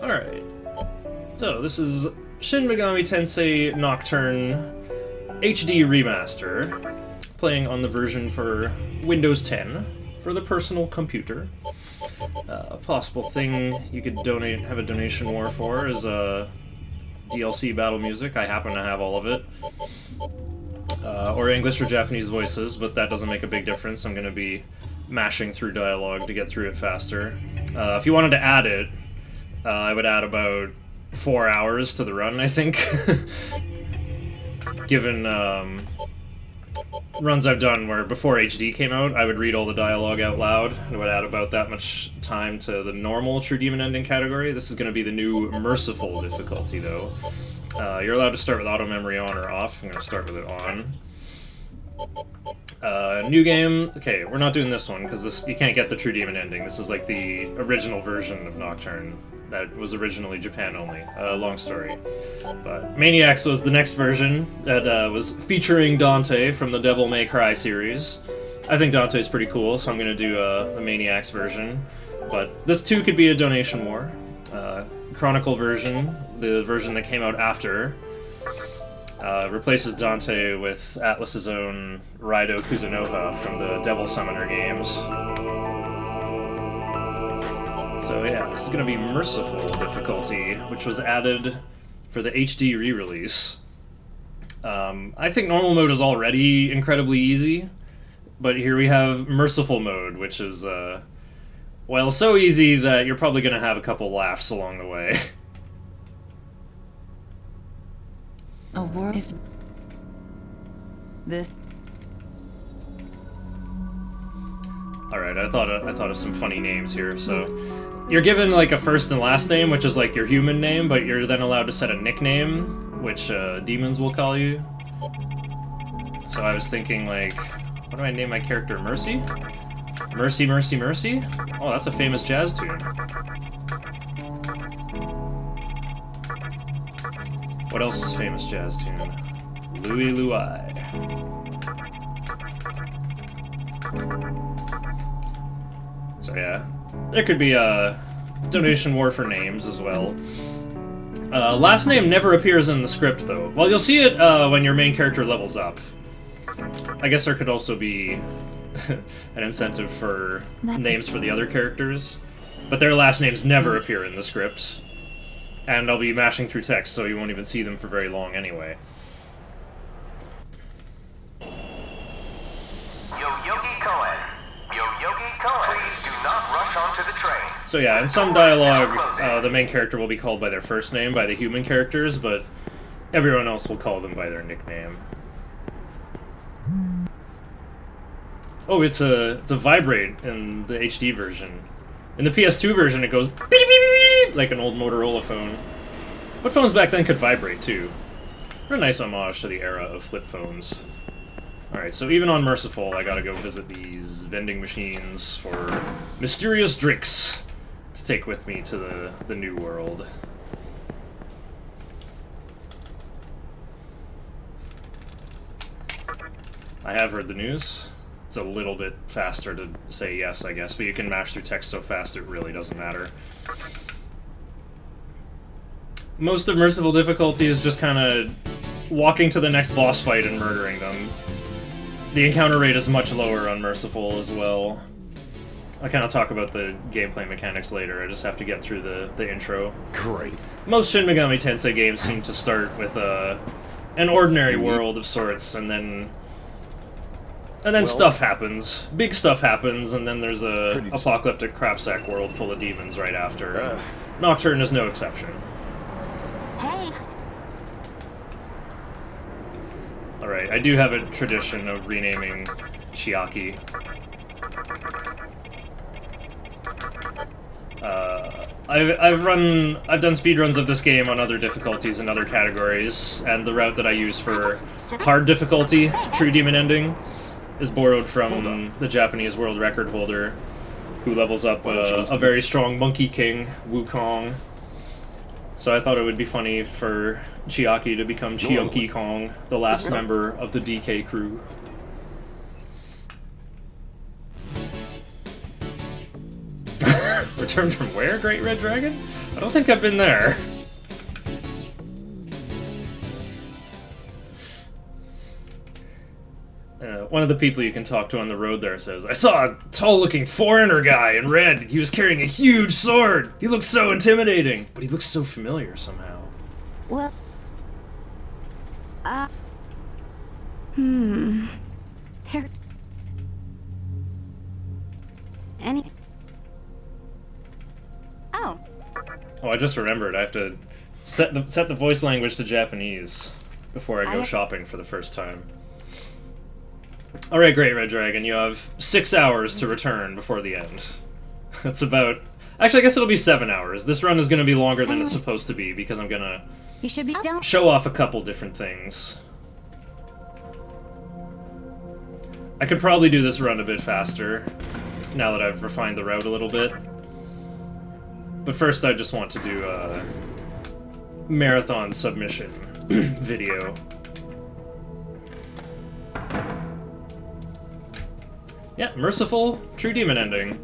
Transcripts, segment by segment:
Alright. So, this is Shin Megami Tensei Nocturne HD Remaster, playing on the version for Windows 10 for the personal computer. A possible thing you could have a donation war for is DLC battle music. I happen to have all of it. Or English or Japanese voices, but that doesn't make a big difference. I'm going to be mashing through dialogue to get through it faster. If you wanted to add it, I would add about 4 hours to the run, I think. Given runs I've done where before HD came out, I would read all the dialogue out loud, and it would add about that much time to the normal True Demon Ending category. This is going to be the new merciful difficulty, though. You're allowed to start with auto memory on or off. I'm going to start with it on. New game. Okay, we're not doing this one because you can't get the True Demon Ending. This is like the original version of Nocturne that was originally Japan only. Long story. But Maniacs was the next version that was featuring Dante from the Devil May Cry series. I think Dante's pretty cool, so I'm going to do the Maniacs version. But this too could be a donation war. Chronicle version, the version that came out after, replaces Dante with Atlas's own Raido Kuzunoha from the Devil Summoner games. So yeah, this is going to be Merciful difficulty, which was added for the HD re-release. I think normal mode is already incredibly easy, but here we have Merciful mode, which is, well, so easy that you're probably going to have a couple laughs along the way. A world if this. Alright, I thought of some funny names here. So, you're given like a first and last name, which is like your human name, but you're then allowed to set a nickname, which demons will call you. So I was thinking like, what do I name my character? Mercy? Mercy, Mercy, Mercy? Oh, that's a famous jazz tune. What else is famous jazz tune? Louie Louie. So yeah, there could be a donation war for names as well. Last name never appears in the script though. Well, you'll see it when your main character levels up. I guess there could also be an incentive for names for the other characters, but their last names never appear in the script. And I'll be mashing through text, so you won't even see them for very long anyway. Yo Yogi Cohen. Yo Yogi Cohen. Please do not rush onto the train. So yeah, in some dialogue, the main character will be called by their first name, by the human characters, but everyone else will call them by their nickname. Oh, it's a vibrate in the HD version. In the PS2 version, it goes beep, beep, beep, beep, like an old Motorola phone. But phones back then could vibrate, too. A nice homage to the era of flip phones. Alright, so even on Merciful, I gotta go visit these vending machines for mysterious drinks to take with me to the new world. I have heard the news. It's a little bit faster to say yes, I guess, but you can mash through text so fast it really doesn't matter. Most of Merciful difficulty is just kind of walking to the next boss fight and murdering them. The encounter rate is much lower on Merciful as well. I'll kind of talk about the gameplay mechanics later, I just have to get through the intro. Great. Most Shin Megami Tensei games seem to start with an ordinary world of sorts, and then stuff happens. Big stuff happens, and then there's a apocalyptic crapsack world full of demons right after. Nocturne is no exception. Hey. Alright, I do have a tradition of renaming Chiaki. I've done speedruns of this game on other difficulties and other categories, and the route that I use for hard difficulty, True Demon Ending, is borrowed from the Japanese world record holder, who levels up a very strong Monkey King, Wukong. So I thought it would be funny for Chiaki to become Chiunky Kong, the last member of the DK crew. Return from where, Great Red Dragon? I don't think I've been there. One of the people you can talk to on the road there says, I saw a tall-looking foreigner guy in red. He was carrying a huge sword. He looks so intimidating, but he looks so familiar somehow. Well, there's any. Oh. Oh, I just remembered. I have to set the voice language to Japanese before I go shopping for the first time. Alright, great, Red Dragon. You have 6 hours to return before the end. That's about... Actually, I guess it'll be 7 hours. This run is going to be longer than it's supposed to be, because I'm going to You should be down. show off a couple different things. I could probably do this run a bit faster, now that I've refined the route a little bit. But first, I just want to do a marathon submission video. Yeah, merciful, true demon ending.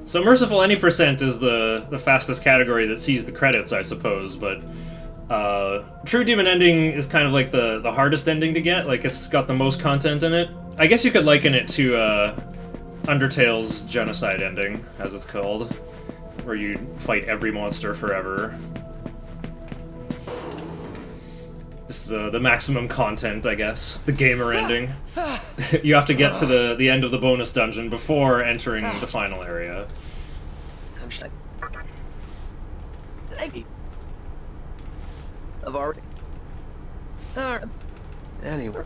So merciful any percent is the fastest category that sees the credits, I suppose, but true demon ending is kind of like the hardest ending to get, like it's got the most content in it. I guess you could liken it to Undertale's genocide ending, as it's called, where you fight every monster forever. This is the maximum content, I guess. The gamer ending. You have to get to the end of the bonus dungeon before entering the final area. I'm shy. Thank I've already. Anyway.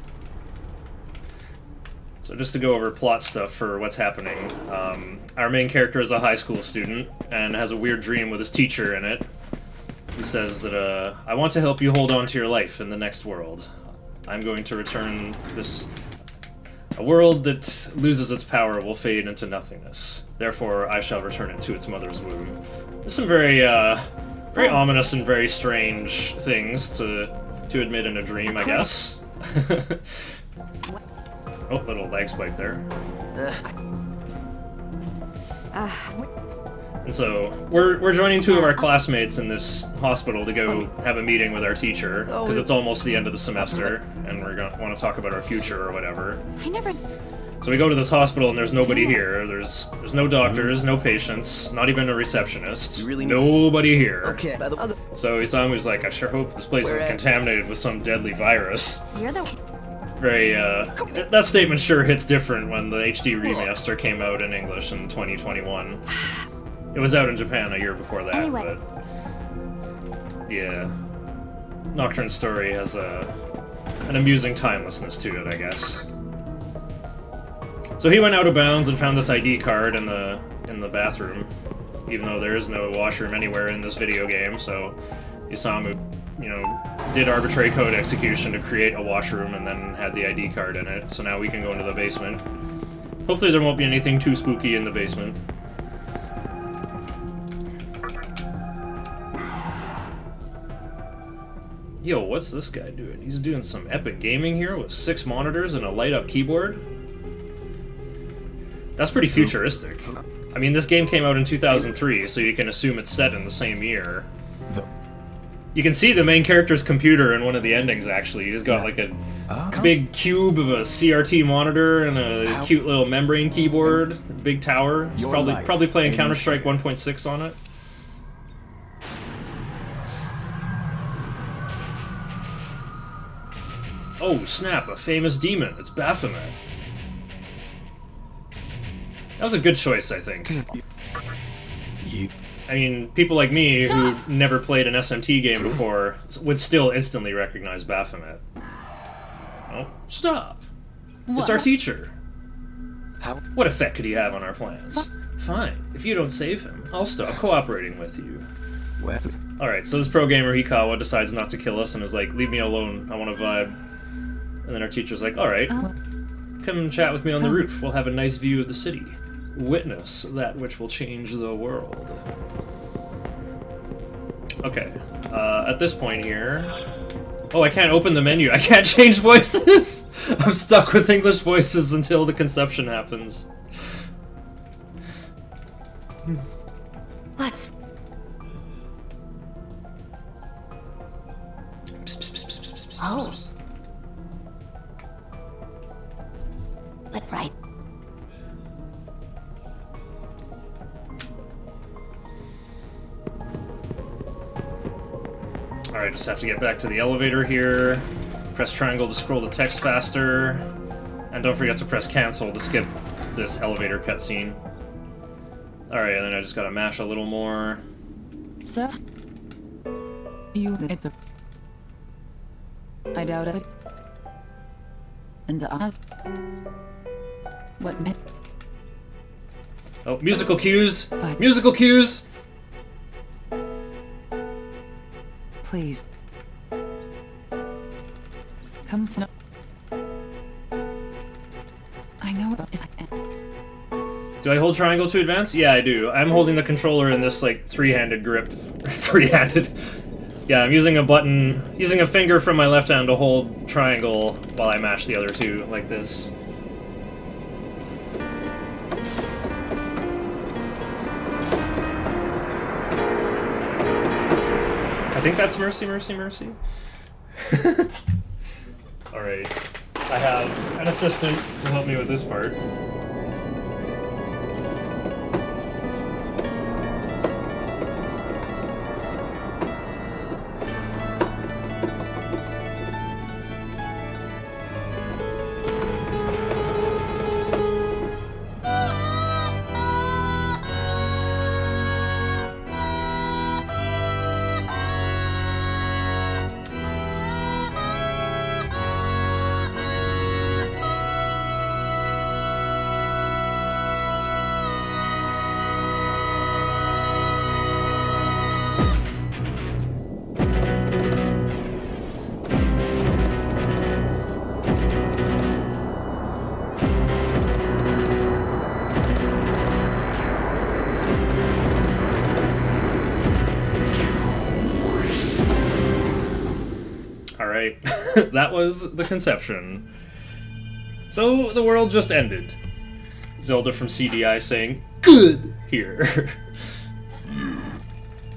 So just to go over plot stuff for what's happening. Our main character is a high school student and has a weird dream with his teacher in it, who says that, I want to help you hold on to your life in the next world. I'm going to return this... A world that loses its power will fade into nothingness. Therefore, I shall return it to its mother's womb. There's some very, very ominous and very strange things to admit in a dream, I guess. Oh, little lag spike there. And so, we're joining two of our classmates in this hospital to go have a meeting with our teacher, because it's almost the end of the semester, and we're gonna want to talk about our future or whatever. I never. So we go to this hospital and there's nobody here. There's no doctors, no patients, not even a receptionist. You really nobody here. Okay. So Isamu's like, I sure hope this place isn't contaminated with some deadly virus. You're the. Very, that statement sure hits different when the HD remaster came out in English in 2021. It was out in Japan a year before that, Anyway. but... Yeah. Nocturne's story has an amusing timelessness to it, I guess. So he went out of bounds and found this ID card in the bathroom, even though there is no washroom anywhere in this video game, so Isamu, you know, did arbitrary code execution to create a washroom and then had the ID card in it, so now we can go into the basement. Hopefully there won't be anything too spooky in the basement. Yo, what's this guy doing? He's doing some epic gaming here with 6 monitors and a light-up keyboard? That's pretty futuristic. I mean, this game came out in 2003, so you can assume it's set in the same year. You can see the main character's computer in one of the endings, actually. He's got like a big cube of a CRT monitor and a cute little membrane keyboard, big tower. He's probably playing Counter-Strike 1.6 on it. Oh, snap, a famous demon. It's Baphomet. That was a good choice, I think. I mean, people like me who never played an SMT game before would still instantly recognize Baphomet. Oh, stop! It's our teacher. What effect could he have on our plans? Fine, if you don't save him, I'll stop cooperating with you. Alright, so this pro gamer Hikawa decides not to kill us and is like, leave me alone, I want to vibe. And then our teacher's like, alright, come and chat with me on the roof, we'll have a nice view of the city. Witness that which will change the world. Okay, at this point here... Oh, I can't open the menu, I can't change voices! I'm stuck with English voices until the conception happens. What's. Oh. But right. Alright, just have to get back to the elevator here. Press triangle to scroll the text faster. And don't forget to press cancel to skip this elevator cutscene. Alright, and then I just gotta mash a little more. Sir? It's a... I doubt it. And us? What me? Oh, musical cues! Bye. Musical cues! Please. Come for... I know if I can. Do I hold triangle to advance? Yeah, I do. I'm holding the controller in this, like, three-handed grip. Three-handed. Yeah, I'm using a button, using a finger from my left hand to hold triangle while I mash the other two, like this. I think that's mercy, mercy, mercy. Alright. I have an assistant to help me with this part. Alright, that was the conception. So, the world just ended. Zelda from CDI saying, "Good!" here.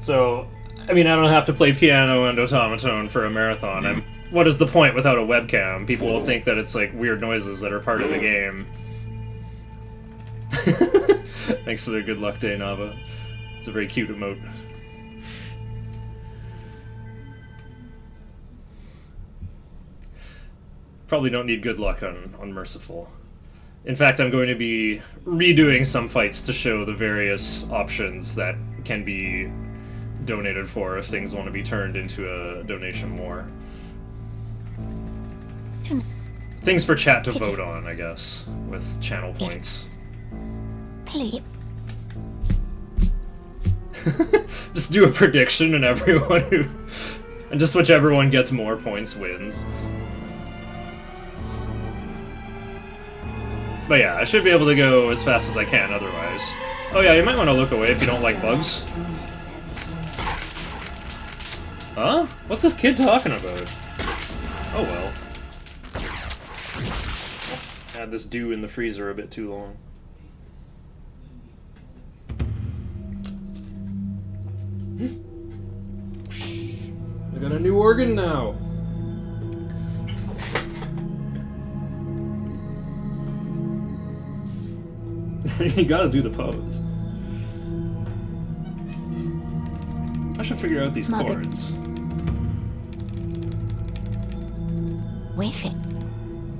So, I mean, I don't have to play piano and automaton for a marathon. What is the point without a webcam? People will think that it's like weird noises that are part of the game. Thanks for the good luck day, Nava. It's a very cute emote. Probably don't need good luck on merciful. In fact, I'm going to be redoing some fights to show the various options that can be donated for if things want to be turned into a donation war. Things for chat to vote on, I guess, with channel points. Please. Just do a prediction and everyone who... and just whichever one gets more points wins. But yeah, I should be able to go as fast as I can otherwise. Oh yeah, you might want to look away if you don't like bugs. Huh? What's this kid talking about? Oh well. Had this dew in the freezer a bit too long. I got a new organ now! You gotta do the pose. I should figure out these Mother. chords. With it.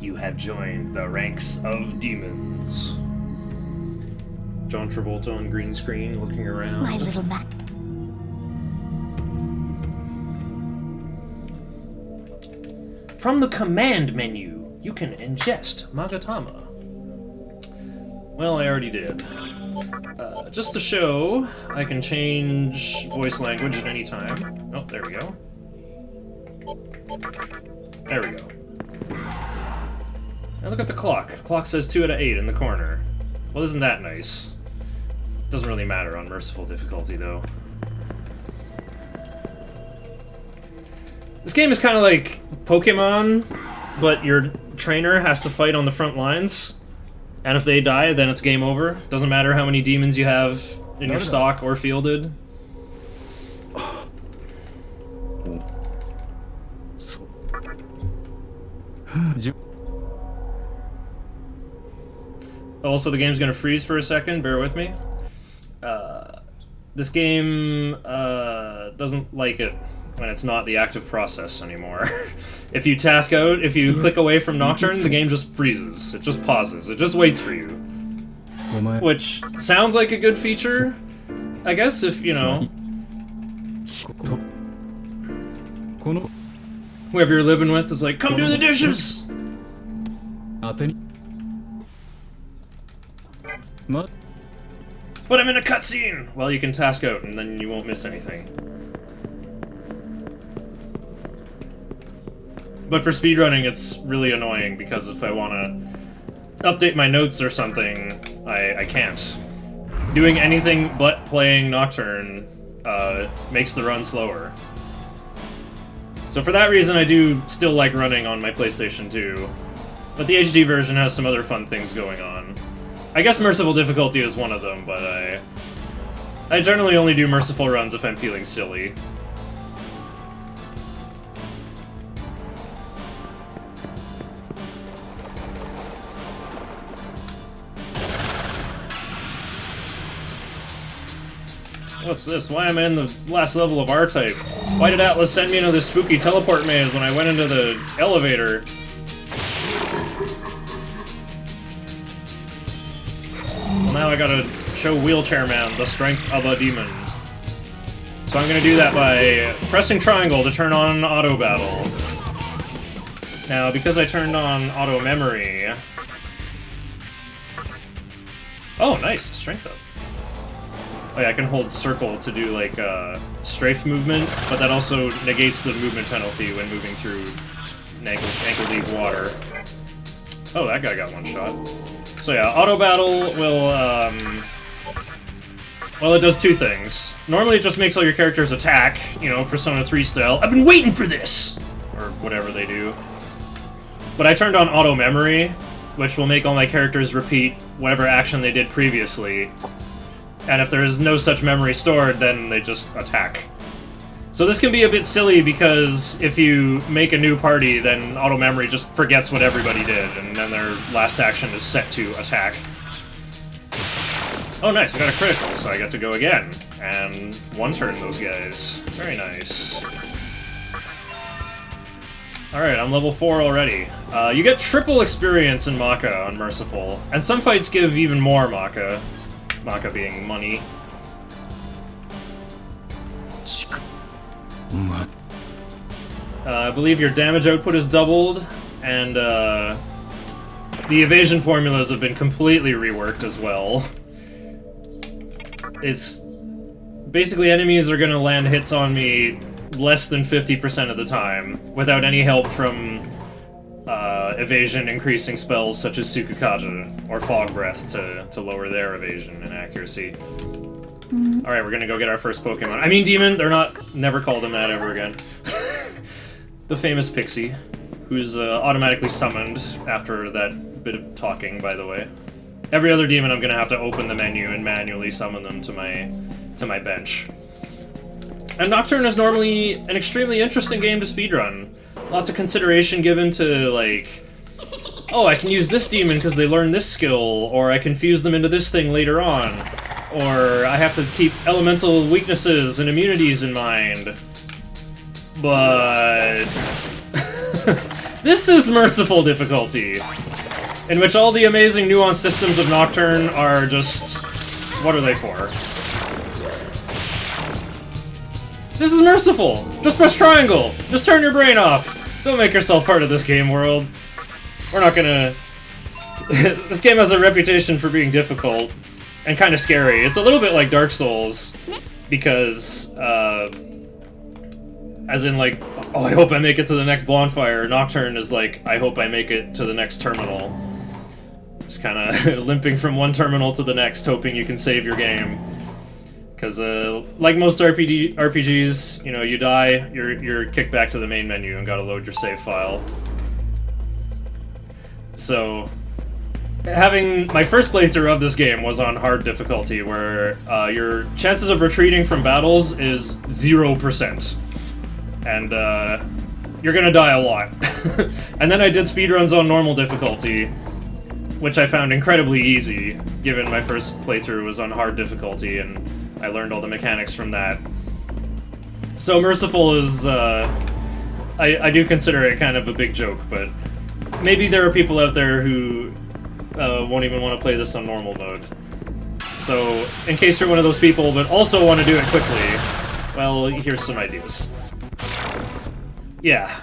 You have joined the ranks of demons. John Travolta on green screen, looking around. My little man. From the command menu, you can ingest Magatama. Well, I already did. Just to show, I can change voice language at any time. Oh, there we go. There we go. Now look at the clock. The clock says 2 out of 8 in the corner. Well, isn't that nice? Doesn't really matter on merciful difficulty, though. This game is kind of like Pokemon, but your trainer has to fight on the front lines. And if they die, then it's game over. Doesn't matter how many demons you have in your stock or fielded. Also, the game's gonna freeze for a second, bear with me. This game doesn't like it when it's not the active process anymore. If you task out, if you click away from Nocturne, the game just freezes. It just pauses. It just waits for you. Which sounds like a good feature, I guess, if, you know, whoever you're living with is like, come do the dishes! But I'm in a cutscene! Well, you can task out and then you won't miss anything. But for speedrunning, it's really annoying because if I want to update my notes or something, I can't. Doing anything but playing Nocturne makes the run slower. So for that reason, I do still like running on my PlayStation 2. But the HD version has some other fun things going on. I guess merciful difficulty is one of them, but I generally only do merciful runs if I'm feeling silly. What's this? Why am I in the last level of R-Type? Why did Atlas send me into this spooky teleport maze when I went into the elevator? Well, now I gotta show Wheelchair Man the strength of a demon. So I'm gonna do that by pressing triangle to turn on auto battle. Now, because I turned on auto memory... Oh, nice! Strength up. Oh yeah, I can hold circle to do, like, strafe movement, but that also negates the movement penalty when moving through ankle-deep water. Oh, that guy got one shot. So yeah, auto battle will, well, it does two things. Normally it just makes all your characters attack, you know, Persona 3 style. I've been waiting for this! Or whatever they do. But I turned on auto memory, which will make all my characters repeat whatever action they did previously. And if there is no such memory stored, then they just attack. So this can be a bit silly because if you make a new party, then auto memory just forgets what everybody did, and then their last action is set to attack. Oh nice, I got a critical, so I get to go again. And one-turn those guys. Very nice. Alright, I'm level 4 already. You get triple experience in Maka on Merciful, and some fights give even more Maka. Maka being money. I believe your damage output is doubled, and the evasion formulas have been completely reworked as well. It's basically enemies are gonna land hits on me less than 50% of the time, without any help from evasion increasing spells such as Sukukaja or Fog Breath to lower their evasion and accuracy. Alright, we're gonna go get our first Pokemon. I mean Demon, they're not, never called him that ever again. The famous Pixie, who's automatically summoned after that bit of talking, by the way. Every other demon I'm gonna have to open the menu and manually summon them to my bench. And Nocturne is normally an extremely interesting game to speedrun. Lots of consideration given to, like, oh, I can use this demon because they learn this skill, or I can fuse them into this thing later on, or I have to keep elemental weaknesses and immunities in mind. But... this is merciful difficulty, in which all the amazing nuanced systems of Nocturne are just... what are they for? This is merciful! Just press triangle! Just turn your brain off! Don't make yourself part of this game world. We're not gonna... This game has a reputation for being difficult and kind of scary. It's a little bit like Dark Souls, because, as in, like, oh, I hope I make it to the next bonfire. Nocturne is like, I hope I make it to the next terminal. Just kind of limping from one terminal to the next, hoping you can save your game. Because, like most RPGs, you know, you die, you're kicked back to the main menu and gotta load your save file. So, having my first playthrough of this game was on hard difficulty, where your chances of retreating from battles is 0%. And, you're gonna die a lot. And then I did speedruns on normal difficulty, which I found incredibly easy, given my first playthrough was on hard difficulty, and I learned all the mechanics from that. So merciful is, I do consider it kind of a big joke, but maybe there are people out there who won't even want to play this on normal mode. So, in case you're one of those people, but also want to do it quickly, well, here's some ideas. Yeah,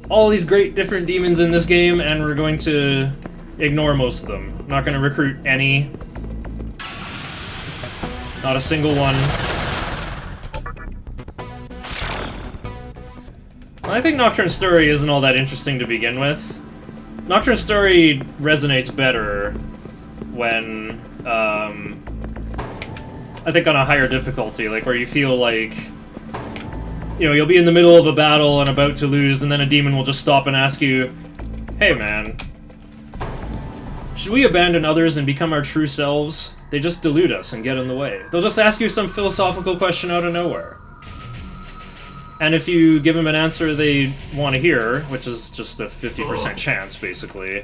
all these great different demons in this game, and we're going to ignore most of them. I'm not going to recruit any. Not a single one. I think Nocturne's story isn't all that interesting to begin with. Nocturne's story resonates better when, I think on a higher difficulty, like where you feel like, you know, you'll be in the middle of a battle and about to lose, and then a demon will just stop and ask you, "Hey man, should we abandon others and become our true selves? They just delude us and get in the way." They'll just ask you some philosophical question out of nowhere. And if you give them an answer they want to hear, which is just a 50% chance, basically,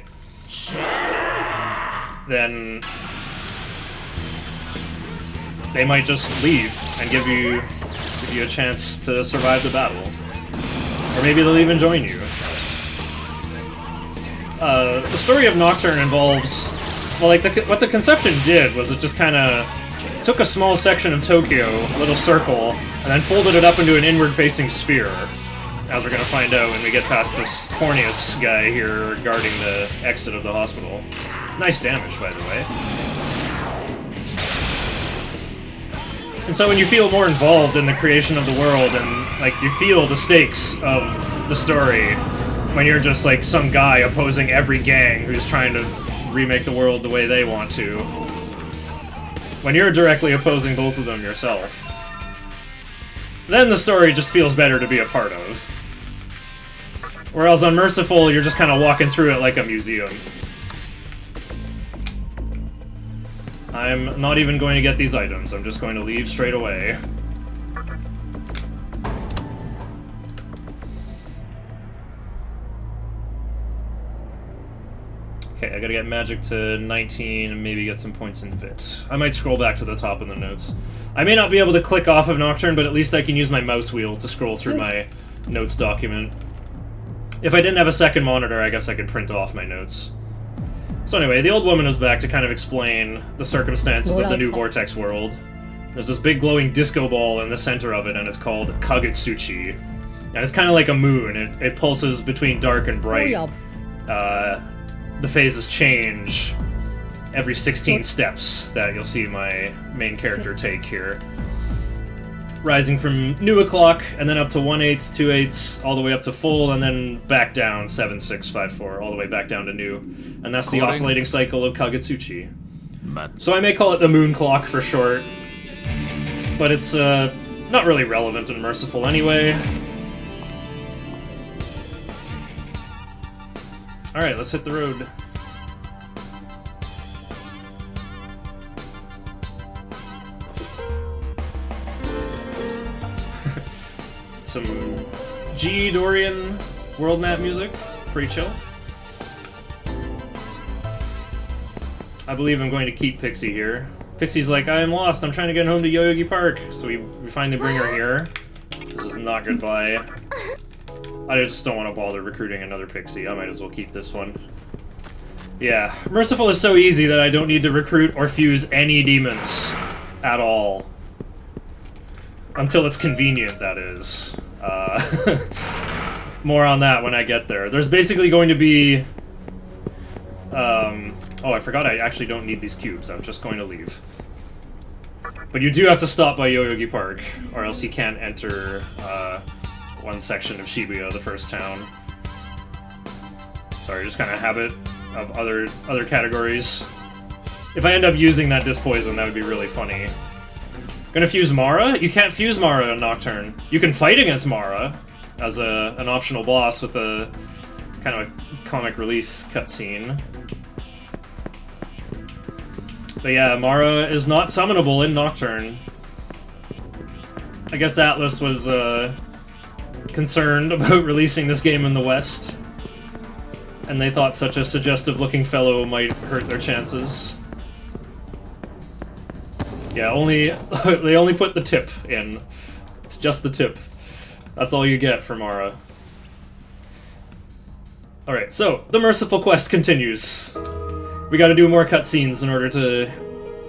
then they might just leave and give you a chance to survive the battle. Or maybe they'll even join you. The story of Nocturne involves... Well, like, what the Conception did was it just kind of took a small section of Tokyo, a little circle, and then folded it up into an inward-facing sphere, as we're going to find out when we get past this Corneus guy here guarding the exit of the hospital. Nice damage, by the way. And so when you feel more involved in the creation of the world, and, like, you feel the stakes of the story, when you're just, like, some guy opposing every gang who's trying to remake the world the way they want to, when you're directly opposing both of them yourself, then the story just feels better to be a part of. Whereas on Merciful, you're just kind of walking through it like a museum. I'm not even going to get these items, I'm just going to leave straight away. Okay, I gotta get magic to 19 and maybe get some points in Vit. I might scroll back to the top of the notes. I may not be able to click off of Nocturne, but at least I can use my mouse wheel to scroll through my notes document. If I didn't have a second monitor, I guess I could print off my notes. So anyway, the old woman is back to kind of explain the circumstances of the new Vortex world. There's this big glowing disco ball in the center of it, and it's called Kagutsuchi. And it's kind of like a moon. It pulses between dark and bright. The phases change every 16 steps that you'll see my main character take here. Rising from new o'clock, and then up to 1/8, 2/8, all the way up to full, and then back down 7, 6, 5, 4, all the way back down to new. And that's the oscillating cycle of Kagutsuchi. So I may call it the moon clock for short, but it's not really relevant and Merciful anyway. Alright, let's hit the road. Some G. Dorian world map music. Pretty chill. I believe I'm going to keep Pixie here. Pixie's like, I am lost, I'm trying to get home to Yoyogi Park. So we finally bring her here. This is not goodbye. I just don't want to bother recruiting another Pixie. I might as well keep this one. Yeah, Merciful is so easy that I don't need to recruit or fuse any demons at all. Until it's convenient, that is. More on that when I get there. There's basically going to be... oh, I forgot I actually don't need these cubes. I'm just going to leave. But you do have to stop by Yoyogi Park, or else you can't enter one section of Shibuya, the first town. Sorry, just kind of habit of other categories. If I end up using that Dispoison, that would be really funny. Gonna fuse Mara? You can't fuse Mara in Nocturne. You can fight against Mara as an optional boss with a kind of a comic relief cutscene. But yeah, Mara is not summonable in Nocturne. I guess Atlas was concerned about releasing this game in the West. and they thought such a suggestive-looking fellow might hurt their chances. Yeah, they only put the tip in. It's just the tip. That's all you get from Mara. Alright, so, the Merciful quest continues. We gotta do more cutscenes in order to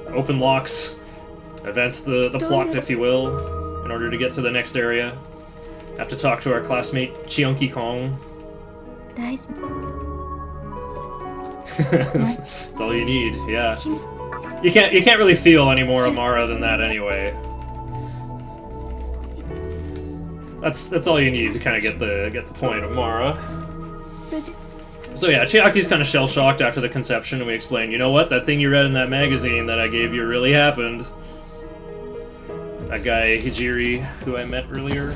open locks, advance the plot, if you will, in order to get to the next area. Have to talk to our classmate, Cheonki Kong. That's all you need, yeah. You can't really feel any more Amara than that anyway. That's all you need to kind of get the point of Mara. So yeah, Chiaki's kind of shell-shocked after the conception, and we explain, you know what, that thing you read in that magazine that I gave you really happened. That guy, Hijiri, who I met earlier.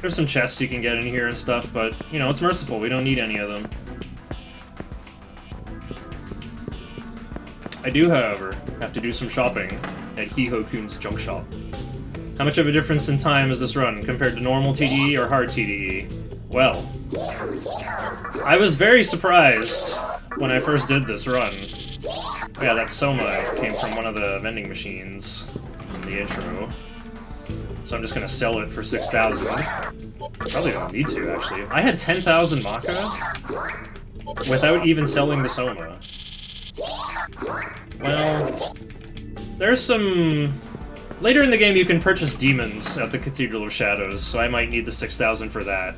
There's some chests you can get in here and stuff, but, you know, it's merciful. We don't need any of them. I do, however, have to do some shopping at Hiho-kun's junk shop. How much of a difference in time is this run compared to normal TDE or hard TDE? Well, I was very surprised when I first did this run. Yeah, that Soma came from one of the vending machines in the intro. So I'm just gonna sell it for 6,000. Probably don't need to, actually. I had 10,000 Maka without even selling the Soma. Well, there's some... Later in the game you can purchase demons at the Cathedral of Shadows, so I might need the 6,000 for that.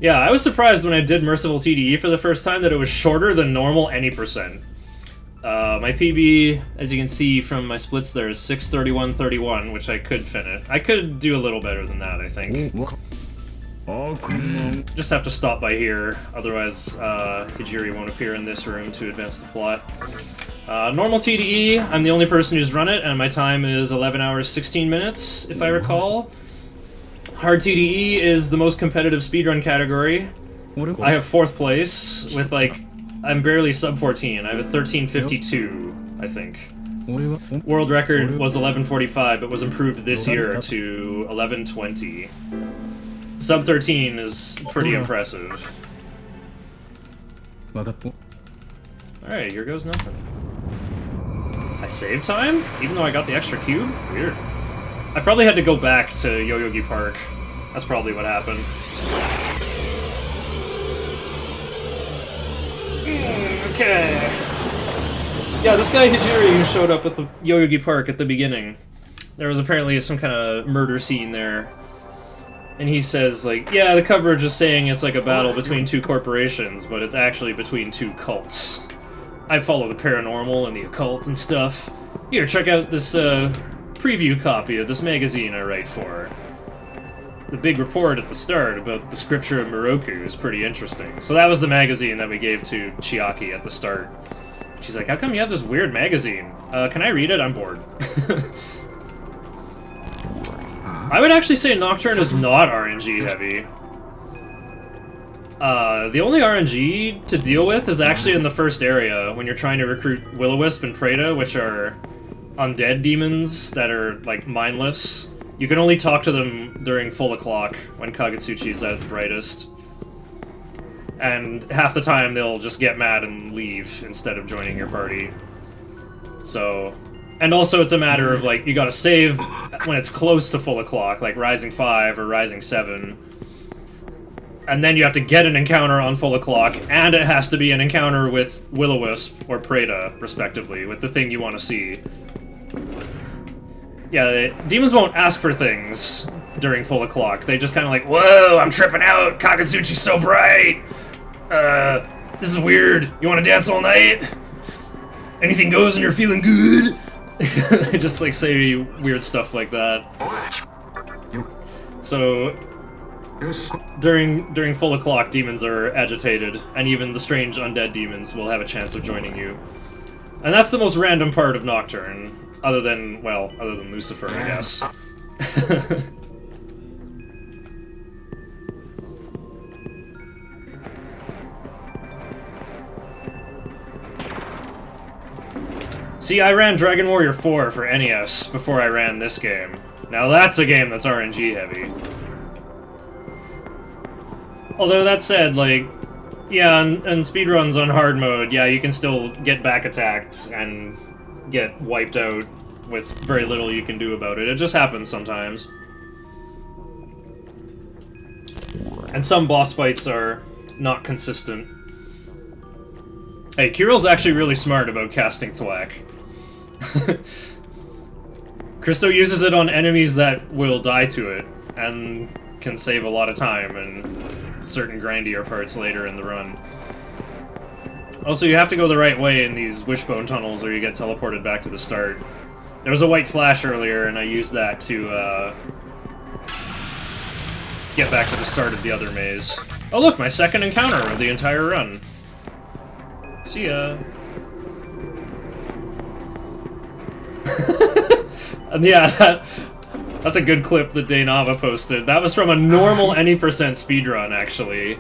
Yeah, I was surprised when I did Merciful TDE for the first time that it was shorter than normal any percent. My PB, as you can see from my splits there, is 6:31:31, which I could finish. I could do a little better than that, I think. Just have to stop by here, otherwise Hijiri won't appear in this room to advance the plot. Normal TDE, I'm the only person who's run it, and my time is 11 hours 16 minutes, if I recall. Hard TDE is the most competitive speedrun category. I have 4th place, with like... I'm barely sub 14. I have a 13:52, I think. World record was 11:45, but was improved this year to 11:20. Sub 13 is pretty impressive. Alright, here goes nothing. I saved time? Even though I got the extra cube? Weird. I probably had to go back to Yoyogi Park. That's probably what happened. Okay. Yeah, this guy Hijiri who showed up at the Yoyogi Park at the beginning. There was apparently some kind of murder scene there. And he says, like, yeah, the coverage is saying it's like a battle between 2 corporations, but it's actually between 2 cults. I follow the paranormal and the occult and stuff. Here, check out this preview copy of this magazine I write for. The big report at the start about the scripture of Moroku is pretty interesting. So that was the magazine that we gave to Chiaki at the start. She's like, how come you have this weird magazine? Can I read it? I'm bored. I would actually say Nocturne is not RNG heavy. The only RNG to deal with is actually in the first area, when you're trying to recruit Will-O-Wisp and Preta, which are undead demons that are, like, mindless. You can only talk to them during full o'clock, when Kagetsuchi is at its brightest. And half the time they'll just get mad and leave instead of joining your party. So... And also it's a matter of, like, you gotta save when it's close to full o'clock, like Rising 5 or Rising 7. And then you have to get an encounter on full o'clock, and it has to be an encounter with Will-O-Wisp or Preta, respectively, with the thing you want to see. Yeah, demons won't ask for things during full o'clock. They just kind of like, whoa, I'm tripping out, Kagetsuchi's so bright! This is weird. You want to dance all night? Anything goes and you're feeling good? They just, like, say weird stuff like that. So... During full o'clock, demons are agitated, and even the strange undead demons will have a chance of joining you. And that's the most random part of Nocturne, other than Lucifer, I guess. See, I ran Dragon Warrior 4 for NES before I ran this game. Now that's a game that's RNG heavy. Although that said, like, yeah, and speedruns on hard mode, yeah, you can still get back attacked and get wiped out with very little you can do about it. It just happens sometimes. And some boss fights are not consistent. Hey, Kirill's actually really smart about casting Thwack. Christo uses it on enemies that will die to it, and can save a lot of time in certain grindier parts later in the run. Also, you have to go the right way in these wishbone tunnels or you get teleported back to the start. There was a white flash earlier, and I used that to get back to the start of the other maze. Oh look, my second encounter of the entire run. See ya. And yeah, that's a good clip that Daynava posted. That was from a normal any % speedrun, actually.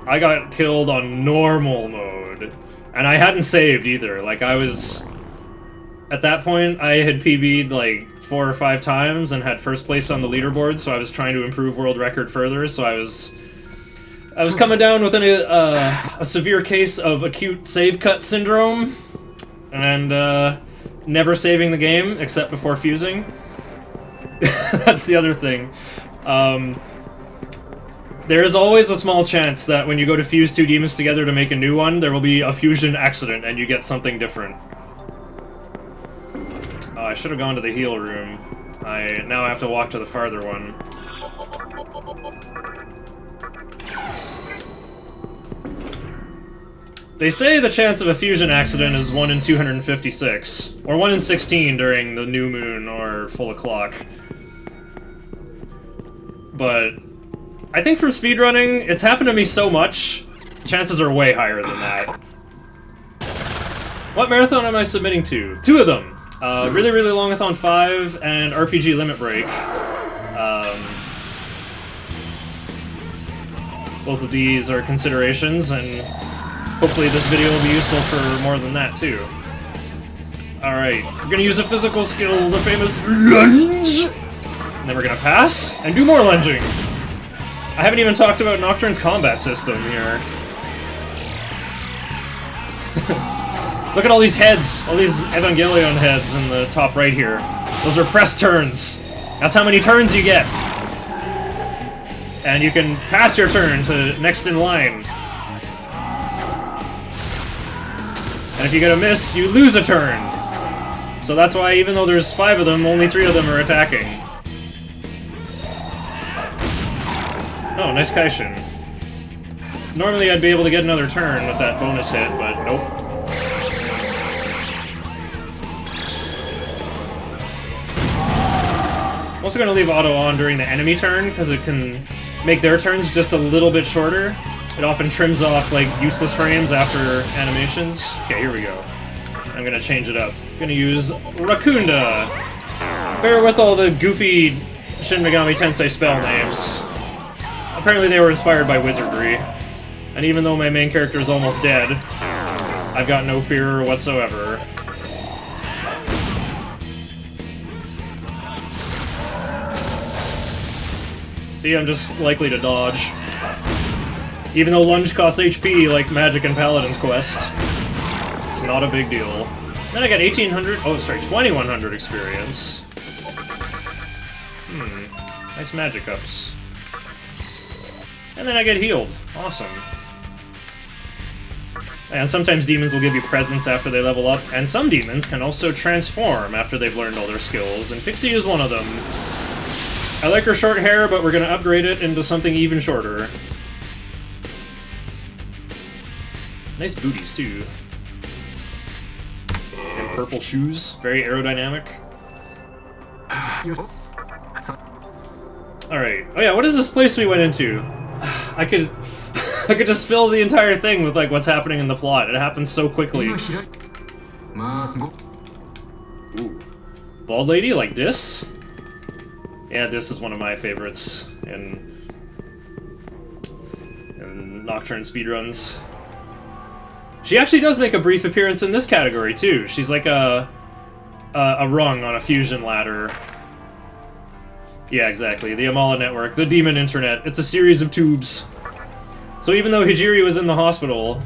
I got killed on normal mode. And I hadn't saved either. Like, I was... At that point, I had PB'd like 4 or 5 times and had first place on the leaderboard, so I was trying to improve world record further, so I was coming down with a severe case of acute save cut syndrome, and never saving the game except before fusing. That's the other thing. There is always a small chance that when you go to fuse 2 demons together to make a new one, there will be a fusion accident and you get something different. I should have gone to the heal room. I now have to walk to the farther one. They say the chance of a fusion accident is 1 in 256, or 1 in 16 during the new moon or full o'clock. But I think from speedrunning, it's happened to me so much, chances are way higher than that. What marathon am I submitting to? 2 of them! Really Really Longathon 5 and RPG Limit Break. Both of these are considerations, and hopefully this video will be useful for more than that, too. Alright, we're gonna use a physical skill, the famous lunge! And then we're gonna pass, and do more lunging! I haven't even talked about Nocturne's combat system here. Look at all these heads, all these Evangelion heads in the top right here. Those are press turns. That's how many turns you get. And you can pass your turn to next in line. And if you get a miss, you lose a turn. So that's why even though there's 5 of them, only 3 of them are attacking. Oh, nice Kaishin. Normally I'd be able to get another turn with that bonus hit, but nope. I'm also going to leave auto on during the enemy turn, because it can make their turns just a little bit shorter. It often trims off, like, useless frames after animations. Okay, here we go. I'm going to change it up. I'm going to use Rakunda. Bear with all the goofy Shin Megami Tensei spell names. Apparently they were inspired by wizardry. And even though my main character is almost dead, I've got no fear whatsoever. See, I'm just likely to dodge. Even though lunge costs HP like Magic and Paladin's Quest. It's not a big deal. Then I got 1800, oh sorry, 2100 experience. Nice magic ups. And then I get healed. Awesome. And sometimes demons will give you presents after they level up, and some demons can also transform after they've learned all their skills, and Pixie is one of them. I like her short hair, but we're gonna upgrade it into something even shorter. Nice booties, too. And purple shoes. Very aerodynamic. Alright. Oh yeah, what is this place we went into? I could just fill the entire thing with, like, what's happening in the plot. It happens so quickly. Ooh. Bald lady like this? Yeah, this is one of my favorites in Nocturne speedruns. She actually does make a brief appearance in this category, too. She's like a rung on a fusion ladder. Yeah, exactly. The Amala Network, the Demon Internet. It's a series of tubes. So even though Hijiri was in the hospital,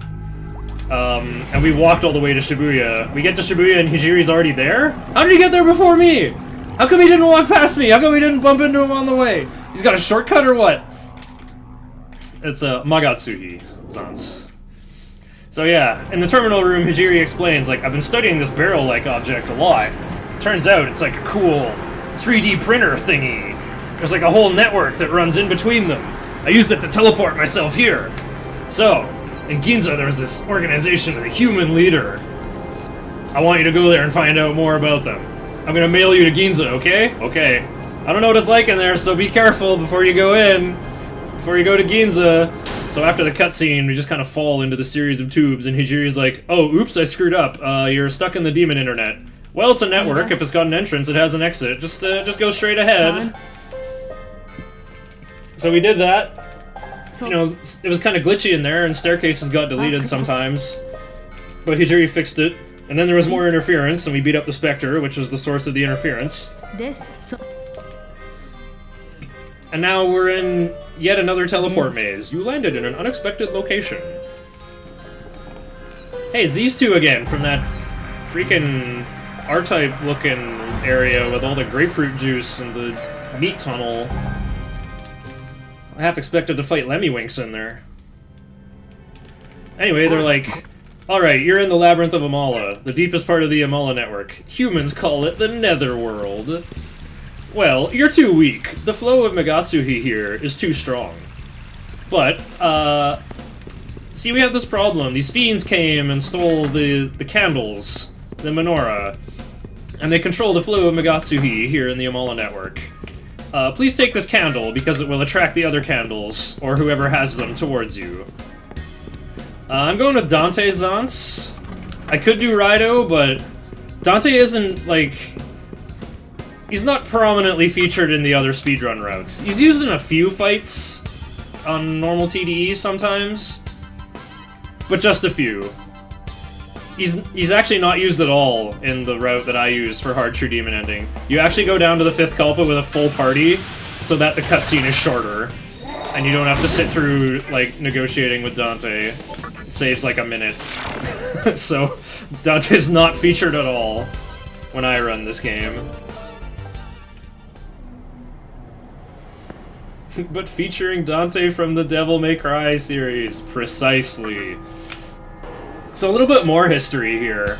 and we walked all the way to Shibuya, we get to Shibuya and Hijiri's already there? How did he get there before me? How come he didn't walk past me? How come we didn't bump into him on the way? He's got a shortcut or what? It's a Magatsuhi, Zanz. So yeah, in the terminal room, Hijiri explains, like, I've been studying this barrel-like object a lot. Turns out it's like a cool 3D printer thingy. There's like a whole network that runs in between them. I used it to teleport myself here. So, in Ginza there's this organization, the Human Leader. I want you to go there and find out more about them. I'm gonna mail you to Ginza, okay? Okay. I don't know what it's like in there, so be careful before you go in. Before you go to Ginza. So after the cutscene, we just kind of fall into the series of tubes, and Hijiri's like, oh, oops, I screwed up. You're stuck in the Demon Internet. Well, it's a network. If it's got an entrance, it has an exit. Just go straight ahead. So we did that. So, You know, it was kind of glitchy in there, and staircases got deleted sometimes. But Hijiri fixed it. And then there was more interference, and we beat up the Spectre, which was the source of the interference. And now we're in yet another teleport maze. You landed in an unexpected location. Hey, it's these two again from that freaking R-Type looking area with all the grapefruit juice and the meat tunnel. I half expected to fight Lemmywinks in there. Anyway, they're like, alright, you're in the Labyrinth of Amala, the deepest part of the Amala network. Humans call it the Netherworld. Well, you're too weak. The flow of Magatsuhi here is too strong. But, see, we have this problem. These fiends came and stole the candles, the menorah, and they control the flow of Magatsuhi here in the Amala network. Please take this candle, because it will attract the other candles, or whoever has them, towards you. I'm going with Dante Zanz. I could do Raido, but Dante isn't, like... He's not prominently featured in the other speedrun routes. He's used in a few fights on normal TDE sometimes, but just a few. He's actually not used at all in the route that I use for Hard True Demon Ending. You actually go down to the 5th Kalpa with a full party, so that the cutscene is shorter, and you don't have to sit through, like, negotiating with Dante. It saves, like, a minute. So, Dante's not featured at all when I run this game. But featuring Dante from the Devil May Cry series, precisely. So a little bit more history here.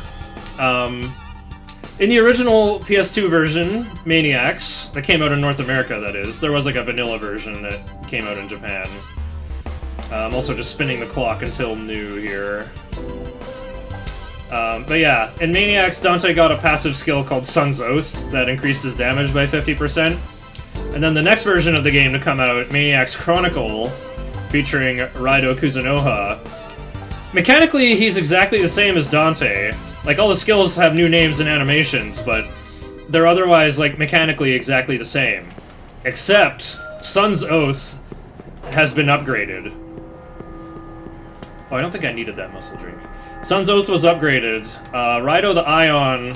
In the original PS2 version, Maniacs, that came out in North America, that is, there was like a vanilla version that came out in Japan. I'm also just spinning the clock until new here. But yeah, in Maniacs, Dante got a passive skill called Sun's Oath that increased his damage by 50%. And then the next version of the game to come out, Maniac's Chronicle, featuring Raido Kuzunoha. Mechanically, he's exactly the same as Dante. Like, all the skills have new names and animations, but they're otherwise, like, mechanically exactly the same. Except, Sun's Oath has been upgraded. Oh, I don't think I needed that muscle drink. Sun's Oath was upgraded. Raido the Ion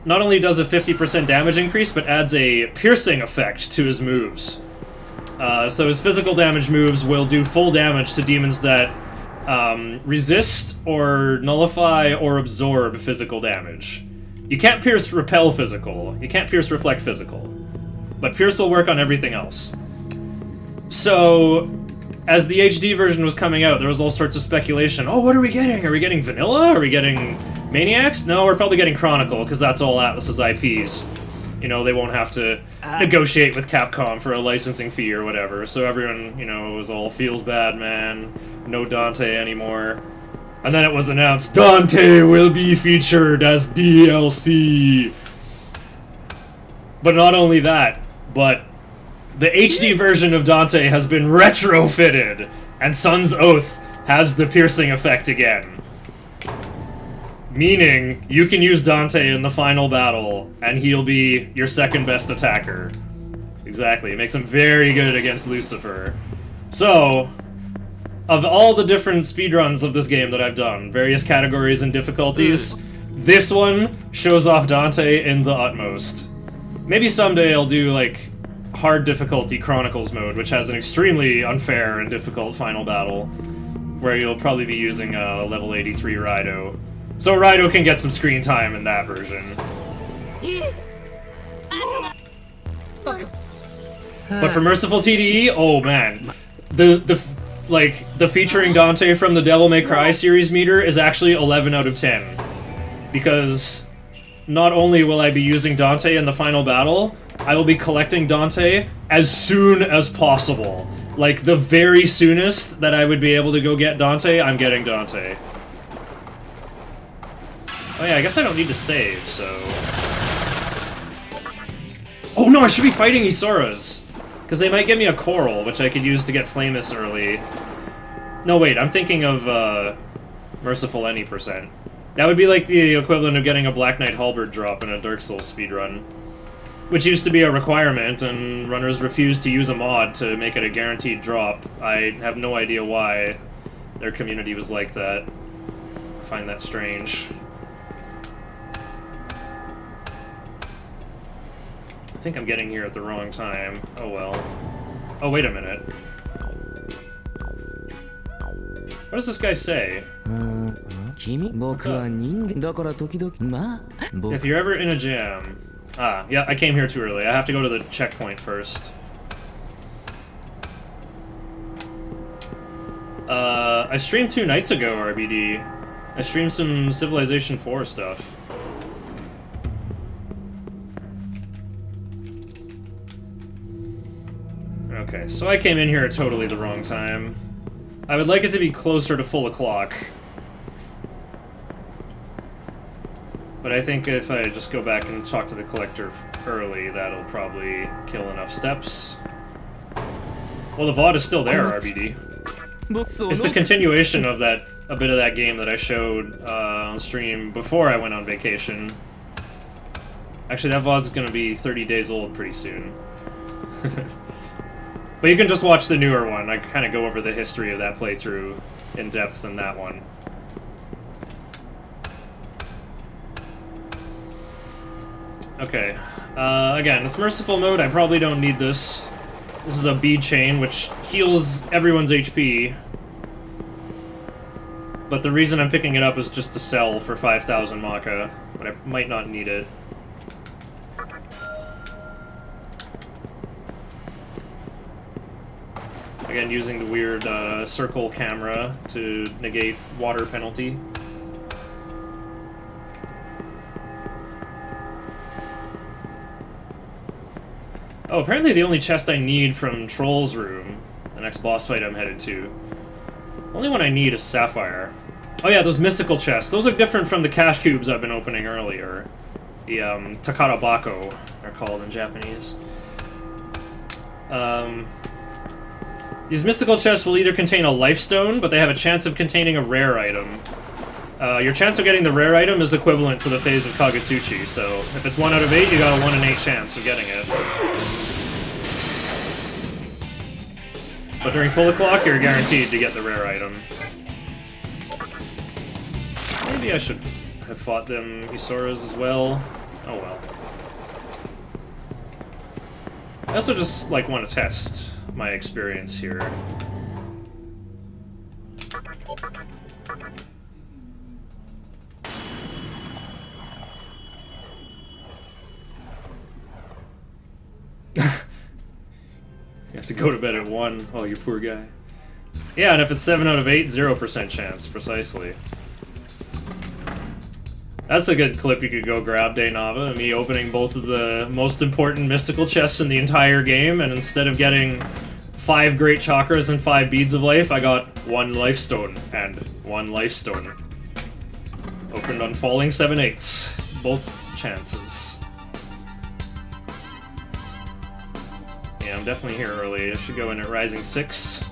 not only does a 50% damage increase, but adds a piercing effect to his moves. So his physical damage moves will do full damage to demons that resist or nullify or absorb physical damage. You can't pierce repel physical. You can't pierce reflect physical. But pierce will work on everything else. So, as the HD version was coming out, there was all sorts of speculation. Oh, what are we getting? Are we getting vanilla? Are we getting Maniacs? No, we're probably getting Chronicle, because that's all Atlus's IPs. You know, they won't have to negotiate with Capcom for a licensing fee or whatever. So everyone, you know, was all, feels bad, man. No Dante anymore. And then it was announced, Dante will be featured as DLC! But not only that, but the HD version of Dante has been retrofitted, and Sun's Oath has the piercing effect again. Meaning, you can use Dante in the final battle, and he'll be your second best attacker. Exactly, it makes him very good against Lucifer. So, of all the different speedruns of this game that I've done, various categories and difficulties, this one shows off Dante in the utmost. Maybe someday I'll do, like, hard difficulty Chronicles mode, which has an extremely unfair and difficult final battle, where you'll probably be using level 83 Raido. So Raido can get some screen time in that version. But for Merciful TDE, oh man. The featuring Dante from the Devil May Cry series meter is actually 11 out of 10. Because not only will I be using Dante in the final battle, I will be collecting Dante as soon as possible. Like, the very soonest that I would be able to go get Dante, I'm getting Dante. Oh yeah, I guess I don't need to save, so... Oh no, I should be fighting Isauras! Because they might give me a Coral, which I could use to get Flamus early. No, wait, I'm thinking of, Merciful any %. That would be like the equivalent of getting a Black Knight Halberd drop in a Dark Souls speedrun. Which used to be a requirement, and runners refused to use a mod to make it a guaranteed drop. I have no idea why their community was like that. I find that strange. I think I'm getting here at the wrong time. Oh well. Oh, wait a minute. What does this guy say? If you're ever in a jam... Ah, yeah, I came here too early. I have to go to the checkpoint first. I streamed 2 nights ago, RBD. I streamed some Civilization 4 stuff. Okay, so I came in here at totally the wrong time. I would like it to be closer to full o'clock. But I think if I just go back and talk to the collector early, that'll probably kill enough steps. Well, the VOD is still there, RBD. It's the continuation of a bit of that game that I showed on stream before I went on vacation. Actually, that VOD's gonna be 30 days old pretty soon. But you can just watch the newer one. I kind of go over the history of that playthrough in depth in that one. Okay, again, it's Merciful mode. I probably don't need this. This is a bead chain, which heals everyone's HP. But the reason I'm picking it up is just to sell for 5,000 Maka, but I might not need it. Again, using the weird circle camera to negate water penalty. Oh, apparently the only chest I need from Troll's room, the next boss fight I'm headed to, only one I need is Sapphire. Oh yeah, those mystical chests. Those are different from the cash cubes I've been opening earlier. The Takarabako, they're called in Japanese. These mystical chests will either contain a life stone, but they have a chance of containing a rare item. Your chance of getting the rare item is equivalent to the phase of Kagutsuchi, so if it's 1 out of 8, you got a 1 in 8 chance of getting it. But during full o'clock, you're guaranteed to get the rare item. Maybe I should have fought them Isauras as well. Oh well. I also just, like, want to test my experience here. You have to go to bed at 1. Oh, you poor guy. Yeah, and if it's 7 out of 8, 0% chance, precisely. That's a good clip you could go grab, Daynava, me opening both of the most important mystical chests in the entire game, and instead of getting 5 great chakras and 5 beads of life, I got 1 life stone and 1 life stone. Opened on falling 7/8. Both chances. Yeah, I'm definitely here early. I should go in at Rising 6.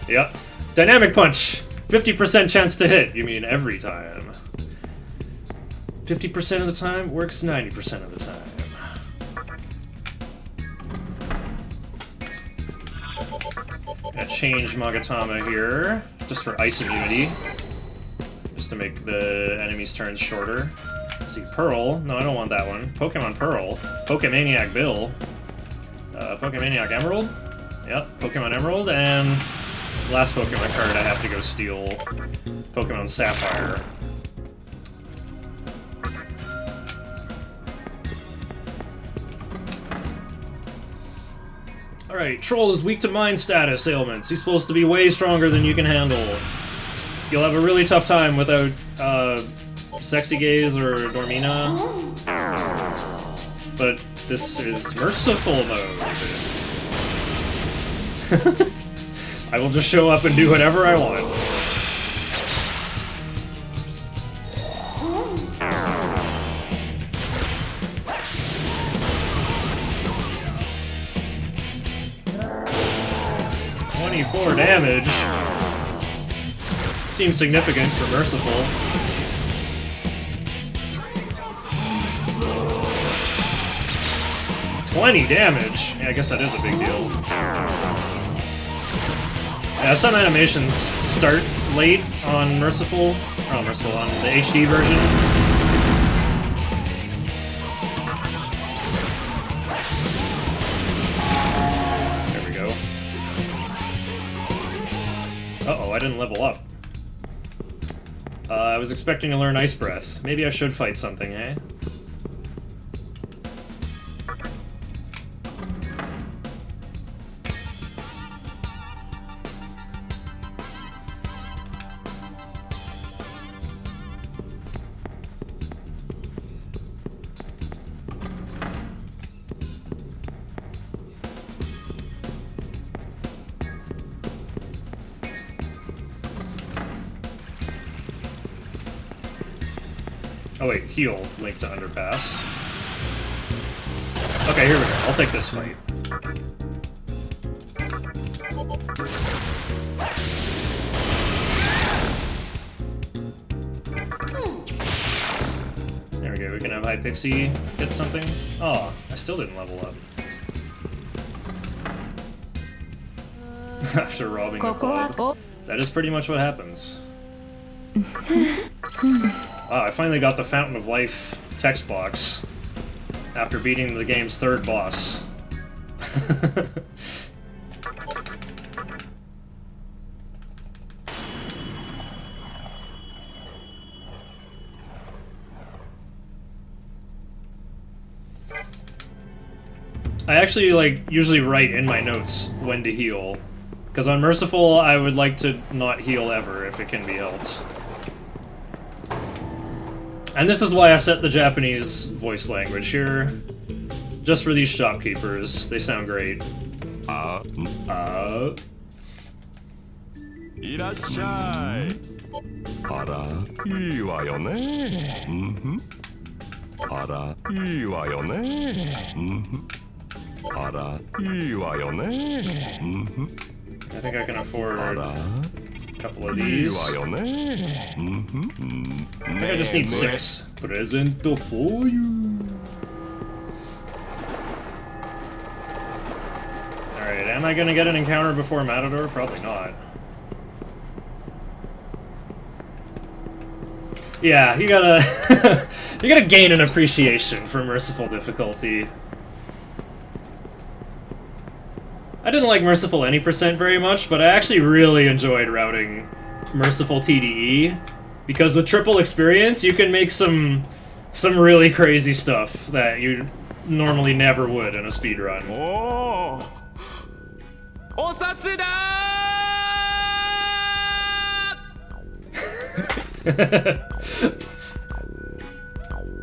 Yep. Dynamic Punch! 50% chance to hit. You mean every time. 50% of the time works 90% of the time. Gonna change Magatama here, just for ice immunity. Just to make the enemy's turns shorter. Let's see, Pearl. No, I don't want that one. Pokemon Pearl. Pokemaniac Bill. Pokemaniac Emerald. Yep, Pokemon Emerald, and last Pokemon card I have to go steal. Pokemon Sapphire. Alright, Troll is weak to mind status ailments. He's supposed to be way stronger than you can handle. You'll have a really tough time without, Sexy Gaze or Dormina. But this is merciful mode. I will just show up and do whatever I want. .24 damage. Seems significant for merciful. .20 damage. Yeah, I guess that is a big deal. Yeah, some animations start late on Merciful, or on Merciful, on the HD version. There we go. Uh-oh, I didn't level up. I was expecting to learn Ice Breath. Maybe I should fight something, eh? Oh wait, heal, link to underpass. Okay, here we go. I'll take this fight. There we go, we can have Hypixie get something. Oh, I still didn't level up. After robbing the club. That is pretty much what happens. Oh, I finally got the Fountain of Life text box after beating the game's third boss. I actually, like, usually write in my notes when to heal. Because on Merciful, I would like to not heal ever if it can be helped. And this is why I set the Japanese voice language here. Just for these shopkeepers. They sound great. いらっしゃい。あら、いいわよね。あら、いいわよね。あら、いいわよね。I think I can afford a couple of these. I think I just need 6. Presento for you. Alright, am I gonna get an encounter before Matador? Probably not. Yeah, you gotta you gotta gain an appreciation for Merciful difficulty. I didn't like Merciful any percent very much, but I actually really enjoyed routing Merciful TDE, because with triple experience you can make some really crazy stuff that you normally never would in a speedrun. Oh! Osatsu da!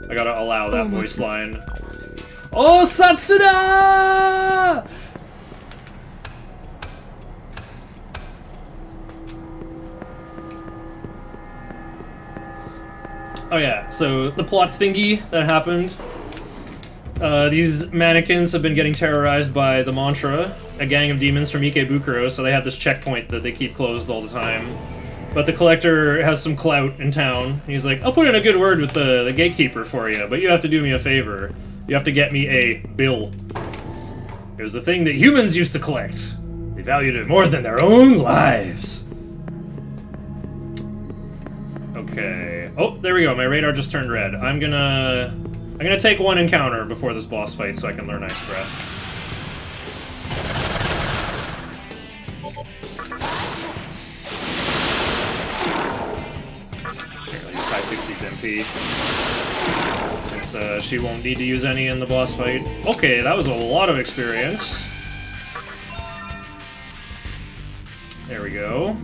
I gotta allow that voice line. Oh, Satsuda! Oh yeah, so the plot thingy that happened. These mannequins have been getting terrorized by the Mantra, a gang of demons from Ikebukuro, so they have this checkpoint that they keep closed all the time. But the Collector has some clout in town. He's like, I'll put in a good word with the gatekeeper for you, but you have to do me a favor. You have to get me a bill. It was the thing that humans used to collect. They valued it more than their own lives. Okay. Oh, there we go. My radar just turned red. I'm gonna take one encounter before this boss fight so I can learn Ice Breath. Here, I'll use High Pixie's MP. Since she won't need to use any in the boss fight. Okay, that was a lot of experience. There we go.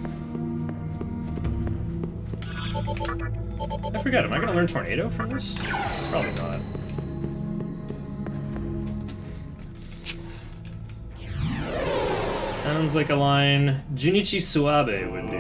I forgot, am I gonna learn Tornado from this? Probably not. Sounds like a line Junichi Suabe would do.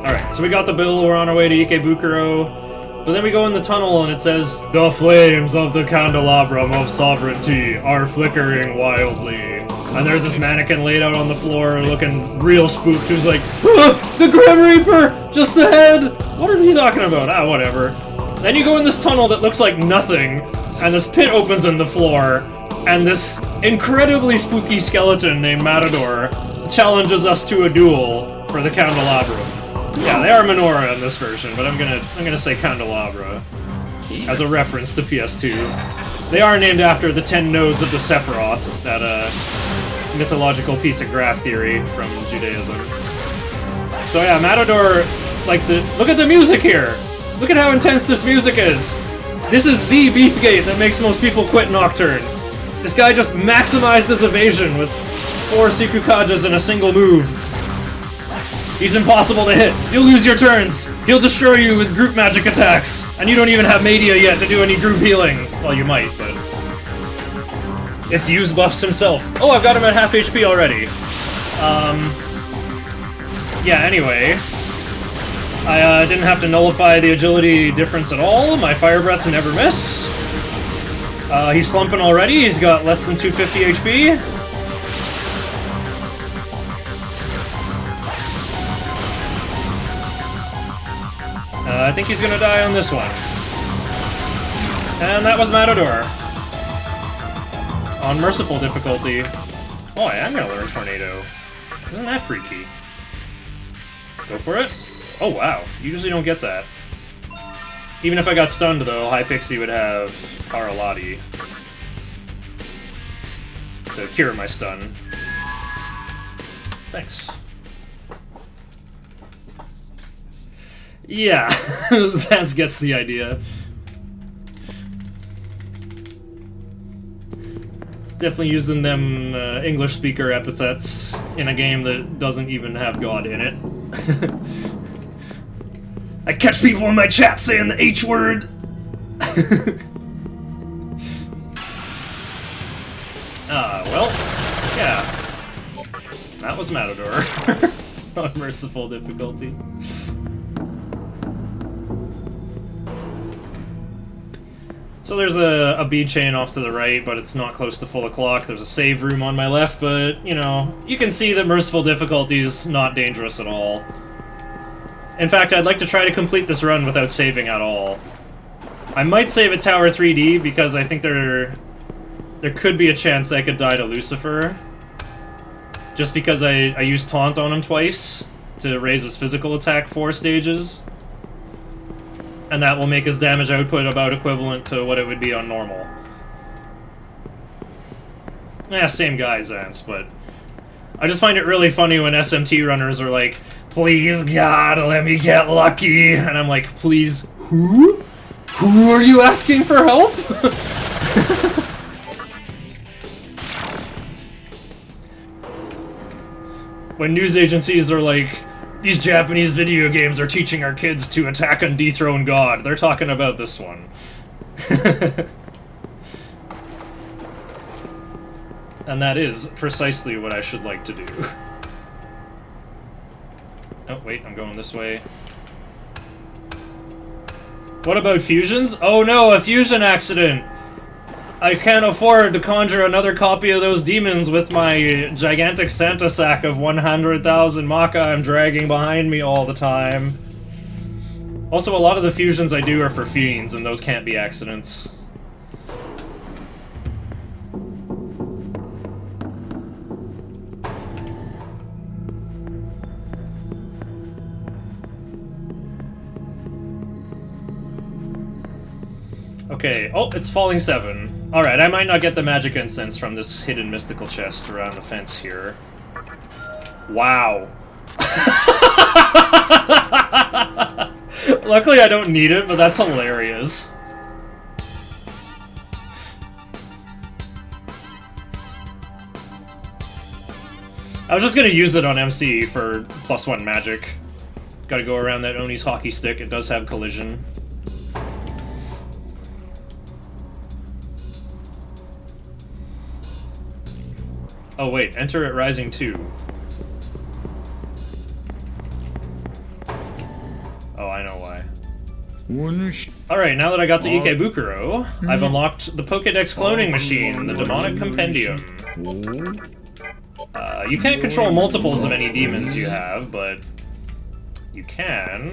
Alright, so we got the bill, we're on our way to Ikebukuro. But then we go in the tunnel and it says, "The flames of the candelabrum of sovereignty are flickering wildly." And there's this mannequin laid out on the floor looking real spooked who's like, "Ah, the Grim Reaper! Just ahead!" What is he talking about? Ah, whatever. Then you go in this tunnel that looks like nothing, and this pit opens in the floor, and this incredibly spooky skeleton named Matador challenges us to a duel for the candelabrum. Yeah, they are Menorah in this version, but I'm gonna say candelabra as a reference to PS2. They are named after the 10 nodes of the Sephiroth, that mythological piece of graph theory from Judaism. So yeah, Matador, like look at the music here! Look at how intense this music is! This is the Beefgate that makes most people quit Nocturne. This guy just maximized his evasion with 4 Sikukajas in a single move. He's impossible to hit. You'll lose your turns. He'll destroy you with group magic attacks. And you don't even have Media yet to do any group healing. Well, you might, but... It's use buffs himself. Oh, I've got him at half HP already. Yeah, anyway. I didn't have to nullify the agility difference at all. My fire breaths never miss. He's slumping already. He's got less than 250 HP. I think he's gonna die on this one. And that was Matador. On Merciful difficulty. Oh, I am gonna learn Tornado. Isn't that freaky? Go for it. Oh, wow. You usually don't get that. Even if I got stunned, though, High Pixie would have Paralati to cure my stun. Thanks. Yeah, Zaz gets the idea. Definitely using them English speaker epithets in a game that doesn't even have God in it. I catch people in my chat saying the H word! Well, yeah. That was Matador. On Merciful difficulty. So there's a bead chain off to the right, but it's not close to full o'clock. There's a save room on my left, but, you know, you can see that Merciful difficulty is not dangerous at all. In fact, I'd like to try to complete this run without saving at all. I might save at Tower 3D, because I think there could be a chance I could die to Lucifer. Just because I used Taunt on him twice to raise his physical attack 4 stages. And that will make his damage output about equivalent to what it would be on normal. Yeah, same guy, Zance, but... I just find it really funny when SMT runners are like, "Please, God, let me get lucky!" And I'm like, "Please, who? Who are you asking for help?" When news agencies are like, "These Japanese video games are teaching our kids to attack and dethrone God," they're talking about this one. And that is precisely what I should like to do. Oh, wait, I'm going this way. What about fusions? Oh no, a fusion accident! I can't afford to conjure another copy of those demons with my gigantic Santa sack of 100,000 Maka I'm dragging behind me all the time. Also, a lot of the fusions I do are for fiends, and those can't be accidents. Okay, oh, it's falling 7. Alright, I might not get the magic incense from this hidden mystical chest around the fence here. Wow. Luckily I don't need it, but that's hilarious. I was just gonna use it on MC for +1 magic. Gotta go around that Oni's hockey stick, it does have collision. Oh wait, enter at Rising 2. Oh, I know why. Alright, now that I got to Ikebukuro, I've unlocked the Pokédex cloning machine, the Demonic Compendium. You can't control multiples of any demons you have, but you can...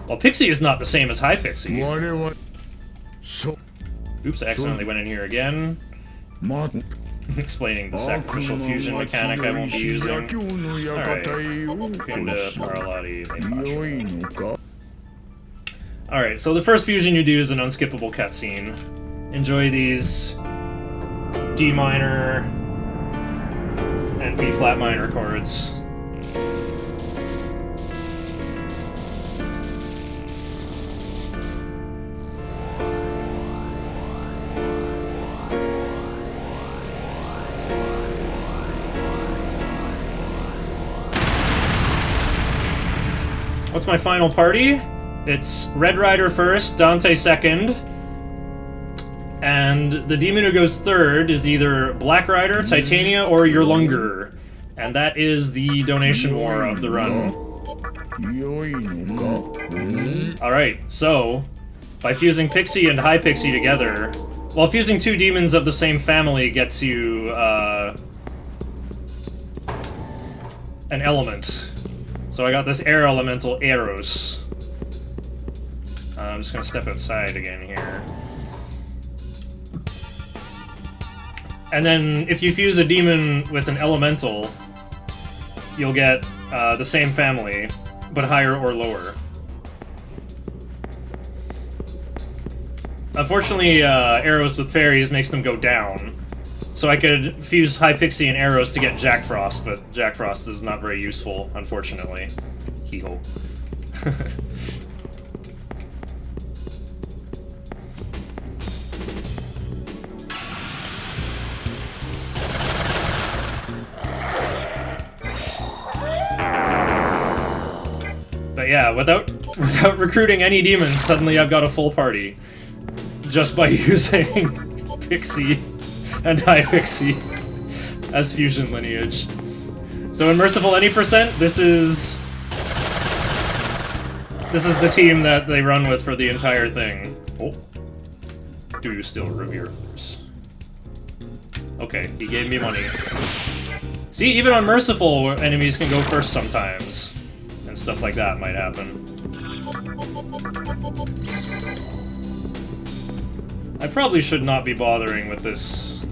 Well, Pixie is not the same as High Pixie. Oops, I accidentally went in here again. Explaining the sacrificial fusion mechanic I won't be using. Alright. Alright, so the first fusion you do is an unskippable cutscene. Enjoy these D minor and B flat minor chords. What's my final party? It's Red Rider first, Dante second, and the demon who goes third is either Black Rider, Titania, or Yerlunger, and that is the donation war of the run. Alright, so, by fusing Pixie and High Pixie together, well, fusing 2 demons of the same family gets you, an element. So I got this air elemental, Eros. I'm just gonna step outside again here. And then, if you fuse a demon with an elemental, you'll get the same family, but higher or lower. Unfortunately, Eros with fairies makes them go down. So I could fuse High Pixie and Eros to get Jack Frost, but Jack Frost is not very useful, unfortunately. Hee-ho. But yeah, without recruiting any demons, suddenly I've got a full party. Just by using Pixie and High Pixie as fusion lineage. So in Merciful Any Percent, this is the team that they run with for the entire thing. Oh. Do you still remembers? Okay, he gave me money. See, even on Merciful, enemies can go first sometimes. And stuff like that might happen. I probably should not be bothering with this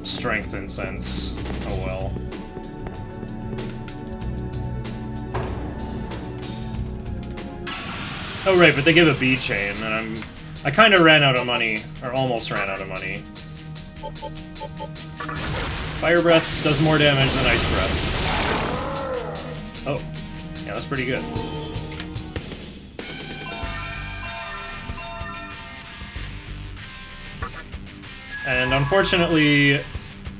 strength incense. Oh well. Oh right, but they give a B chain, and I kind of ran out of money, or almost ran out of money. Fire Breath does more damage than Ice Breath. Oh, yeah, that's pretty good. And unfortunately,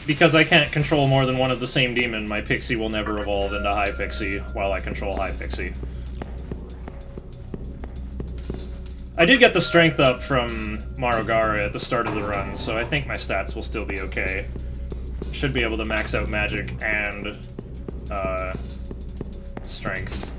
because I can't control more than one of the same demon, my Pixie will never evolve into High Pixie while I control High Pixie. I did get the strength up from Marugara at the start of the run, so I think my stats will still be okay. Should be able to max out magic and strength.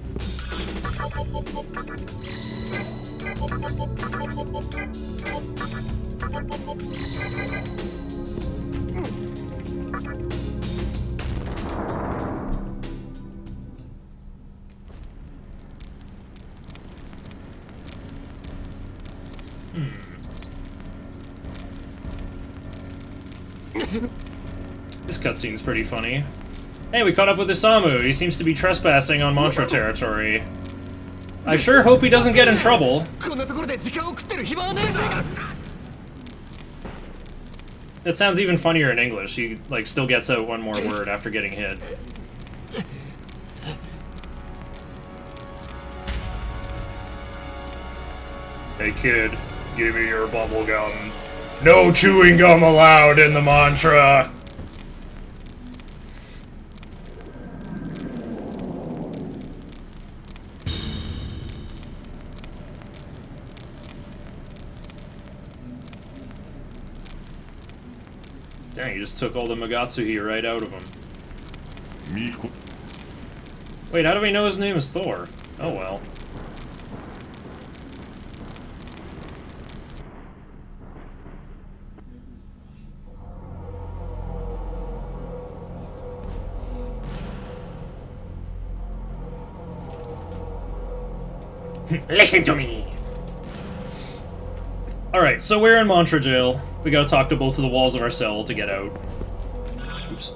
This cutscene's pretty funny. Hey, we caught up with Isamu. He seems to be trespassing on Mantra territory. I sure hope he doesn't get in trouble. it sounds even funnier in English. He, like, still gets out one more word after getting hit. Hey kid, give me your bubble gum. No chewing gum allowed in the mantra! Dang, you just took all the Magatsuhi right out of him. Wait, how do we know his name is Thor? Oh well. Listen to me! Alright, so we're in Mantra Jail. We gotta talk to both of the walls of our cell to get out. Oops.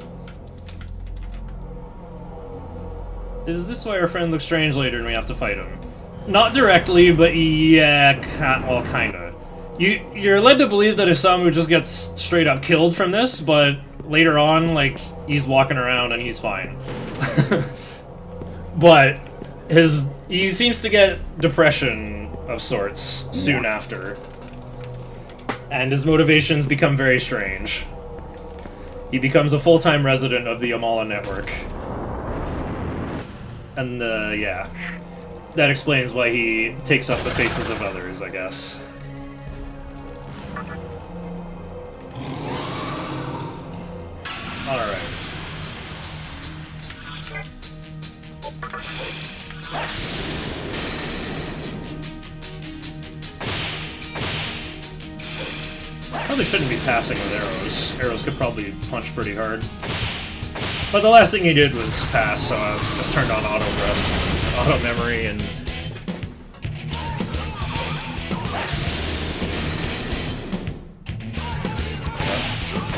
Is this why our friend looks strange later and we have to fight him? Not directly, but yeah, well, kinda. You're led to believe that Isamu just gets straight up killed from this, but later on, like, he's walking around and he's fine. But he seems to get depression of sorts soon after. And his motivations become very strange. He becomes a full-time resident of the Amala network. And, yeah. That explains why he takes up the faces of others, I guess. Alright. Probably shouldn't be passing with arrows. Arrows could probably punch pretty hard. But the last thing he did was pass, so I just turned on auto breath, auto memory, and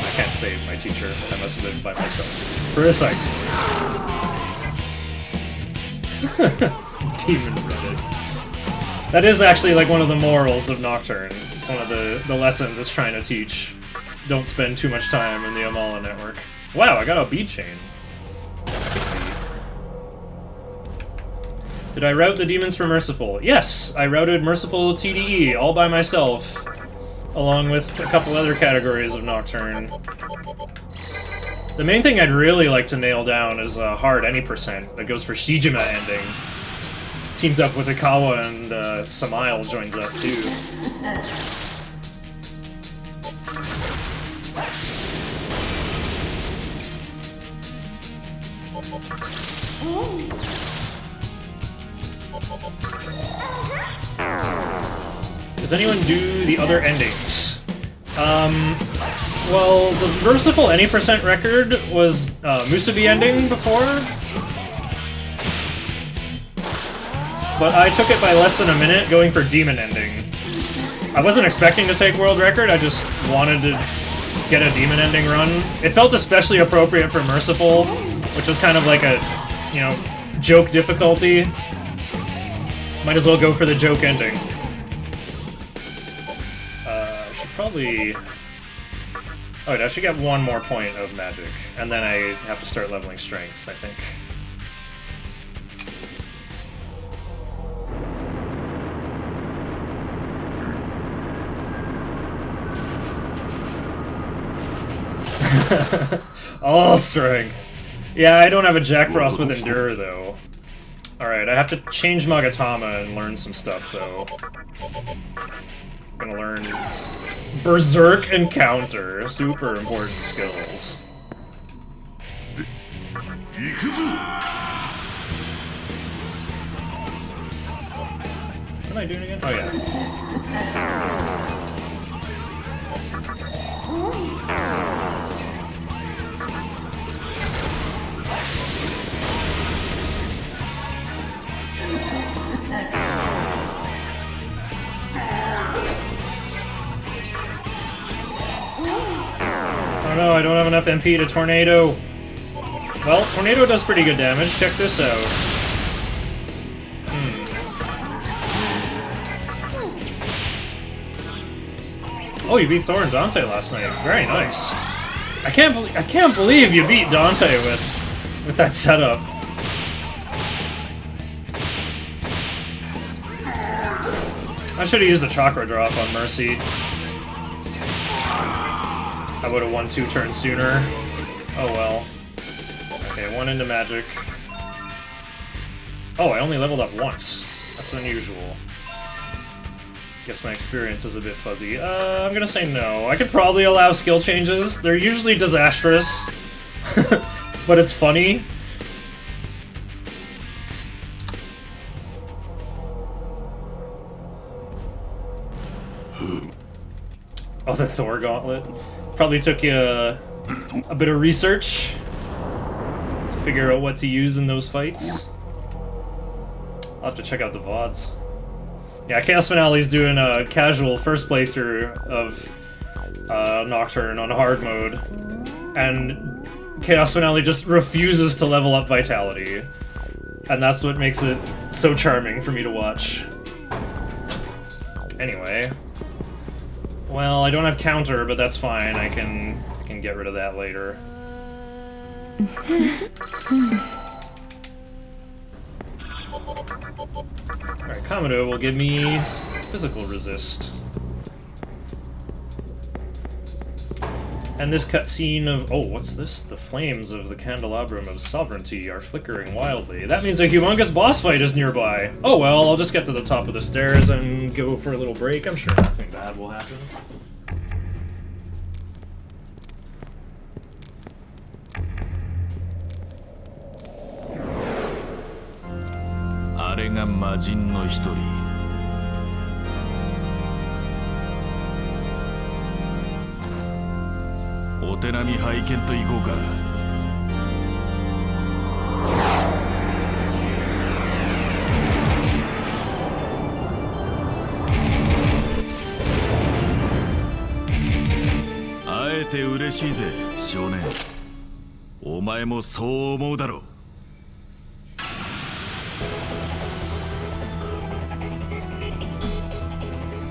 I can't save my teacher. I must live by myself. Precisely. Demon Reddit. That is actually like one of the morals of Nocturne. It's one of the lessons it's trying to teach. Don't spend too much time in the Amala network. Wow, I got a bead chain. Did I route the demons for Merciful? Yes, I routed Merciful TDE all by myself, along with a couple other categories of Nocturne. The main thing I'd really like to nail down is a hard any percent that goes for Shijima ending. Teams up with Ikawa and Samael joins up too. Does anyone do the other endings? Well, the Merciful any percent record was Musubi ending before. But I took it by less than a minute, going for Demon ending. I wasn't expecting to take world record, I just wanted to get a Demon ending run. It felt especially appropriate for Merciful, which was kind of like a, you know, joke difficulty. Might as well go for the joke ending. Should probably... Oh, I should get one more point of magic, and then I have to start leveling strength, I think. All strength. Yeah, I don't have a Jack Frost with Endure, though. Alright, I have to change Magatama and learn some stuff, though. I'm gonna learn Berserk and Counter. Super important skills. What am I doing again? Oh, yeah. Oh no, I don't have enough MP to Tornado. Well, Tornado does pretty good damage. Check this out. Oh, you beat Thor and Dante last night. Very nice. I can't believe you beat Dante with that setup. I should have used the chakra drop on Mercy. I would have won 2 turns sooner. Oh well. Okay, 1 into magic. Oh, I only leveled up once. That's unusual. Guess my experience is a bit fuzzy. I'm gonna say no. I could probably allow skill changes. They're usually disastrous. But it's funny. Oh, the Thor gauntlet. Probably took you a bit of research to figure out what to use in those fights. I'll have to check out the VODs. Yeah, Chaos Finale's doing a casual first playthrough of Nocturne on hard mode, and Chaos Finale just refuses to level up Vitality. And that's what makes it so charming for me to watch. Anyway. Well, I don't have counter, but that's fine. I can get rid of that later. Alright, Kamado will give me physical resist. And this cutscene of... Oh, what's this? The flames of the candelabrum of sovereignty are flickering wildly. That means a humongous boss fight is nearby. Oh well, I'll just get to the top of the stairs and go for a little break. I'm sure nothing bad will happen.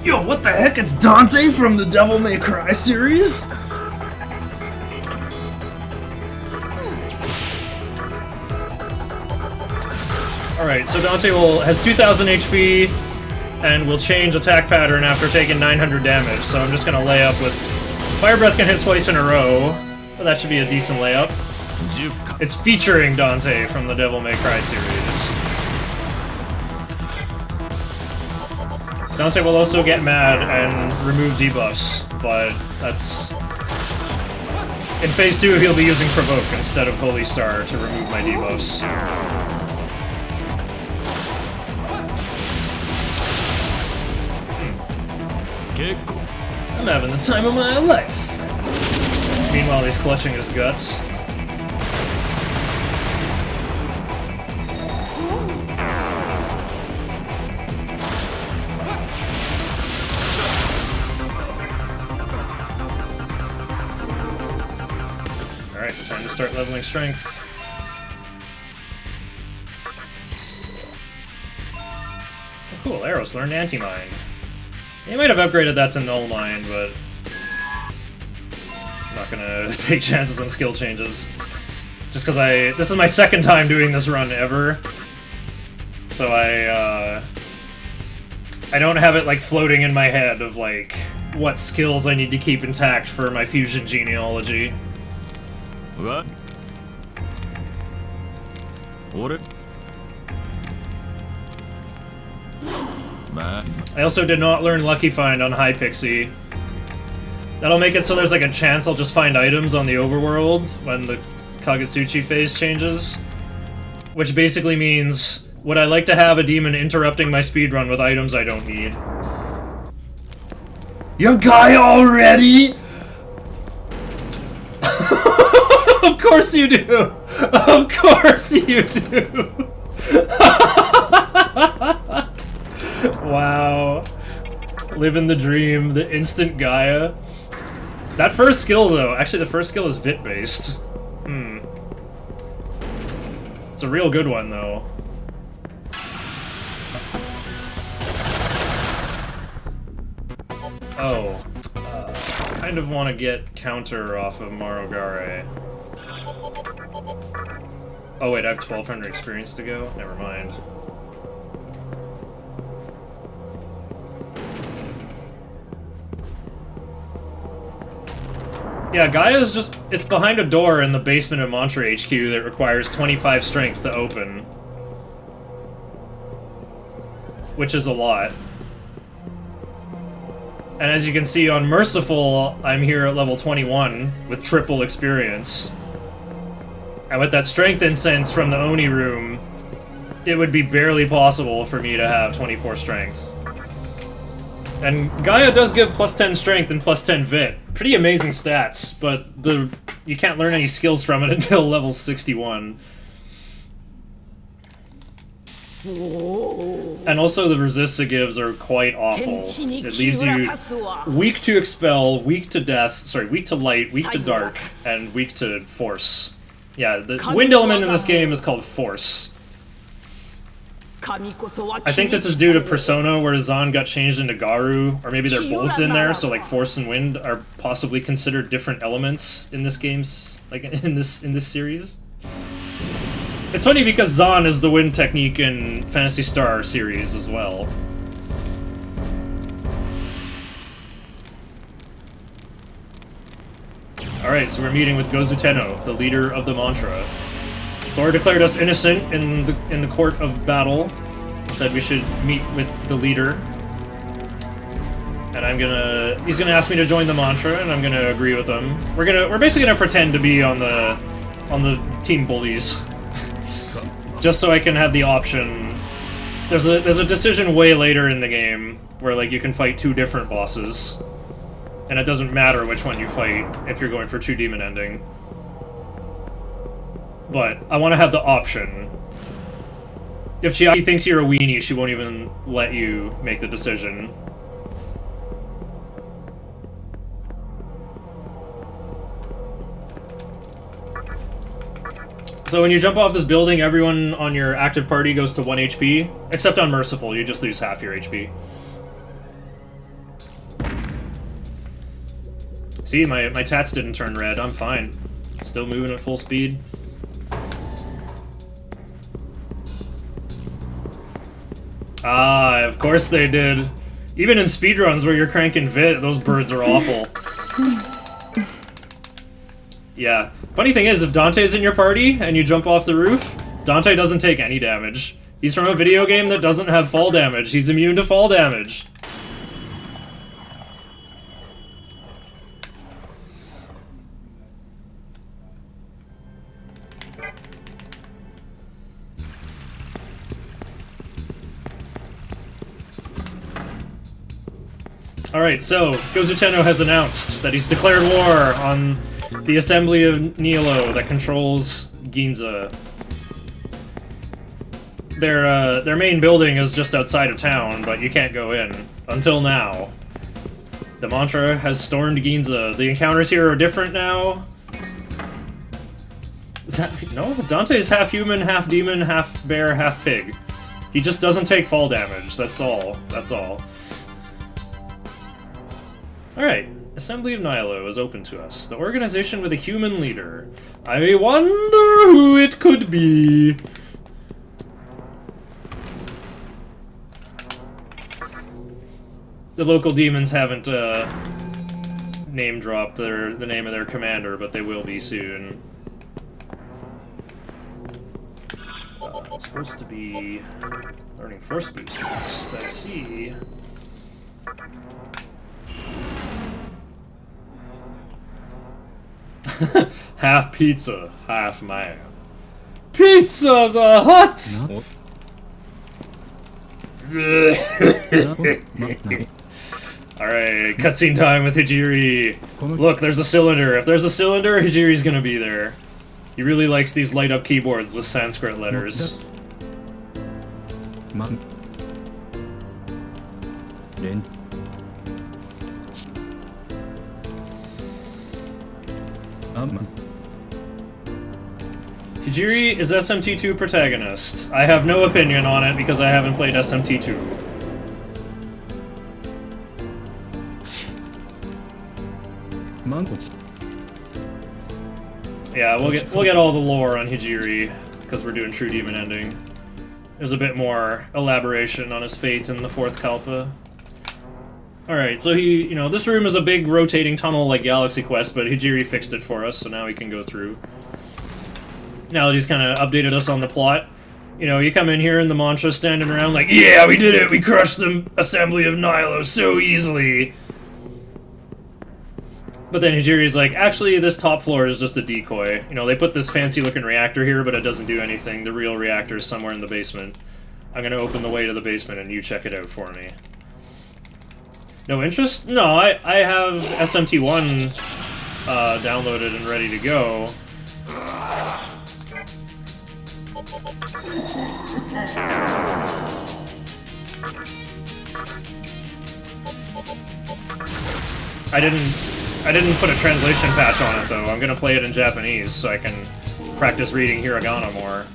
Yo, what the heck? It's Dante from the Devil May Cry series? Alright, so Dante has 2000 HP and will change attack pattern after taking 900 damage, so I'm just gonna lay up with... Fire Breath can hit twice in a row, but that should be a decent layup. It's featuring Dante from the Devil May Cry series. Dante will also get mad and remove debuffs, but that's... In Phase 2, he'll be using Provoke instead of Holy Star to remove my debuffs. I'm having the time of my life. Meanwhile, he's clutching his guts. Alright, time to start leveling strength. Oh, cool, Eros learned Anti-Mind. You might have upgraded that to Null Mind, but I'm not gonna take chances on skill changes. Just because this is my second time doing this run ever, so I don't have it like floating in my head of like what skills I need to keep intact for my fusion genealogy. What? What? I also did not learn Lucky Find on High Pixie. That'll make it so there's like a chance I'll just find items on the overworld when the Kagutsuchi phase changes. Which basically means, would I like to have a demon interrupting my speedrun with items I don't need? Your guy already? Of course you do! Of course you do! Wow. Living the dream, the instant Gaia. That first skill, though, actually the first skill is VIT-based. It's a real good one, though. Oh. kind of want to get counter off of Marogare. Oh wait, I have 1200 experience to go? Never mind. Yeah, Gaia's just... it's behind a door in the basement of Mantra HQ that requires 25 strength to open. Which is a lot. And as you can see on Merciful, I'm here at level 21 with triple experience. And with that strength incense from the Oni room, it would be barely possible for me to have 24 strength. And Gaia does give plus 10 strength and plus 10 vit. Pretty amazing stats, but you can't learn any skills from it until level 61. And also the resists it gives are quite awful. It leaves you weak to expel, weak to death, sorry, weak to light, weak to dark, and weak to force. Yeah, the wind element in this game is called force. I think this is due to Persona, where Zan got changed into Garu, or maybe they're both in there, so like force and wind are possibly considered different elements in this game's, like in this series. It's funny because Zan is the wind technique in Phantasy Star series as well. Alright, so we're meeting with Gozu Tenno, the leader of the Mantra. Thor declared us innocent in the court of battle. Said we should meet with the leader. And he's gonna ask me to join the Mantra, and I'm gonna agree with him. We're basically gonna pretend to be on the team bullies. Just so I can have the option. There's a decision way later in the game where like you can fight two different bosses. And it doesn't matter which one you fight if you're going for 2 demon ending. But I want to have the option. If Chiaki thinks you're a weenie, she won't even let you make the decision. So when you jump off this building, everyone on your active party goes to 1 HP. Except on Merciful, you just lose half your HP. See, my tats didn't turn red, I'm fine. Still moving at full speed. Ah, of course they did. Even in speedruns where you're cranking vit, those birds are awful. Yeah. Funny thing is, if Dante's in your party and you jump off the roof, Dante doesn't take any damage. He's from a video game that doesn't have fall damage. He's immune to fall damage. Alright, so, Gozu Tenno has announced that he's declared war on the Assembly of Nihilo that controls Ginza. Their main building is just outside of town, but you can't go in. Until now. The Mantra has stormed Ginza. The encounters here are different now. Is that... No? Dante's half human, half demon, half bear, half pig. He just doesn't take fall damage, that's all. That's all. Alright, Assembly of Nihilo is open to us. The organization with a human leader. I wonder who it could be. The local demons haven't name-dropped the name of their commander, but they will be soon. I'm supposed to be learning Force Boost next, I see. Half pizza, half man. Pizza the Hut! Alright, cutscene time with Hijiri. Look, there's a cylinder. If there's a cylinder, Hijiri's gonna be there. He really likes these light-up keyboards with Sanskrit letters. Hijiri is SMT2 protagonist. I have no opinion on it because I haven't played SMT2. Yeah, we'll get all the lore on Hijiri because we're doing True Demon Ending. There's a bit more elaboration on his fate in the fourth Kalpa. Alright, so this room is a big rotating tunnel like Galaxy Quest, but Hijiri fixed it for us, so now we can go through. Now that he's kind of updated us on the plot, you come in here and the mantra's standing around like, yeah, we did it! We crushed the assembly of Nihilo so easily! But then Hijiri's like, actually, this top floor is just a decoy. They put this fancy-looking reactor here, but it doesn't do anything. The real reactor is somewhere in the basement. I'm gonna open the way to the basement and you check it out for me. No interest? No, I have SMT1 downloaded and ready to go. I didn't put a translation patch on it, though. I'm gonna play it in Japanese so I can practice reading hiragana more.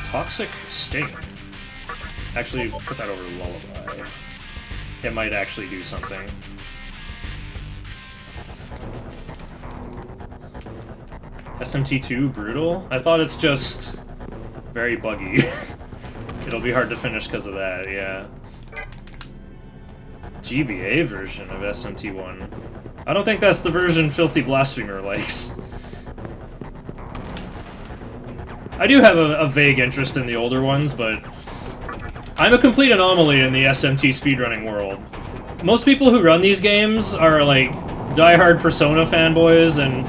Toxic Sting. Actually, put that over Lullaby. It might actually do something. SMT2 Brutal? I thought it's just very buggy. It'll be hard to finish because of that, yeah. GBA version of SMT1. I don't think that's the version Filthy Blasphemer likes. I do have a vague interest in the older ones, but I'm a complete anomaly in the SMT speedrunning world. Most people who run these games are like diehard Persona fanboys and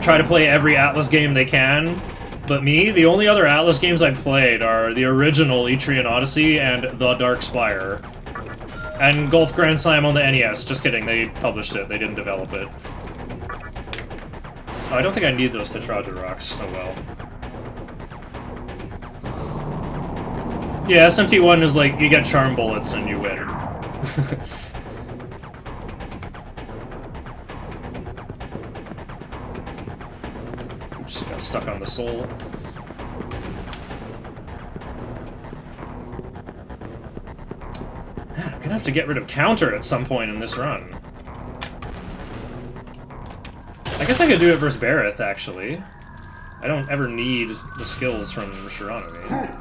try to play every Atlas game they can. But me, the only other Atlas games I've played are the original Etrian Odyssey and The Dark Spire. And Golf Grand Slam on the NES. Just kidding, they published it, they didn't develop it. Oh, I don't think I need those Tetraja rocks. Oh well. Yeah, SMT1 is like, you get charm bullets and you win. Oops, got stuck on the soul. Man, I'm gonna have to get rid of counter at some point in this run. I guess I could do it versus Bareth, actually. I don't ever need the skills from Shiranui.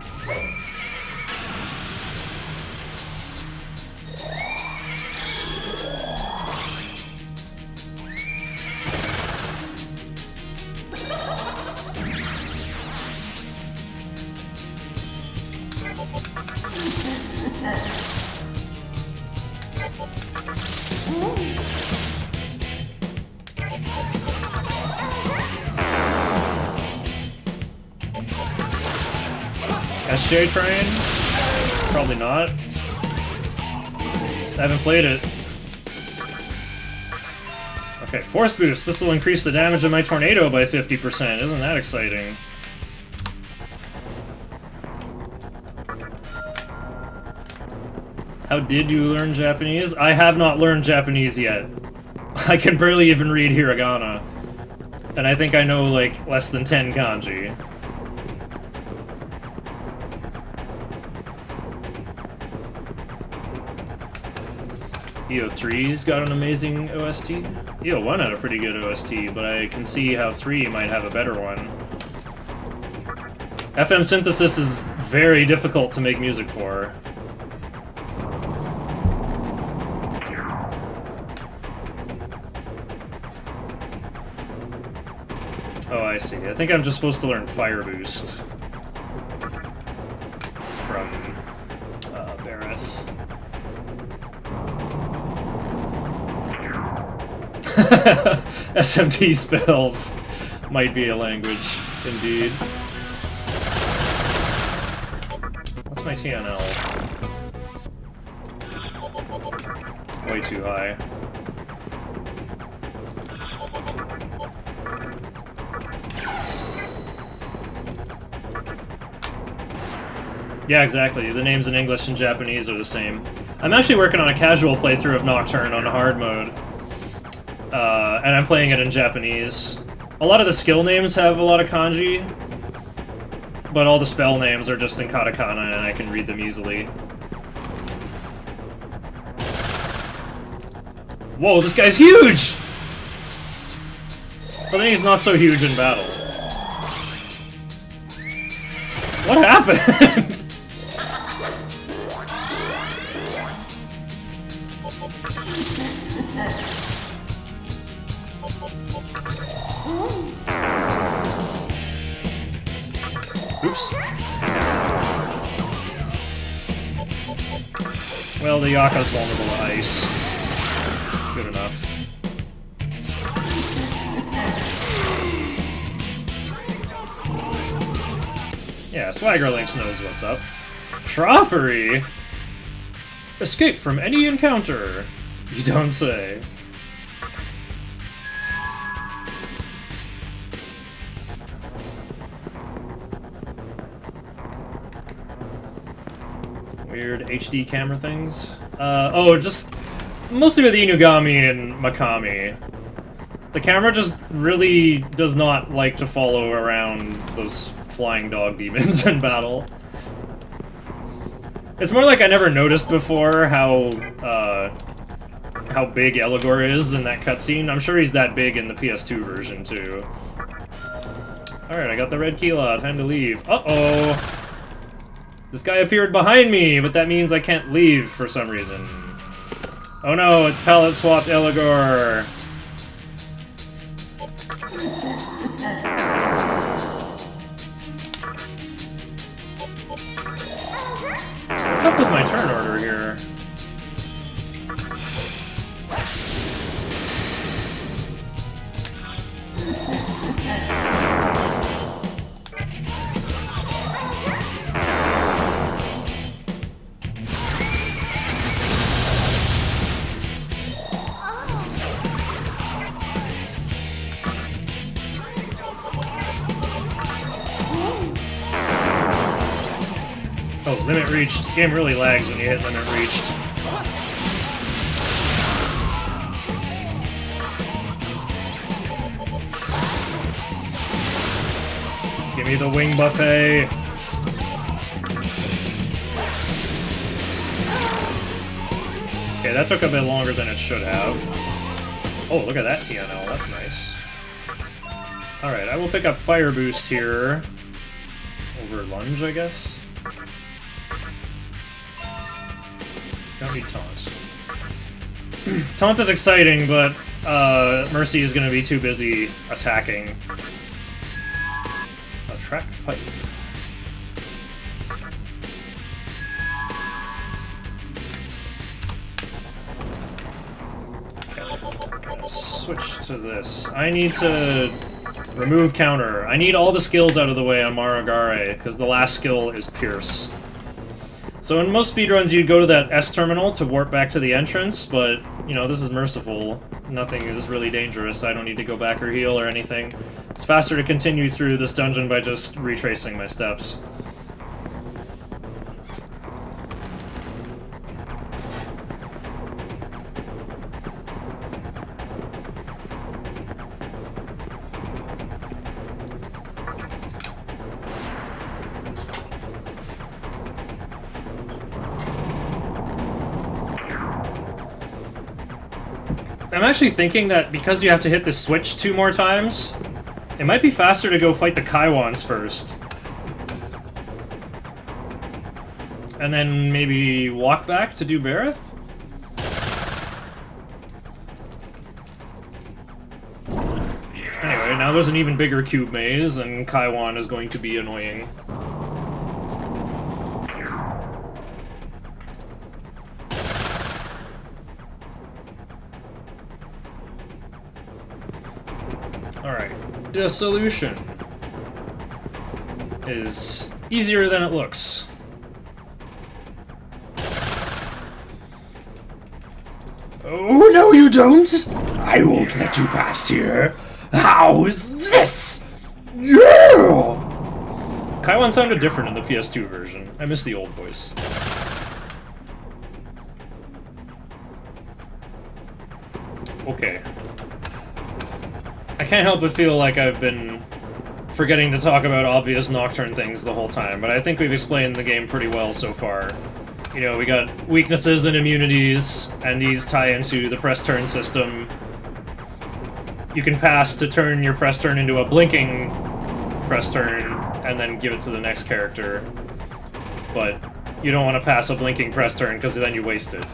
SJ Train? Probably not. I haven't played it. Okay, Force Boost. This will increase the damage of my tornado by 50%. Isn't that exciting? How did you learn Japanese? I have not learned Japanese yet. I can barely even read hiragana. And I think I know, like, less than 10 kanji. EO3's got an amazing OST. EO1 had a pretty good OST, but I can see how 3 might have a better one. FM synthesis is very difficult to make music for. Oh, I see. I think I'm just supposed to learn Fire Boost from Bareth. SMT spells might be a language, indeed. What's my TNL? Way too high. Yeah, exactly. The names in English and Japanese are the same. I'm actually working on a casual playthrough of Nocturne on hard mode. And I'm playing it in Japanese. A lot of the skill names have a lot of kanji, but all the spell names are just in katakana and I can read them easily. Whoa, this guy's huge! But then he's not so huge in battle. What happened? Oops. Well, the Yaka's vulnerable to ice. Good enough. Yeah, Swaggerlinks knows what's up. Troffery! Escape from any encounter. You don't say. Weird HD camera things. Oh, just mostly with Inugami and Makami. The camera just really does not like to follow around those flying dog demons in battle. It's more like I never noticed before how big Eligor is in that cutscene. I'm sure he's that big in the PS2 version too. Alright, I got the red Keela. Time to leave. Uh-oh! This guy appeared behind me, but that means I can't leave for some reason. Oh no, it's palette swapped Eligor! What's up with my turn order here? Oh, limit reached. The game really lags when you hit limit reached. Give me the wing buffet. Okay, that took a bit longer than it should have. Oh, look at that TNL. That's nice. Alright, I will pick up Fire Boost here. Over Lunge, I guess. Don't need Taunt. Taunt is exciting, but Mercy is going to be too busy attacking. Attract Pipe. Okay, switch to this. I need to remove counter. I need all the skills out of the way on Maragare, because the last skill is Pierce. So in most speedruns, you'd go to that S terminal to warp back to the entrance, but, you know, this is merciful. Nothing is really dangerous. I don't need to go back or heal or anything. It's faster to continue through this dungeon by just retracing my steps. I'm actually thinking that because you have to hit the switch 2 more times, it might be faster to go fight the Kaiwans first. And then maybe walk back to do Bareth? Anyway, now there's an even bigger cube maze, and Kaiwan is going to be annoying. Alright, Dissolution is easier than it looks. Oh, no you don't! I won't let you past here! How is this? Yeah! Kaiwan sounded different in the PS2 version. I miss the old voice. Okay. I can't help but feel like I've been forgetting to talk about obvious Nocturne things the whole time, but I think we've explained the game pretty well so far. You know, we got weaknesses and immunities, and these tie into the press turn system. you can pass to turn your press turn into a blinking press turn, and then give it to the next character. But you don't want to pass a blinking press turn, because then you waste it.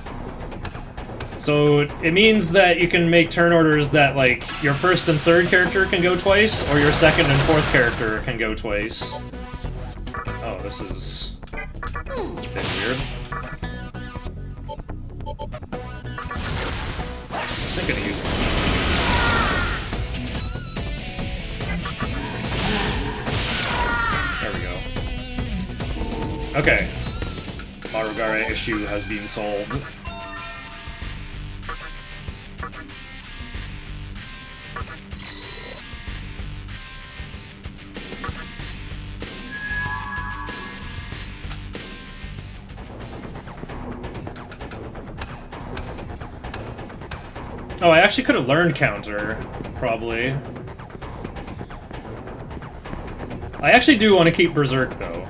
So it means that you can make turn orders that, like, your first and third character can go twice, or your second and fourth character can go twice. Oh, this is a bit weird. I was thinking of using it. There we go. Okay. Marugare issue has been solved. Oh, I actually could have learned counter, probably. I actually do want to keep Berserk, though.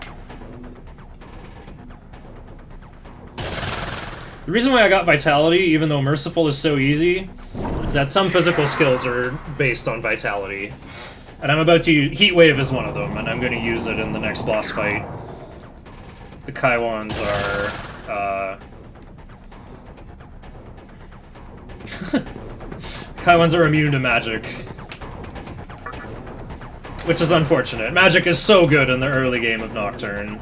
The reason why I got Vitality, even though Merciful is so easy, is that some physical skills are based on Vitality. And I'm about to... Heat Wave is one of them, and I'm going to use it in the next boss fight. The Kaiwans are... Kaiwans are immune to magic. Which is unfortunate. Magic is so good in the early game of Nocturne.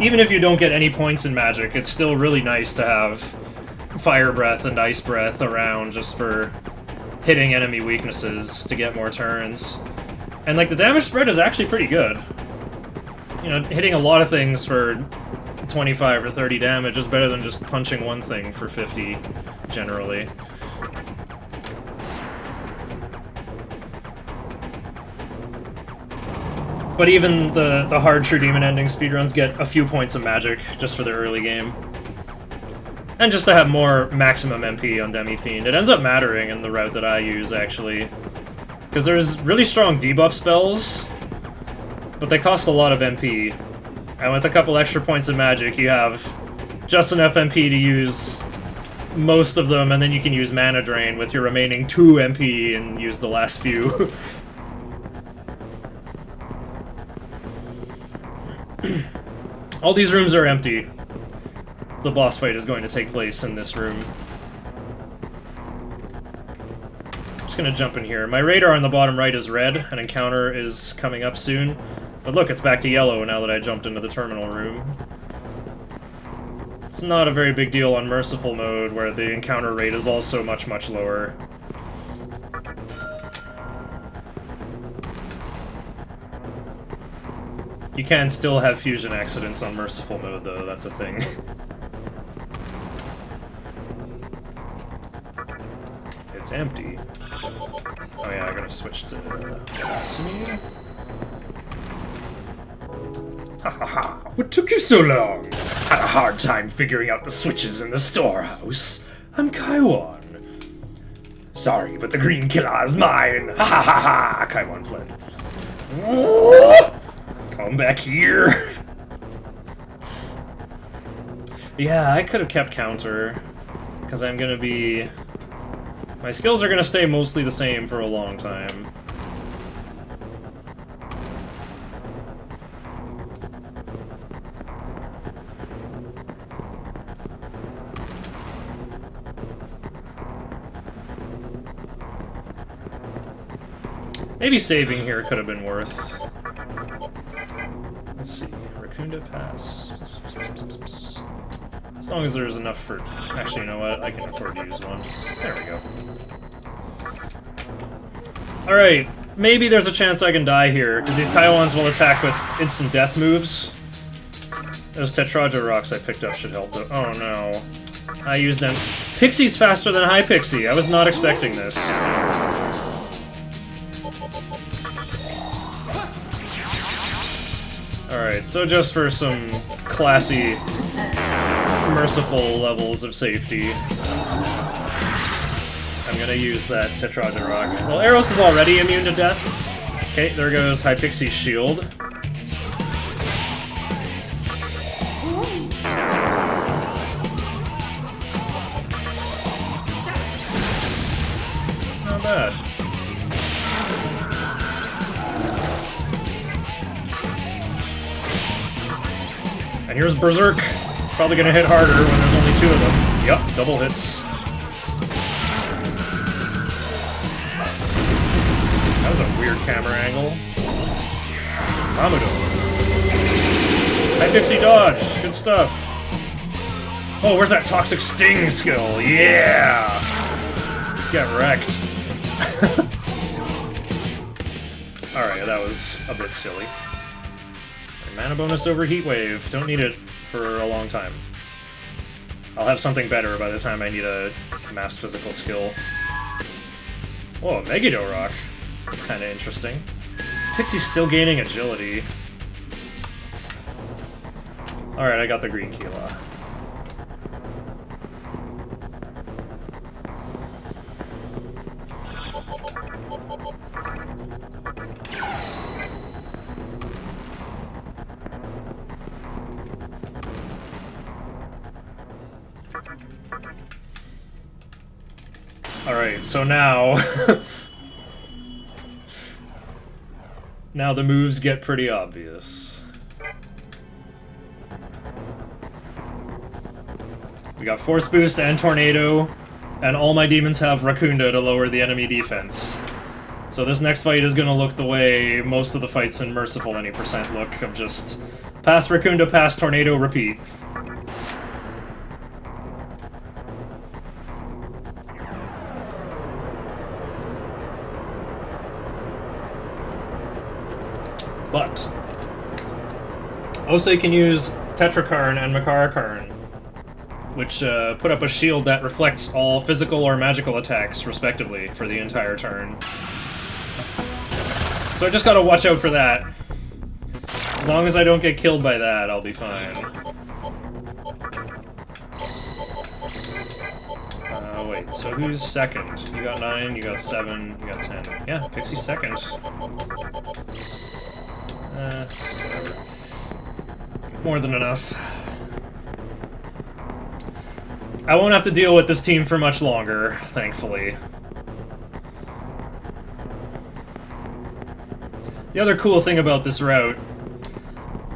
Even if you don't get any points in magic, it's still really nice to have Fire Breath and Ice Breath around just for hitting enemy weaknesses to get more turns. And, like, the damage spread is actually pretty good. You know, hitting a lot of things for 25 or 30 damage is better than just punching one thing for 50, generally. But even the hard True Demon ending speedruns get a few points of magic just for the early game. And just to have more maximum MP on Demi-Fiend. It ends up mattering in the route that I use, actually. Because there's really strong debuff spells, but they cost a lot of MP. And with a couple extra points of magic, you have just enough MP to use most of them, and then you can use Mana Drain with your remaining 2 MP and use the last few. All these rooms are empty. The boss fight is going to take place in this room. Just gonna jump in here. My radar on the bottom right is red, an encounter is coming up soon. But look, it's back to yellow now that I jumped into the terminal room. It's not a very big deal on Merciful mode, where the encounter rate is also much, much lower. You can still have fusion accidents on Merciful mode, though, that's a thing. It's empty. Oh yeah, I gotta switch to Natsumi. Ha ha ha, what took you so long? Had a hard time figuring out the switches in the storehouse. I'm Kaiwan. Sorry, but the green killer is mine. Ha ha ha ha, Kaiwan fled. Whoa! Come back here. Yeah, I could have kept counter, because I'm gonna be... My skills are gonna stay mostly the same for a long time. Maybe saving here could have been worth. Let's see, Raccoonda Pass. As long as there's enough for... Actually, you know what? I can afford to use one. There we go. Alright, maybe there's a chance I can die here, because these Kaiwans will attack with instant death moves. Those Tetraja rocks I picked up should help, though. Oh no. I used them. Pixie's faster than High Pixie. I was not expecting this. Alright, so just for some classy, merciful levels of safety, I'm gonna use that Tetraja Rock. Well, Eros is already immune to death. Okay, there goes High Pixie's shield. bad. And here's Berserk. Probably gonna hit harder when there's only 2 of them. Yup, double hits. That was a weird camera angle. Mamadou. High pixie dodge. Good stuff. Oh, where's that toxic sting skill? Yeah! Get wrecked. Alright, that was a bit silly. Mana bonus over Heat Wave. Don't need it for a long time. I'll have something better by the time I need a mass physical skill. Whoa, Megiddo Rock. That's kind of interesting. Pixie's still gaining agility. Alright, I got the green Keela. Alright, so now... now the moves get pretty obvious. We got Force Boost and Tornado, and all my demons have Rakunda to lower the enemy defense. So this next fight is gonna look the way most of the fights in Merciful any percent look, of just pass Rakunda, pass Tornado, repeat. But Osei can use Tetrakarn and Makarakarn, which put up a shield that reflects all physical or magical attacks, respectively, for the entire turn. So I just gotta watch out for that. As long as I don't get killed by that, I'll be fine. Wait, so who's second? You got 9, you got 7, you got 10. Yeah, Pixie's second. Whatever. More than enough. I won't have to deal with this team for much longer, thankfully. The other cool thing about this route,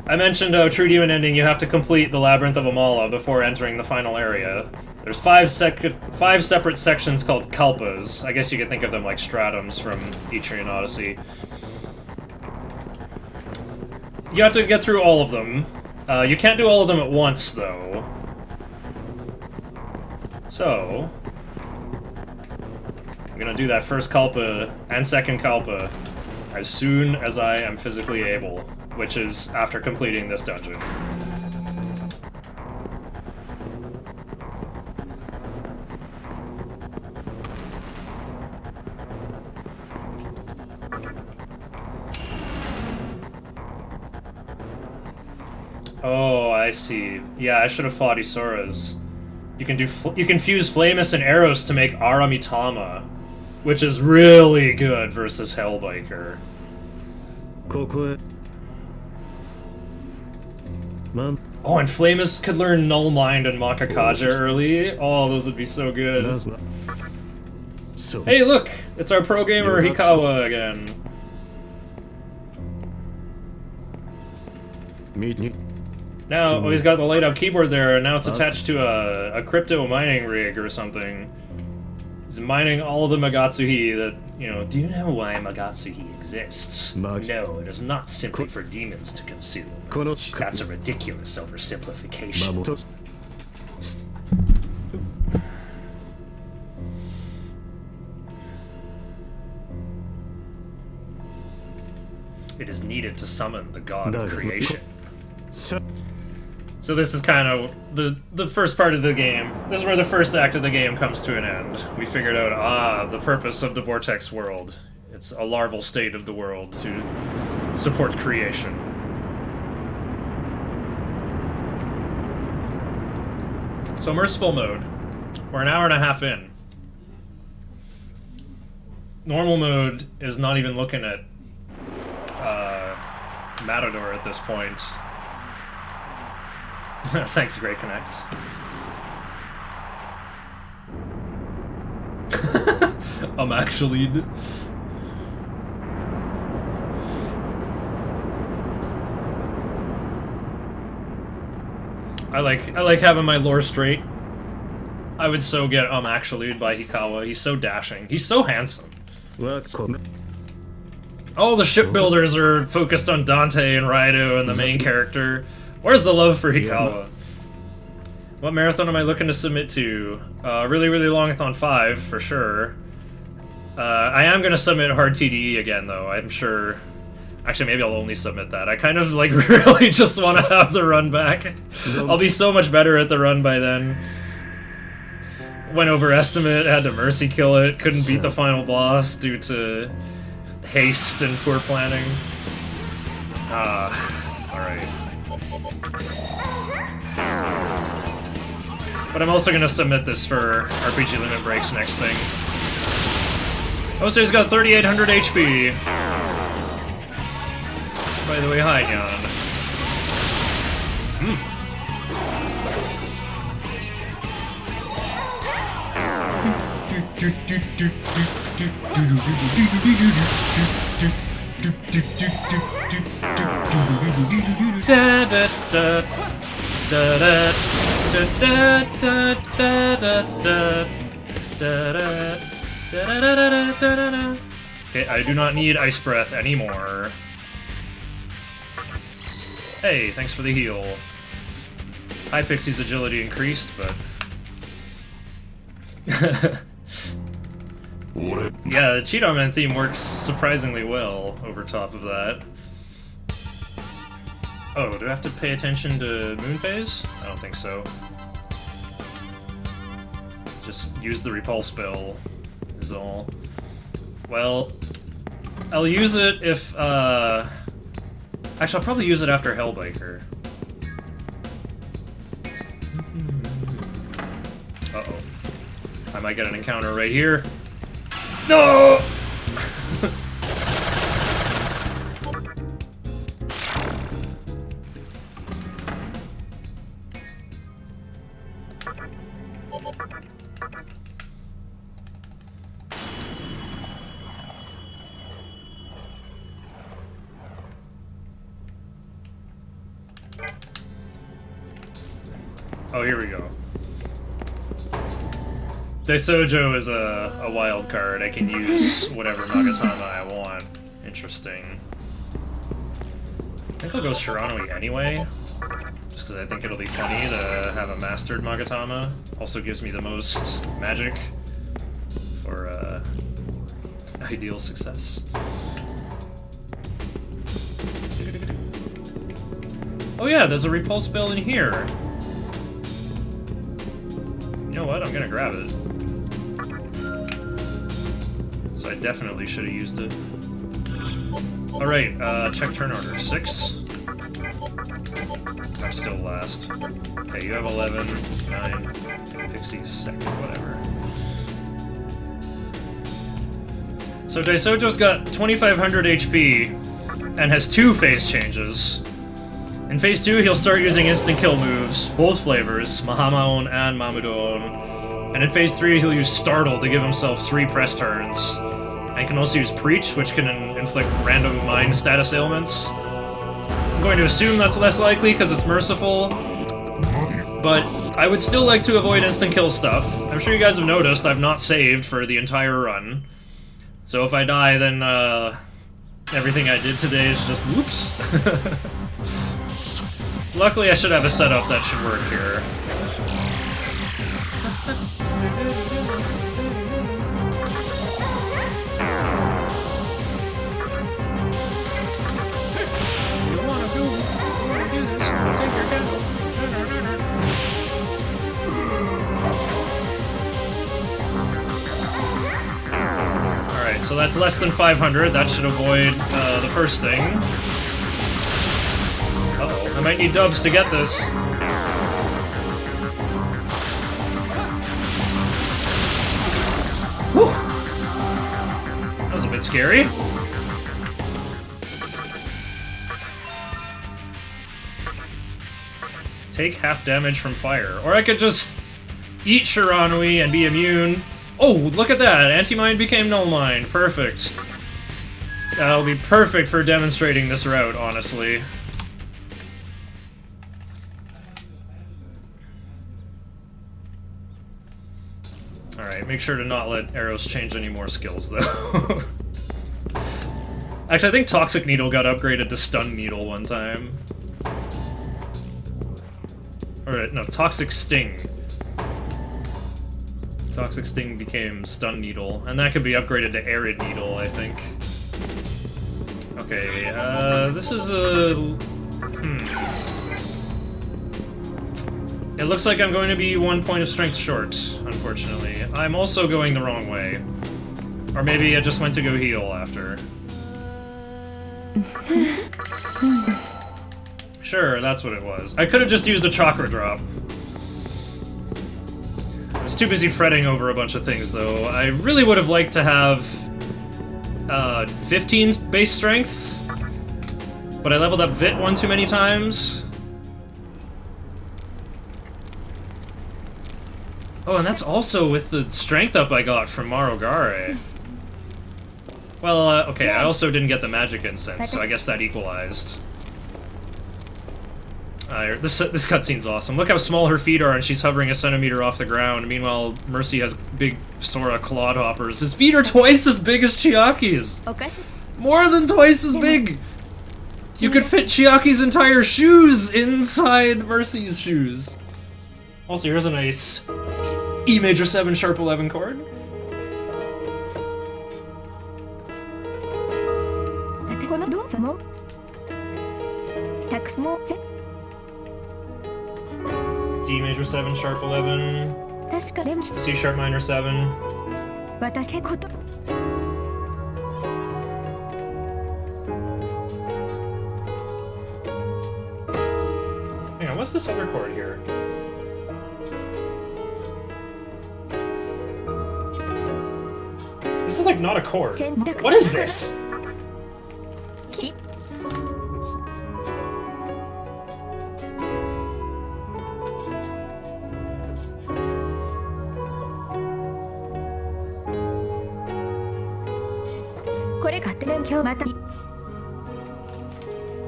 I mentioned True Demon Ending, you have to complete the Labyrinth of Amala before entering the final area. There's 5 separate sections called Kalpas. I guess you could think of them like stratums from Etrian Odyssey. You have to get through all of them. You can't do all of them at once, though. So... I'm gonna do that first Kalpa and second Kalpa as soon as I am physically able, which is after completing this dungeon. Oh, I see. Yeah, I should have fought Isura's. You can fuse Flamus and Eros to make Aramitama, which is really good versus Hellbiker. Oh, and Flamus could learn Null Mind and Makakaja early. Oh, those would be so good. Hey, look! It's our pro gamer Hikawa again. Now, oh, he's got the light up keyboard there, and now it's attached to a crypto mining rig or something. He's mining all the Magatsuhi that, you know, do you know why Magatsuhi exists? No, it is not simply for demons to consume. That's a ridiculous oversimplification. It is needed to summon the god of creation. So this is kind of the first part of the game. This is where the first act of the game comes to an end. We figured out, the purpose of the Vortex world. It's a larval state of the world to support creation. So Merciful mode. We're an hour and a half in. Normal mode is not even looking at Matador at this point. Thanks, Great Connect. I'm actually. I like having my lore straight. I would so get actually by Hikawa. He's so dashing. He's so handsome. All the shipbuilders are focused on Dante and Raido and the main character. Where's the love for Hikawa? What marathon am I looking to submit to? Really, really longathon 5 for sure. I am gonna submit hard TDE again though. I'm sure. Actually, maybe I'll only submit that. I kind of like really just want to have the run back. I'll be so much better at the run by then. Went over estimate, had to mercy kill it, couldn't beat the final boss due to haste and poor planning. Alright. But I'm also gonna submit this for RPG Limit Break's next thing. Jose's got 3,800 HP. By the way, hi, Jan. Okay, I do not need Ice Breath anymore. Hey, thanks for the heal. Hi, Pixie's agility increased, but... yeah, the Cheetah Man theme works surprisingly well over top of that. Oh, do I have to pay attention to Moon Phase? I don't think so. Just use the Repulse spell, is all. Well, I'll use it if, actually, I'll probably use it after Hellbiker. Uh-oh. I might get an encounter right here. No! Oh, here we go. Daisojo is a wild card. I can use whatever Magatama I want. Interesting. I think I'll go Shiranui anyway. Just because I think it'll be funny to have a mastered Magatama. Also gives me the most magic for ideal success. Oh yeah, there's a repulse spell in here. You know what? I'm gonna grab it. So I definitely should have used it. Alright, check turn order. 6. I'm still last. Okay, you have 11, 9, Pixie's second, whatever. So Daisojo's got 2,500 HP and has 2 phase changes. In Phase 2, he'll start using instant kill moves, both flavors, Mahamaon and Mamudoon. And in Phase 3, he'll use Startle to give himself 3 press turns. And he can also use Preach, which can inflict random mind status ailments. I'm going to assume that's less likely because it's merciful, but I would still like to avoid instant kill stuff. I'm sure you guys have noticed I've not saved for the entire run. So if I die, then everything I did today is just whoops. Luckily, I should have a setup that should work here. You wanna do this? Take your candle. Alright, so that's less than 500. That should avoid the first thing. Uh-oh, I might need dubs to get this. Whew! That was a bit scary. Take half damage from fire. Or I could just eat Shiranui and be immune, Oh, look at that! Anti-mine became null mine. Perfect. That'll be perfect for demonstrating this route, honestly. Alright, make sure to not let arrows change any more skills, though. Actually, I think Toxic Needle got upgraded to Stun Needle one time. Or, no, Toxic Sting. Toxic Sting became Stun Needle, and that could be upgraded to Arid Needle, I think. Okay, this is a... It looks like I'm going to be 1 point of strength short, unfortunately. I'm also going the wrong way. Or maybe I just went to go heal after. Sure, that's what it was. I could have just used a chakra drop. I was too busy fretting over a bunch of things, though. I really would have liked to have 15 base strength, but I leveled up Vit one too many times. Oh, and that's also with the strength up I got from Marogare. Well, okay, I also didn't get the magic incense, so I guess that equalized. This cutscene's awesome. Look how small her feet are, and she's hovering a centimeter off the ground. Meanwhile, Mercy has big Sora clodhoppers. His feet are twice as big as Chiaki's! More than twice as big! You could fit Chiaki's entire shoes inside Mercy's shoes. Also, here's a nice E major 7 sharp 11 chord. D major 7 sharp 11. C sharp minor 7. Hang on, what's this other chord here? This is like not a chord. What is this? It's...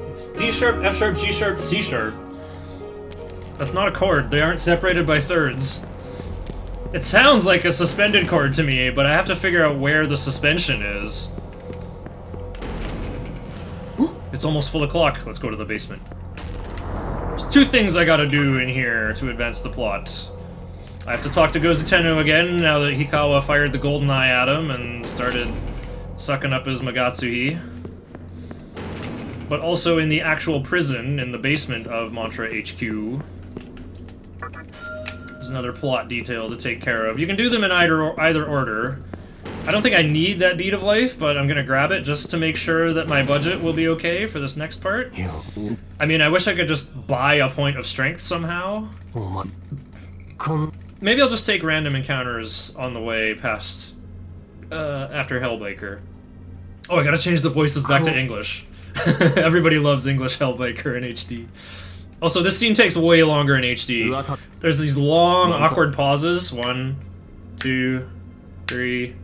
It's D sharp, F sharp, G sharp, C sharp. That's not a chord. They aren't separated by thirds. It sounds like a suspended chord to me, but I have to figure out where the suspension is. It's almost full o'clock. Let's go to the basement. There's 2 things I gotta do in here to advance the plot. I have to talk to Gozuteno again now that Hikawa fired the golden eye at him and started sucking up his Magatsuhi. But also in the actual prison in the basement of Mantra HQ. There's another plot detail to take care of. You can do them in either order. I don't think I need that bead of life, but I'm gonna grab it just to make sure that my budget will be okay for this next part. I mean, I wish I could just buy a point of strength somehow. Maybe I'll just take random encounters on the way past, after Hellbaker. Oh, I gotta change the voices back to English. Everybody loves English Hellbaker in HD. Also, this scene takes way longer in HD. There's these long, awkward pauses. 1, 2, 3,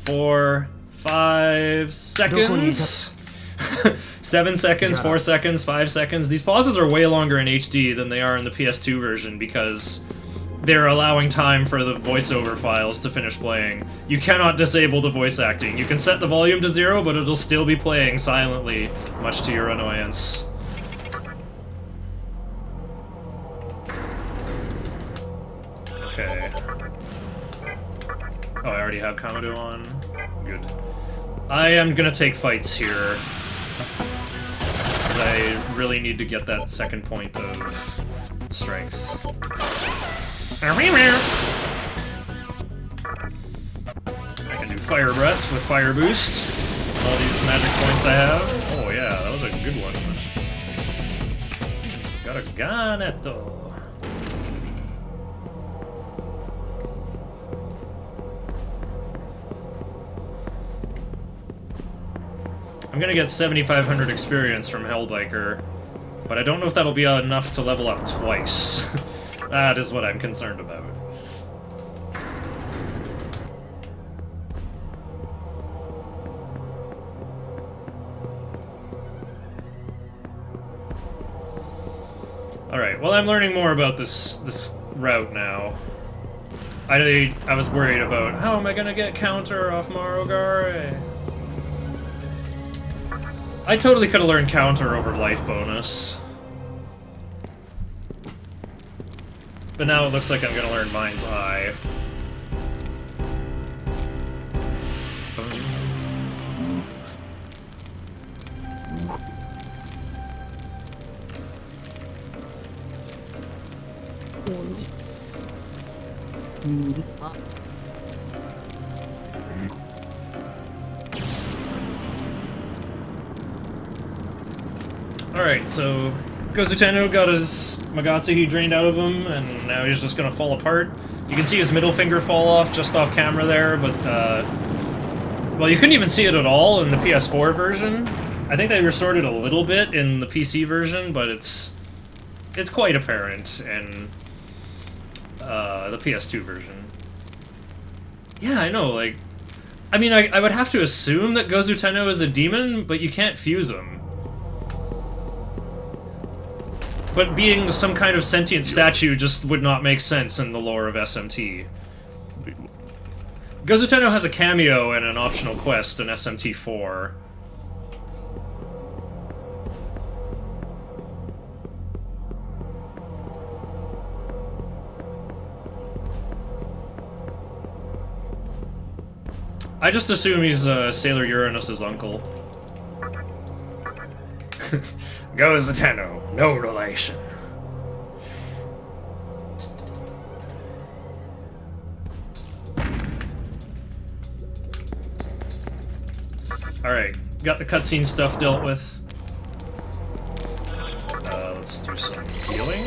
4, 5 seconds. 7 seconds, 4 seconds, 5 seconds. These pauses are way longer in HD than they are in the PS2 version because they're allowing time for the voiceover files to finish playing. You cannot disable the voice acting. You can set the volume to 0, but it'll still be playing silently, much to your annoyance. Okay. Oh, I already have Kamado on. Good. I am gonna take fights here. Because I really need to get that second point of strength. I can do Fire Breath with Fire Boost. All these magic points I have. Oh yeah, that was a good one. Got a Ganeto. I'm gonna get 7,500 experience from Hellbiker, but I don't know if that'll be enough to level up twice. That is what I'm concerned about. Alright, well I'm learning more about this route now. I was worried about how am I gonna get counter off Marogare? I totally could have learned counter over life bonus. But now it looks like I'm gonna learn Mind's Eye. Alright, so Gozuteno got his Magatsuhi drained out of him, and now he's just gonna fall apart. You can see his middle finger fall off just off camera there, but, well, you couldn't even see it at all in the PS4 version. I think they restored it a little bit in the PC version, but it's quite apparent in the PS2 version. Yeah, I know, like... I mean, I would have to assume that Gozuteno is a demon, but you can't fuse him. But being some kind of sentient statue just would not make sense in the lore of SMT. Gozuteno has a cameo and an optional quest in SMT4. I just assume he's Sailor Uranus's uncle. Gozuteno, no relation. Alright, got the cutscene stuff dealt with. Let's do some healing.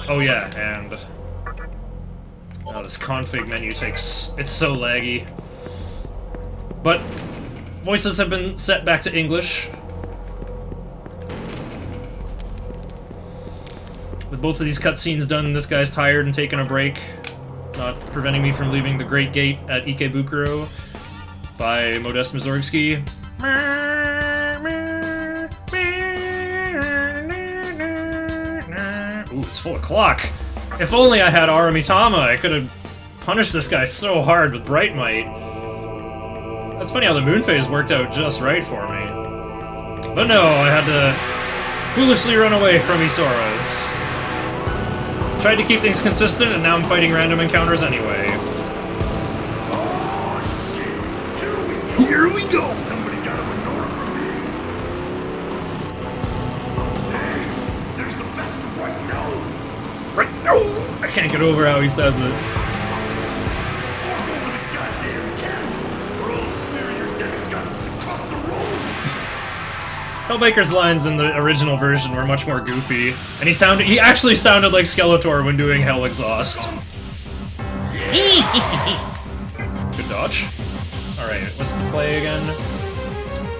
Oh yeah, and... this config menu takes... it's so laggy. But voices have been set back to English. With both of these cutscenes done, this guy's tired and taking a break. Not preventing me from leaving the Great Gate at Ikebukuro by Modest Mussorgsky. Ooh, it's full of clock. If only I had Aramitama, I could have punished this guy so hard with Bright Might. That's funny how the moon phase worked out just right for me. But no, I had to foolishly run away from Isora's. Tried to keep things consistent, and now I'm fighting random encounters anyway. Oh, shit. Here we go! Somebody got a menorah for me. Hey, there's the best right now. Right now! I can't get over how he says it. Hellbaker's lines in the original version were much more goofy, and he actually sounded like Skeletor when doing Hell Exhaust. Good dodge. Alright, what's the play again?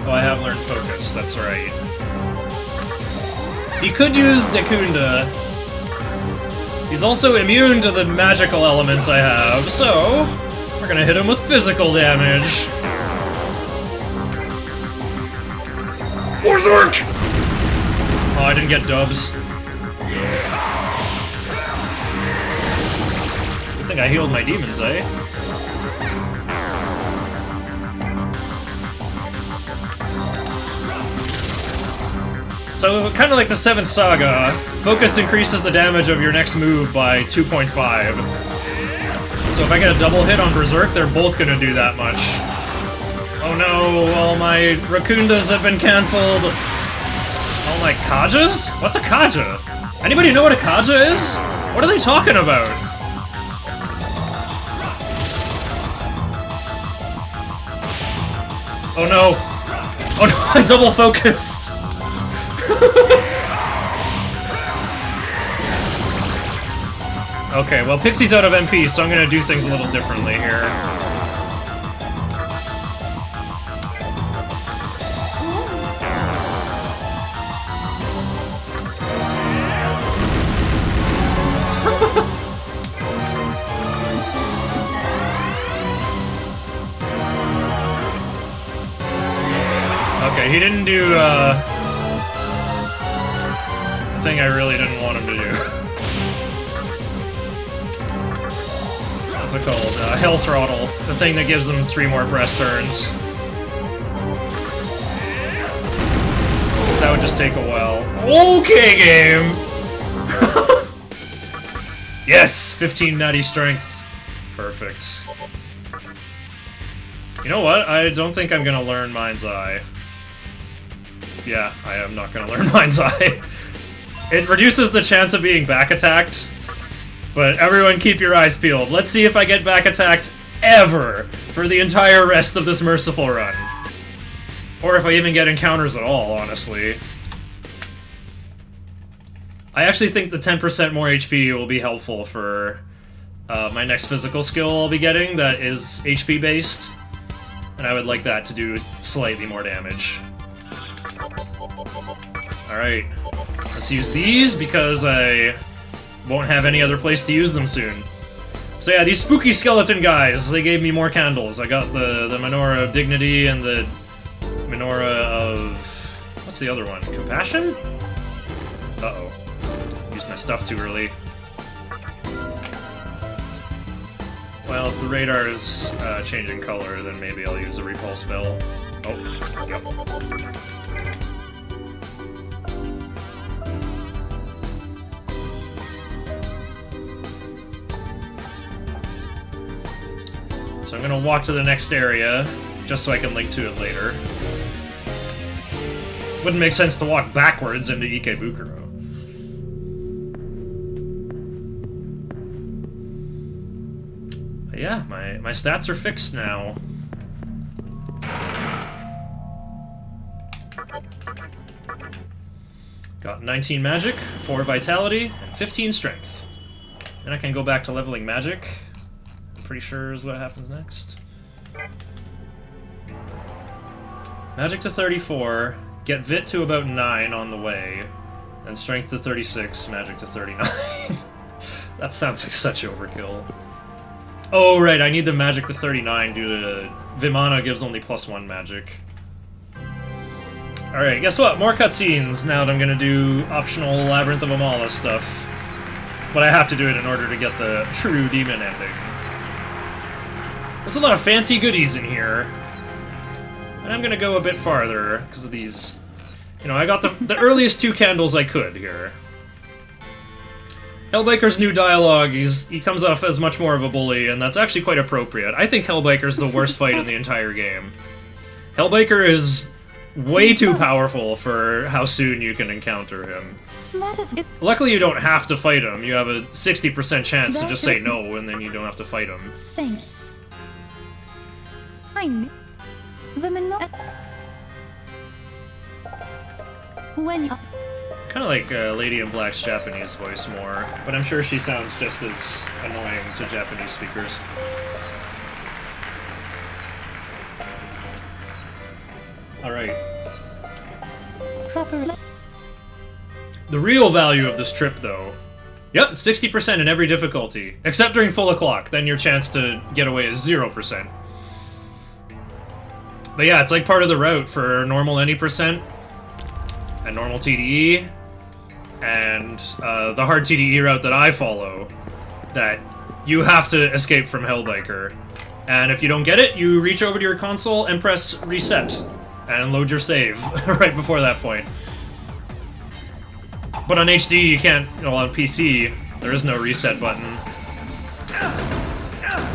Oh, I have learned Focus, that's right. He could use Dekunda. He's also immune to the magical elements I have, so we're gonna hit him with physical damage. Berserk! Oh, I didn't get dubs. Good thing I healed my demons, eh? So, kind of like the 7th Saga, Focus increases the damage of your next move by 2.5. So if I get a double hit on Berserk, they're both gonna do that much. Oh no, all my Rakundas have been cancelled! All my Kajas? What's a Kaja? Anybody know what a Kaja is? What are they talking about? Oh no! Oh no, I double focused! Okay, well Pixie's out of MP, so I'm gonna do things a little differently here. he didn't do, the thing I really didn't want him to do. What's it called? Hell Throttle. The thing that gives him 3 more press turns. That would just take a while. Okay, game! Yes! 15 natty strength. Perfect. You know what? I don't think I'm gonna learn Mind's Eye. Yeah, I am not gonna learn Mind's Eye. It reduces the chance of being back attacked, but everyone keep your eyes peeled. Let's see if I get back attacked ever for the entire rest of this merciful run. Or if I even get encounters at all, honestly. I actually think the 10% more HP will be helpful for my next physical skill I'll be getting that is HP based. And I would like that to do slightly more damage. Alright, let's use these because I won't have any other place to use them soon. So yeah, these spooky skeleton guys, they gave me more candles. I got the Menorah of Dignity and the Menorah of... what's the other one? Compassion? Uh-oh. Used my stuff too early. Well, if the radar is changing color, then maybe I'll use a repulse spell. Oh, yep. So I'm gonna walk to the next area, just so I can link to it later. Wouldn't make sense to walk backwards into Ikebukuro. But yeah, my stats are fixed now. Got 19 magic, 4 vitality, and 15 strength. Then I can go back to leveling magic. I'm pretty sure is what happens next. Magic to 34, get Vit to about 9 on the way, and strength to 36, magic to 39. That sounds like such overkill. Oh, right, I need the magic to 39 due to Vimana gives only +1 magic. Alright, guess what? More cutscenes now that I'm gonna do optional Labyrinth of Amala stuff. But I have to do it in order to get the true demon ending. There's a lot of fancy goodies in here. And I'm gonna go a bit farther, because of these... You know, I got the earliest 2 candles I could here. Hellbiker's new dialogue, he comes off as much more of a bully, and that's actually quite appropriate. I think Hellbiker's the worst fight in the entire game. Hellbiker is way too powerful for how soon you can encounter him. That is it. Luckily you don't have to fight him. You have a 60% chance to just say no, and then you don't have to fight him. Thank you. I knew the Menorah. When you... Kind of like Lady in Black's Japanese voice more, but I'm sure she sounds just as annoying to Japanese speakers. Alright. proper... The real value of this trip, though... Yep, 60% in every difficulty. Except during full o'clock, then your chance to get away is 0%. But yeah, it's like part of the route for normal any percent, and normal TDE, and the hard TDE route that I follow, that you have to escape from Hellbiker. And if you don't get it, you reach over to your console and press reset, and load your save right before that point. But on HD, you can't, well, on PC, there is no reset button.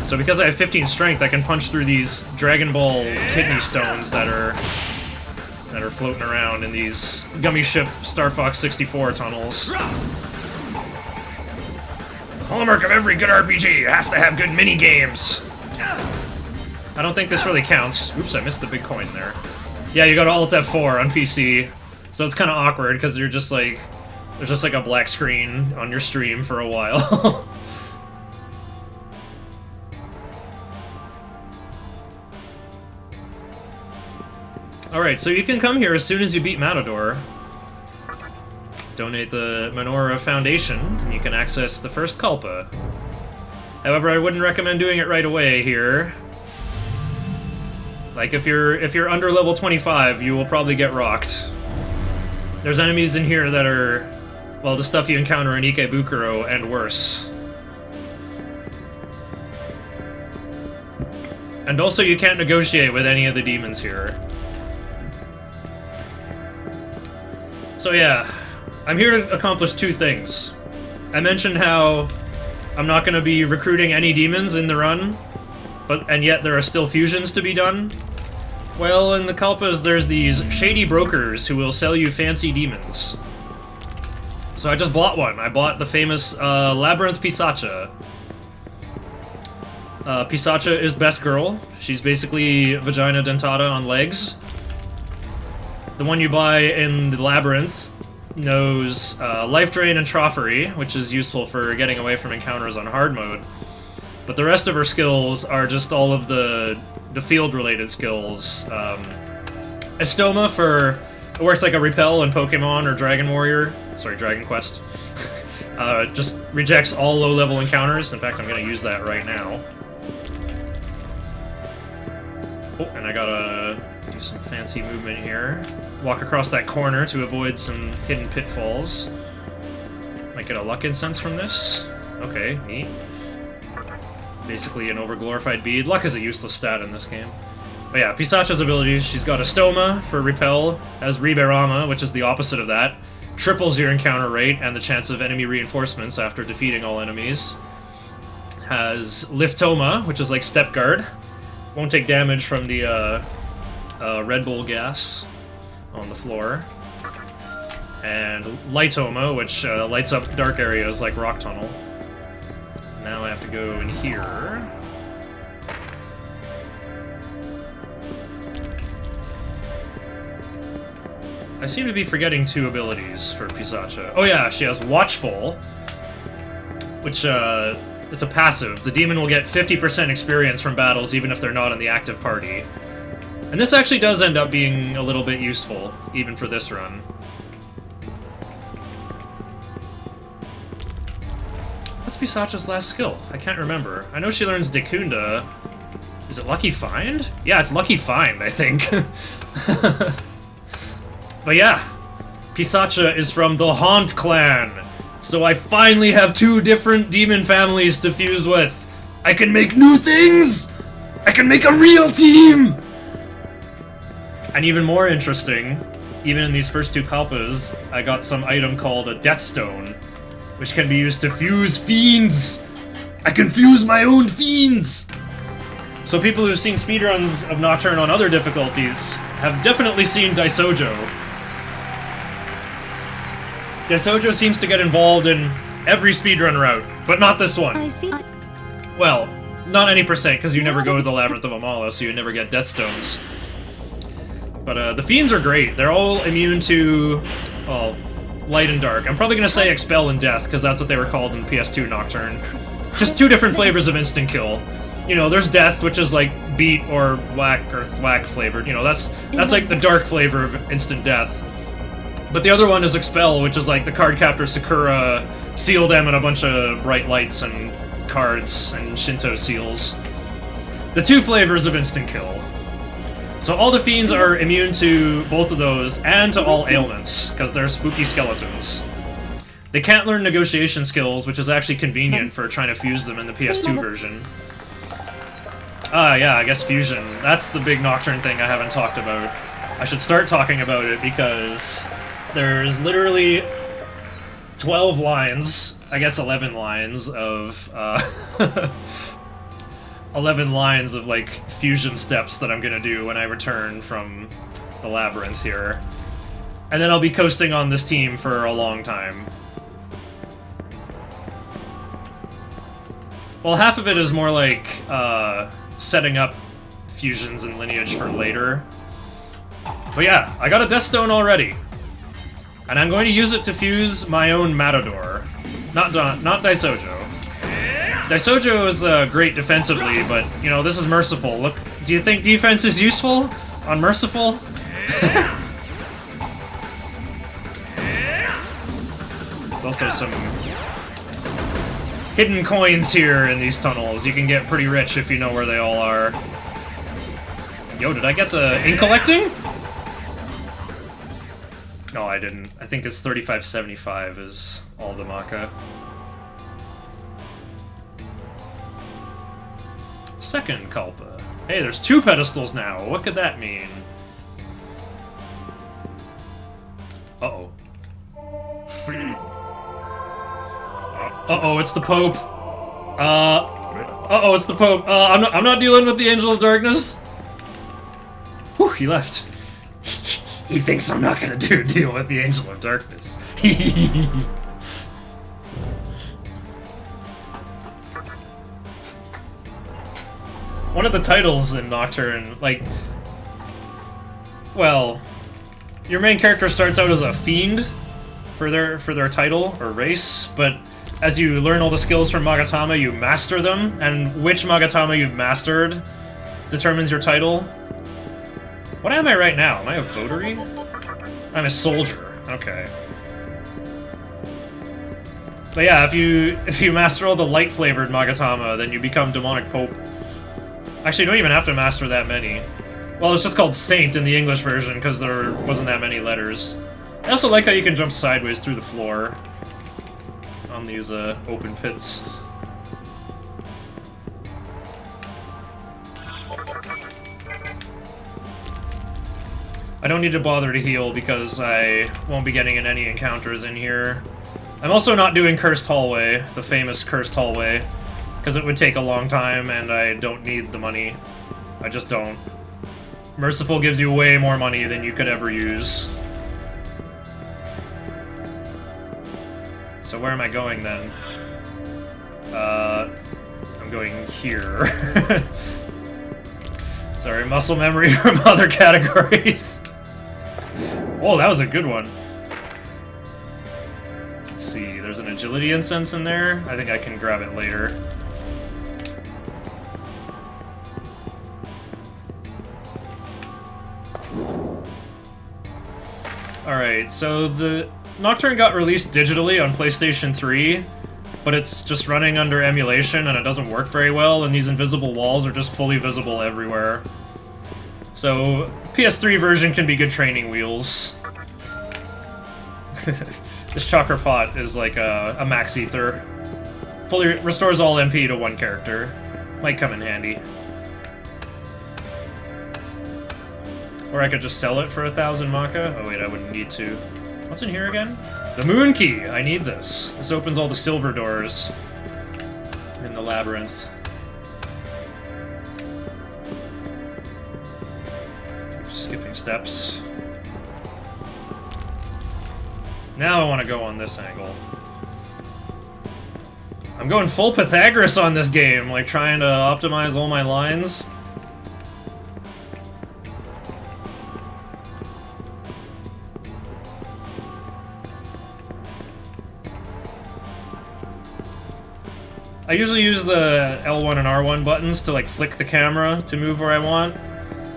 So because I have 15 strength, I can punch through these Dragon Ball kidney stones that are floating around in these Gummy Ship Star Fox 64 tunnels. The hallmark of every good RPG has to have good mini-games. I don't think this really counts. Oops, I missed the big coin there. Yeah, you got Alt F4 on PC, so it's kind of awkward because you're just like... There's just like a black screen on your stream for a while. Alright, so you can come here as soon as you beat Matador. Donate the Menorah Foundation, and you can access the first Kalpa. However, I wouldn't recommend doing it right away here. Like, if you're under level 25, you will probably get rocked. There's enemies in here that are, well, the stuff you encounter in Ikebukuro and worse. And also, you can't negotiate with any of the demons here. So yeah, I'm here to accomplish two things. I mentioned how I'm not going to be recruiting any demons in the run, and yet there are still fusions to be done. Well, in the Kalpas, there's these shady brokers who will sell you fancy demons. So I just bought one. I bought the famous Labyrinth Pisacha. Pisacha is best girl. She's basically Vagina Dentata on legs. The one you buy in the Labyrinth knows Life Drain and Trophery, which is useful for getting away from encounters on hard mode. But the rest of her skills are just all of the field-related skills. Estoma for... It works like a Repel in Pokemon or Dragon Warrior. Sorry, Dragon Quest. Just rejects all low-level encounters. In fact, I'm going to use that right now. Oh, and I gotta do some fancy movement here. Walk across that corner to avoid some hidden pitfalls. Might get a luck incense from this. Okay, neat. Basically an overglorified bead. Luck is a useless stat in this game. But yeah, Pisacha's abilities, she's got Estoma for Repel, has Riberama, which is the opposite of that. Triples your encounter rate and the chance of enemy reinforcements after defeating all enemies. Has Liftoma, which is like Step Guard. Won't take damage from the Red Bull gas on the floor. And Lightoma, which lights up dark areas like Rock Tunnel. Now I have to go in here. I seem to be forgetting two abilities for Pisacha. Oh yeah, she has Watchful, which it's a passive. The demon will get 50% experience from battles even if they're not in the active party. And this actually does end up being a little bit useful, even for this run. What's Pisacha's last skill? I can't remember. I know she learns Dekunda. Is it Lucky Find? Yeah, it's Lucky Find, I think. But yeah, Pisacha is from the Haunt clan. So I finally have two different demon families to fuse with. I can make new things! I can make a real team! And even more interesting, even in these first two Kalpas, I got some item called a Death Stone, which can be used to fuse fiends! I can fuse my own fiends! So people who've seen speedruns of Nocturne on other difficulties have definitely seen Daisojo. Daisojo seems to get involved in every speedrun route, but not this one. I see. Well, not any percent, because you never go to the Labyrinth of Amala, so you never get Death Stones. But the Fiends are great. They're all immune to, well, Light and Dark. I'm probably going to say Expel and Death, because that's what they were called in PS2 Nocturne. Just two different flavors of instant kill. You know, there's Death, which is like beat or whack or thwack flavored. You know, that's like the dark flavor of instant death. But the other one is Expel, which is like the card captor Sakura, seal them in a bunch of bright lights and cards and Shinto seals. The two flavors of instant kill. So all the fiends are immune to both of those and to all ailments, because they're spooky skeletons. They can't learn negotiation skills, which is actually convenient for trying to fuse them in the PS2 version. Ah, yeah, I guess fusion. That's the big Nocturne thing I haven't talked about. I should start talking about it because there's literally 12 lines, I guess 11 lines of, 11 lines of, like, fusion steps that I'm gonna do when I return from the Labyrinth here. And then I'll be coasting on this team for a long time. Well, half of it is more like, setting up fusions and lineage for later. But yeah, I got a Death Stone already. And I'm going to use it to fuse my own Matador. Not Daisojo. Daisojo is great defensively, but, you know, this is Merciful. Look, do you think defense is useful on Merciful? There's also some hidden coins here in these tunnels. You can get pretty rich if you know where they all are. Yo, did I get the ink collecting? No, I didn't. I think it's 3575 is all the Maka. Second Kalpa. Hey, there's 2 pedestals now. What could that mean? Uh-oh. Uh-oh, it's the Pope. Uh-oh, it's the Pope. I'm not dealing with the Angel of Darkness. Whew, he left. He thinks I'm not gonna deal with the Angel of Darkness. One of the titles in Nocturne, like... Well... Your main character starts out as a fiend for their title, or race, but as you learn all the skills from Magatama, you master them, and which Magatama you've mastered determines your title. What am I right now? Am I a votary? I'm a soldier. Okay. But yeah, if you master all the light-flavored Magatama, then you become Demonic Pope. Actually, you don't even have to master that many. Well, it's just called Saint in the English version, because there wasn't that many letters. I also like how you can jump sideways through the floor on these open pits. I don't need to bother to heal because I won't be getting in any encounters in here. I'm also not doing Cursed Hallway, the famous Cursed Hallway, because it would take a long time and I don't need the money. I just don't. Merciful gives you way more money than you could ever use. So where am I going then? I'm going here. Sorry, muscle memory from other categories. Oh, that was a good one. Let's see, there's an agility incense in there. I think I can grab it later. Alright, so the Nocturne got released digitally on PlayStation 3, but it's just running under emulation and it doesn't work very well, and these invisible walls are just fully visible everywhere. So, PS3 version can be good training wheels. This Chakra Pot is like a max ether. Fully restores all MP to one character. Might come in handy. Or I could just sell it for 1,000 Maka. Oh wait, I wouldn't need to. What's in here again? The Moon Key! I need this. This opens all the silver doors in the labyrinth. Skipping steps. Now I want to go on this angle. I'm going full Pythagoras on this game, like trying to optimize all my lines. I usually use the L1 and R1 buttons to like flick the camera to move where I want.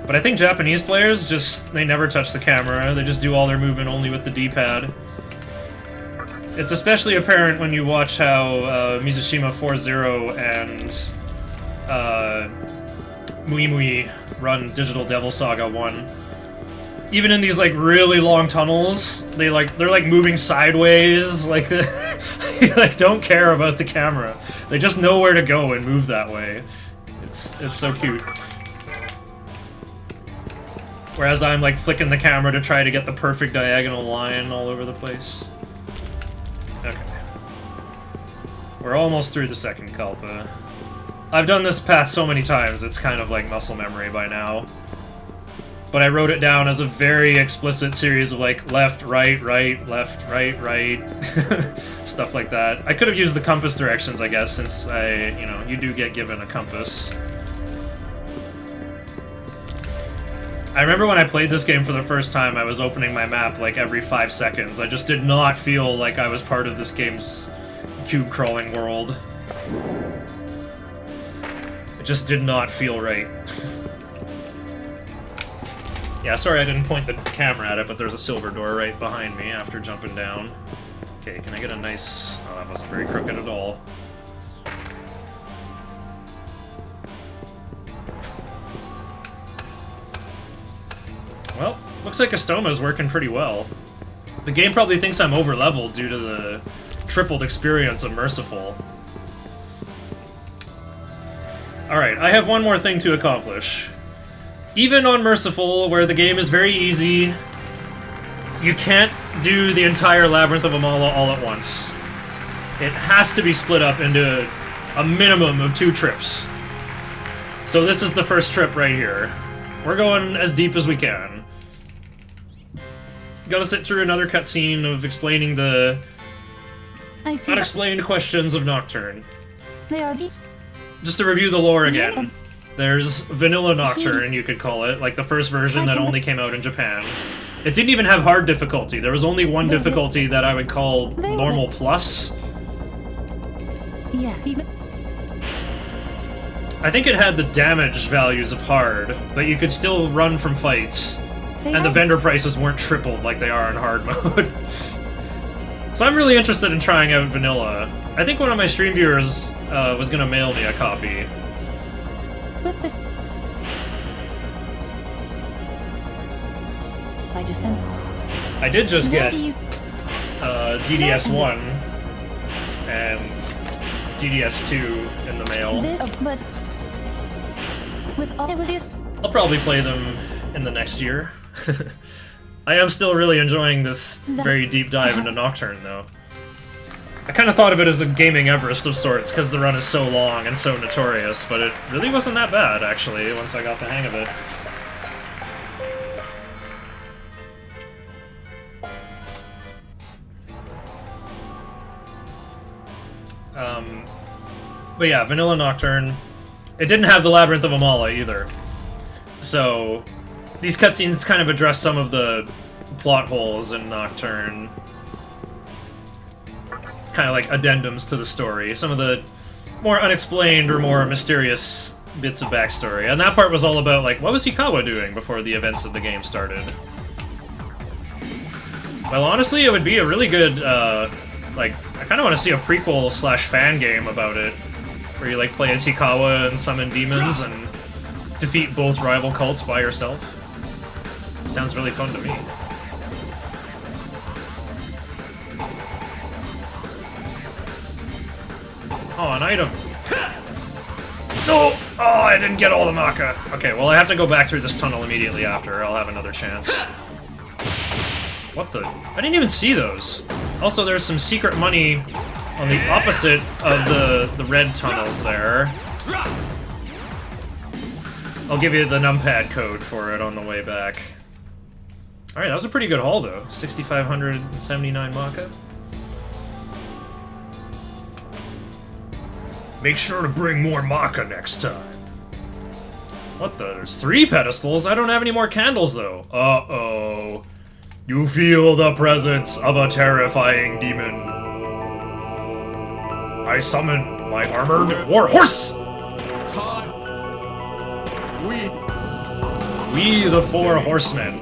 But I think Japanese players they never touch the camera, they just do all their movement only with the D-pad. It's especially apparent when you watch how Mizushima 4-0 and Mui Mui run Digital Devil Saga 1. Even in these like really long tunnels, they're like moving sideways, like they like don't care about the camera. They just know where to go and move that way. It's so cute. Whereas I'm like flicking the camera to try to get the perfect diagonal line all over the place. Okay. We're almost through the second Kalpa. I've done this path so many times, it's kind of like muscle memory by now. But I wrote it down as a very explicit series of like left, right, right, left, right, right. Stuff like that. I could have used the compass directions, I guess, since you do get given a compass. I remember when I played this game for the first time, I was opening my map like every 5 seconds. I just did not feel like I was part of this game's cube-crawling world. It just did not feel right. Yeah, sorry I didn't point the camera at it, but there's a silver door right behind me after jumping down. Okay, can I get a nice... Oh, that wasn't very crooked at all. looks like Astoma is working pretty well. The game probably thinks I'm over-leveled due to the tripled experience of Merciful. Alright, I have one more thing to accomplish. Even on Merciful, where the game is very easy, you can't do the entire Labyrinth of Amala all at once. It has to be split up into a minimum of 2 trips. So this is the first trip right here. We're going as deep as we can. Gotta sit through another cutscene of explaining the I see. unexplained questions of Nocturne. They are the. Just to review the lore again, there's Vanilla Nocturne, you could call it, like the first version that only came out in Japan. It didn't even have hard difficulty. There was only one difficulty that I would call normal plus. Yeah. Even. I think it had the damage values of hard, but you could still run from fights, and the vendor prices weren't tripled like they are in hard mode. So I'm really interested in trying out Vanilla. I think one of my stream viewers was gonna mail me a copy. With this. I just sent. I did just Where get do you- DDS1 and DDS2 in the mail. This, but with all it was this. I'll probably play them in the next year. I am still really enjoying this very deep dive into Nocturne, though. I kind of thought of it as a gaming Everest of sorts, because the run is so long and so notorious, but it really wasn't that bad, actually, once I got the hang of it. But yeah, Vanilla Nocturne. It didn't have the Labyrinth of Amala either. So, these cutscenes kind of address some of the plot holes in Nocturne. It's kind of like addendums to the story. Some of the more unexplained or more mysterious bits of backstory. And that part was all about, like, what was Hikawa doing before the events of the game started? Well, honestly, it would be a really good, like, I kind of want to see a prequel / fan game about it. Where you, like, play as Hikawa and summon demons and defeat both rival cults by yourself. Sounds really fun to me. Oh, an item. No! Oh, I didn't get all the Maka. Okay, well, I have to go back through this tunnel immediately after. I'll have another chance. What the? I didn't even see those. Also, there's some secret money on the opposite of the red tunnels there. I'll give you the numpad code for it on the way back. Alright, that was a pretty good haul, though. 6,579 Maka. Make sure to bring more Maka next time. What the? There's 3 pedestals? I don't have any more candles, though. Uh-oh. You feel the presence of a terrifying demon. I summon my armored war horse! We the 4 horsemen.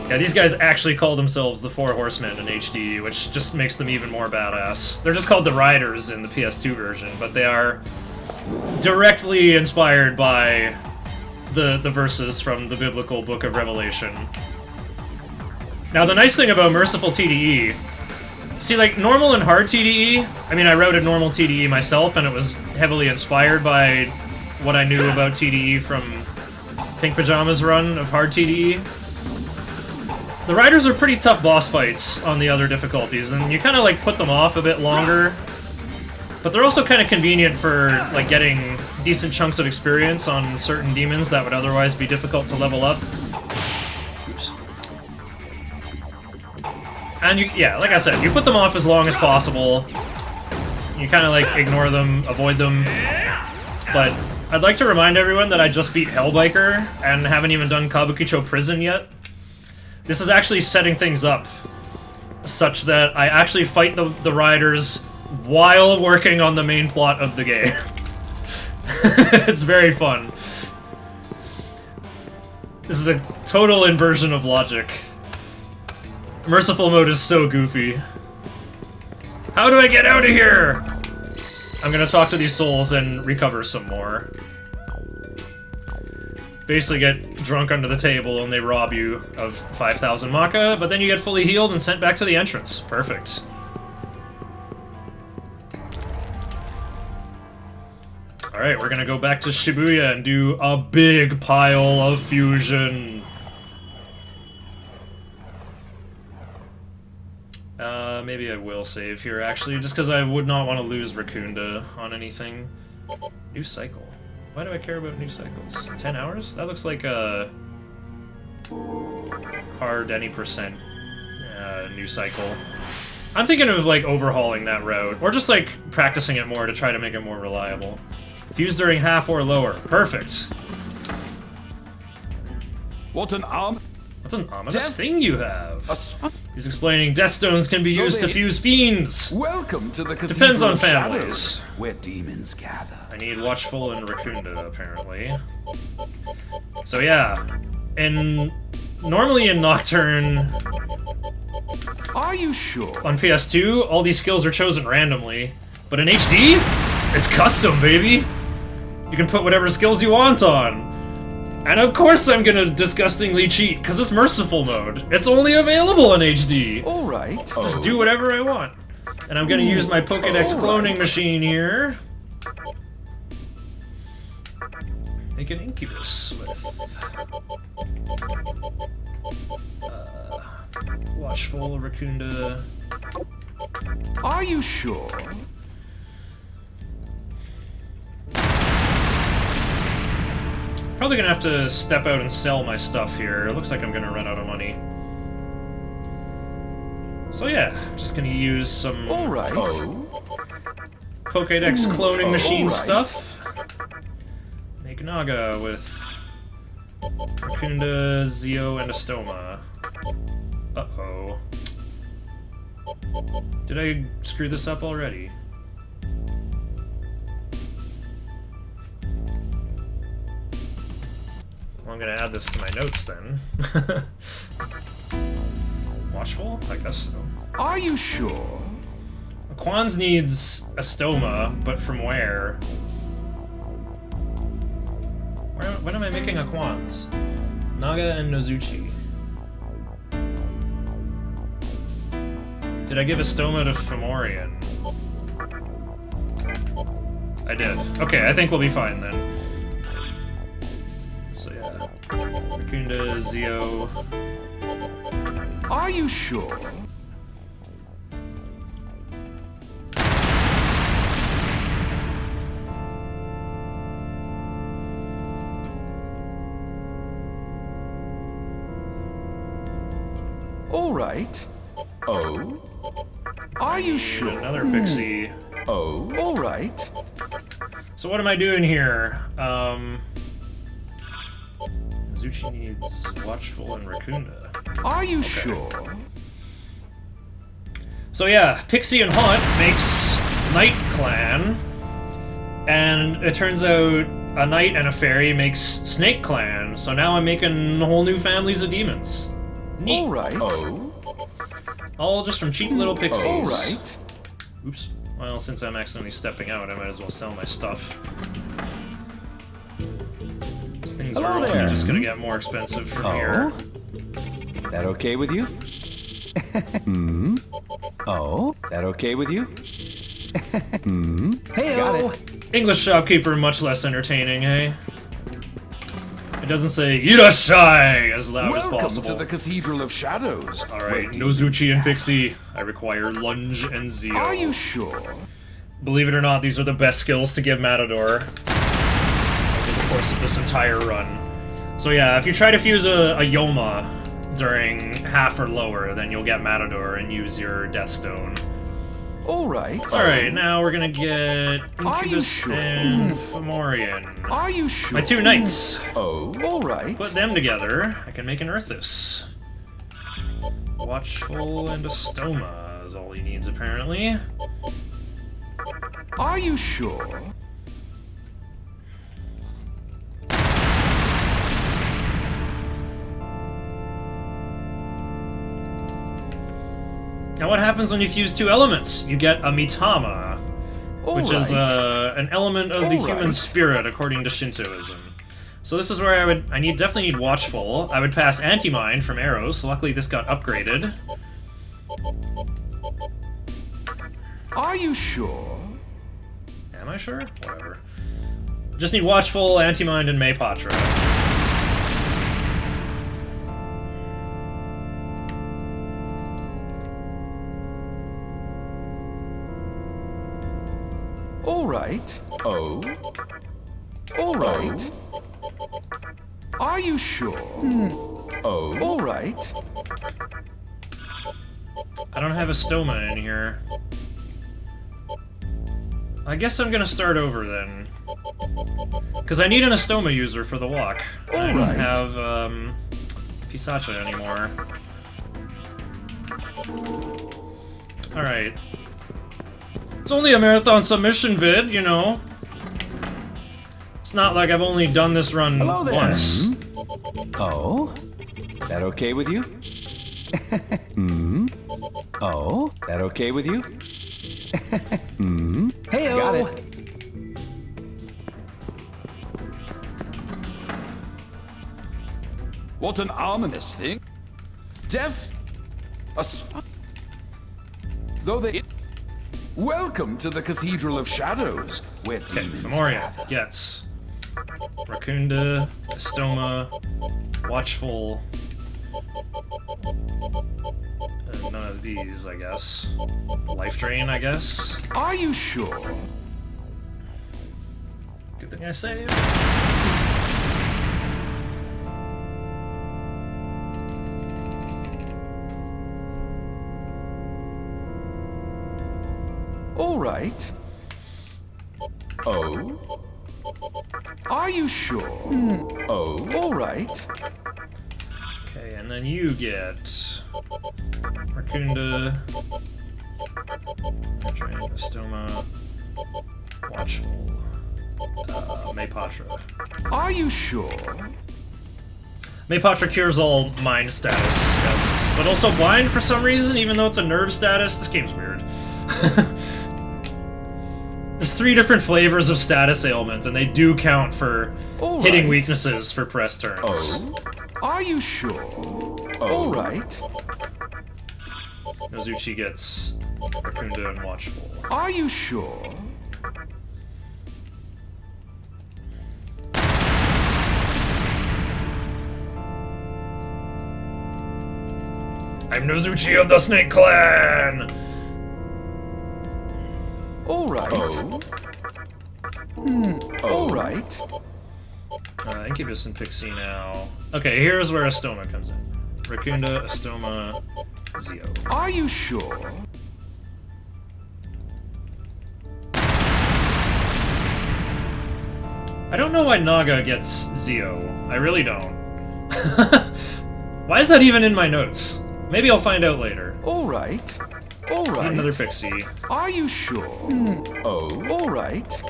Yeah, these guys actually call themselves the 4 horsemen in HD, which just makes them even more badass. They're just called the Riders in the PS2 version, but they are directly inspired by the verses from the biblical Book of Revelation. Now, the nice thing about Merciful TDE... See, like, normal and hard TDE... I mean, I wrote a normal TDE myself, and it was heavily inspired by what I knew about TDE from Pink Pajama's run of hard TDE. The Riders are pretty tough boss fights on the other difficulties, and you kind of, like, put them off a bit longer. But they're also kind of convenient for, like, getting decent chunks of experience on certain demons that would otherwise be difficult to level up. Oops. And you, yeah, like I said, you put them off as long as possible. You kind of, like, ignore them, avoid them. But I'd like to remind everyone that I just beat Hellbiker and haven't even done Kabukicho Prison yet. This is actually setting things up such that I actually fight the Riders while working on the main plot of the game. It's very fun. This is a total inversion of logic. Merciful mode is so goofy. How do I get out of here? I'm gonna talk to these souls and recover some more. basically get drunk under the table and they rob you of 5,000 Maka, but then you get fully healed and sent back to the entrance. Perfect. Alright, we're gonna go back to Shibuya and do a big pile of fusion. Maybe I will save here, actually, just because I would not want to lose Raccoonda on anything. New cycle. Why do I care about new cycles? 10 hours? That looks like a hard any percent new cycle. I'm thinking of, like, overhauling that route, or just, like, practicing it more to try to make it more reliable. Fuse during half or lower. Perfect. What an What's an ominous thing you have? a He's explaining death stones can be used to fuse fiends. Welcome to the Cathedral Depends on of families. Shadows, where demons gather. I need Watchful and Raccoonda, apparently. So yeah, normally in Nocturne Are you sure? on PS2, all these skills are chosen randomly, but in HD, it's custom, baby. You can put whatever skills you want on. And of course I'm gonna disgustingly cheat, because it's merciful mode. It's only available in HD. All right. Just do whatever I want. And I'm gonna use my Pokédex cloning machine here. Make an Incubus with... Watchful, Raccoonda... Are you sure? Probably gonna have to step out and sell my stuff here. It looks like I'm gonna run out of money. So yeah, just gonna use some All right. Pokédex cloning machine right. stuff. Make Naga with Raccoonda, Zeo, and Astoma. Uh-oh. Did I screw this up already? Well, I'm gonna add this to my notes then. Watchful? I guess so. Are you sure? Quans needs Astoma, but from where? When am I making a Quans? Naga and Nozuchi. Did I give Astoma to Fomorian? I did. Okay, I think we'll be fine then. So yeah. Raccoonda, Zeo. Are you sure? All right. Oh. Are you sure? Another Pixie. Oh. All right. So what am I doing here? Zuchi needs Watchful and Raccoonda. Are you sure? So yeah, Pixie and Haunt makes Knight Clan, and it turns out a Knight and a Fairy makes Snake Clan, so now I'm making whole new families of demons. Neat. All right. Oh. All just from cheap little pixies. All right. Oops. Well, since I'm accidentally stepping out, I might as well sell my stuff. These things are only just gonna get more expensive from here. That okay with you? Hmm. Oh, that okay with you? Hmm. Hey, got it. English shopkeeper, much less entertaining, eh? It doesn't say "Irashai" as loud as Welcome possible. to the Cathedral of Shadows. Alright, Nozuchi and Pixie. I require Lunge and Zeo. Are you sure? Believe it or not, these are the best skills to give Matador over the course of this entire run. So yeah, if you try to fuse a Yoma during half or lower, then you'll get Matador and use your Death Stone. All right. Alright, now we're gonna get Are you Incubus sure? and Fomorian. Are you sure? My two knights. Oh. All right. Put them together, I can make an Earthus. Watchful and Astoma is all he needs, apparently. Are you sure? Now what happens when you fuse two elements? You get a Mitama, All which is right. an element of the All human right. spirit, according to Shintoism. So this is where I definitely need Watchful. I would pass Anti-Mind from arrows, so luckily this got upgraded. Are you sure? Am I sure? Whatever. Just need Watchful, Anti-Mind, and Maypatra. All right. Oh. All right. Are you sure? Oh. All right. I don't have a Stoma in here. I guess I'm gonna start over then. Because I need an Astoma user for the walk. I don't Alright. have, Pisacha anymore. Alright. It's only a marathon submission vid, you know. It's not like I've only done this run Hello there. once. Oh. That okay with you? Oh. That okay with you? Hey-o. Got it. What an ominous thing. Death's though they. Welcome to the Cathedral of Shadows, where Okay, demons Femoria gather. gets Raccoonda, Astoma, Watchful. None of these, I guess. Life Drain, I guess. Are you sure? Good thing I saved. All right. Oh. Are you sure? Oh. All right. Okay, and then you get Raccoonda, Drain, Astoma, Watchful, Maypatra. Are you sure? Maypatra cures all mind status ailments, but also blind for some reason, even though it's a nerve status. This game's weird. There's 3 different flavors of status ailment, and they do count for All hitting right. weaknesses for press turns. Oh. Are you sure? All right. Nozuchi gets Raccoonda and Watchful. Are you sure? I'm Nozuchi of the Snake Clan! All right. Oh. All right. Incubus and Pixie now. Okay, here's where Astoma comes in. Raccoonda, Astoma, Zio. Are you sure? I don't know why Naga gets Zio. I really don't. Why is that even in my notes? Maybe I'll find out later. All right. All Need right. another Pixie. Are you sure? Oh. All right.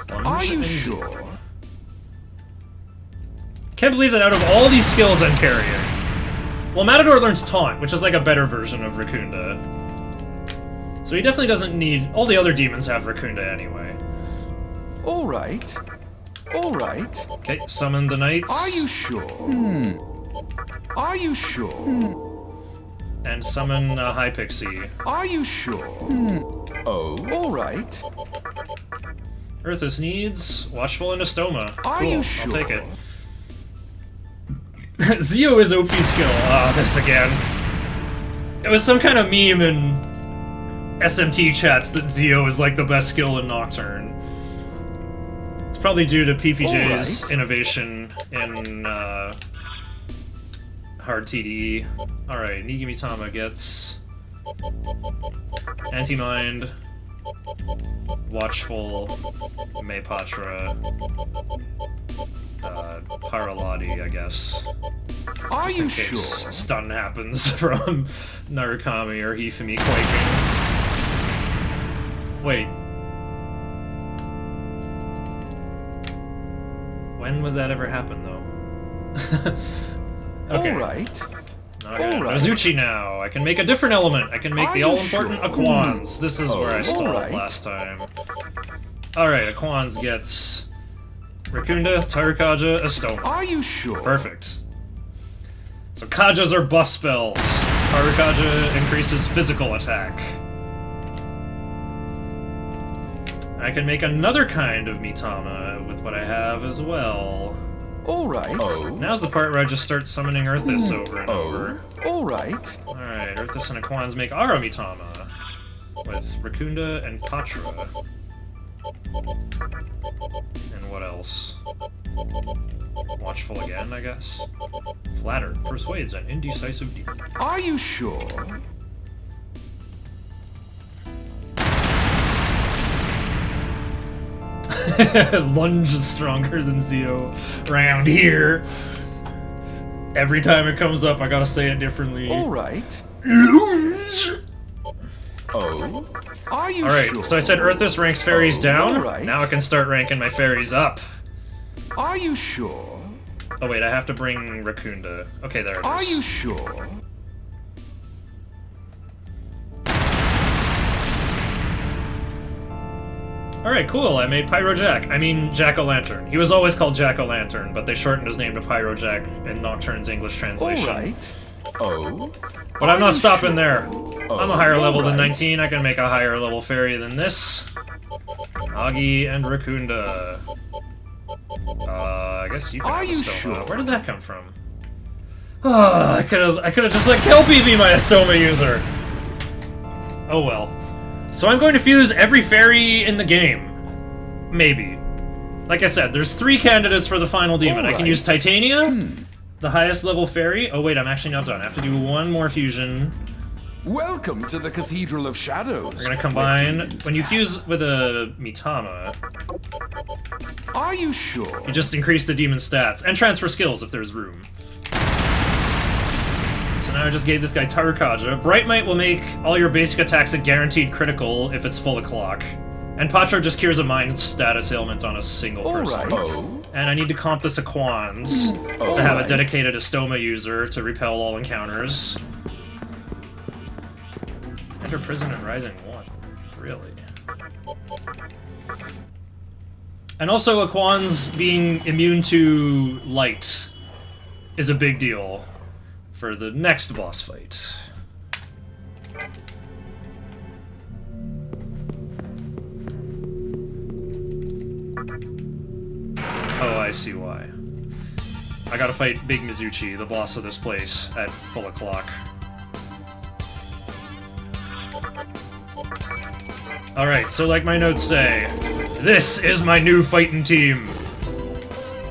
Lunge Are you and sure? Can't believe that out of all these skills I'm carrying. Well, Matador learns Taunt, which is like a better version of Raccoonda. So he definitely doesn't need... All the other demons have Raccoonda anyway. All right. All right. Okay, summon the Knights. Are you sure? Are you sure? And summon High Pixie. Are you sure? Oh. All right. Earthus needs Watchful and Astoma. Are Cool, you I'll sure? take it. Zio is OP skill. Ah, this again. It was some kind of meme in SMT chats that Zio is like the best skill in Nocturne. It's probably due to PPJ's Alright. innovation in hard TDE. Alright, Nigimitama gets Anti-Mind, Watchful, Maypatra, Paralati, I guess. Are Just in you case sure? stun happens from Narukami or Hifumi quaking. Wait. When would that ever happen, though? Okay. All right. Okay, Alright. Nozuchi now. I can make a different element. I can make Are the you all-important sure? Aquans. This is where I stalled Alright. last time. Alright, Aquans gets Racunda, Tarukaja, Estoma. Are you sure? Perfect. So Kajas are buff spells. Tarukaja increases physical attack. I can make another kind of Mitama with what I have as well. Alright. Now's the part where I just start summoning Earthis over and over. Alright. Alright, Earthis and Aquans make Ara Mitama with Racunda and Patra. And what else? Watchful again, I guess. Flattered persuades an indecisive demon. Are you sure? Lunge is stronger than Zeo around here. Every time it comes up, I gotta say it differently. Alright. Lunge! Oh? Are you Alright, sure? so I said Earthis ranks fairies down. alright. Now I can start ranking my fairies up. Are you sure? Oh wait, I have to bring Racunda. Okay, there it is. Are you sure? Alright, cool. I made Pyrojack. I mean, Jack-o'-lantern. He was always called Jack-o'-lantern, but they shortened his name to Pyrojack in Nocturne's English translation. Alright. Oh? But I'm Are not you stopping sure? there. I'm a higher level than alright. 19. I can make a higher level fairy than this. Agi and Racunda. I guess you can Are have you Estoma. sure? Where did that come from? I could have just let Kelpie be my Estoma user. Oh well. So I'm going to fuse every fairy in the game. Maybe. Like I said, there's 3 candidates for the final demon. I can Alright. use Titania, the highest level fairy. Oh wait, I'm actually not done. I have to do one more fusion. Welcome to the Cathedral of Shadows. We're gonna combine. When you fuse with a Mitama, Are you sure? you just increase the demon stats and transfer skills if there's room. So now I just gave this guy Tarukaja. Bright Might will make all your basic attacks a guaranteed critical if it's full o'clock. And Patra just cures a mind status ailment on a single person. Alright. Oh. And I need to comp this Aquans to have a dedicated Estoma user to repel all encounters. Enter Prison and Rising 1. Really? And also Aquans being immune to light is a big deal for the next boss fight. Oh, I see why. I gotta fight Big Mizuchi, the boss of this place, at full o'clock. Alright, so like my notes say, this is my new fighting team!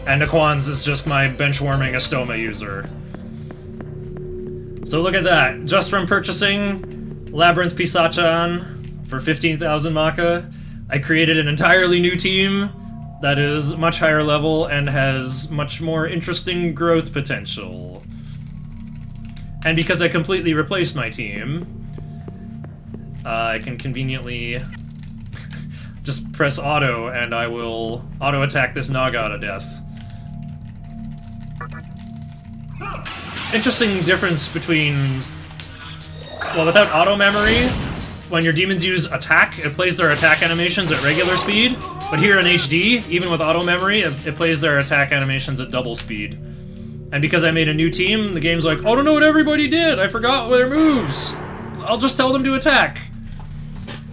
And Aquans is just my bench-warming Estoma user. So look at that. Just from purchasing Labyrinth Pisachan for 15,000 Maka, I created an entirely new team that is much higher level and has much more interesting growth potential. And because I completely replaced my team, I can conveniently just press auto and I will auto-attack this Naga to death. Interesting difference between... Well, without auto-memory, when your demons use attack, it plays their attack animations at regular speed, but here in HD, even with auto-memory, it plays their attack animations at double speed. And because I made a new team, the game's like, I don't know what everybody did, I forgot their moves! I'll just tell them to attack!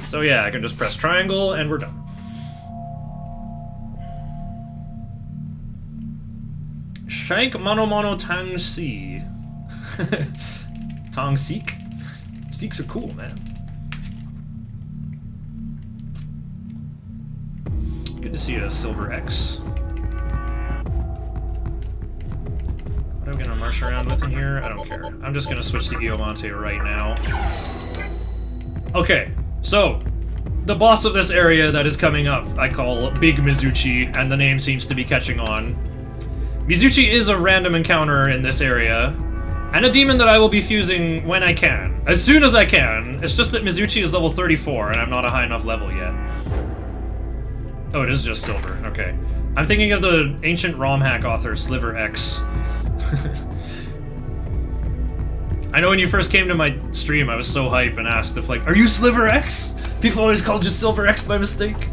So yeah, I can just press triangle, and we're done. Shank Mono Mono Tang Si. Tang Seek? Seeks are cool, man. Good to see a Silver X. What am I gonna march around with in here? I don't care. I'm just gonna switch to Iomante right now. Okay, so the boss of this area that is coming up I call Big Mizuchi, and the name seems to be catching on. Mizuchi is a random encounter in this area, and a demon that I will be fusing when I can. As soon as I can. It's just that Mizuchi is level 34, and I'm not a high enough level yet. Oh, it is just silver. Okay. I'm thinking of the ancient ROM hack author, Sliver X. I know when you first came to my stream, I was so hype and asked if, like, are you Sliver X? People always called you Silver X by mistake.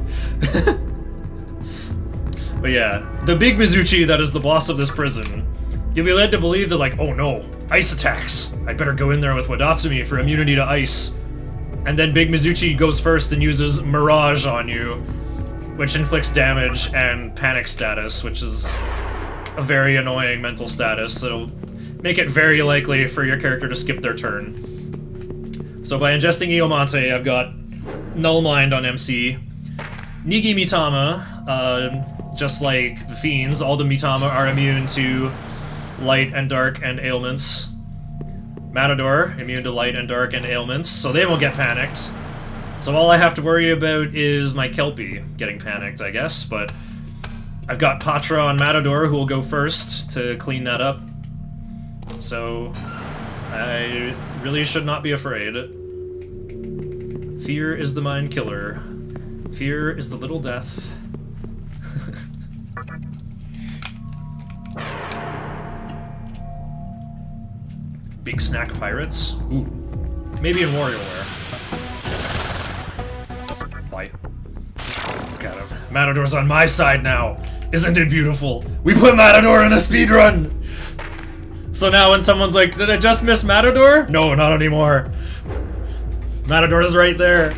But yeah, the big Mizuchi that is the boss of this prison, you'll be led to believe that, like, oh no, ice attacks. I better go in there with Wadatsumi for immunity to ice. And then Big Mizuchi goes first and uses Mirage on you, which inflicts damage and panic status, which is a very annoying mental status. It'll make it very likely for your character to skip their turn. So by ingesting Iomante, I've got Null Mind on MC. Nigi Mitama, just like the Fiends, all the Mitama are immune to light and dark and ailments. Matador, immune to light and dark and ailments, so they won't get panicked. So all I have to worry about is my Kelpie getting panicked, I guess, but I've got Patra on Matador, who will go first to clean that up. So I really should not be afraid. Fear is the mind killer. Fear is the little death. Big snack pirates? Ooh. Maybe in WarioWare. Bye. Got him. Matador's on my side now. Isn't it beautiful? We put Matador in a speedrun! So now when someone's like, did I just miss Matador? No, not anymore. Matador's right there.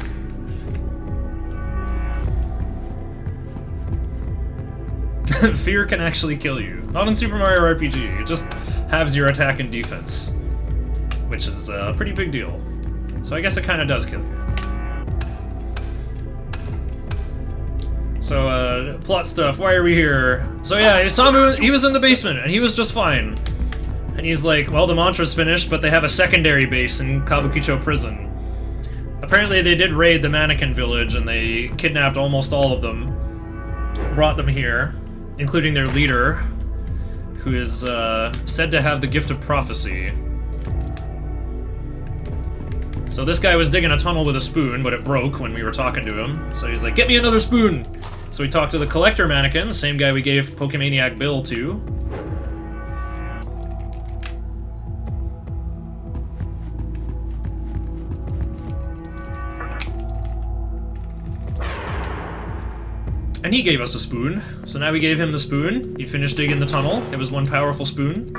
Fear can actually kill you. Not in Super Mario RPG, it just halves your attack and defense. Which is a pretty big deal. So I guess it kind of does kill you. So, plot stuff, why are we here? So yeah, Isamu, he was in the basement, and he was just fine. And he's like, well, the mantra's finished, but they have a secondary base in Kabukicho Prison. Apparently they did raid the mannequin village, and they kidnapped almost all of them. Brought them here, including their leader, who is said to have the gift of prophecy. So this guy was digging a tunnel with a spoon, but it broke when we were talking to him. So he's like, get me another spoon! So we talked to the collector mannequin, the same guy we gave Pokemaniac Bill to. And he gave us a spoon. So now we gave him the spoon. He finished digging the tunnel. It was one powerful spoon.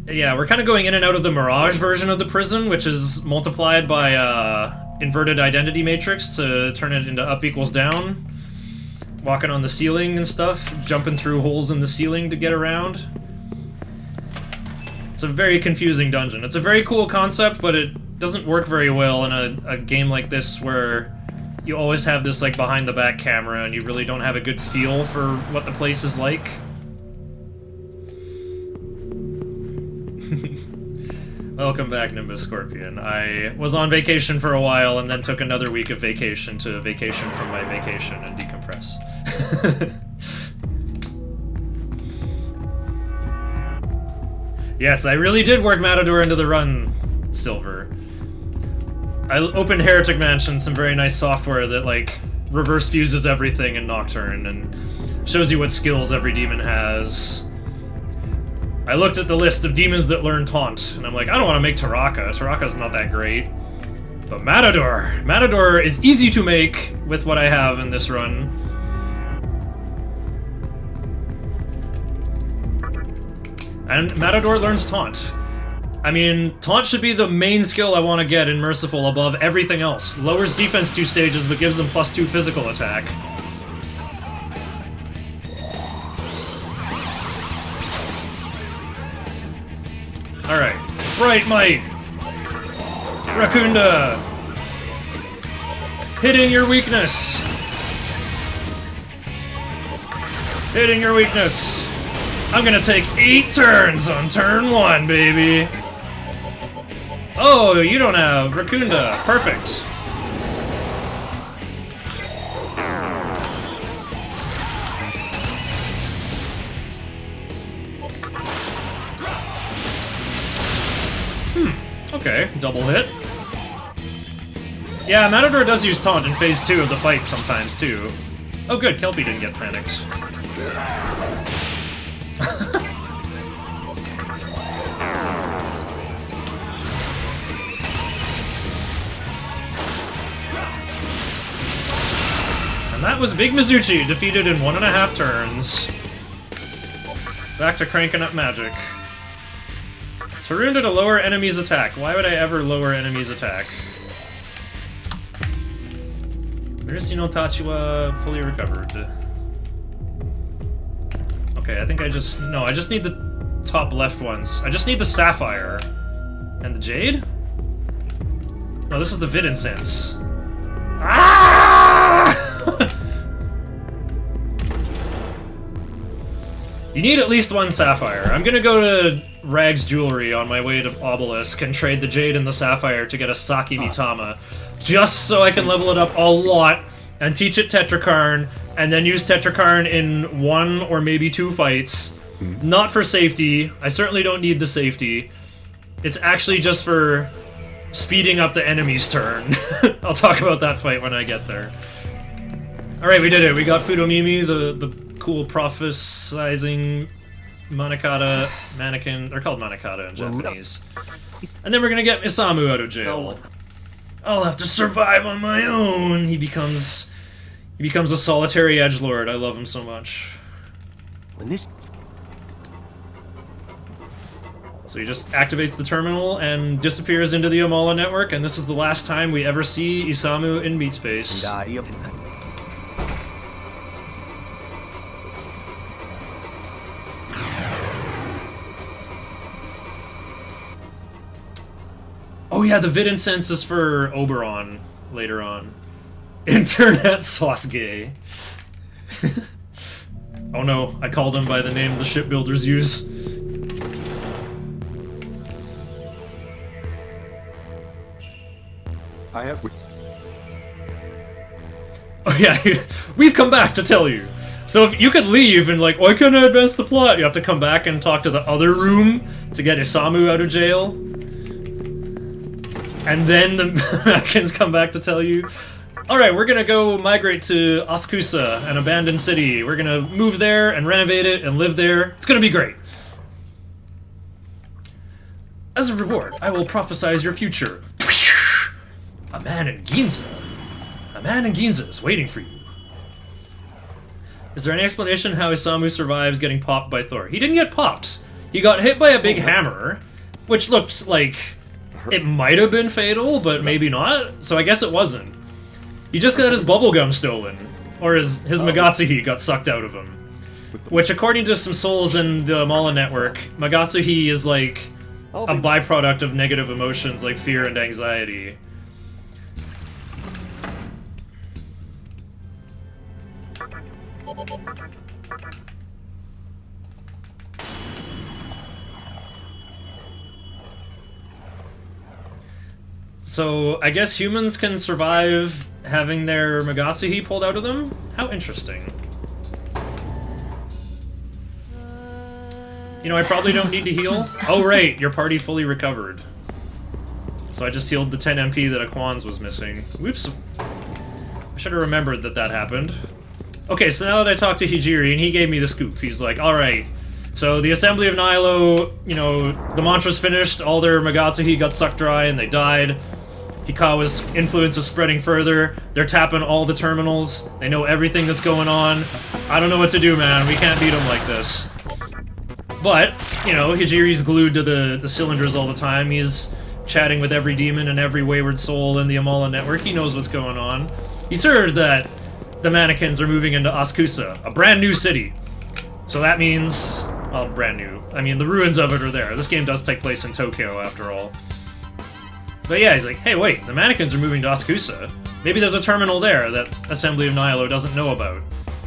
Yeah, we're kind of going in and out of the Mirage version of the prison, which is multiplied by inverted identity matrix to turn it into up equals down. Walking on the ceiling and stuff, jumping through holes in the ceiling to get around. It's a very confusing dungeon. It's a very cool concept, but it doesn't work very well in a game like this where you always have this like behind the back camera and you really don't have a good feel for what the place is like. Welcome back, Nimbus Scorpion. I was on vacation for a while and then took another week of vacation to vacation from my vacation and decompress. Yes, I really did work Matador into the run, Silver. I opened Heretic Mansion, some very nice software that, like, reverse fuses everything in Nocturne and shows you what skills every demon has. I looked at the list of demons that learn Taunt, and I'm like, I don't want to make Taraka. Taraka's not that great. But Matador! Matador is easy to make with what I have in this run. And Matador learns Taunt. I mean, Taunt should be the main skill I want to get in Merciful above everything else. Lowers defense 2 stages, but gives them +2 physical attack. Alright. Bright Might! Rakunda! Hitting your weakness! Hitting your weakness! I'm gonna take 8 turns on turn 1, baby! Oh, you don't have Rakunda. Perfect. Okay, double hit. Yeah, Matador does use Taunt in phase 2 of the fight sometimes, too. Oh good, Kelpie didn't get panicked. And that that was Big Mizuchi, defeated in 1.5 turns. Back to cranking up magic. Tarunda to lower enemy's attack. Why would I ever lower enemy's attack? Mercy no Tachiwa fully recovered. Okay, I think I just... No, I just need the top left ones. I just need the Sapphire. And the Jade? No, this is the Vid Incense. Ah! You need at least one Sapphire. I'm gonna go to Rag's Jewelry on my way to Obelisk and trade the Jade and the Sapphire to get a Saki Mitama. Just so I can level it up a lot and teach it Tetrakarn, and then use Tetrakarn in 1 or maybe 2 fights. Not for safety. I certainly don't need the safety. It's actually just for speeding up the enemy's turn. I'll talk about that fight when I get there. Alright, we did it. We got Fudomimi, the cool prophesizing Manakata mannequin. They're called Manakata in Japanese. And then we're gonna get Isamu out of jail. I'll have to survive on my own. He becomes a solitary edgelord. I love him so much. So he just activates the terminal and disappears into the Amala network, and this is the last time we ever see Isamu in meat space. Oh yeah, the Vid Incense is for Oberon later on. Internet Sasuke. Oh no, I called him by the name the shipbuilders use. Oh yeah, we've come back to tell you. So if you could leave and like, why can't I advance the plot? You have to come back and talk to the other room to get Isamu out of jail. And then the Americans come back to tell you, alright, we're gonna go migrate to Asakusa, an abandoned city. We're gonna move there and renovate it and live there. It's gonna be great. As a reward, I will prophesize your future. A man in Ginza. A man in Ginza is waiting for you. Is there any explanation how Isamu survives getting popped by Thor? He didn't get popped. He got hit by a big hammer, which looked like it might have been fatal, but maybe not. So I guess it wasn't. He just got his bubblegum stolen. Or his Magatsuhi got sucked out of him. Which, according to some souls in the Mala network, Magatsuhi is like a byproduct of negative emotions like fear and anxiety. So, I guess humans can survive having their Magatsuhi pulled out of them? How interesting. You know, I probably don't need to heal. Oh right, your party fully recovered. So I just healed the 10 MP that Aquans was missing. Whoops. I should have remembered that that happened. Okay, so now that I talked to Hijiri, and he gave me the scoop. He's like, alright, so the Assembly of Nihilo, you know, the mantra's finished, all their Magatsuhi got sucked dry and they died. Hikawa's influence is spreading further. They're tapping all the terminals. They know everything that's going on. I don't know what to do, man. We can't beat them like this. But, you know, Hijiri's glued to the cylinders all the time. He's chatting with every demon and every wayward soul in the Amala network. He knows what's going on. He's heard that the mannequins are moving into Asakusa, a brand new city. So that means... well, brand new. I mean, the ruins of it are there. This game does take place in Tokyo, after all. But yeah, he's like, hey, wait, the mannequins are moving to Asakusa. Maybe there's a terminal there that Assembly of Nihilo doesn't know about.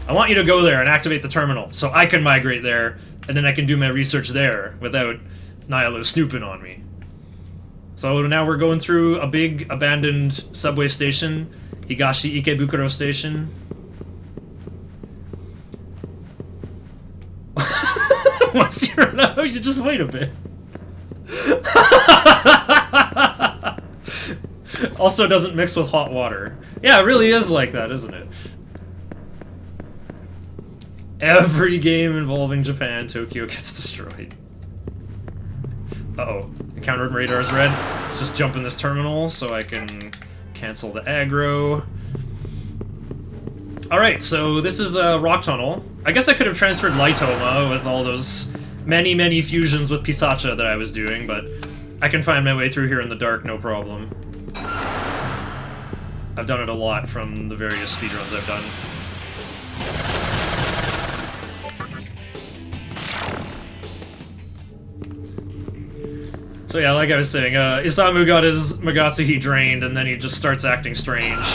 I want you to go there and activate the terminal, so I can migrate there, and then I can do my research there without Nihilo snooping on me. So now we're going through a big abandoned subway station, Higashi Ikebukuro Station. Once you're out, you just wait a bit. Also doesn't mix with hot water. Yeah, it really is like that, isn't it? Every game involving Japan, Tokyo gets destroyed. Uh-oh. Encounter radar is red. Let's just jump in this terminal so I can cancel the aggro. Alright, so this is a rock tunnel. I guess I could have transferred Lightoma with all those many fusions with Pisacha that I was doing, but I can find my way through here in the dark, no problem. I've done it a lot from the various speedruns I've done. So yeah, like I was saying, Isamu got his Magatsuhi drained, and then he just starts acting strange.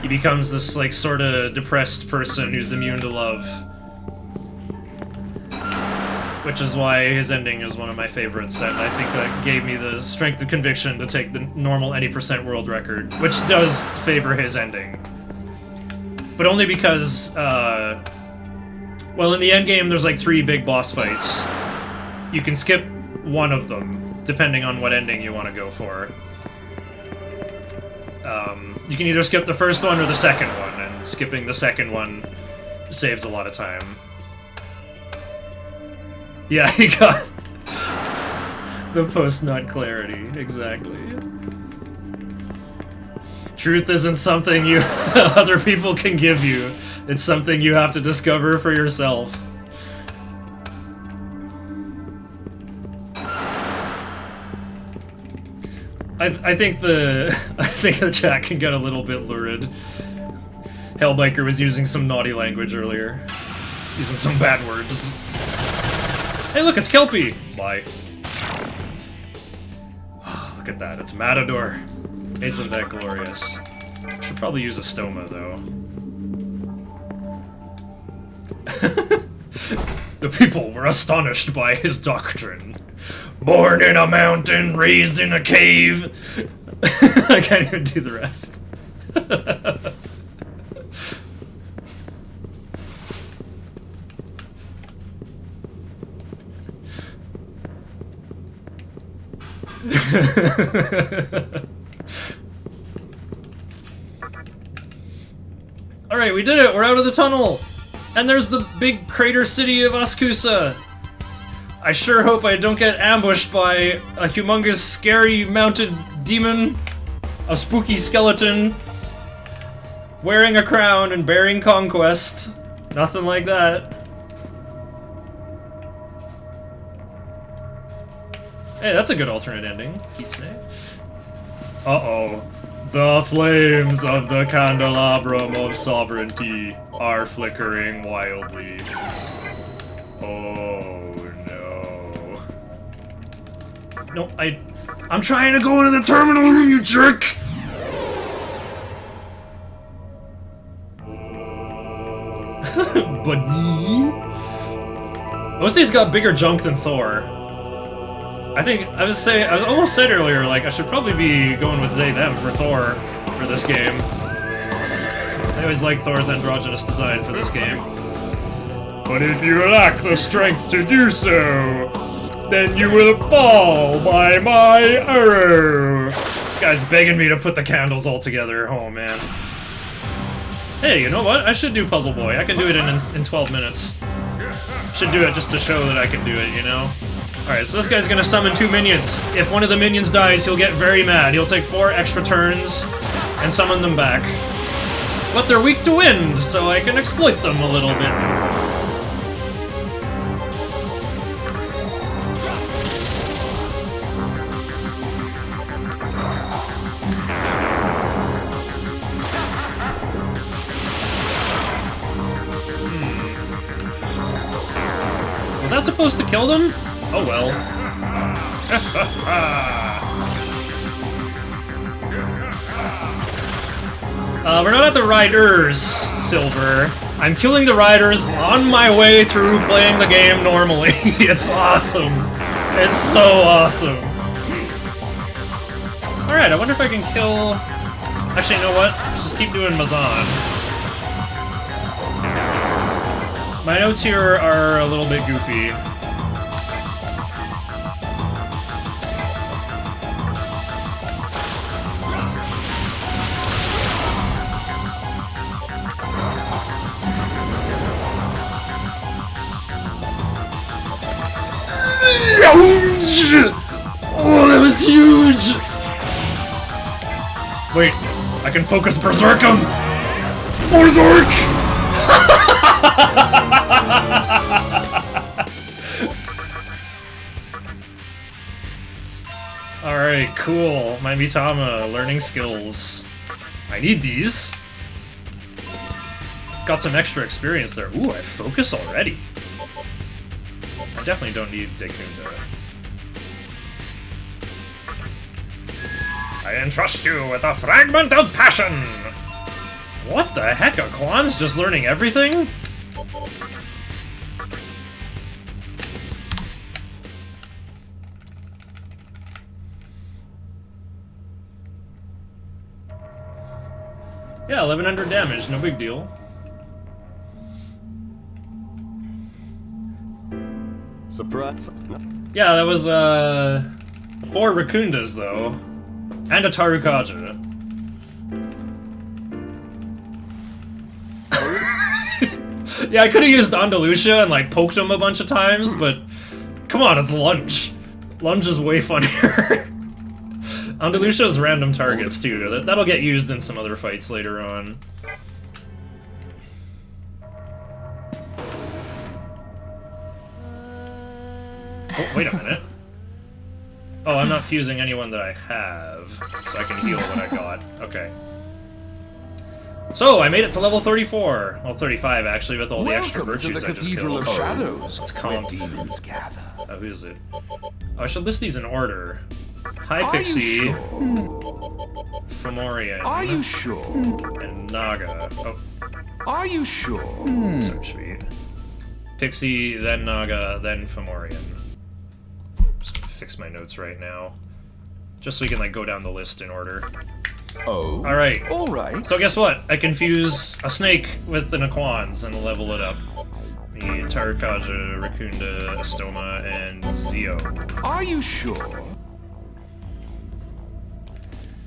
He becomes this, like, sorta depressed person who's immune to love. Which is why his ending is one of my favorites, and I think that gave me the strength of conviction to take the normal any % world record, which does favor his ending. But only because, well, in the endgame there's like 3 big boss fights. You can skip one of them, depending on what ending you want to go for. You can either skip the first one or the second one, and skipping the second one saves a lot of time. Yeah, he got the post-nut clarity, exactly. Truth isn't something you other people can give you. It's something you have to discover for yourself. I think the chat can get a little bit lurid. Hellbiker was using some naughty language earlier. Using some bad words. Hey look, it's Kelpie! Bye. Oh, look at that, it's Matador. Isn't that glorious? Should probably use a stoma, though. The people were astonished by his doctrine. Born in a mountain, raised in a cave. I can't even do the rest. Alright, we did it! We're out of the tunnel! And there's the big crater city of Askusa! I sure hope I don't get ambushed by a humongous, scary mounted demon, a spooky skeleton, wearing a crown and bearing conquest. Nothing like that. Hey, that's a good alternate ending. Kitsune. Uh-oh. The flames of the candelabrum of sovereignty are flickering wildly. Oh no. No, I'm trying to go into the terminal room, you jerk! Buddy? OC's got bigger junk than Thor. I almost said earlier, like, I should probably be going with they, them for Thor for this game. I always like Thor's androgynous design for this game. But if you lack the strength to do so, then you will fall by my arrow. This guy's begging me to put the candles all together. Oh, man. Hey, you know what? I should do Puzzle Boy. I can do it in 12 minutes. Should do it just to show that I can do it, you know? Alright, so this guy's gonna summon 2 minions. If one of the minions dies, he'll get very mad. He'll take 4 extra turns and summon them back. But they're weak to wind, so I can exploit them a little bit. Was that supposed to kill them? Oh well. We're not at the riders, Silver. I'm killing the riders on my way through playing the game normally. It's awesome. It's so awesome. Alright, I wonder if I can kill... Actually, you know what? Let's just keep doing Mazan. My notes here are a little bit goofy. Oh, that was huge! Wait, I can focus Berserk him! Orzork! Alright, cool. My Mitama, learning skills. I need these. Got some extra experience there. Ooh, I focus already. I definitely don't need Dekunda. I entrust you with a fragment of passion! What the heck? Are Kwan's just learning everything? Yeah, 1100 damage, no big deal. Surprise. Yeah, that was, 4 Rakundas, though. And a Tarukaja. Yeah, I could've used Andalusia and, like, poked him a bunch of times, but... Come on, it's Lunge. Lunge is way funnier. Andalusia has random targets, too. That'll get used in some other fights later on. Oh, wait a minute. Oh, I'm not fusing anyone that I have, so I can heal what I got. Okay. So, I made it to level 34. Well, 35, actually, with all the extra Welcome to virtues the I just Cathedral killed. of Shadows, It's where comp. demons gather. Oh, who is it? Oh, I should list these in order. Hi, Are Pixie. you sure? Fomorian. Are you sure? And Naga. Oh, Are you sure? so sweet. Pixie, then Naga, then Fomorian. Just gonna fix my notes right now. Just so we can, like, go down the list in order. Oh. Alright. All right. So guess what? I can fuse a snake with the Naquans and level it up. The Tarukaja, Rakunda, Estoma, and Zio. Are you sure?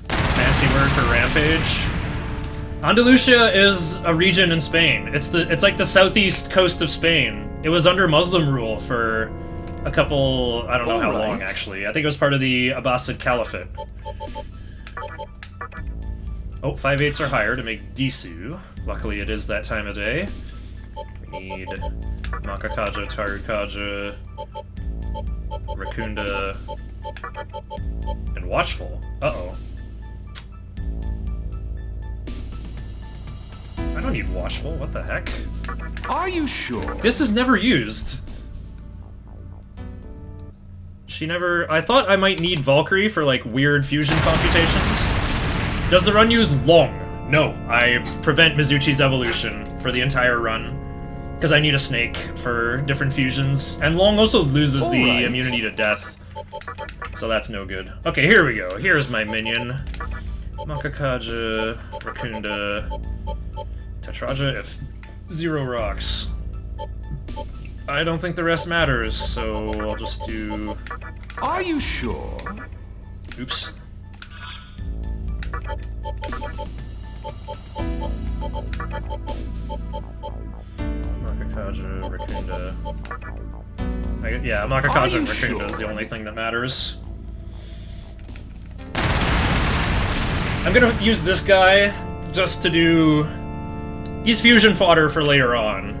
Fancy word for rampage. Andalusia is a region in Spain. It's like the southeast coast of Spain. It was under Muslim rule for a couple, I don't know how long actually. I think it was part of the Abbasid Caliphate. Oh, 5/8 or higher to make Disu. Luckily it is that time of day. We need Makakaja, Tarukaja, Rakunda, and Watchful. Uh-oh. I don't need Watchful, what the heck? Are you sure? This is never used. She never... I thought I might need Valkyrie for, like, weird fusion computations. Does the run use Long? No, I prevent Mizuchi's evolution for the entire run. Because I need a snake for different fusions. And Long also loses the immunity to death. So that's no good. Okay, here we go. Here's my minion. Makakaja, Rakunda, Tetraja, if 0 rocks. I don't think the rest matters, so I'll just do... Are you sure? Oops. Makakaja, Rakunda... yeah, Makakaja and Rakunda is the only thing that matters. I'm gonna use this guy just to do... He's fusion fodder for later on.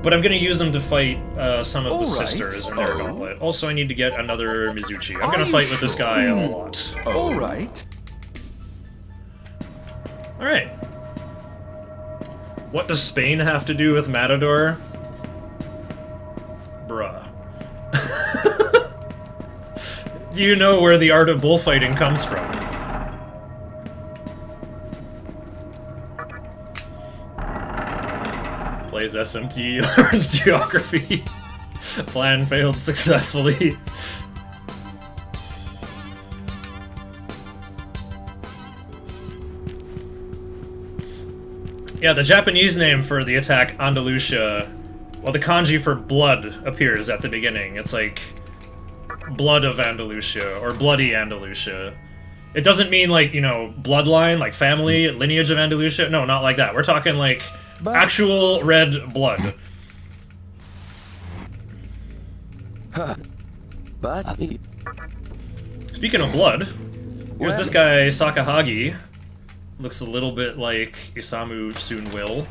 But I'm gonna use him to fight some of the sisters in their gauntlet. Also, I need to get another Mizuchi. I'm gonna fight with this guy a lot. Alright. Alright. What does Spain have to do with Matador? Bruh. Do you know where the art of bullfighting comes from? Plays SMT, learns geography. Plan failed successfully. Yeah, the Japanese name for the attack, Andalusia, well, the kanji for blood appears at the beginning. It's like blood of Andalusia, or bloody Andalusia. It doesn't mean, like, you know, bloodline, like family, lineage of Andalusia. No, not like that. We're talking, like, actual red blood. But Speaking of blood, here's this guy, Sakahagi. looks a little bit like Isamu soon will.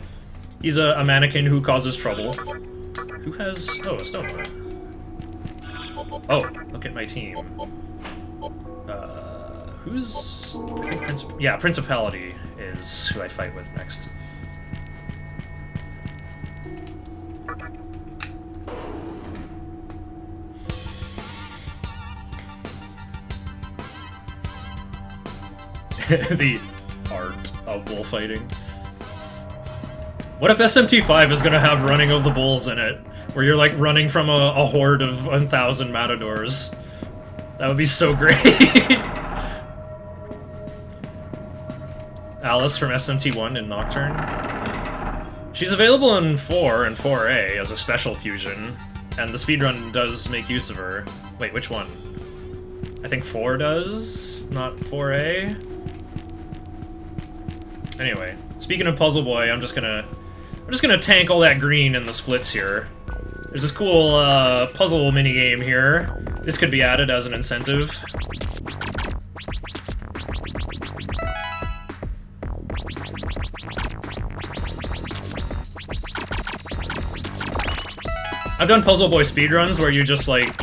He's a mannequin who causes trouble. Who has... Oh, a Stonewall. Oh, look at my team. Who's... I think yeah, Principality is who I fight with next. The art of bullfighting. What if SMT5 is gonna have Running of the Bulls in it? Where you're like running from a horde of 1,000 matadors. That would be so great. Alice from SMT1 in Nocturne. She's available in 4 and 4A as a special fusion, and the speedrun does make use of her. Wait, which one? I think 4 does, not 4A? Anyway, speaking of Puzzle Boy, I'm just gonna tank all that green in the splits here. There's this cool puzzle minigame here. This could be added as an incentive. I've done Puzzle Boy speedruns where you just like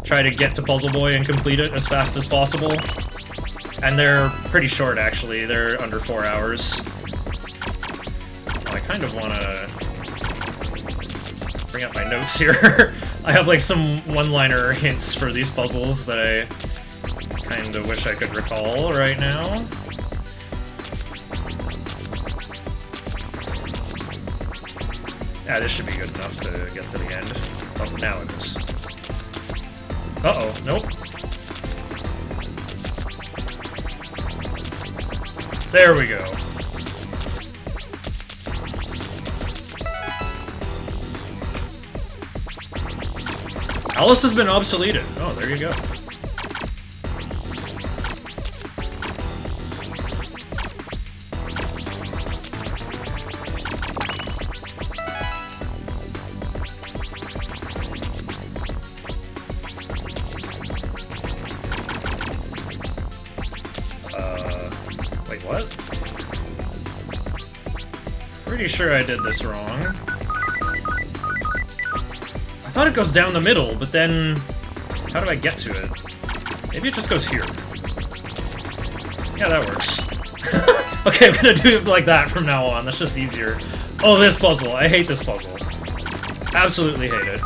try to get to Puzzle Boy and complete it as fast as possible. And they're pretty short, actually. They're under 4 hours. I kind of want to bring up my notes here. I have, like, some one-liner hints for these puzzles that I kind of wish I could recall right now. Yeah, this should be good enough to get to the end. Oh, now it is. Uh-oh, nope. There we go. Alice has been obsoleted. Oh, there you go. Wait, what? Pretty sure I did this wrong. I thought it goes down the middle, but then... How do I get to it? Maybe it just goes here. Yeah, that works. Okay, I'm gonna do it like that from now on. That's just easier. Oh, this puzzle. I hate this puzzle. Absolutely hate it.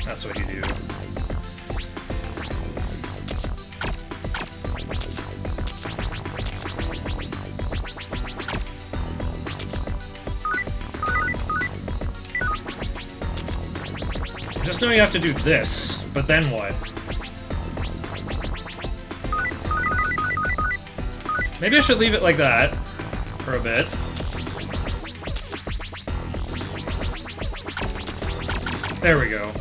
That's what you do. Just know you have to do this, but then what? Maybe I should leave it like that for a bit. There we go.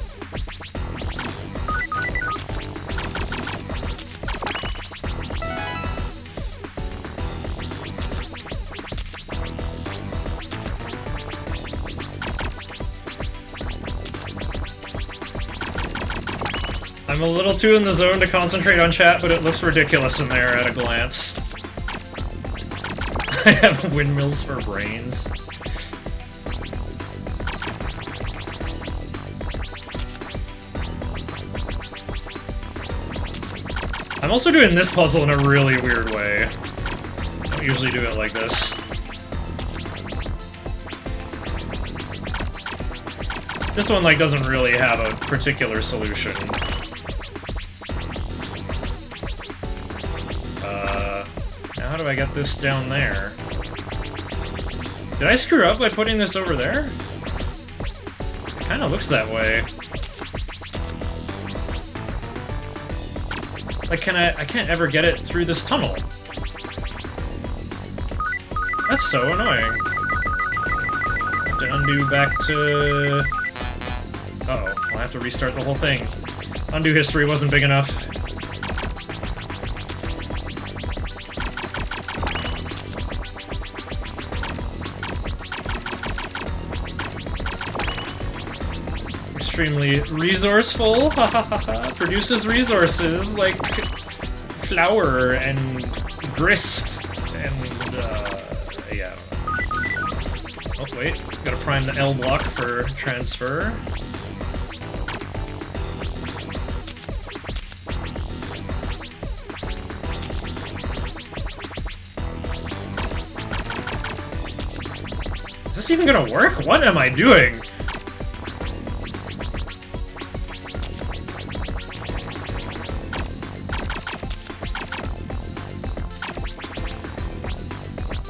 I'm a little too in the zone to concentrate on chat, but it looks ridiculous in there at a glance. I have windmills for brains. I'm also doing this puzzle in a really weird way. I don't usually do it like this. This one, like, doesn't really have a particular solution. Now how do I get this down there? Did I screw up by putting this over there? It kinda looks that way. Like, I can't ever get it through this tunnel. That's so annoying. to undo back to... Uh-oh, I'll have to restart the whole thing. Undo history wasn't big enough. Extremely resourceful, produces resources like flour and grist and, yeah. Oh, wait, gotta prime the L block for transfer. Is this even gonna work? What am I doing?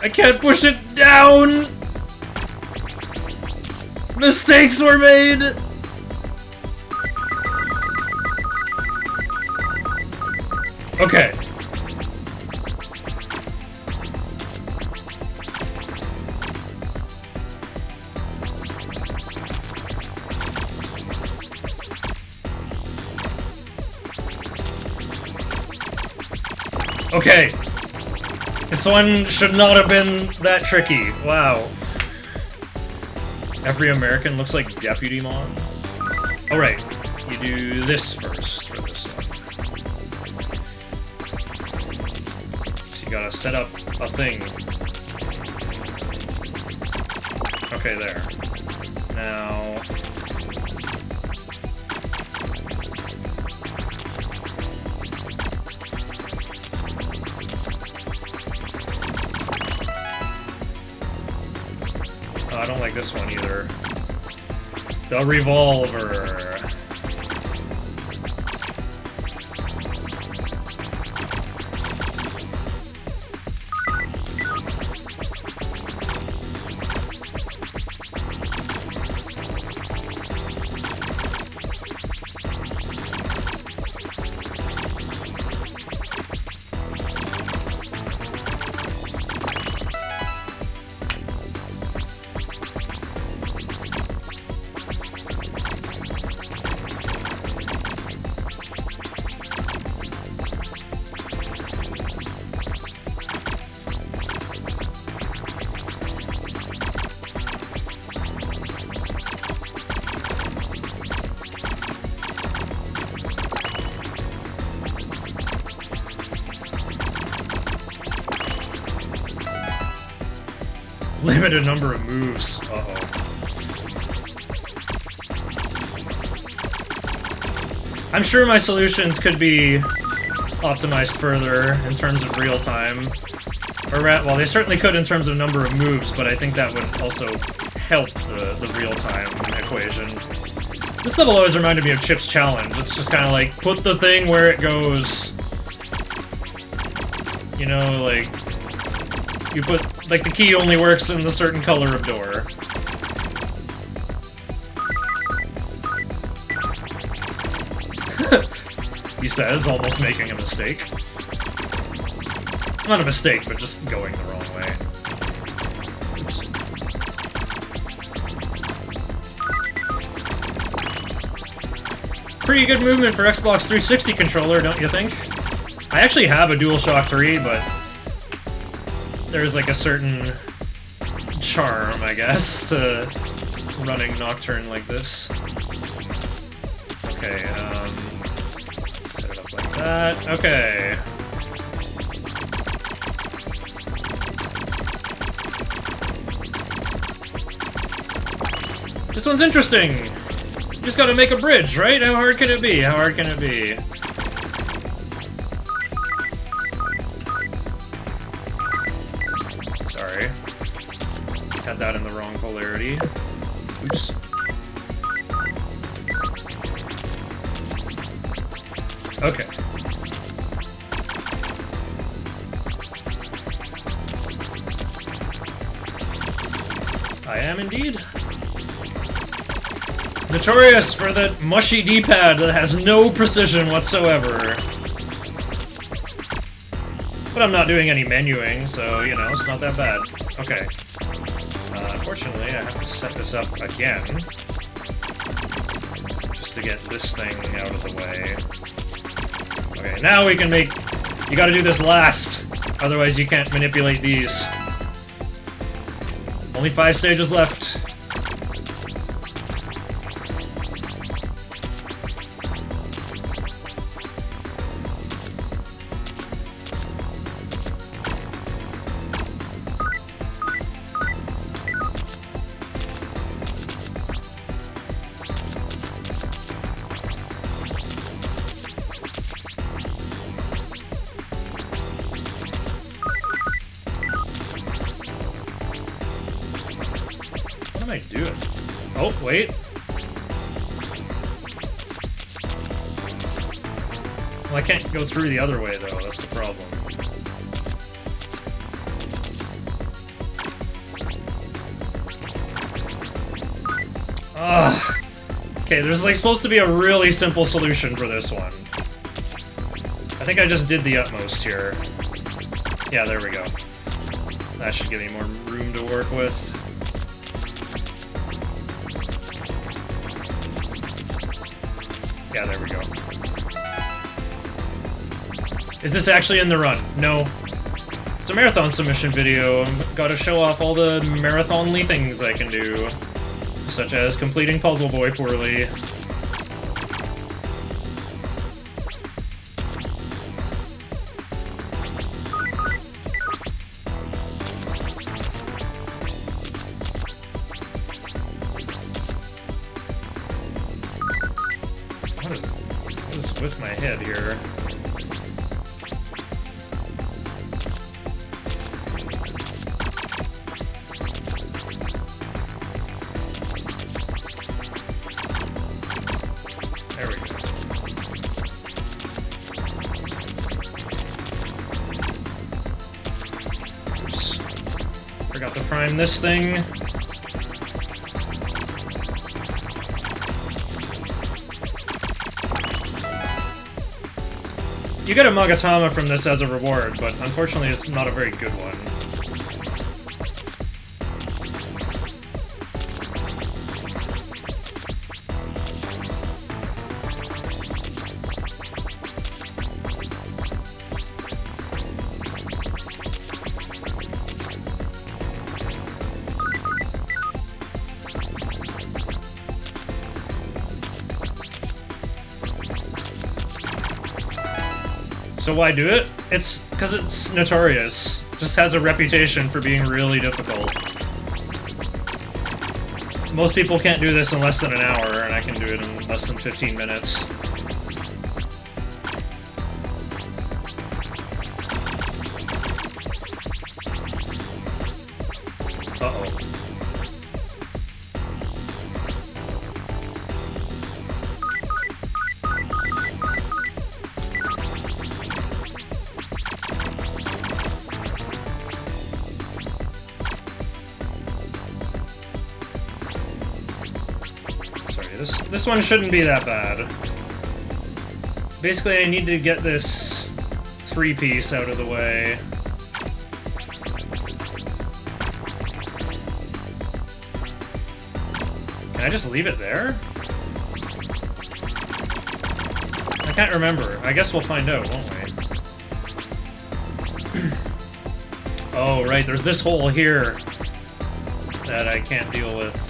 I can't push it down! Mistakes were made! Okay. Okay. This one should not have been that tricky. Wow. Every American looks like Deputy Mom. Alright, you do this first for this one. So you gotta set up a thing. Okay, there. Now... I don't like this one either. The revolver. Limited number of moves. Uh-oh. I'm sure my solutions could be optimized further in terms of real time. Or, well, they certainly could in terms of number of moves, but I think that would also help the real-time equation. This level always reminded me of Chip's Challenge. It's just kind of like, put the thing where it goes. You know, like... You put... Like, the key only works in the certain color of door. He says, almost making a mistake. Not a mistake, but just going the wrong way. Oops. Pretty good movement for Xbox 360 controller, don't you think? I actually have a DualShock 3, but there's like a certain charm, I guess, to running Nocturne like this. Okay, set it up like that. Okay. This one's interesting! You just gotta make a bridge, right? How hard can it be? How hard can it be? Sorry. Had that in the wrong polarity. Oops. Okay. I am indeed. Notorious for the mushy D-pad that has no precision whatsoever. But I'm not doing any menuing, so, you know, it's not that bad. Okay. Unfortunately, I have to set this up again. Just to get this thing out of the way. Okay, now we can make... You gotta do this last! Otherwise you can't manipulate these. Only 5 stages left. What am I doing? Oh, wait. Well, I can't go through the other way, though. That's the problem. Ugh. Okay, there's like supposed to be a really simple solution for this one. I think I just did the utmost here. Yeah, there we go. That should give me more room to work with. Yeah, there we go. Is this actually in the run? No. It's a marathon submission video. I've got to show off all the marathon-ly things I can do. Such as completing Puzzle Boy poorly. What is with my head here? There we go. Oops. Forgot to prime this thing. You get a Magatama from this as a reward, but unfortunately it's not a very good one. So why do it? It's because it's notorious. Just has a reputation for being really difficult. Most people can't do this in less than an hour, and I can do it in less than 15 minutes. Uh-oh. This one shouldn't be that bad. Basically, I need to get this 3-piece out of the way. Can I just leave it there? I can't remember. I guess we'll find out, won't we? Oh, right, there's this hole here that I can't deal with.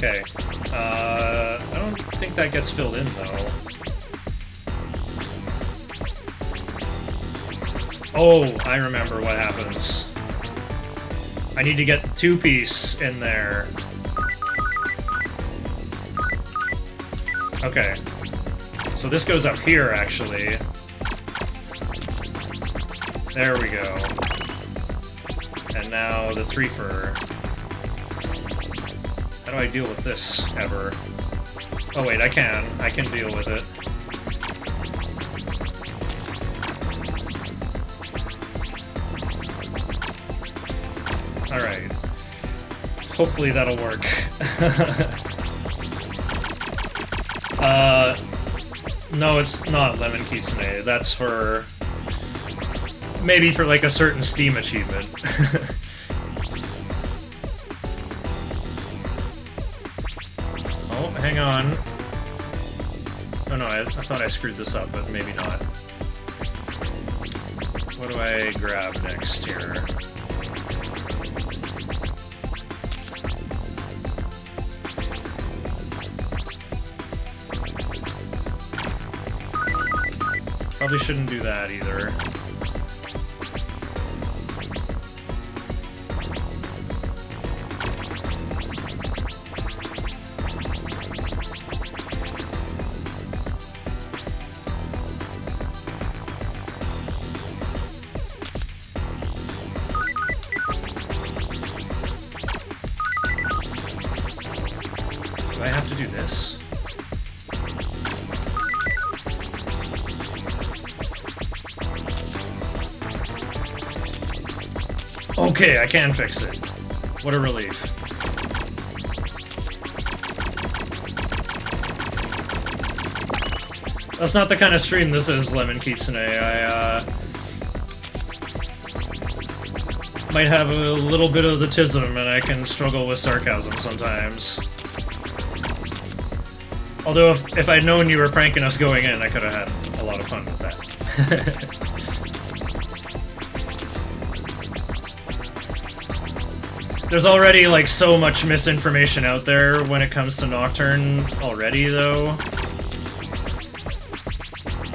Okay, I don't think that gets filled in, though. Oh, I remember what happens. I need to get 2-piece in there. Okay. So this goes up here, actually. There we go. And now the 3-fer. How do I deal with this, ever? Oh wait, I can deal with it. Alright. Hopefully that'll work. No, it's not Lemon Kisune. That's for... maybe for like a certain Steam achievement. Oh, hang on. Oh no, I thought I screwed this up, but maybe not. What do I grab next here? Probably shouldn't do that either. Do I have to do this? Okay, I can fix it. What a relief. That's not the kind of stream this is, Lemon Kitsune. I, might have a little bit of the tism, and I can struggle with sarcasm sometimes. Although, if I'd known you were pranking us going in, I could have had a lot of fun with that. There's already, like, so much misinformation out there when it comes to Nocturne already, though.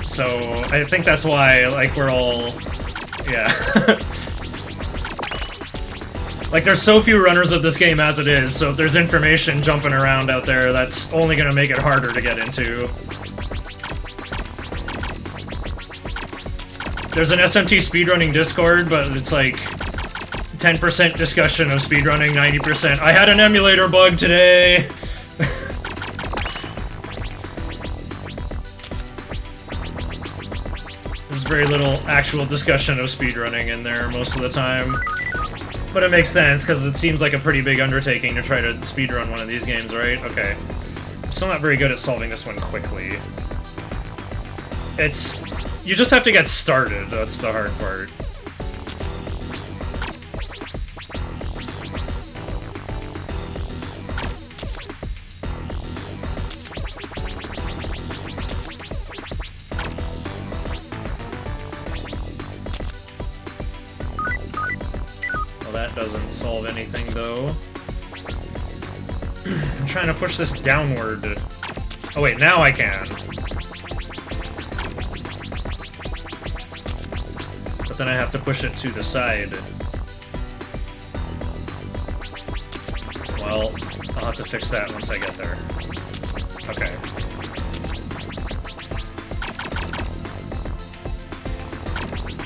So, I think that's why, like, we're all... yeah. Like, there's so few runners of this game as it is, so if there's information jumping around out there, that's only gonna make it harder to get into. There's an SMT speedrunning Discord, but it's like 10% discussion of speedrunning, 90% I had an emulator bug today! There's very little actual discussion of speedrunning in there most of the time. But it makes sense, because it seems like a pretty big undertaking to try to speedrun one of these games, right? Okay. I'm still not very good at solving this one quickly. It's... you just have to get started, that's the hard part. That doesn't solve anything, though. I'm trying to push this downward. Oh wait, now I can. But then I have to push it to the side. Well, I'll have to fix that once I get there. Okay.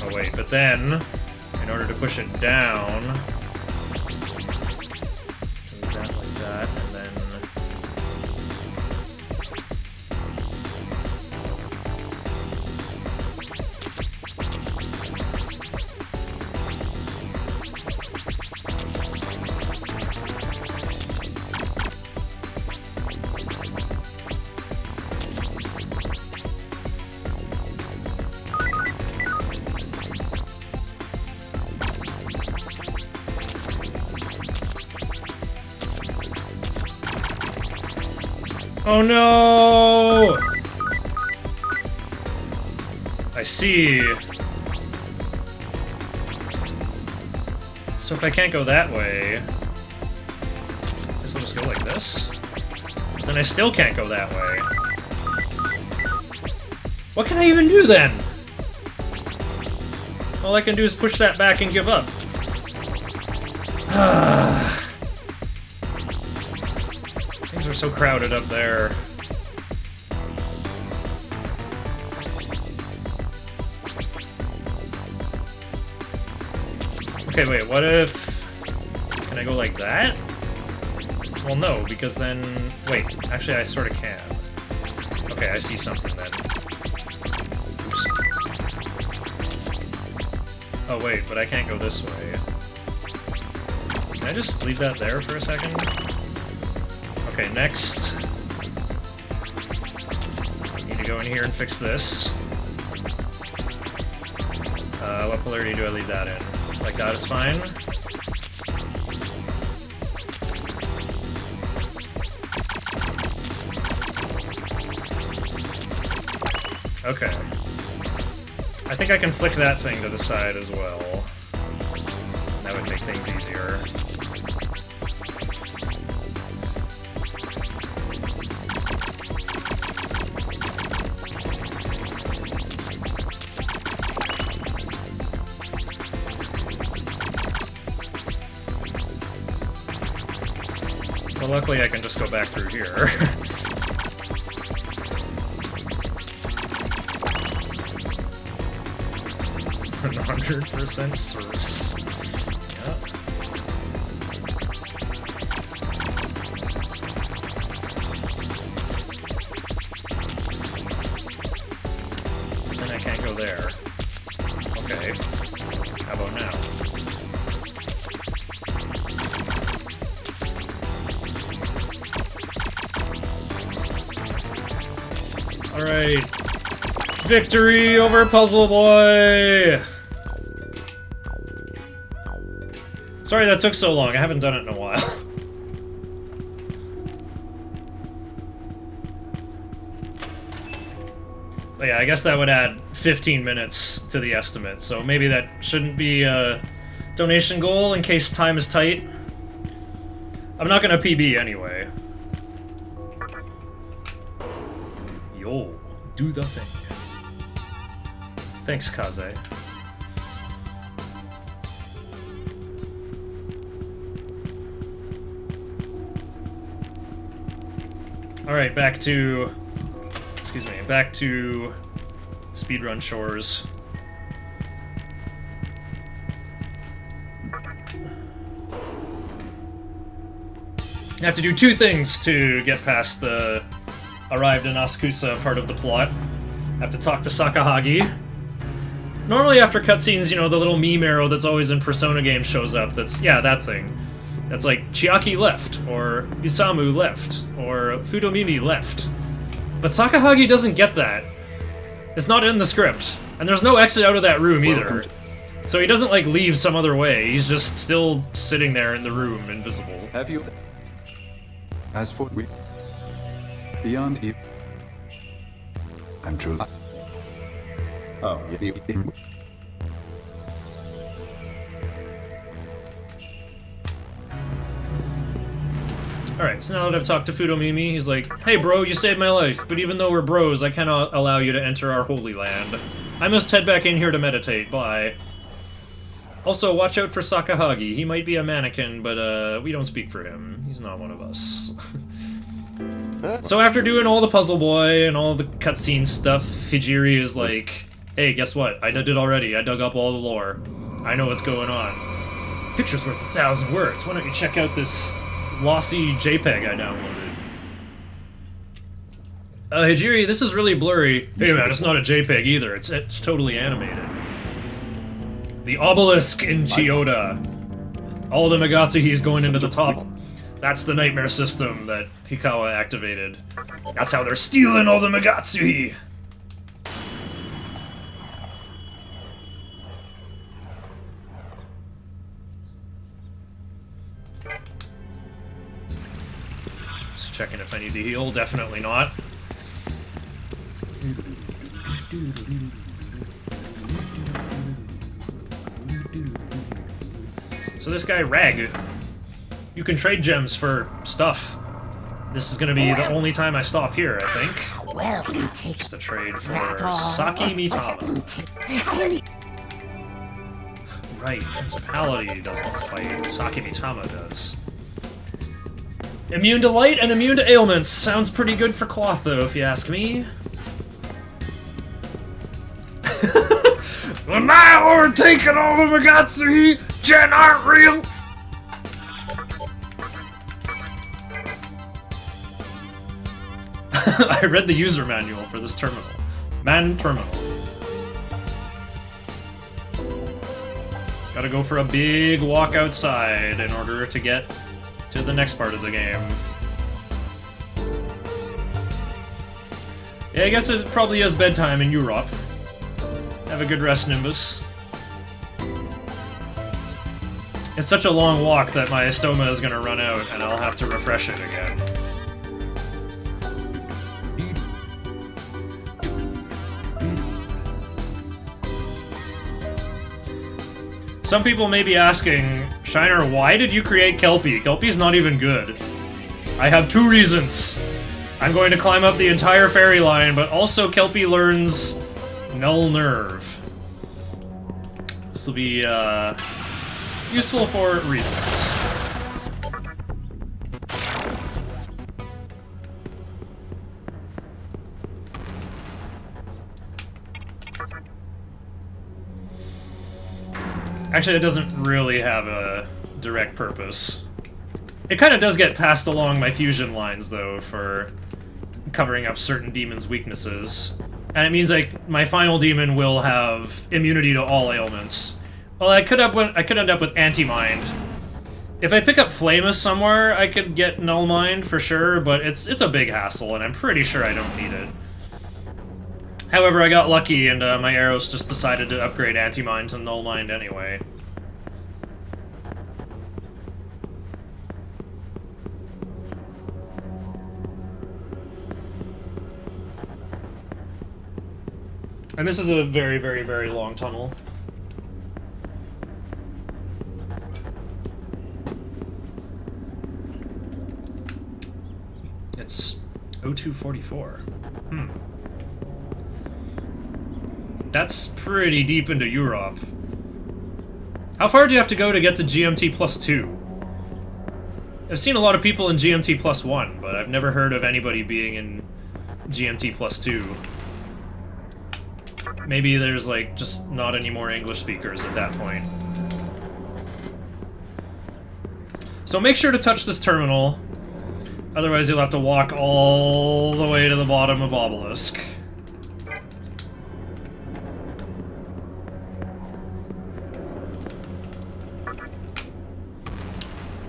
Oh wait, but then... in order to push it down, do that like that, and then... oh no! I see. So if I can't go that way, I guess I'll just go like this. Then I still can't go that way. What can I even do then? All I can do is push that back and give up. Things are so crowded up there. Okay, wait, what if... can I go like that? Well, no, because then... wait, actually I sort of can. Okay, I see something then. Oops. Oh wait, but I can't go this way. Can I just leave that there for a second? Okay, next. Need to go in here and fix this. What polarity do I leave that in? Like that is fine. Okay. I think I can flick that thing to the side as well. That would make things easier. Well, luckily I can just go back through here. 100% source. Yeah. Then I can't go there. Okay. How about now? Alright. Victory over Puzzle Boy! Sorry that took so long, I haven't done it in a while. But yeah, I guess that would add 15 minutes to the estimate, so maybe that shouldn't be a donation goal in case time is tight. I'm not gonna PB anyway. Yo, do the thing. Thanks, Kaze. Alright, back to... excuse me, back to speedrun shores. You have to do two things to get past the arrived in Asakusa part of the plot. Have to talk to Sakahagi. Normally after cutscenes, you know, the little meme arrow that's always in Persona games shows up. That's, yeah, that thing. That's like, Chiaki left, or Isamu left, or Fudomimi left. But Sakahagi doesn't get that. It's not in the script. And there's no exit out of that room either. So he doesn't, like, leave some other way. He's just still sitting there in the room, invisible. Have you... As for we... Beyond you... I'm truly... Oh, yeah. Alright, so now that I've talked to Fudomimi, he's like, "Hey bro, you saved my life, but even though we're bros, I cannot allow you to enter our holy land. I must head back in here to meditate, bye. Also, watch out for Sakahagi. He might be a mannequin, but we don't speak for him. He's not one of us." So after doing all the Puzzle Boy and all the cutscene stuff, Hijiri is like, "Hey, guess what? I did it already. I dug up all the lore. I know what's going on. Picture's worth 1,000 words. Why don't you check out this lossy JPEG I downloaded?" Hijiri, this is really blurry. Hey man, it's not a JPEG either. It's totally animated. The obelisk in Chiyoda. All the Megatsuhi's going into the top. That's the nightmare system that Hikawa activated. That's how they're stealing all the Megatsuhi! Just checking if I need to heal. Definitely not. So this guy, Rag, you can trade gems for stuff. This is gonna be the only time I stop here, I think. Well, take Just a trade for Saki Mitama. Right, Principality doesn't fight. Saki Mitama does. Immune to light and immune to ailments. Sounds pretty good for cloth, though, if you ask me. Well, now we're taking all the Megatsuhi! Gen aren't real! I read the user manual for this terminal. Man terminal. Gotta go for a big walk outside in order to get to the next part of the game. Yeah, I guess it probably is bedtime in Europe. Have a good rest, Nimbus. It's such a long walk that my stoma is gonna run out, and I'll have to refresh it again. Some people may be asking, Shiner, why did you create Kelpie? Kelpie's not even good. I have 2 reasons. I'm going to climb up the entire fairy line, but also Kelpie learns Null Nerve. This will be, useful for reasons. Actually, it doesn't really have a direct purpose. It kind of does get passed along my fusion lines, though, for covering up certain demons' weaknesses. And it means, like, my final demon will have immunity to all ailments. Well, I could end up with Anti-Mind. If I pick up Flamus somewhere, I could get Null Mind for sure, but it's a big hassle, and I'm pretty sure I don't need it. However, I got lucky, and my arrows just decided to upgrade Anti-Mind to Null Mind anyway. And this is a very, very, very long tunnel. It's 0244. That's pretty deep into Europe. How far do you have to go to get to GMT +2? I've seen a lot of people in GMT +1, but I've never heard of anybody being in GMT +2. Maybe there's, like, just not any more English speakers at that point. So make sure to touch this terminal, otherwise you'll have to walk all the way to the bottom of Obelisk.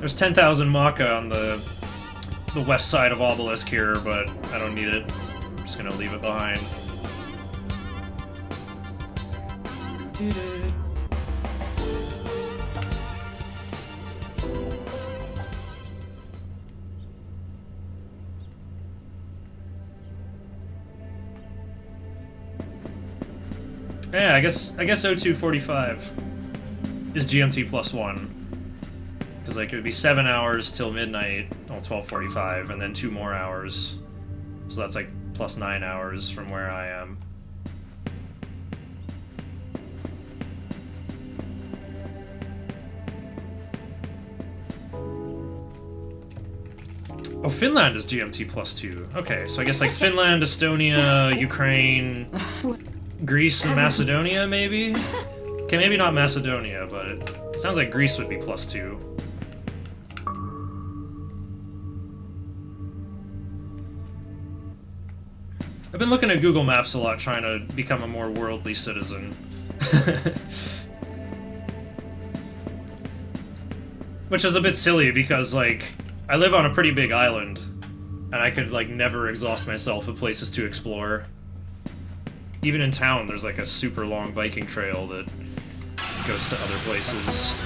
There's 10,000 Maka on the west side of Obelisk here, but I don't need it. I'm just gonna leave it behind. Yeah, I guess 0245 is GMT +1. Because, like, it would be 7 hours till midnight, well, 12:45, and then 2 more hours. So that's, like, +9 hours from where I am. Oh, Finland is GMT +2. Okay, so I guess, like, Finland, Estonia, Ukraine, Greece, and Macedonia, maybe? Okay, maybe not Macedonia, but it sounds like Greece would be +2. I've been looking at Google Maps a lot, trying to become a more worldly citizen. Which is a bit silly, because, like, I live on a pretty big island, and I could, like, never exhaust myself with places to explore. Even in town, there's, like, a super long biking trail that goes to other places.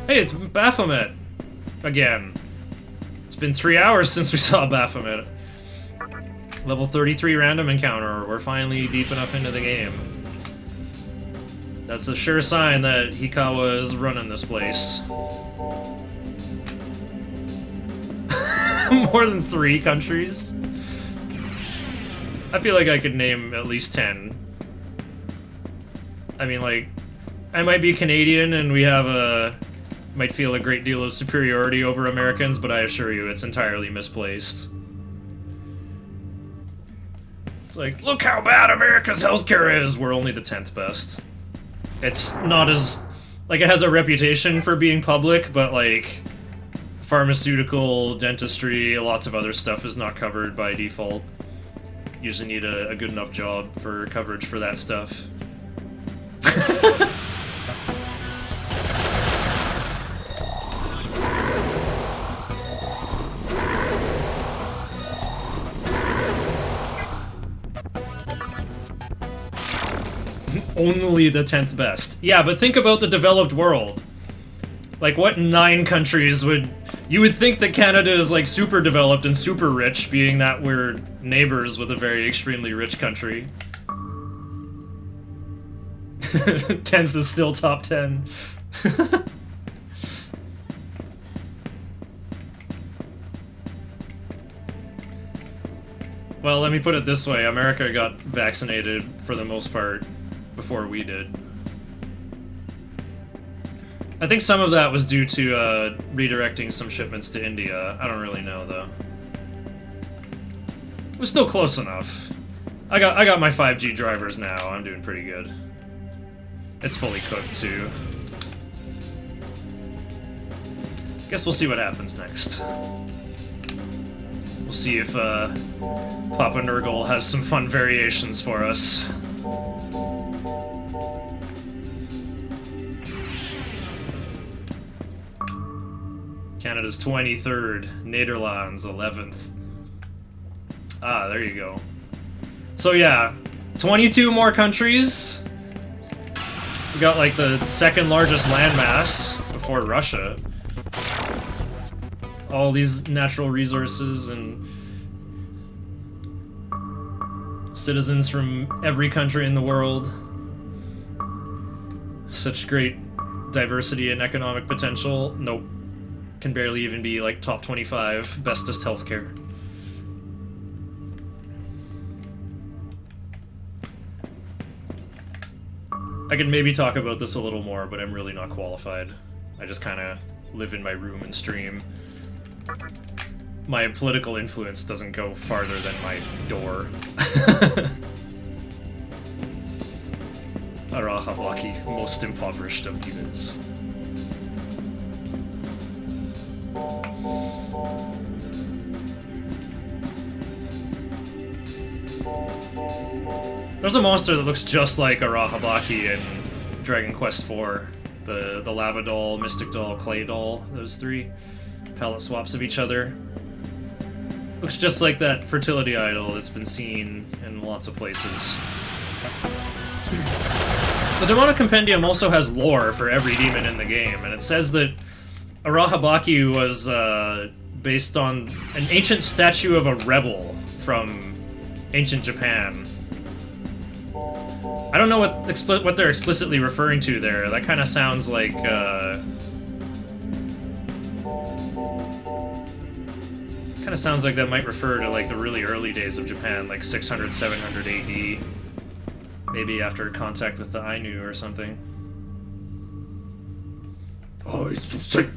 Hey, it's Baphomet! Again. It's been 3 hours since we saw Baphomet. Level 33 random encounter. We're finally deep enough into the game. That's a sure sign that Hikawa is running this place. More than 3 countries? I feel like I could name at least 10. I mean, like, I might be Canadian and we have might feel a great deal of superiority over Americans, but I assure you it's entirely misplaced. It's like, look how bad America's healthcare is! We're only the 10th best. It's not as... like, it has a reputation for being public, but, like, pharmaceutical, dentistry, lots of other stuff is not covered by default. Usually need a good enough job for coverage for that stuff. Only the 10th best. Yeah, but think about the developed world. Like, what 9 countries would... You would think that Canada is, like, super developed and super rich, being that we're neighbors with a very extremely rich country. 10th is still top 10. Well, let me put it this way. America got vaccinated, for the most part, before we did. I think some of that was due to redirecting some shipments to India. I don't really know, though. It was still close enough. I got my 5G drivers now. I'm doing pretty good. It's fully cooked, too. Guess we'll see what happens next. We'll see if Papa Nurgle has some fun variations for us. Canada's 23rd, Netherlands 11th. Ah, there you go. So yeah, 22 more countries. We got like the second largest landmass before Russia. All these natural resources and citizens from every country in the world. Such great diversity and economic potential. Nope. Can barely even be like top 25 bestest healthcare. I could maybe talk about this a little more, but I'm really not qualified. I just kind of live in my room and stream. My political influence doesn't go farther than my door. Arahabaki, most impoverished of demons. There's a monster that looks just like Arahabaki in Dragon Quest IV. The Lava Doll, Mystic Doll, Clay Doll, those three. Palette swaps of each other. Looks just like that fertility idol that's been seen in lots of places. The Demonic Compendium also has lore for every demon in the game, and it says that Arahabaki was based on an ancient statue of a rebel from ancient Japan. I don't know what they're explicitly referring to there. That kind of sounds like that might refer to like the really early days of Japan, like 600, 700 AD. Maybe after contact with the Ainu or something. Oh, it's so sick.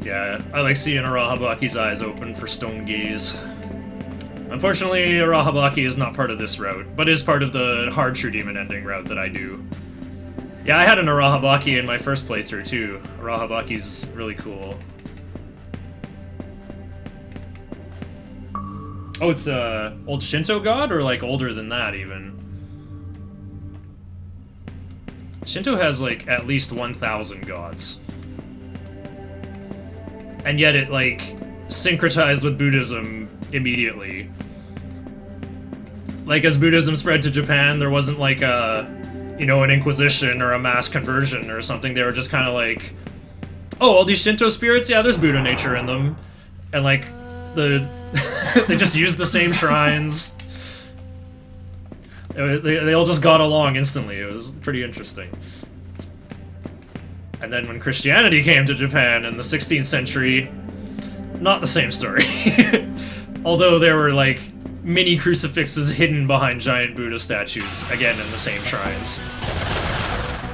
Yeah, I like seeing Arahabaki's eyes open for stone gaze. Unfortunately, Arahabaki is not part of this route, but is part of the hard True Demon ending route that I do. Yeah, I had an Arahabaki in my first playthrough too. Arahabaki's really cool. Oh, it's a old Shinto god, or like older than that even? Shinto has like at least 1,000 gods. And yet it like syncretized with Buddhism immediately. Like, as Buddhism spread to Japan, there wasn't like a, you know, an inquisition or a mass conversion or something. They were just kind of like, oh, all these Shinto spirits, yeah, there's Buddha nature in them. And like, they just used the same shrines. They all just got along instantly. It was pretty interesting. And then when Christianity came to Japan in the 16th century, not the same story. Although there were like mini crucifixes hidden behind giant Buddha statues, again in the same shrines.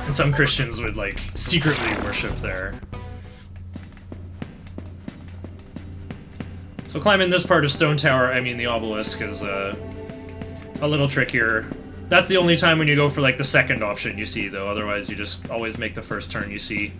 And some Christians would like secretly worship there. So climbing this part of Stone Tower, I mean the obelisk, is a little trickier. That's the only time when you go for like the second option you see, though. Otherwise you just always make the first turn you see.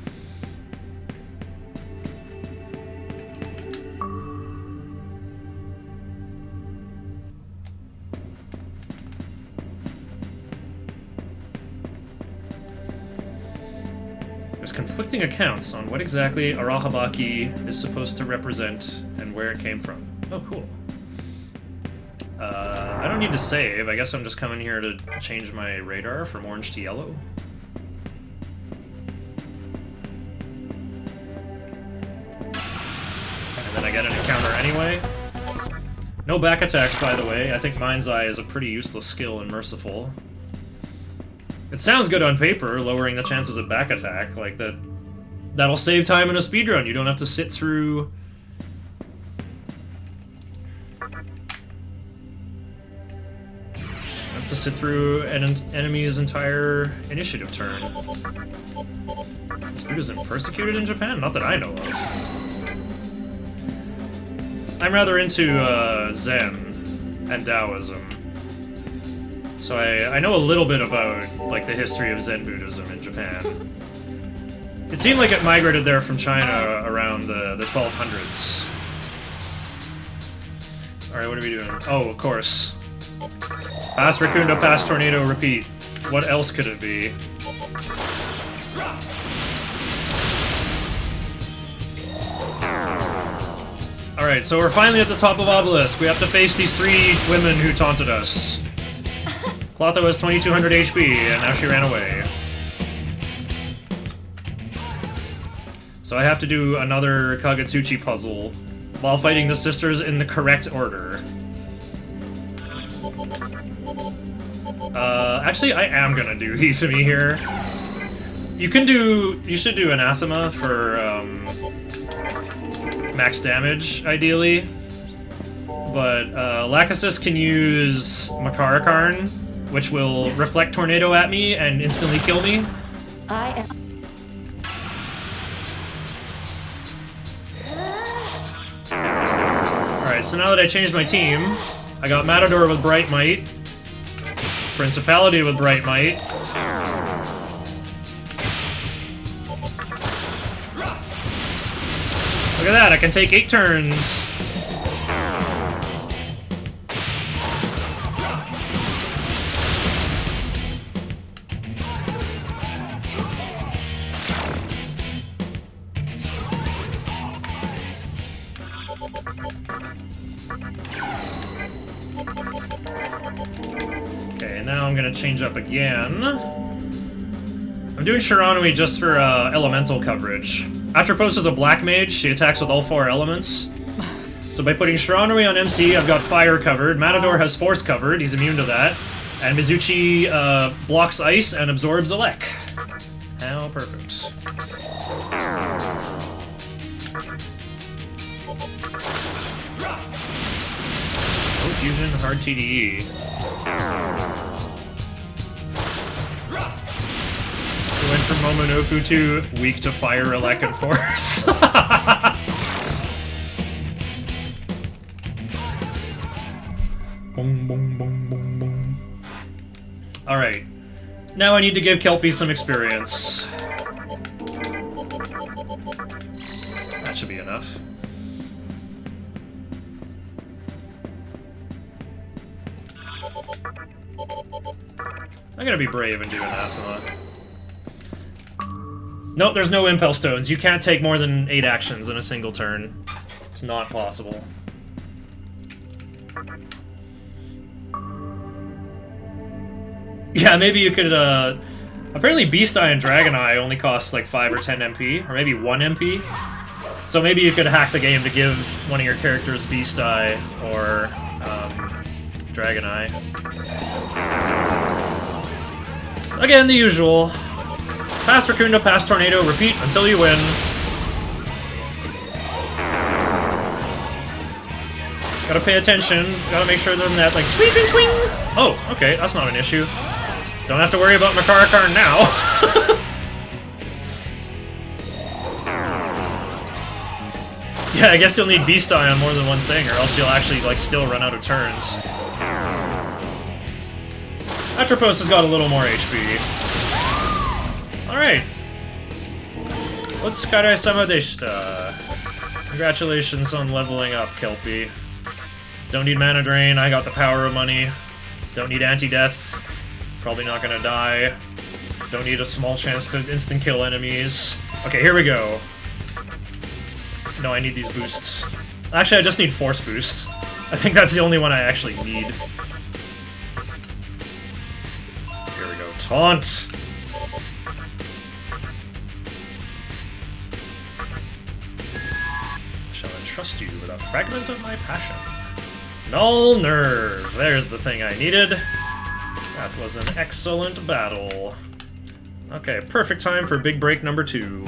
There's conflicting accounts on what exactly Arahabaki is supposed to represent and where it came from. Oh, cool. I don't need to save. I guess I'm just coming here to change my radar from orange to yellow. And then I get an encounter anyway. No back attacks, by the way. I think Mind's Eye is a pretty useless skill in Merciful. It sounds good on paper, lowering the chances of back attack. Like, that'll save time in a speedrun. You don't have to sit through... an enemy's entire initiative turn. Is Buddhism persecuted in Japan? Not that I know of. I'm rather into Zen and Taoism. So I know a little bit about, like, the history of Zen Buddhism in Japan. It seemed like it migrated there from China around the 1200s. Alright, what are we doing? Oh, of course. Pass Raccoon, pass Tornado, repeat. What else could it be? Alright, so we're finally at the top of Obelisk. We have to face these 3 women who taunted us. Clotho has 2200 HP, and now she ran away. So I have to do another Kagetsuchi puzzle while fighting the sisters in the correct order. Actually, I am gonna do Hifumi here. You should do Anathema for, max damage, ideally. But, Lachesis can use Makarakarn, which will reflect Tornado at me and instantly kill me. I am. Alright, so now that I changed my team, I got Matador with Bright Might, Principality with Bright Might, look at that, I can take 8 turns! Okay, now I'm gonna change up again. I'm doing Shiranui just for elemental coverage. Atropos is a black mage, she attacks with all 4 elements. So by putting Shiranui on MC, I've got fire covered, Matador has force covered, he's immune to that, and Mizuchi blocks ice and absorbs Elec. How perfect. Oh, fusion, hard TDE. We went from Momonoku to weak to fire, Elec, and force. Boom, boom, boom, boom, boom. Alright. Now I need to give Kelpie some experience. That should be enough. I'm gonna be brave and do Anathema. Nope, there's no Impel Stones. You can't take more than 8 actions in a single turn. It's not possible. Yeah, maybe you could, apparently Beast Eye and Dragon Eye only cost like 5 or 10 MP, or maybe 1 MP. So maybe you could hack the game to give one of your characters Beast Eye or, Dragon Eye. Again, the usual. Pass Raccoon, pass Tornado, repeat until you win. Gotta pay attention, gotta make sure there's that, like, swing, swing, swing! Oh, okay, that's not an issue. Don't have to worry about Makarakarn now. Yeah, I guess you'll need Beast Eye on more than one thing, or else you'll actually, like, still run out of turns. Atropos has got a little more HP. Alright. Otsukare sama deshita. Congratulations on leveling up, Kelpie. Don't need mana drain, I got the power of money. Don't need anti-death. Probably not gonna die. Don't need a small chance to instant kill enemies. Okay, here we go. No, I need these boosts. Actually, I just need force boost. I think that's the only one I actually need. Here we go. Taunt! I shall entrust you with a fragment of my passion. Null Nerve! There's the thing I needed. That was an excellent battle. Okay, perfect time for big break number 2.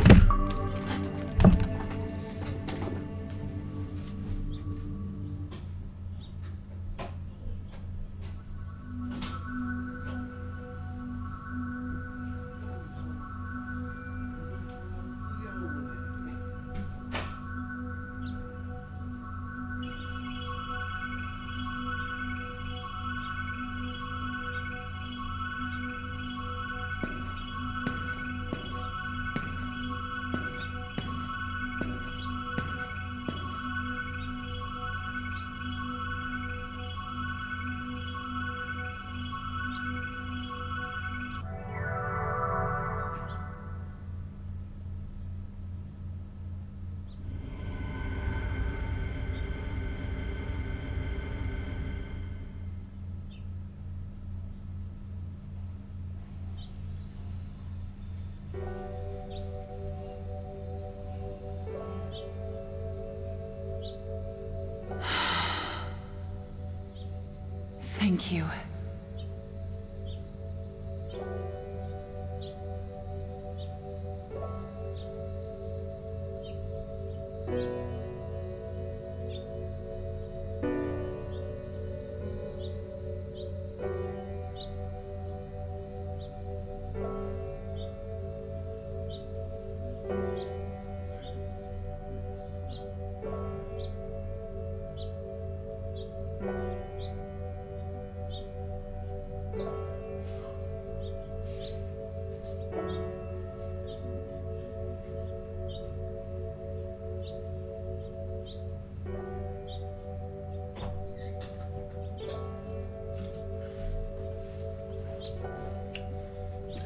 Thank you.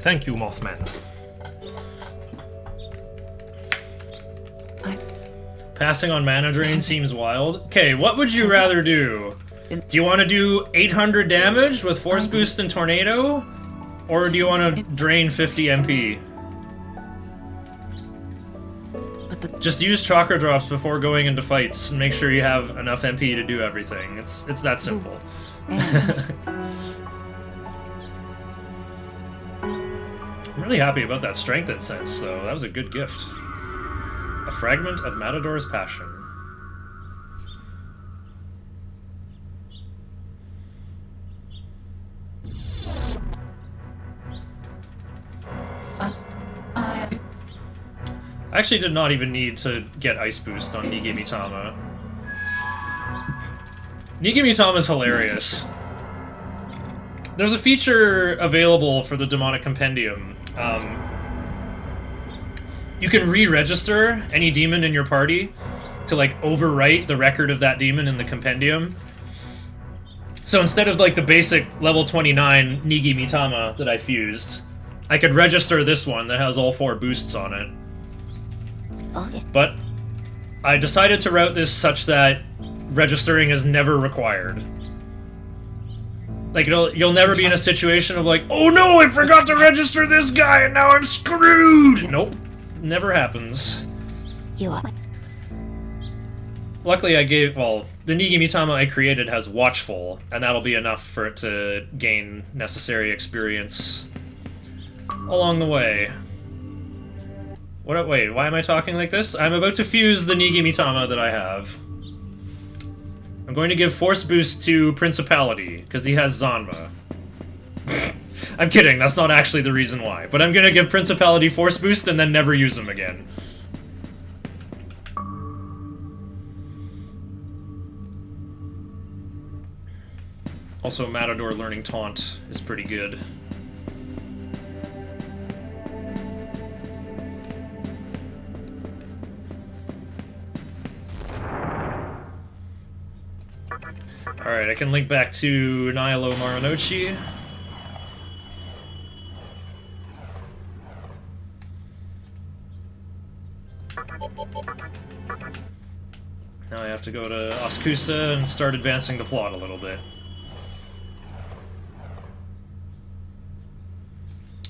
Thank you, Mothman. Passing on mana drain seems wild. Okay, what would you rather do? Do you want to do 800 damage with Force Boost and Tornado? Or do you want to drain 50 MP? Just use Chakra Drops before going into fights and make sure you have enough MP to do everything. It's that simple. I'm really happy about that Strength Incense, though. That was a good gift. A fragment of Matador's Passion. I actually did not even need to get Ice Boost on Nigimitama. Nigimitama's hilarious. There's a feature available for the Demonic Compendium. You can re-register any demon in your party to, like, overwrite the record of that demon in the compendium. So instead of, like, the basic level 29 Nigimitama that I fused, I could register this one that has all 4 boosts on it. But I decided to route this such that registering is never required. Like, you'll never be in a situation of like, oh no, I forgot to register this guy and now I'm screwed! Nope. Never happens. You are. Luckily I gave, well, the Nigimitama I created has Watchful, and that'll be enough for it to gain necessary experience along the way. Wait, why am I talking like this? I'm about to fuse the Nigimitama that I have. I'm going to give Force Boost to Principality, because he has Zanma. I'm kidding, that's not actually the reason why. But I'm gonna give Principality Force Boost and then never use him again. Also, Matador learning Taunt is pretty good. Alright, I can link back to Nihilo Marunouchi. Now I have to go to Oskusa and start advancing the plot a little bit.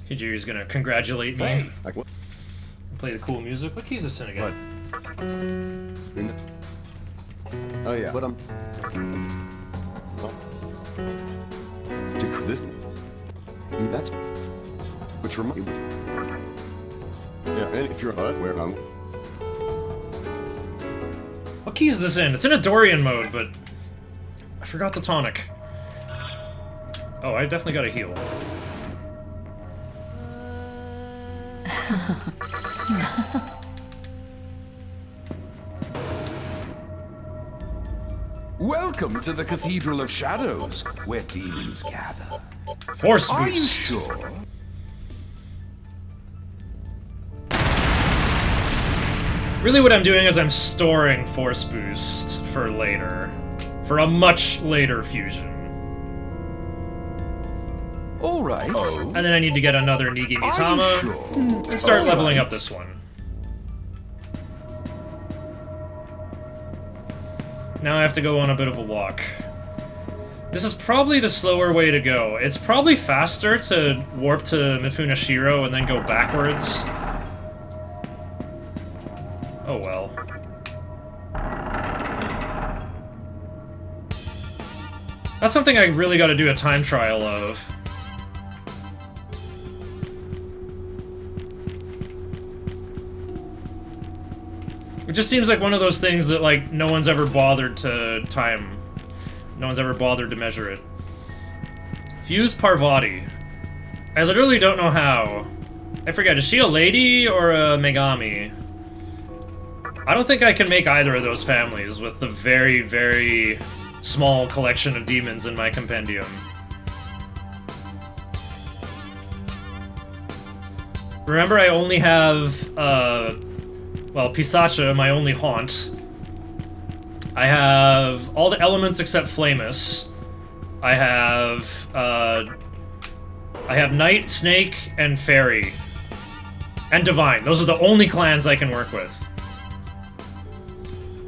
Hijiri's gonna congratulate me. Hey! Play the cool music. What key is this in again? Oh yeah. But this. That's. Which remind. Yeah, and if you're where I'm. What key is this in? It's in a Dorian mode, but I forgot the tonic. Oh, I definitely gotta heal. Welcome to the Cathedral of Shadows, where demons gather. Force Are you boost. sure? Really what I'm doing is I'm storing Force Boost for later. For a much later fusion. All right. And then I need to get another Nigi Mitama Sure? and start All leveling right. up this one. Now I have to go on a bit of a walk. This is probably the slower way to go. It's probably faster to warp to Mifune Shiro and then go backwards. Oh well. That's something I really gotta do a time trial of. It just seems like one of those things that, like, no one's ever bothered to time. No one's ever bothered to measure it. Fuse Parvati. I literally don't know how. I forget, is she a lady or a Megami? I don't think I can make either of those families with the very, very small collection of demons in my compendium. Remember, I only have, well, Pisacha, my only haunt. I have all the elements except Flamus. I have Knight, Snake, and Fairy. And Divine. Those are the only clans I can work with.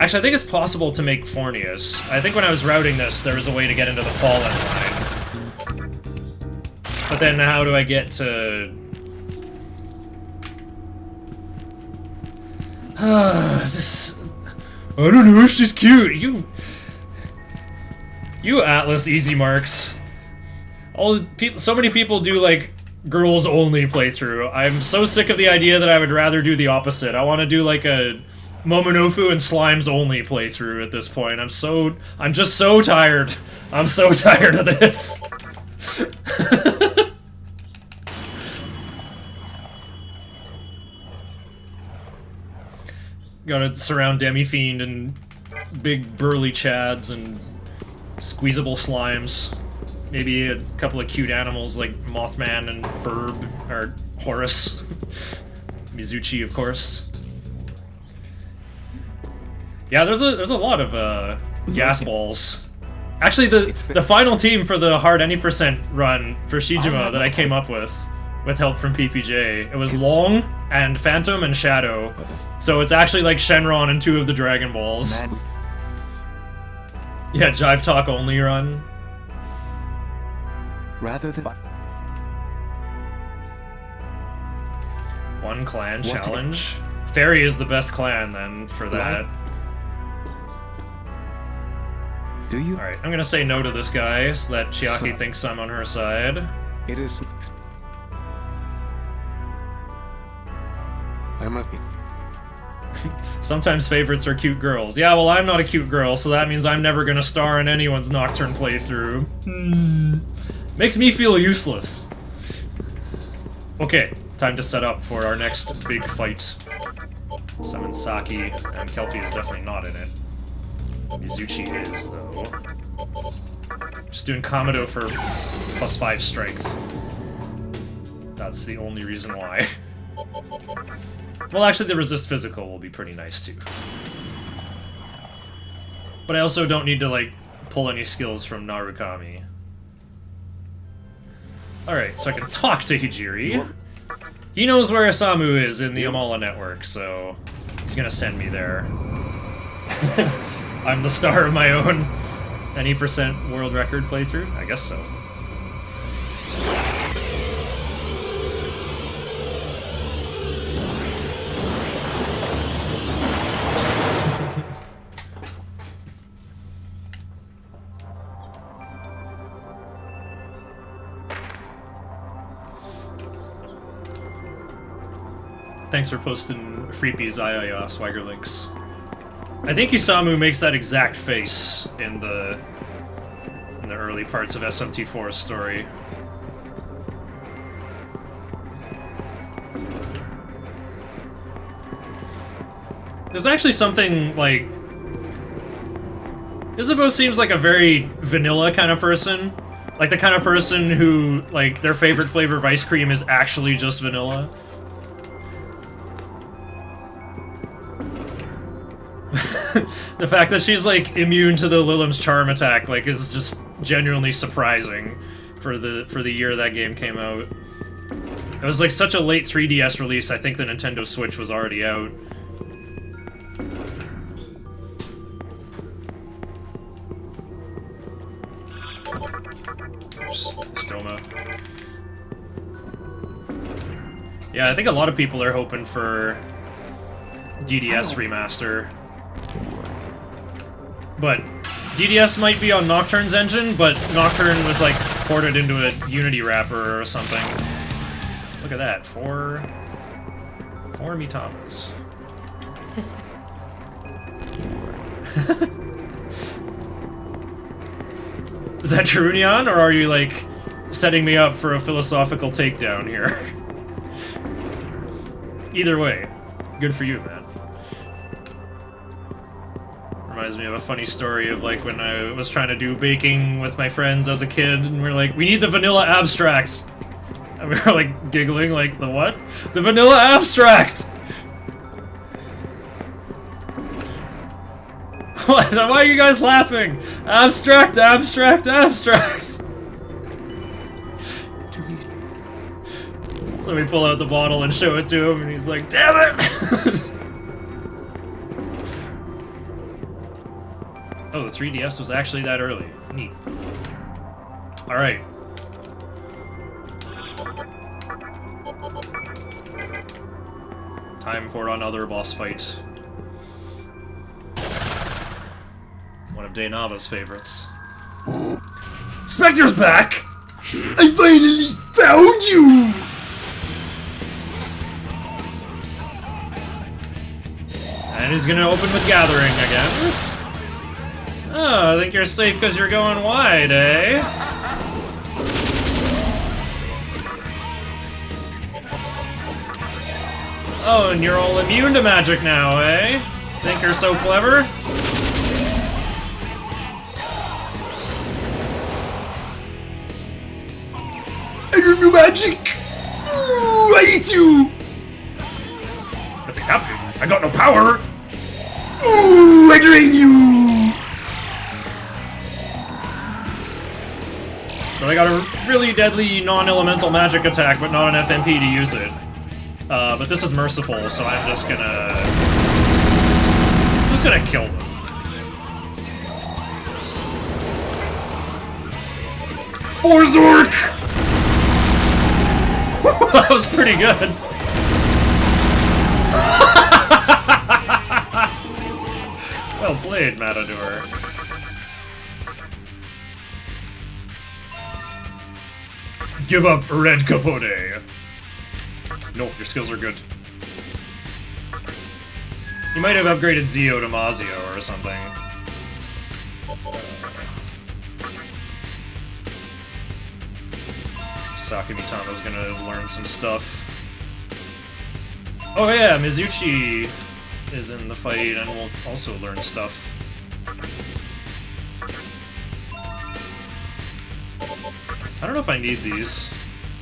Actually, I think it's possible to make Fornius. I think when I was routing this, there was a way to get into the Fallen line. But then how do I get to... this... I don't know, she's cute! You Atlas easy marks. So many people do, like, girls-only playthrough. I'm so sick of the idea that I would rather do the opposite. I want to do, like, a Momonofu and Slimes-only playthrough at this point. I'm just so tired. I'm so tired of this. Gotta surround Demi-Fiend and big burly chads and squeezable slimes. Maybe a couple of cute animals like Mothman and Burb, or Horus. Mizuchi, of course. Yeah, there's a lot of gas balls. Actually, the final team for the hard any % run for Shijima that I came up with help from PPJ, it was Long and Phantom and Shadow. So it's actually like Shenron and 2 of the Dragon Balls. Yeah, Jive Talk only run. Rather than One clan challenge. Fairy is the best clan then for that. do you? Alright, I'm gonna say no to this guy so that Chiaki thinks I'm on her side. It is. I must be. Sometimes favorites are cute girls. Yeah, well, I'm not a cute girl, so that means I'm never gonna star in anyone's Nocturne playthrough. Makes me feel useless. Okay, time to set up for our next big fight. Summon Saki, and Kelpie is definitely not in it. Mizuchi is, though. Just doing Kamado for +5 strength. That's the only reason why. Well, actually, the resist physical will be pretty nice, too. But I also don't need to, like, pull any skills from Narukami. Alright, so I can talk to Hijiri. He knows where Isamu is in the Amala network, so he's gonna send me there. I'm the star of my own any percent world record playthrough? I guess so. Thanks for posting Freepies IIA swagger links. I think Isamu makes that exact face in the early parts of SMT4's story. There's actually something like... Isamu seems like a very vanilla kind of person. Like the kind of person who, like, their favorite flavor of ice cream is actually just vanilla. The fact that she's, like, immune to the Lilim's charm attack, like, is just genuinely surprising for the year that game came out. It was, like, such a late 3DS release, I think the Nintendo Switch was already out. Oops, Stoma. Yeah, I think a lot of people are hoping for DDS remaster. But DDS might be on Nocturne's engine, but Nocturne was like ported into a Unity wrapper or something. Look at that, four Mitamas. Is that true, Neon, or are you like setting me up for a philosophical takedown here? Either way, good for you, man. Reminds me of a funny story of like when I was trying to do baking with my friends as a kid, and we're like, we need the vanilla abstract! And we were like giggling, like, the what? The vanilla abstract! What? Why are you guys laughing? Abstract, abstract, abstract! So we pull out the bottle and show it to him, and he's like, damn it! Oh, the 3DS was actually that early. Neat. Alright. Time for another boss fight. One of Daynava's favorites. Spectre's back! I finally found you! And he's gonna open with Gathering again. Oh, I think you're safe because you're going wide, eh? Oh, and you're all immune to magic now, eh? Think you're so clever? I don't know magic! Ooh, I hate you! But the captain, I got no power! Ooh, I drain you! So I got a really deadly non-elemental magic attack, but not an FMP to use it. But this is merciful, so I'm just gonna kill them. Borzork! That was pretty good. Well played, Matador. Give up, Red Capote. No, your skills are good. You might have upgraded Zio to Mazio or something. Sakumitama's gonna learn some stuff. Oh yeah, Mizuchi is in the fight and will also learn stuff. I don't know if I need these.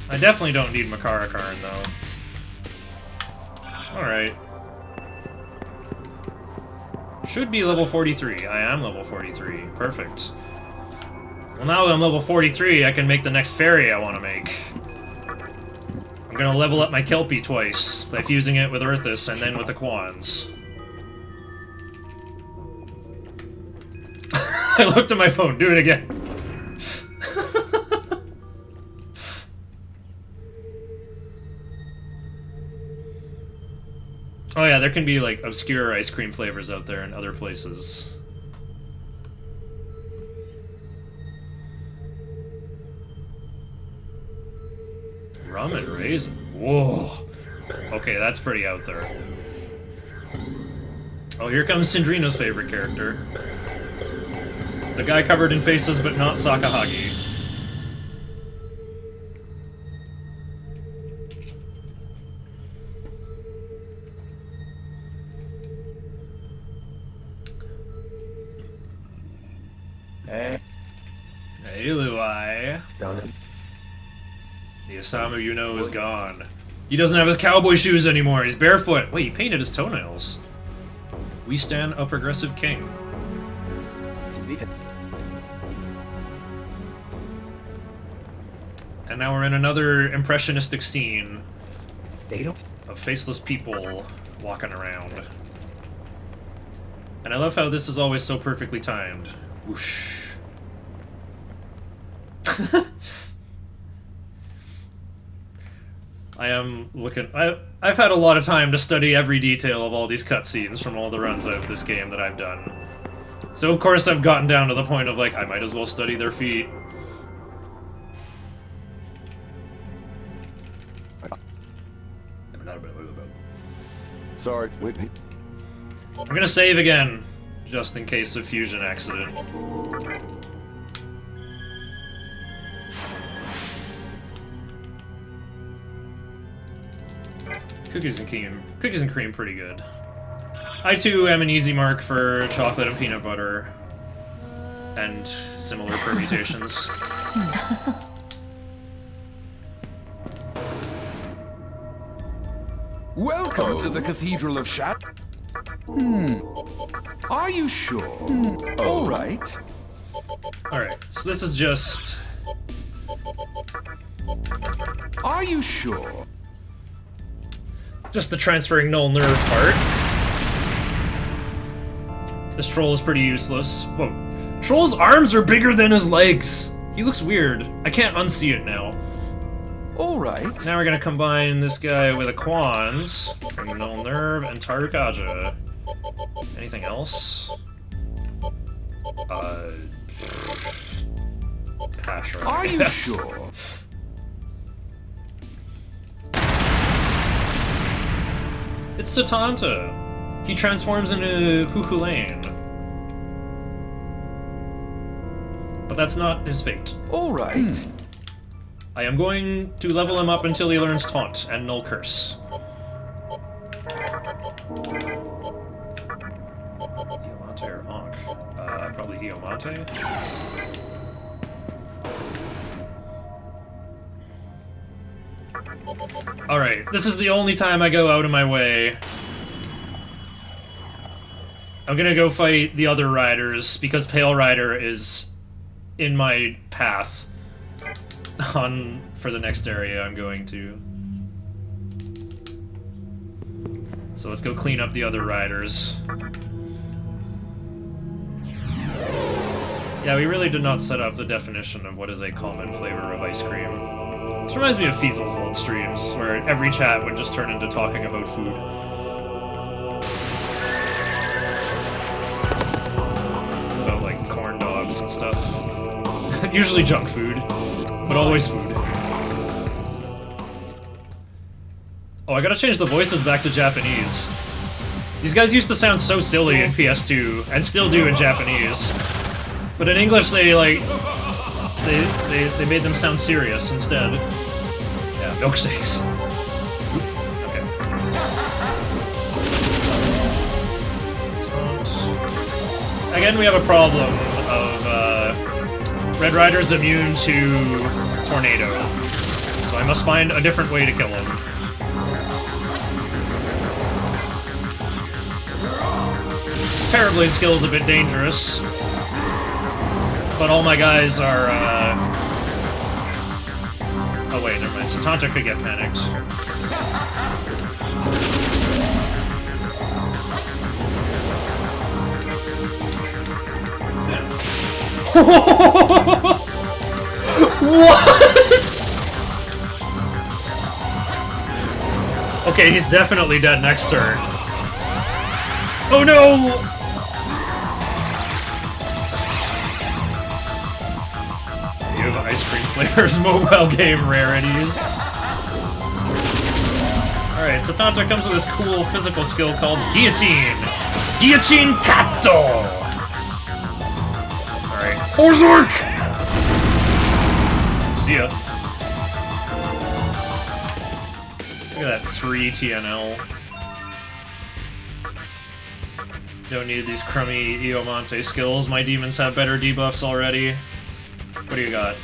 I definitely don't need Makara Karn, though. Alright. Should be level 43. I am level 43. Perfect. Well, now that I'm level 43, I can make the next fairy I want to make. I'm gonna level up my Kelpie twice, by fusing it with Earthus and then with the Quans. I looked at my phone. Do it again. Oh yeah, there can be like obscure ice cream flavors out there in other places. Rum and raisin. Whoa. Okay, that's pretty out there. Oh, here comes Sindrina's favorite character. The guy covered in faces but not Sakahagi. Hey. Hey, Luai. Down in. The Osamu you know is gone. He doesn't have his cowboy shoes anymore. He's barefoot. Wait, he painted his toenails. We stand a progressive king. And now we're in another impressionistic scene They don't. of faceless people walking around. And I love how this is always so perfectly timed. Whoosh. I am looking... I've had a lot of time to study every detail of all these cutscenes from all the runs of this game that I've done. So of course I've gotten down to the point of like, I might as well study their feet. Sorry, Whitney. I'm gonna save again, just in case of fusion accident. Cookies and cream, pretty good. I too am an easy mark for chocolate and peanut butter, and similar permutations. Welcome to the Cathedral of Shat. Are you sure? All right. Alright, so this is just... Are you sure? just the transferring null nerve part. This troll is pretty useless. Whoa. Troll's arms are bigger than his legs! He looks weird. I can't unsee it now. Alright. Now we're gonna combine this guy with a Quans, null nerve, and Tarukaja. Anything else? Patra, Are you sure? It's Satanta. He transforms into Huhulain. But that's not his fate. Alright. I am going to level him up until he learns Taunt and Null Curse. Iomate or Ankh? Probably Iomate. Alright, this is the only time I go out of my way. I'm gonna go fight the other riders, because Pale Rider is in my path for the next area I'm going to. So let's go clean up the other riders. Yeah, we really did not set up the definition of what is a common flavor of ice cream. This reminds me of Fiesel's old streams, where every chat would just turn into talking about food. About, like, corn dogs and stuff. Usually junk food, but always food. Oh, I gotta change the voices back to Japanese. These guys used to sound so silly in PS2, and still do in Japanese. But in English, they, like... They made them sound serious instead. Yeah, milkshakes. Okay. Again, we have a problem of Red Rider's immune to Tornado. So I must find a different way to kill him. His Terrorblade skill is a bit dangerous. But all my guys are, oh wait, never mind. Satanta could get panicked. Yeah. What? Okay, he's definitely dead next turn. Oh no! You have ice cream flavors mobile game rarities. Alright, Satanta comes with this cool physical skill called Guillotine. Guillotine Kato! Alright. Orzork! See ya. Look at that 3 TNL. Don't need these crummy Iomonte skills. My demons have better debuffs already. What do you got?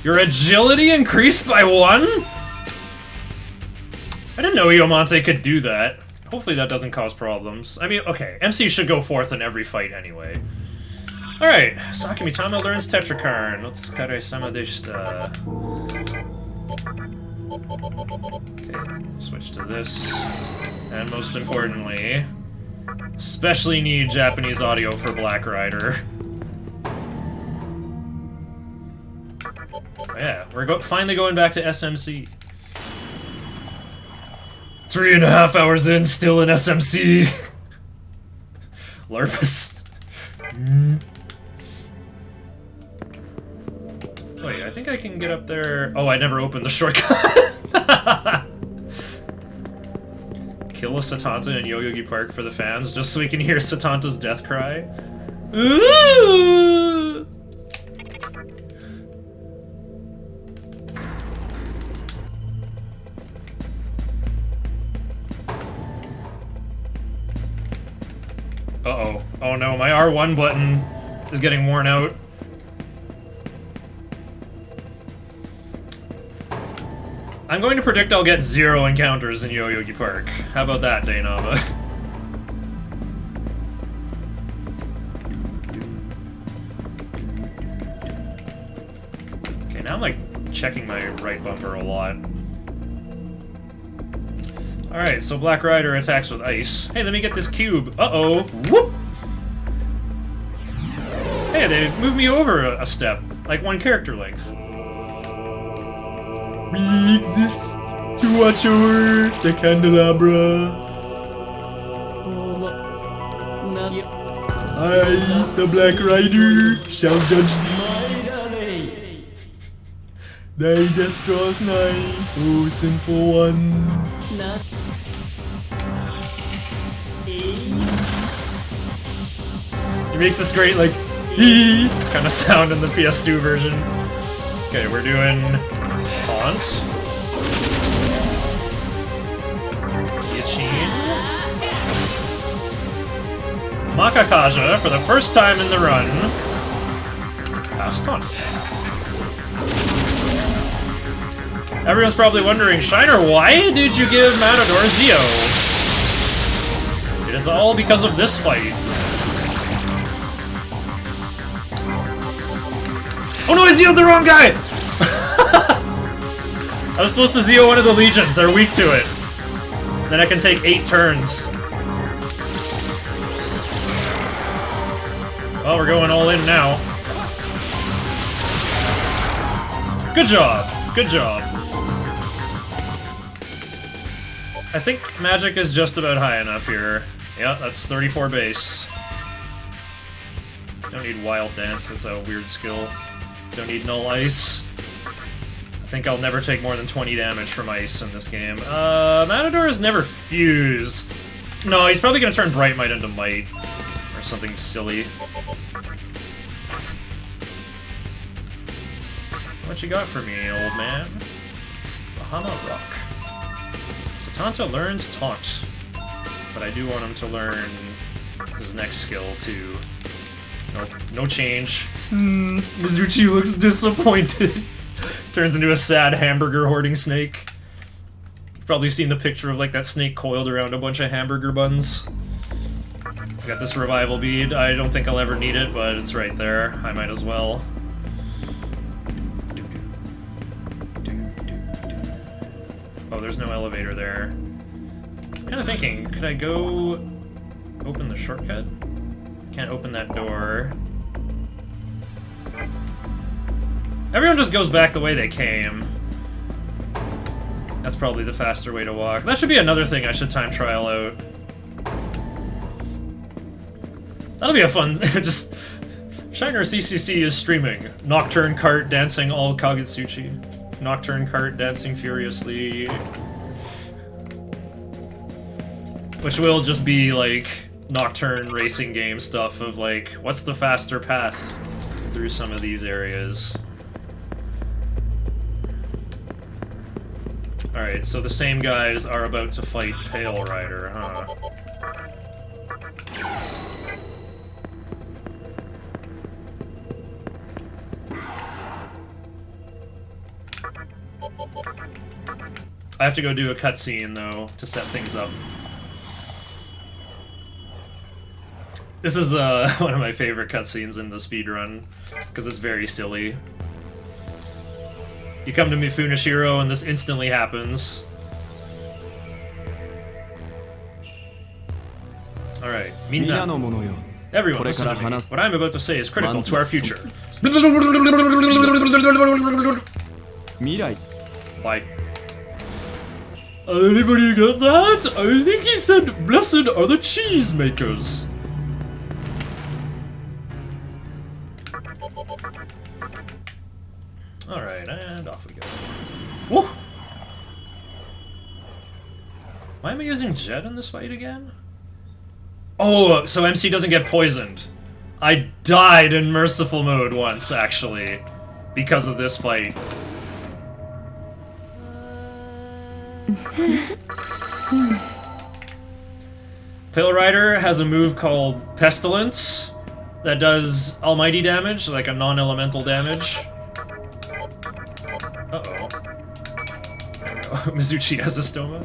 Your agility increased by 1? I didn't know Iomonte could do that. Hopefully that doesn't cause problems. I mean, okay, MC should go fourth in every fight anyway. Alright, Sakimitama learns Tetrakarn. Let's Kare-sama deshita. Okay, switch to this. And most importantly, especially need Japanese audio for Black Rider. Oh yeah, we're finally going back to SMC. 3.5 hours in, still in SMC. Larpus. Wait, I think I can get up there. Oh, I never opened the shortcut. Kill a Satanta in Yoyogi Park for the fans, just so we can hear Satanta's death cry. Ooh! Uh-oh. Oh no, my R1 button is getting worn out. I'm going to predict I'll get 0 encounters in Yoyogi Park. How about that, Dainaba? Okay, now I'm like checking my right bumper a lot. Alright, so Black Rider attacks with ice. Hey, let me get this cube. Uh-oh. Whoop! Hey, they moved me over a step. Like 1 character length. We exist to watch over the candelabra. I, the Black Rider, shall judge thee. Thy death draws nigh, O sinful one. He makes this great, like, hee kind of sound in the PS2 version. Okay, we're doing taunt. Guillotine. Makakaja, for the first time in the run. Pass taunt. Everyone's probably wondering, Shiner, why did you give Matador Zio? It is all because of this fight. Oh no, I Zio'd the wrong guy! I was supposed to Zio one of the legions, they're weak to it. Then I can take 8 turns. Well, we're going all in now. Good job, good job. I think magic is just about high enough here. Yeah, that's 34 base. Don't need Wild Dance, that's a weird skill. Don't need Null Ice. I think I'll never take more than 20 damage from Ice in this game. Matador is never fused. No, he's probably gonna turn Bright Might into Might. Or something silly. What you got for me, old man? Bahama Rock. Satanta learns Taunt. But I do want him to learn his next skill, too. Nope, no change. Mizuchi looks disappointed. Turns into a sad hamburger hoarding snake. You've probably seen the picture of like that snake coiled around a bunch of hamburger buns. Got this revival bead. I don't think I'll ever need it, but it's right there. I might as well. Oh, there's no elevator there. I'm kind of thinking, could I go open the shortcut? Can't open that door. Everyone just goes back the way they came. That's probably the faster way to walk. That should be another thing I should time trial out. That'll be a fun... just... Shiner CCC is streaming. Nocturne cart dancing all Kagutsuchi. Nocturne cart dancing furiously. Which will just be, like, Nocturne racing game stuff of, like, what's the faster path through some of these areas. Alright, so the same guys are about to fight Pale Rider, huh? I have to go do a cutscene, though, to set things up. This is one of my favorite cutscenes in the speedrun, because it's very silly. You come to Mifunashiro and this instantly happens. Alright, Minna. Everyone, listen to me. What I'm about to say is critical to our future. Bye. Anybody get that? I think he said, blessed are the cheesemakers. Alright, and off we go. Woo! Why am I using Jet in this fight again? Oh, so MC doesn't get poisoned. I died in merciful mode once, actually, because of this fight. Pale Rider has a move called Pestilence that does almighty damage, like a non-elemental damage. Uh-oh. There we go. Mizuchi has a stoma.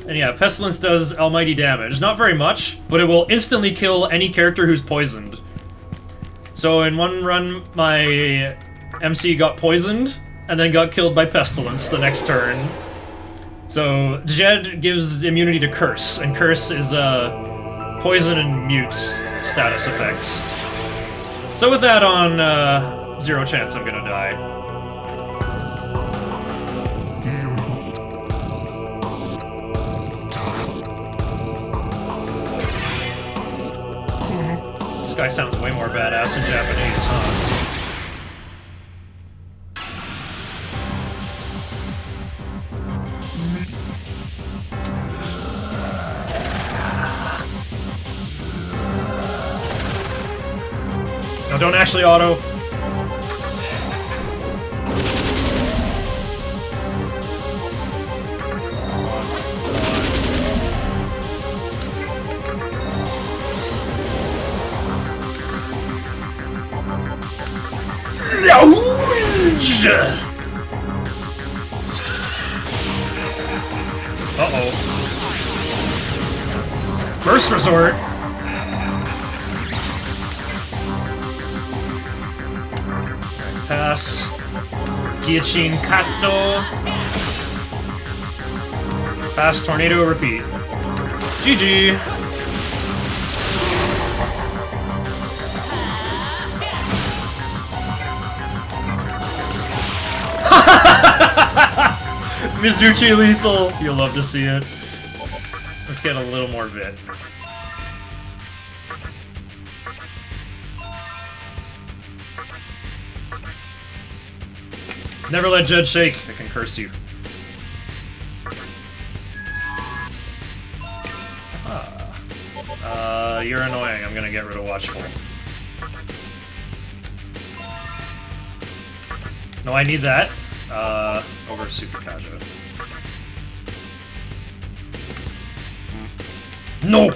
And yeah, Pestilence does almighty damage. Not very much, but it will instantly kill any character who's poisoned. So in one run, my MC got poisoned, and then got killed by Pestilence the next turn. So Jed gives immunity to Curse, and Curse is poison and mute status effects. So with that on, 0 chance I'm gonna die. This guy sounds way more badass in Japanese, huh? No, don't actually auto. Uh-oh. First resort. Pass. Guillotine Kato. Pass, Tornado, repeat. GG. Mizuchi lethal! You'll love to see it. Let's get a little more vit. Never let Jed shake. I can curse you. You're annoying. I'm gonna get rid of Watchful. No, I need that. Over Tsukikaja. No!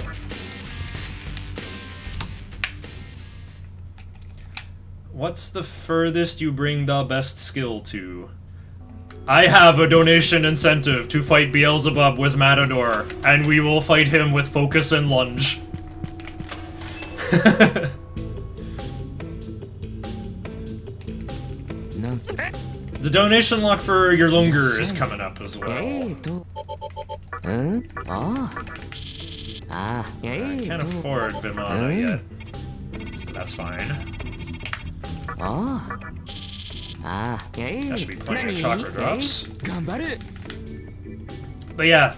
What's the furthest you bring the best skill to? I have a donation incentive to fight Beelzebub with Matador, and we will fight him with Focus and Lunge. The donation lock for your Lunger is coming up as well. I can't afford Vimana yet. That's fine. That should be plenty of chakra drops. But yeah,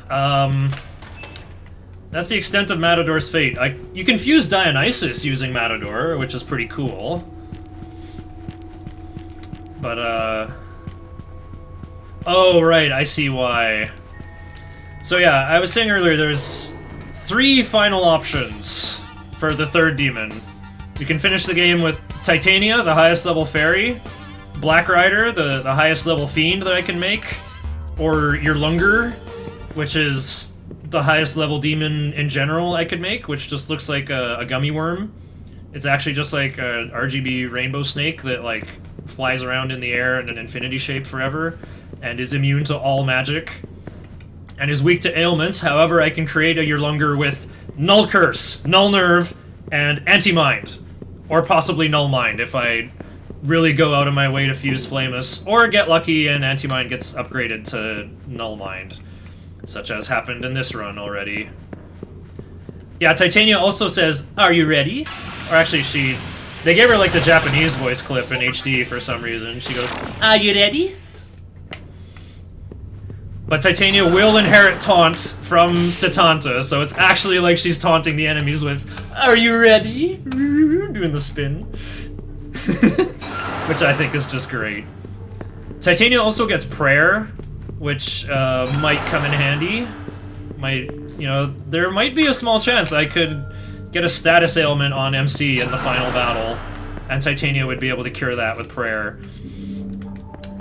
that's the extent of Matador's fate. You can fuse Dionysus using Matador, which is pretty cool. But, oh, right, I see why. So yeah, I was saying earlier, there's 3 final options for the 3rd demon. You can finish the game with Titania, the highest level fairy, Black Rider, the highest level fiend that I can make, or your Lunger, which is the highest level demon in general I could make, which just looks like a gummy worm. It's actually just like a RGB rainbow snake that like flies around in the air in an infinity shape forever, and is immune to all magic, and is weak to ailments. However, I can create a Yurlunger with Null Curse, Null Nerve, and Anti-Mind. Or possibly Null Mind, if I really go out of my way to fuse Flamus, or get lucky and Anti-Mind gets upgraded to Null Mind, such as happened in this run already. Yeah, Titania also says, "Are you ready?" Or actually, they gave her like the Japanese voice clip in HD for some reason. She goes, "Are you ready?" But Titania will inherit taunt from Setanta, so it's actually like she's taunting the enemies with, "Are you ready?" Doing the spin. Which I think is just great. Titania also gets Prayer, which might come in handy. There might be a small chance I could get a status ailment on MC in the final battle, and Titania would be able to cure that with Prayer.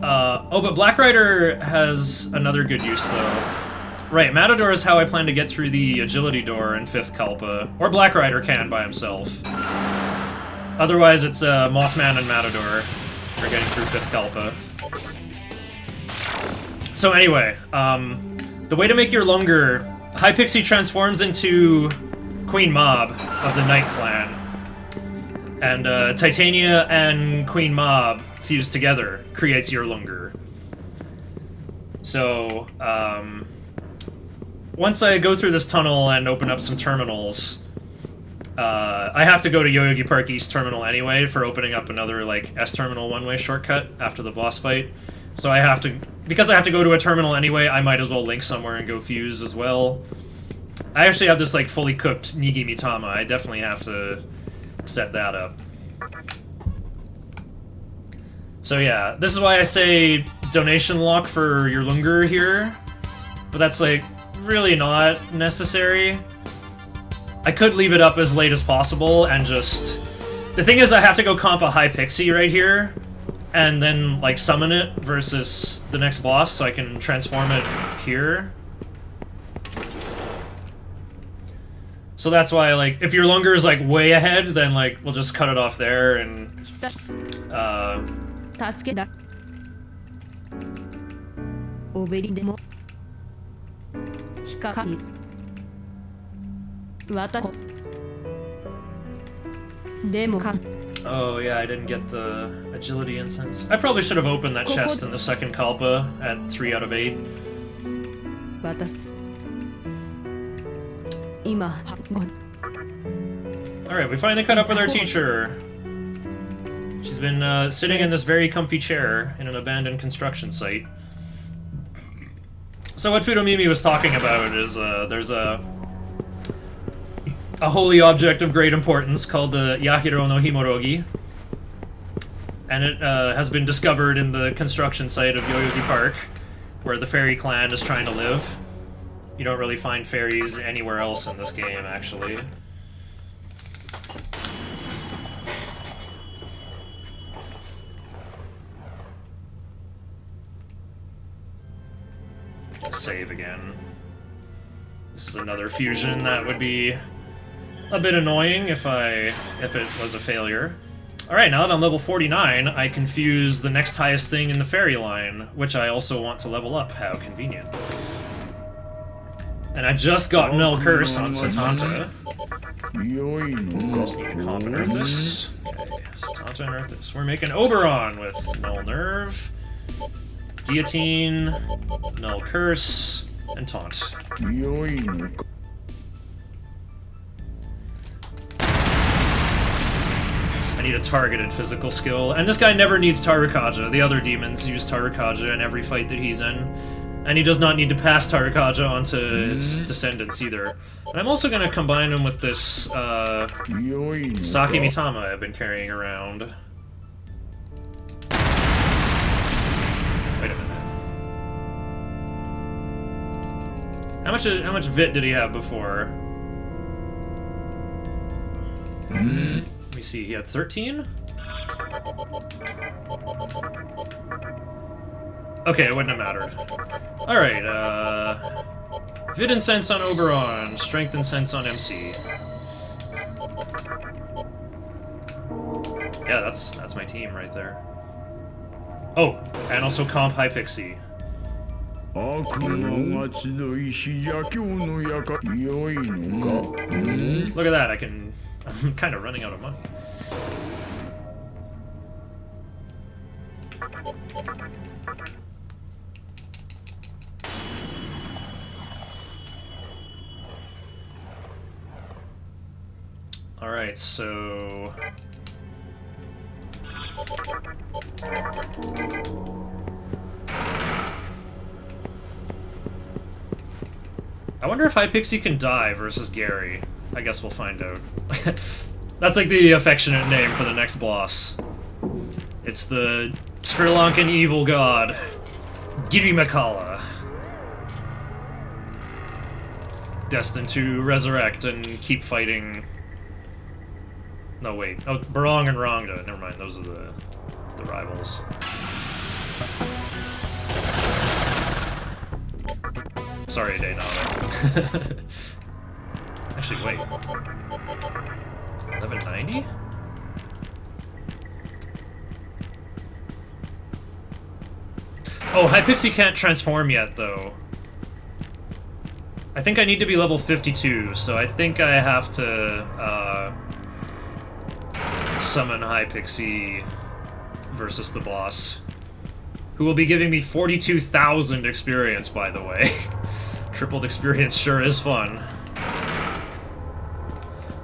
But Black Rider has another good use, though. Right, Matador is how I plan to get through the agility door in 5th Kalpa, or Black Rider can by himself. Otherwise, it's Mothman and Matador for getting through 5th Kalpa. So anyway, the way to make your Lunger, High Pixie transforms into Queen Mob of the Night Clan, and Titania and Queen Mob fused together creates your Lunger. So, once I go through this tunnel and open up some terminals, I have to go to Yoyogi Park East Terminal anyway for opening up another, like, S-Terminal one-way shortcut after the boss fight. So because I have to go to a terminal anyway, I might as well link somewhere and go fuse as well. I actually have this, like, fully cooked Nigi Mitama. I definitely have to set that up. So yeah, this is why I say donation lock for your Lunger here, but that's, like, really not necessary. I could leave it up as late as possible and just... The thing is, I have to go comp a High Pixie right here, and then, like, summon it versus the next boss, so I can transform it here. So that's why, like, if your Lunger is, like, way ahead, then, like, we'll just cut it off there and... Oh yeah, I didn't get the agility incense. I probably should have opened that chest in the 2nd Kalpa at 3 out of 8. Alright, we finally caught up with our teacher. She's been sitting in this very comfy chair in an abandoned construction site. So what Fudomimi was talking about is there's a holy object of great importance called the Yahiro no Himorogi. And it has been discovered in the construction site of Yoyogi Park, where the fairy clan is trying to live. You don't really find fairies anywhere else in this game, actually. Save again. This is another fusion that would be a bit annoying if it was a failure. Alright, now that I'm level 49, I can fuse the next highest thing in the fairy line, which I also want to level up. How convenient. And I just got Null Curse on Setanta. Just need to comp and earth this. Okay, Setanta and earth this. We're making Oberon with Null Nerve, Guillotine, Null Curse, and Taunt. need a targeted physical skill. And this guy never needs Tarukaja. The other demons use Tarukaja in every fight that he's in. And he does not need to pass Tarukaja onto his descendants either. And I'm also going to combine him with this Saki Mitama I've been carrying around. Wait a minute. How much Vit did he have before? Let me see, he had 13? Okay, it wouldn't have mattered. Alright, Vit and Sense on Oberon, Strength and Sense on MC. Yeah, that's my team right there. Oh, and also Comp High Pixie. Look at that, I'm kind of running out of money. Alright, so... I wonder if High Pixie can die versus Gary. I guess we'll find out. That's like the affectionate name for the next boss. It's the Sri Lankan evil god, Giri Makala. Destined to resurrect and keep fighting... No, wait. Oh, Barong and Rangda. Never mind, those are the rivals. Sorry, Daynava. Actually, wait. 1190? Oh, Hypixie can't transform yet, though. I think I need to be level 52, so I think I have to, summon Hypixie versus the boss. Who will be giving me 42,000 experience, by the way. Tripled experience sure is fun.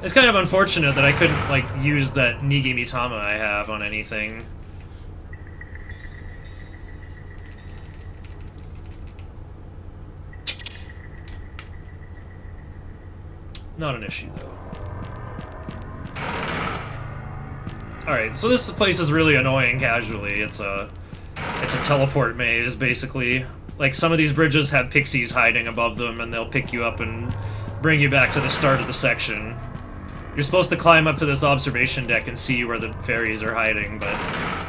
It's kind of unfortunate that I couldn't, like, use that Nigi Mitama I have on anything. Not an issue, though. Alright, so this place is really annoying casually. It's a teleport maze, basically. Like, some of these bridges have pixies hiding above them, and they'll pick you up and bring you back to the start of the section. You're supposed to climb up to this observation deck and see where the fairies are hiding, but,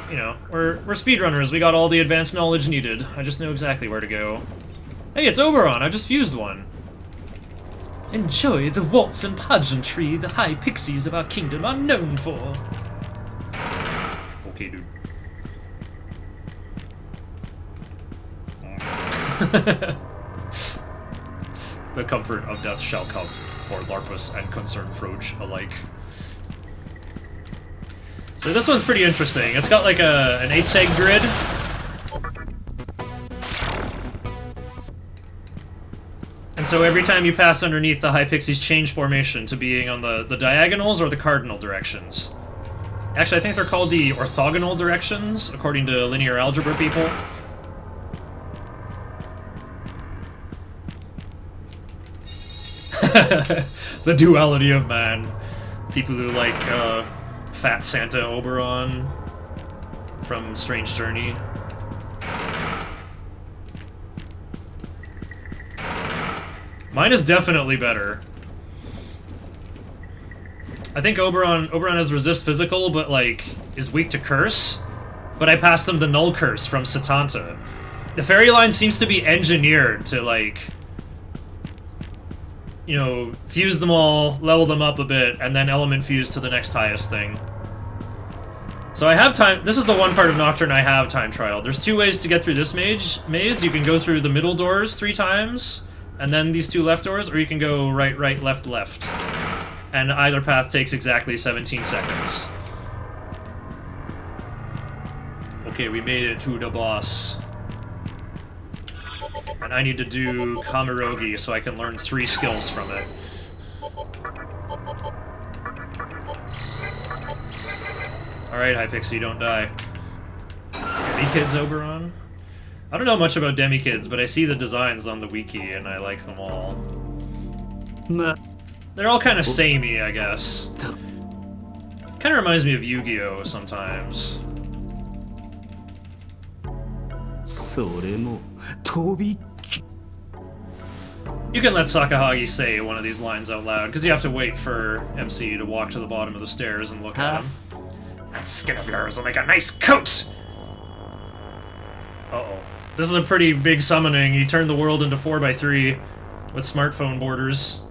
you know, we're speedrunners. We got all the advanced knowledge needed. I just know exactly where to go. Hey, it's Oberon! I just fused one! Enjoy the waltz and pageantry the high pixies of our kingdom are known for. Okay, dude. The comfort of death shall come for Larpus and Concerned Froge alike. So this one's pretty interesting. It's got like an 8-seg grid. And so every time you pass underneath, the high pixies change formation to being on the diagonals or the cardinal directions. Actually, I think they're called the orthogonal directions, according to linear algebra people. The duality of man. People who like Fat Santa Oberon from Strange Journey. Mine is definitely better. I think Oberon has resist physical, but like is weak to curse. But I passed them the null curse from Satanta. The fairy line seems to be engineered to like, you know, fuse them all, level them up a bit, and then element fuse to the next highest thing. So I have time. This is the one part of Nocturne I have time trial. There's 2 ways to get through this maze. You can go through the middle doors 3 times, and then these 2 left doors, or you can go right, right, left, left. And either path takes exactly 17 seconds. Okay, we made it to the boss. And I need to do Kamirogi so I can learn 3 skills from it. Alright, Hypixie, don't die. Demi-Kids Oberon? I don't know much about Demi-Kids, but I see the designs on the wiki and I like them all. They're all kind of samey, I guess. Kind of reminds me of Yu-Gi-Oh! Sometimes. You can let Sakahagi say one of these lines out loud, because you have to wait for MC to walk to the bottom of the stairs and look at him. That skin of yours will make a nice coat! Uh-oh. This is a pretty big summoning. He turned the world into 4x3 with smartphone borders.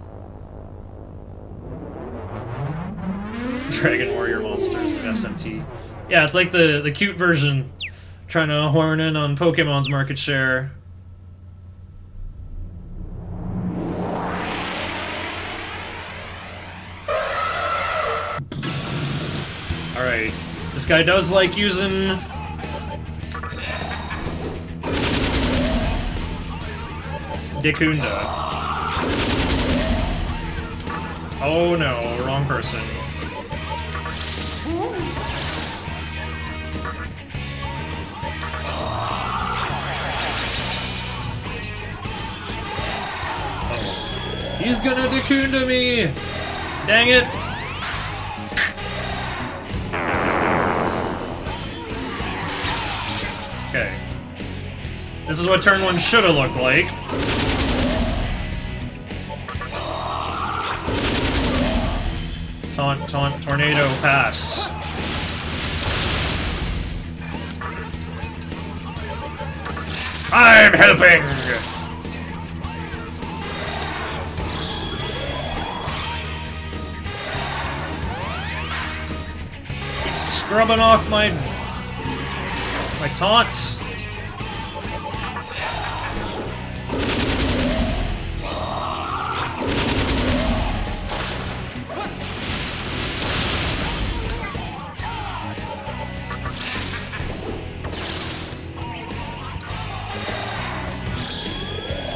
Dragon Warrior Monsters, SMT. Yeah, it's like the cute version, trying to horn in on Pokemon's market share. Alright, this guy does like using... Dekunda. Oh no, wrong person. He's gonna Dekunda me! Dang it! Okay. This is what turn 1 should have looked like. Taunt, tornado, pass. I'm helping! Keep scrubbing off my taunts.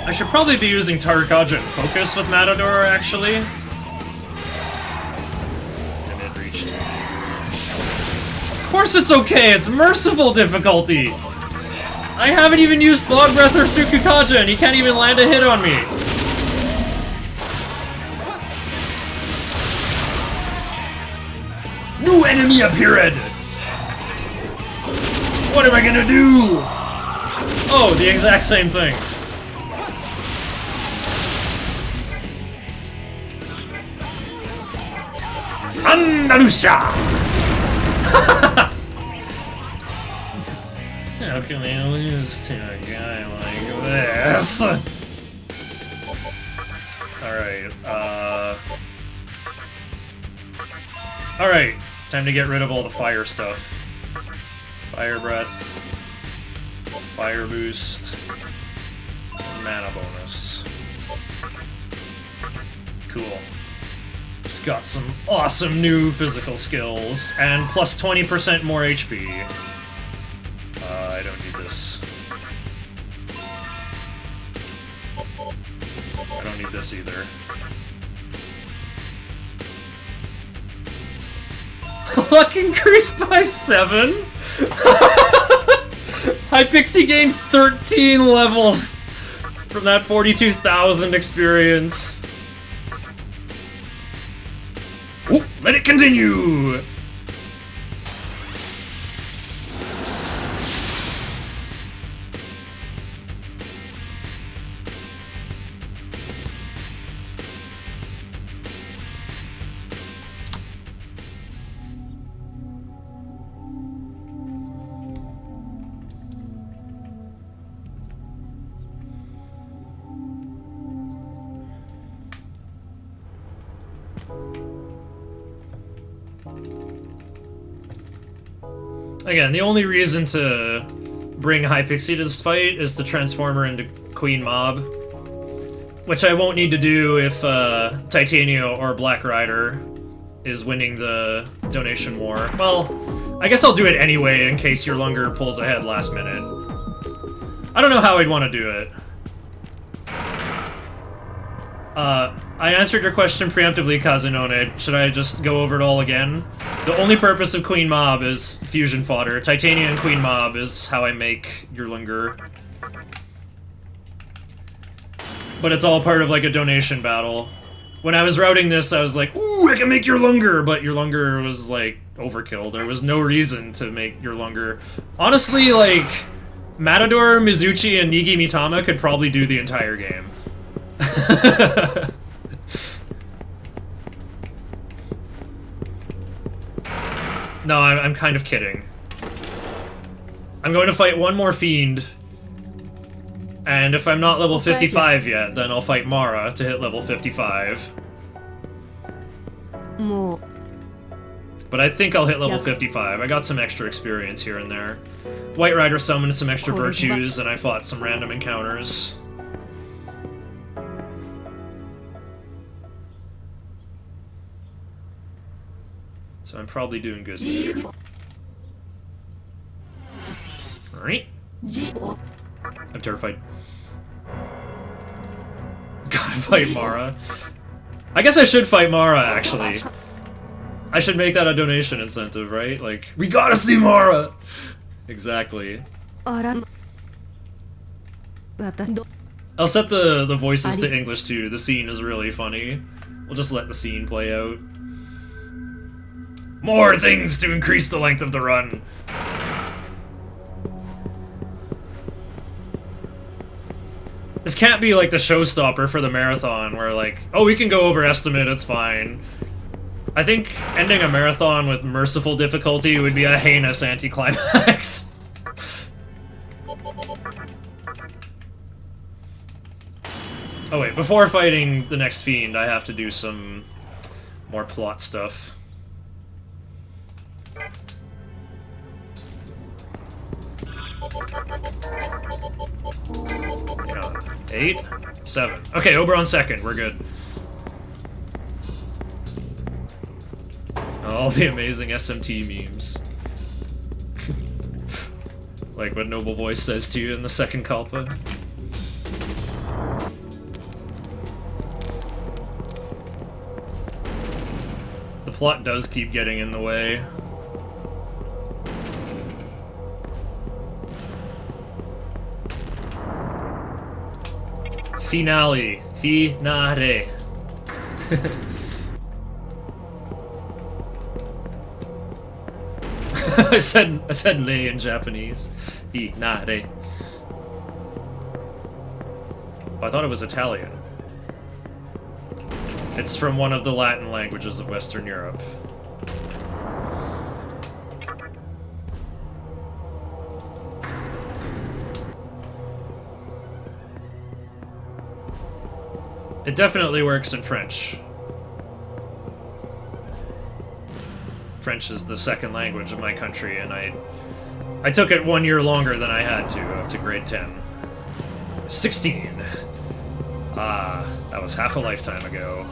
I should probably be using Tarkaja and Focus with Matador, actually. And it reached. Of course it's okay, it's merciful difficulty! I haven't even used Fog Breath or Sukukaja, and he can't even land a hit on me! New enemy appeared! What am I gonna do? Oh, the exact same thing. Andalusia! How can I lose to a guy like this? Alright, Alright, time to get rid of all the fire stuff. Fire Breath, Fire Boost, Mana Bonus. Cool. It's got some awesome new physical skills, and plus 20% more HP. I don't need this. I don't need this either. Luck increased by 7? Hypixie gained 13 levels from that 42,000 experience. Ooh, let it continue! Again, the only reason to bring Hypixie to this fight is to transform her into Queen Mob, which I won't need to do if Titanio or Black Rider is winning the donation war. Well, I guess I'll do it anyway in case your Lunger pulls ahead last minute. I don't know how I'd want to do it. I answered your question preemptively, Kazunone. Should I just go over it all again? The only purpose of Queen Mob is fusion fodder. Titania and Queen Mob is how I make Yurlinger. But it's all part of, like, a donation battle. When I was routing this, I was like, ooh, I can make Yurlinger! But Yurlinger was, like, overkill. There was no reason to make Yurlinger. Honestly, like, Matador, Mizuchi, and Nigi Mitama could probably do the entire game. No, I'm kind of kidding. I'm going to fight one more Fiend. And if I'm not level 55 yet, then I'll fight Mara to hit level 55. But I think I'll hit level 55. I got some extra experience here and there. White Rider summoned some extra virtues, and I fought some random encounters. So I'm probably doing good there. Alright. I'm terrified. Gotta fight Mara. I guess I should fight Mara, actually. I should make that a donation incentive, right? Like, we gotta see Mara! Exactly. I'll set the voices to English, too. The scene is really funny. We'll just let the scene play out. More things to increase the length of the run! This can't be like the showstopper for the marathon, where like, oh, we can go over estimate, it's fine. I think ending a marathon with merciful difficulty would be a heinous anticlimax. Oh wait, before fighting the next Fiend, I have to do some more plot stuff. 8, 7. Okay, Oberon second, we're good. All the amazing SMT memes. Like what Noble Voice says to you in the second Kalpa. The plot does keep getting in the way. Finale. Finare. I said le in Japanese. Finare. Oh, I thought it was Italian. It's from one of the Latin languages of Western Europe. It definitely works in French. French is the second language of my country, and I took it 1 year longer than I had to, up to grade 10. 16. Ah, that was half a lifetime ago.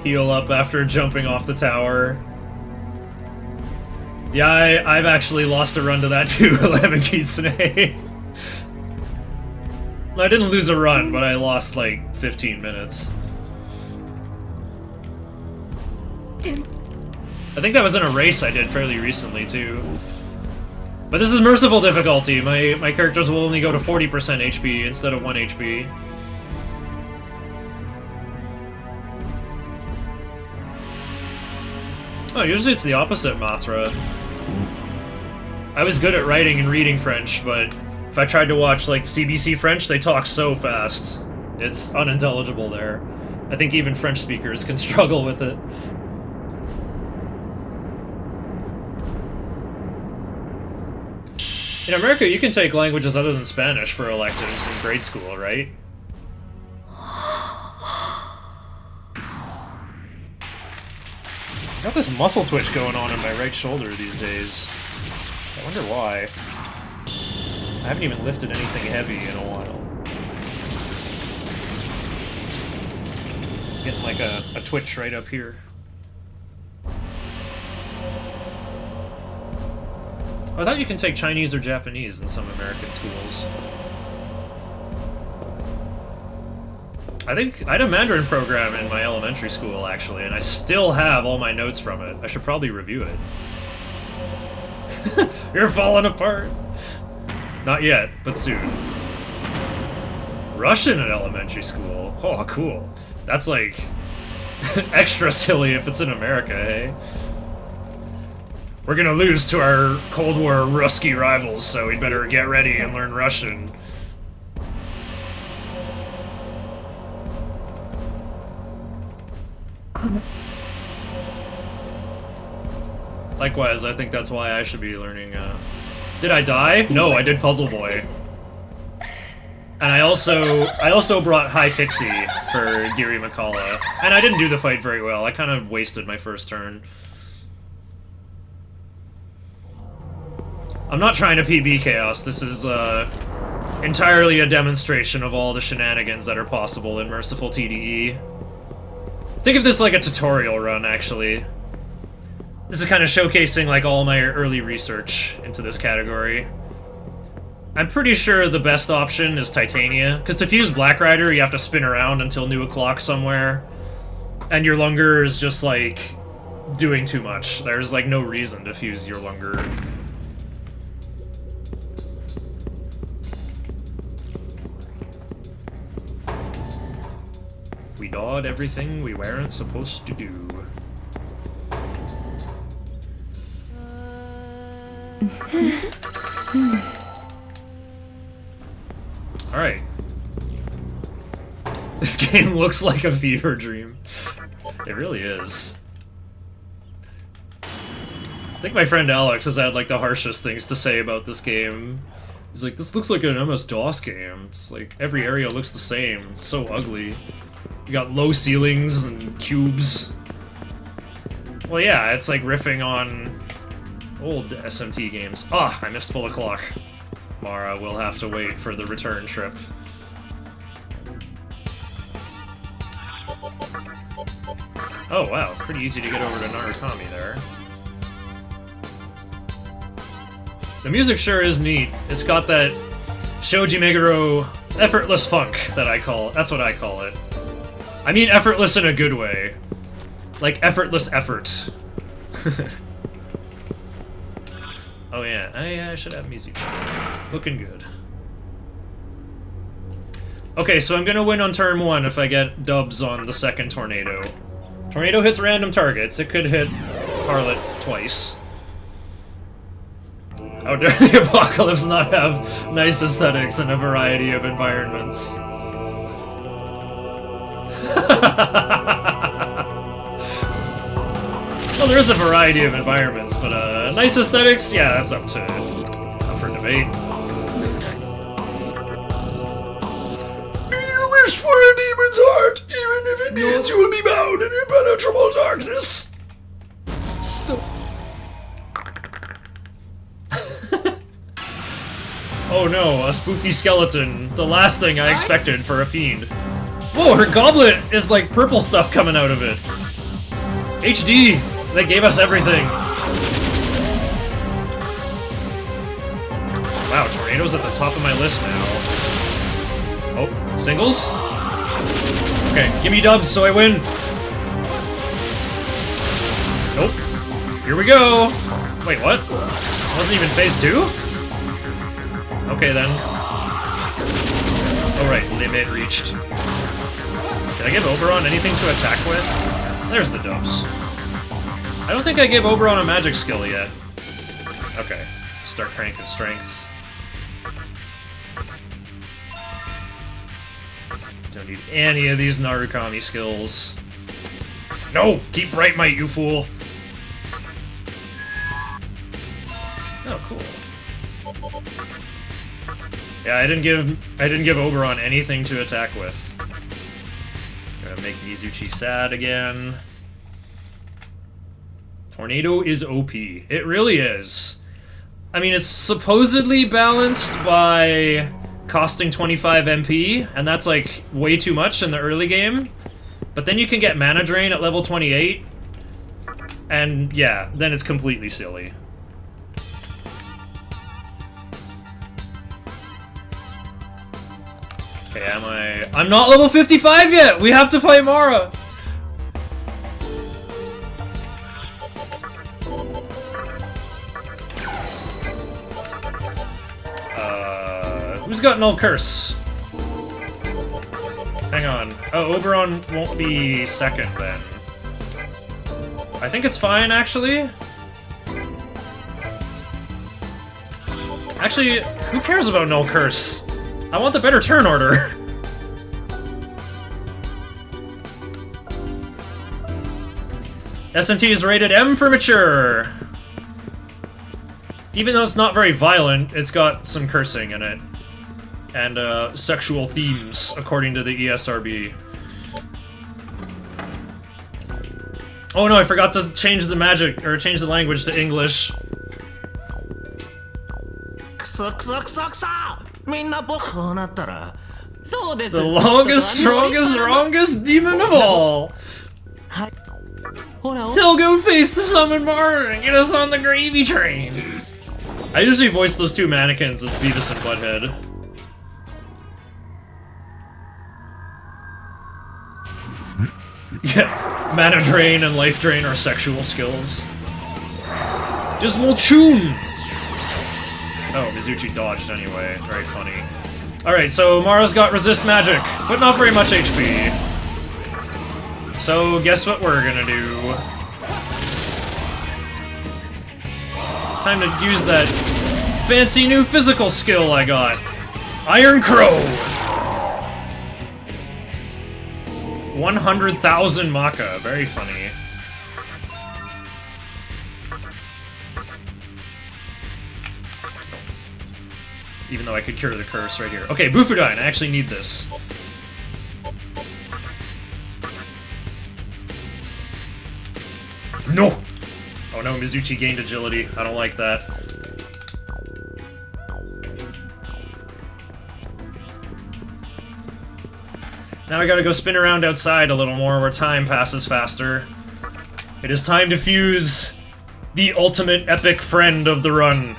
Heal up after jumping off the tower. Yeah, I've actually lost a run to that too, 11 Kitsune. I didn't lose a run, but I lost like 15 minutes. I think that was in a race I did fairly recently too. But this is merciful difficulty. My characters will only go to 40% HP instead of 1 HP. Oh, usually it's the opposite, Mothra. I was good at writing and reading French, but if I tried to watch, like, CBC French, they talk so fast. It's unintelligible there. I think even French speakers can struggle with it. In America, you can take languages other than Spanish for electives in grade school, right? Got this muscle twitch going on in my right shoulder these days. wonder why. I haven't even lifted anything heavy in a while. Getting like a twitch right up here. I thought you can take Chinese or Japanese in some American schools. I think I had a Mandarin program in my elementary school, actually, and I still have all my notes from it. I should probably review it. You're falling apart! Not yet, but soon. Russian in elementary school? Oh, cool. That's like extra silly if it's in America, hey? We're gonna lose to our Cold War Rusky rivals, so we'd better get ready and learn Russian. Likewise, I think that's why I should be learning, Did I die? No, I did Puzzle Boy. And I also brought High Pixie for Geary McCullough. And I didn't do the fight very well. I kind of wasted my first turn. I'm not trying to PB Chaos. This is entirely a demonstration of all the shenanigans that are possible in Merciful TDE. Think of this like a tutorial run, actually. This is kind of showcasing like all my early research into this category. I'm pretty sure the best option is Titania, because to fuse Black Rider, you have to spin around until new o'clock somewhere, and your Lunger is just like doing too much. There's like no reason to fuse your Lunger. We dawed everything we weren't supposed to do. Alright. This game looks like a fever dream. It really is. I think my friend Alex has had like the harshest things to say about this game. He's like, this looks like an MS-DOS game. It's like, every area looks the same. It's so ugly. You got low ceilings and cubes. Well, yeah, it's like riffing on old SMT games. Ah, I missed full o'clock. Mara will have to wait for the return trip. Oh, wow, pretty easy to get over to Narukami there. The music sure is neat. It's got that Shoji Meguro effortless funk that I call it. That's what I call it. I mean effortless in a good way. Like effortless effort. Oh yeah, I should have Mizuchi. Looking good. Okay, so I'm gonna win on turn 1 if I get dubs on the second Tornado. Tornado hits random targets. It could hit Harlot twice. How dare the Apocalypse not have nice aesthetics in a variety of environments? Well, there is a variety of environments, but nice aesthetics, yeah, that's up for debate. Do you wish for a demon's heart, even if it means you will be bound in impenetrable darkness? Stop. Oh no, a spooky skeleton. The last thing I expected for a fiend. Whoa, her goblet is like purple stuff coming out of it. HD! They gave us everything. Wow, Tornado's at the top of my list now. Oh, singles? Okay, give me dubs so I win. Nope. Here we go. Wait, what? Wasn't even phase 2? Okay then. Oh right, limit reached. Did I give Oberon anything to attack with? There's the dubs. I don't think I gave Oberon a magic skill yet. Okay, start cranking strength. Don't need any of these Narukami skills. No! Keep Bright Might, you fool! Oh, cool. Yeah, I didn't give Oberon anything to attack with. Gonna make Mizuchi sad again. Tornado is OP. It really is. I mean, it's supposedly balanced by costing 25 MP, and that's like way too much in the early game. But then you can get mana drain at level 28, and yeah, then it's completely silly. Okay, I'm not level 55 yet! We have to fight Mara! Who's got Null Curse? Hang on. Oh, Oberon won't be second then. I think it's fine, actually. Actually, who cares about Null Curse? I want the better turn order. SMT is rated M for mature. Even though it's not very violent, it's got some cursing in it. And sexual themes, according to the ESRB. Oh no, I forgot to change the magic, or change the language to English. The longest, strongest demon of all! Tell Goatface to summon Mar and get us on the gravy train! I usually voice those two mannequins as Beavis and Butthead. Yeah, mana drain and life drain are sexual skills. Just more tune! Oh, Mizuchi dodged anyway. Very funny. Alright, so Mara's got resist magic, but not very much HP. So, guess what we're gonna do? Time to use that fancy new physical skill I got. Iron Crow! 100,000 Maka, very funny. Even though I could cure the curse right here. Okay, Bufudine, I actually need this. No! Oh no, Mizuchi gained agility. I don't like that. Now I gotta go spin around outside a little more where time passes faster. It is time to fuse the ultimate epic friend of the run,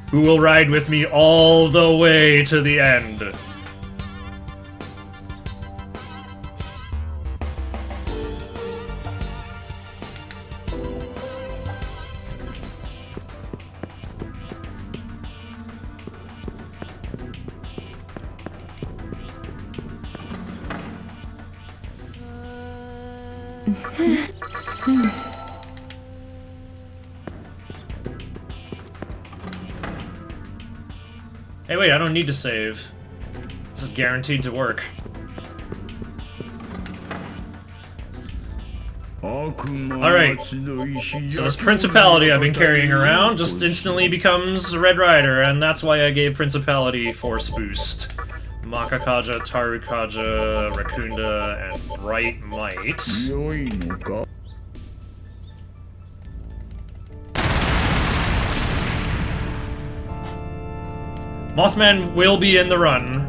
who will ride with me all the way to the end. Hey wait, I don't need to save. This is guaranteed to work. Alright, so this Principality I've been carrying around just instantly becomes Red Rider, and that's why I gave Principality Force Boost. Makakaja, Tarukaja, Rakunda, and Bright Might. Mothman will be in the run,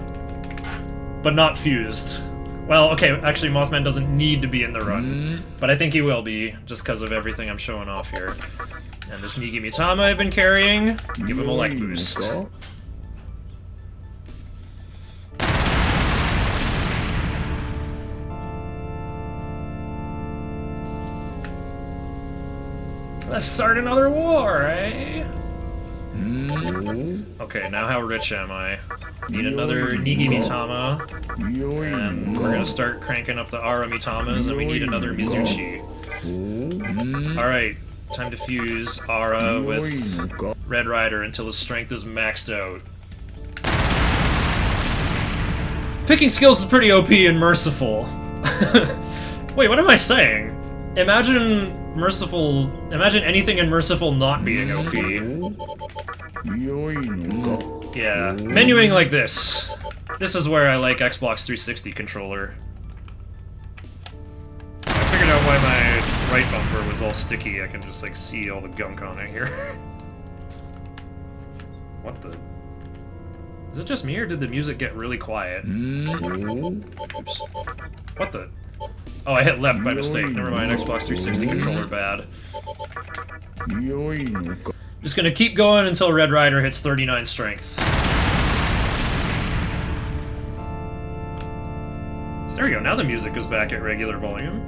but not fused. Well, okay, actually Mothman doesn't need to be in the run, but I think he will be, just because of everything I'm showing off here. And this Nigi Mitama I've been carrying, give him a leg boost. Let's start another war, eh? Okay, now how rich am I? Need another Nigi Mitama, and we're gonna start cranking up the Ara Mitamas, and we need another Mizuchi. Alright, time to fuse Ara with Red Rider until his strength is maxed out. Picking skills is pretty OP and merciful. Wait, what am I saying? Imagine anything in Merciful not being OP. Yeah, menuing like this. This is where I like Xbox 360 controller. I figured out why my right bumper was all sticky. I can just like see all the gunk on it here. What the? Is it just me, or did the music get really quiet? Oops. What the? Oh, I hit left by mistake. Never mind, Xbox 360 controller bad. Just gonna keep going until Red Rider hits 39 strength. So there we go, now the music is back at regular volume.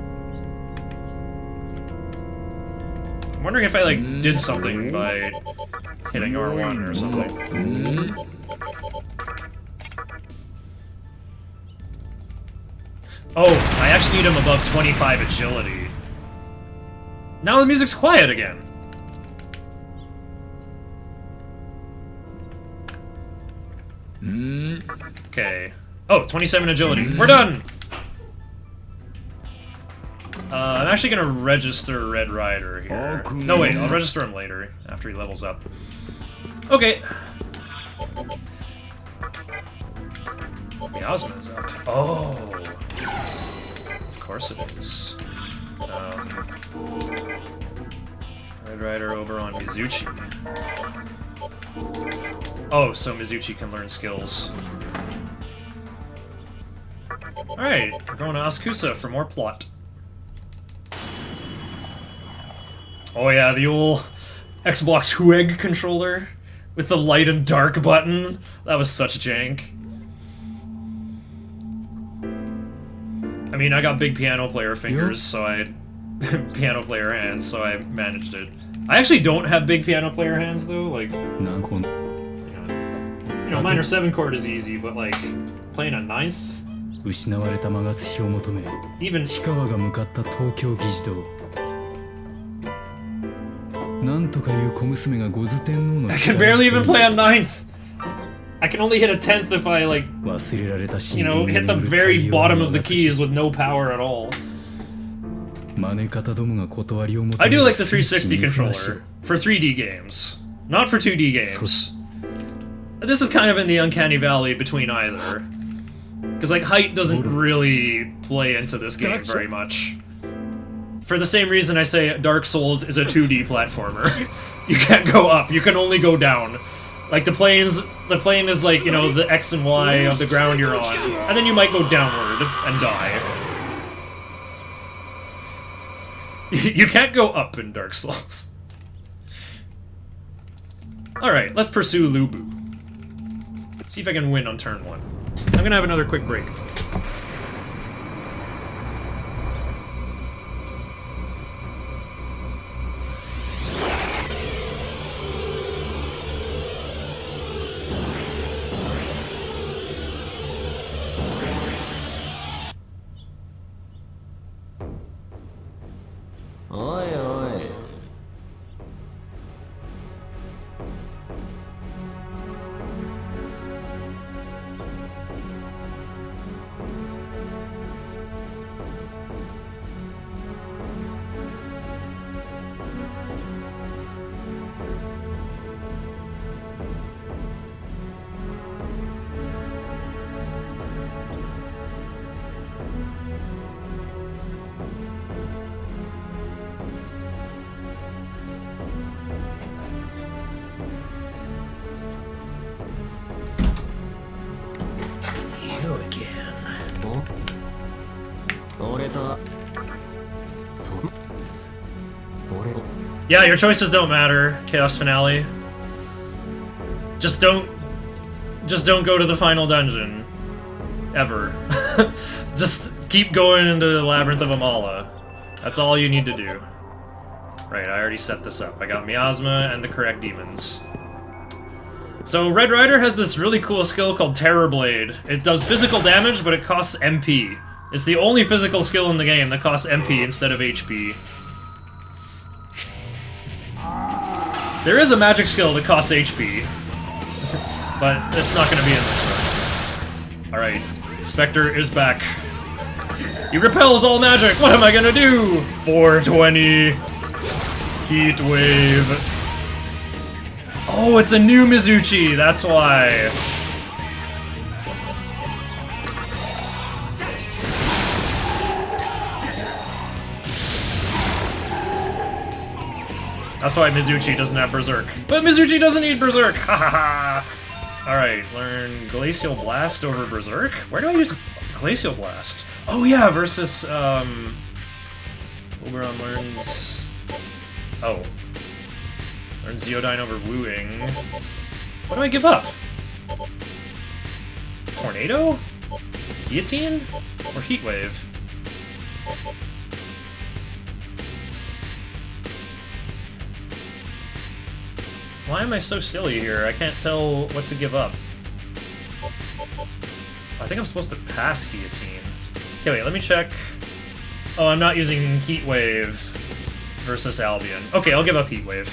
I'm wondering if I, like, did something by hitting R1 or something. Oh, I actually need him above 25 agility. Now the music's quiet again. Okay. Oh, 27 agility. We're done! I'm actually gonna register Red Rider here. No, wait, I'll register him later, after he levels up. Okay. Miasma's up. Oh. Of course it is. Red Rider over on Mizuchi. Oh, so Mizuchi can learn skills. Alright, we're going to Asakusa for more plot. Oh yeah, the old Xbox Hueg controller with the light and dark button. That was such jank. I mean, I got big piano player fingers, so I... piano player hands, so I managed it. I actually don't have big piano player hands, though, like... You know, minor 7 chord is easy, but, like, playing a 9th? Even... I can barely even play a 9th! I can only hit a 10th if I, like, you know, hit the very bottom of the keys with no power at all. I do like the 360 controller for 3D games, not for 2D games. This is kind of in the uncanny valley between either. Because, like, height doesn't really play into this game very much. For the same reason I say Dark Souls is a 2D platformer. You can't go up, you can only go down. Like, the plane is like, you know, the X and Y of the ground you're on, and then you might go downward and die. You can't go up in Dark Souls. Alright, let's pursue Lubu. See if I can win on turn 1. I'm gonna have another quick break. Yeah, your choices don't matter, Chaos Finale. Just don't go to the final dungeon. Ever. Just keep going into the Labyrinth of Amala. That's all you need to do. Right, I already set this up. I got Miasma and the correct demons. So Red Rider has this really cool skill called Terror Blade. It does physical damage, but it costs MP. It's the only physical skill in the game that costs MP instead of HP. There is a magic skill that costs HP, but it's not going to be in this one. Alright, Spectre is back. He repels all magic! What am I going to do? 420. Heat Wave. Oh, it's a new Mizuchi, that's why. That's why Mizuchi doesn't have Berserk. But Mizuchi doesn't need Berserk! Ha ha ha! Alright, learn Glacial Blast over Berserk? Where do I use Glacial Blast? Oh yeah, versus, Oberon learns... Oh. Learns Zeodyne over Wooing. What do I give up? Tornado? Guillotine? Or Heatwave? Why am I so silly here? I can't tell what to give up. I think I'm supposed to pass Guillotine. Okay, wait, let me check. Oh, I'm not using Heatwave versus Albion. Okay, I'll give up Heatwave.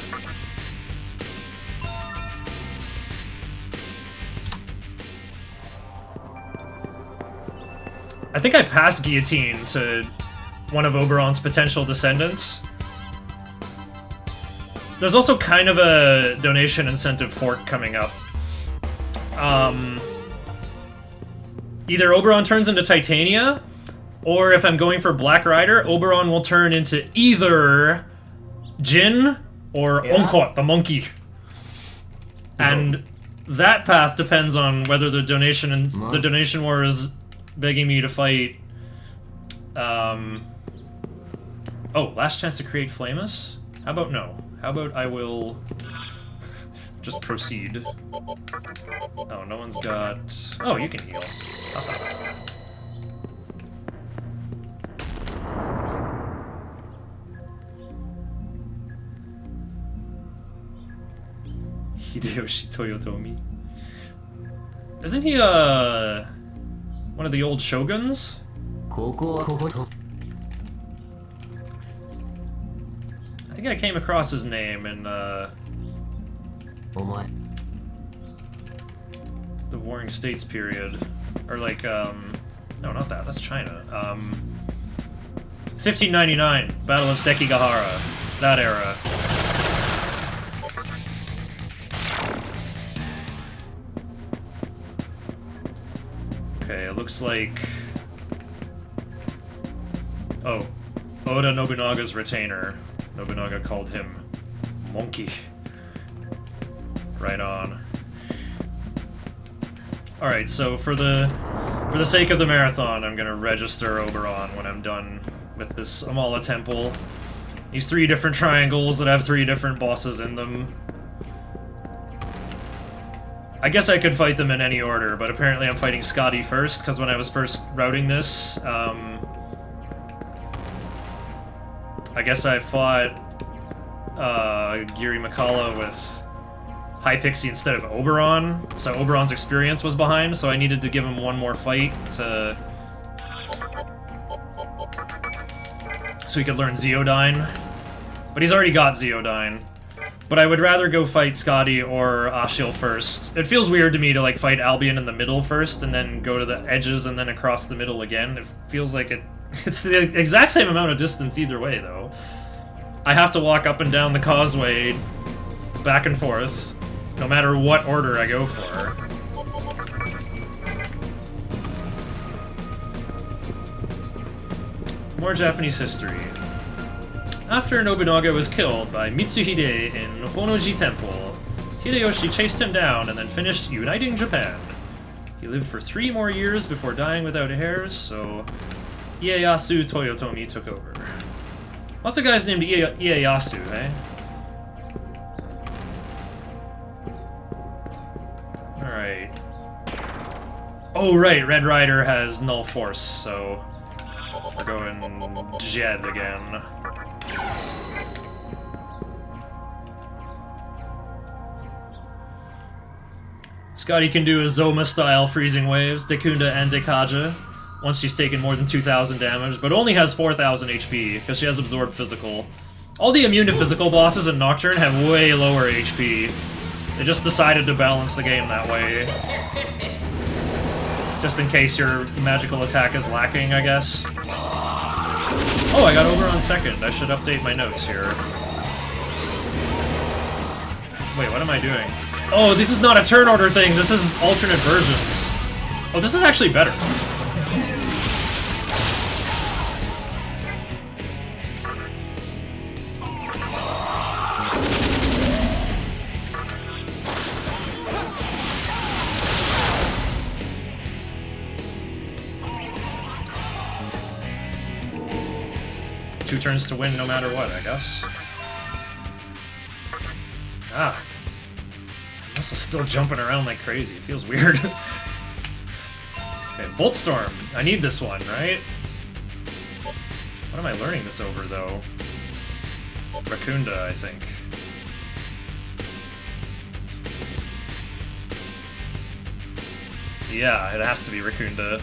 I think I passed Guillotine to one of Oberon's potential descendants. There's also kind of a donation incentive fork coming up. Either Oberon turns into Titania, or if I'm going for Black Rider, Oberon will turn into either Jin or Onkot, the monkey. And that path depends on whether the donation war is begging me to fight. Oh, last chance to create Flamus? How about no? How about I will just proceed? Oh, no one's got... Oh, you can heal. Hideyoshi Toyotomi. Isn't he, one of the old shoguns? I think I came across his name in, the Warring States period. Or like, no, not that, that's China. 1599, Battle of Sekigahara. That era. Okay, it looks like... Oh, Oda Nobunaga's retainer. Nobunaga called him Monkey. Right on. Alright, so for the sake of the marathon, I'm gonna register Oberon when I'm done with this Amala Temple. These 3 different triangles that have 3 different bosses in them. I guess I could fight them in any order, but apparently I'm fighting Scotty first, because when I was first routing this, I guess I fought Giri Makala with Hypixie instead of Oberon, so Oberon's experience was behind, so I needed to give him one more fight so he could learn Zeodyne. But he's already got Zeodyne. But I would rather go fight Scotty or Ashiel first. It feels weird to me to like fight Albion in the middle first and then go to the edges and then across the middle again. It feels like it's the exact same amount of distance either way, though. I have to walk up and down the causeway, back and forth, no matter what order I go for. More Japanese history. After Nobunaga was killed by Mitsuhide in Honnoji Temple, Hideyoshi chased him down and then finished uniting Japan. He lived for 3 more years before dying without heirs, so Ieyasu Toyotomi took over. Lots of guys named Ieyasu, eh? Alright. Oh, right, Red Rider has null force, so we're going Jed again. Scotty can do his Zoma-style freezing waves, Dekunda and Dekaja, once she's taken more than 2,000 damage, but only has 4,000 HP, because she has absorbed physical. All the immune to physical bosses in Nocturne have way lower HP. They just decided to balance the game that way. Just in case your magical attack is lacking, I guess. Oh, I got over on second. I should update my notes here. Wait, what am I doing? Oh, this is not a turn order thing, this is alternate versions. Oh, this is actually better. 2 turns to win no matter what, I guess. Ah. I'm also still jumping around like crazy. It feels weird. Okay, Bolt Storm. I need this one, right? What am I learning this over, though? Raccoonda, I think. Yeah, it has to be Raccoonda.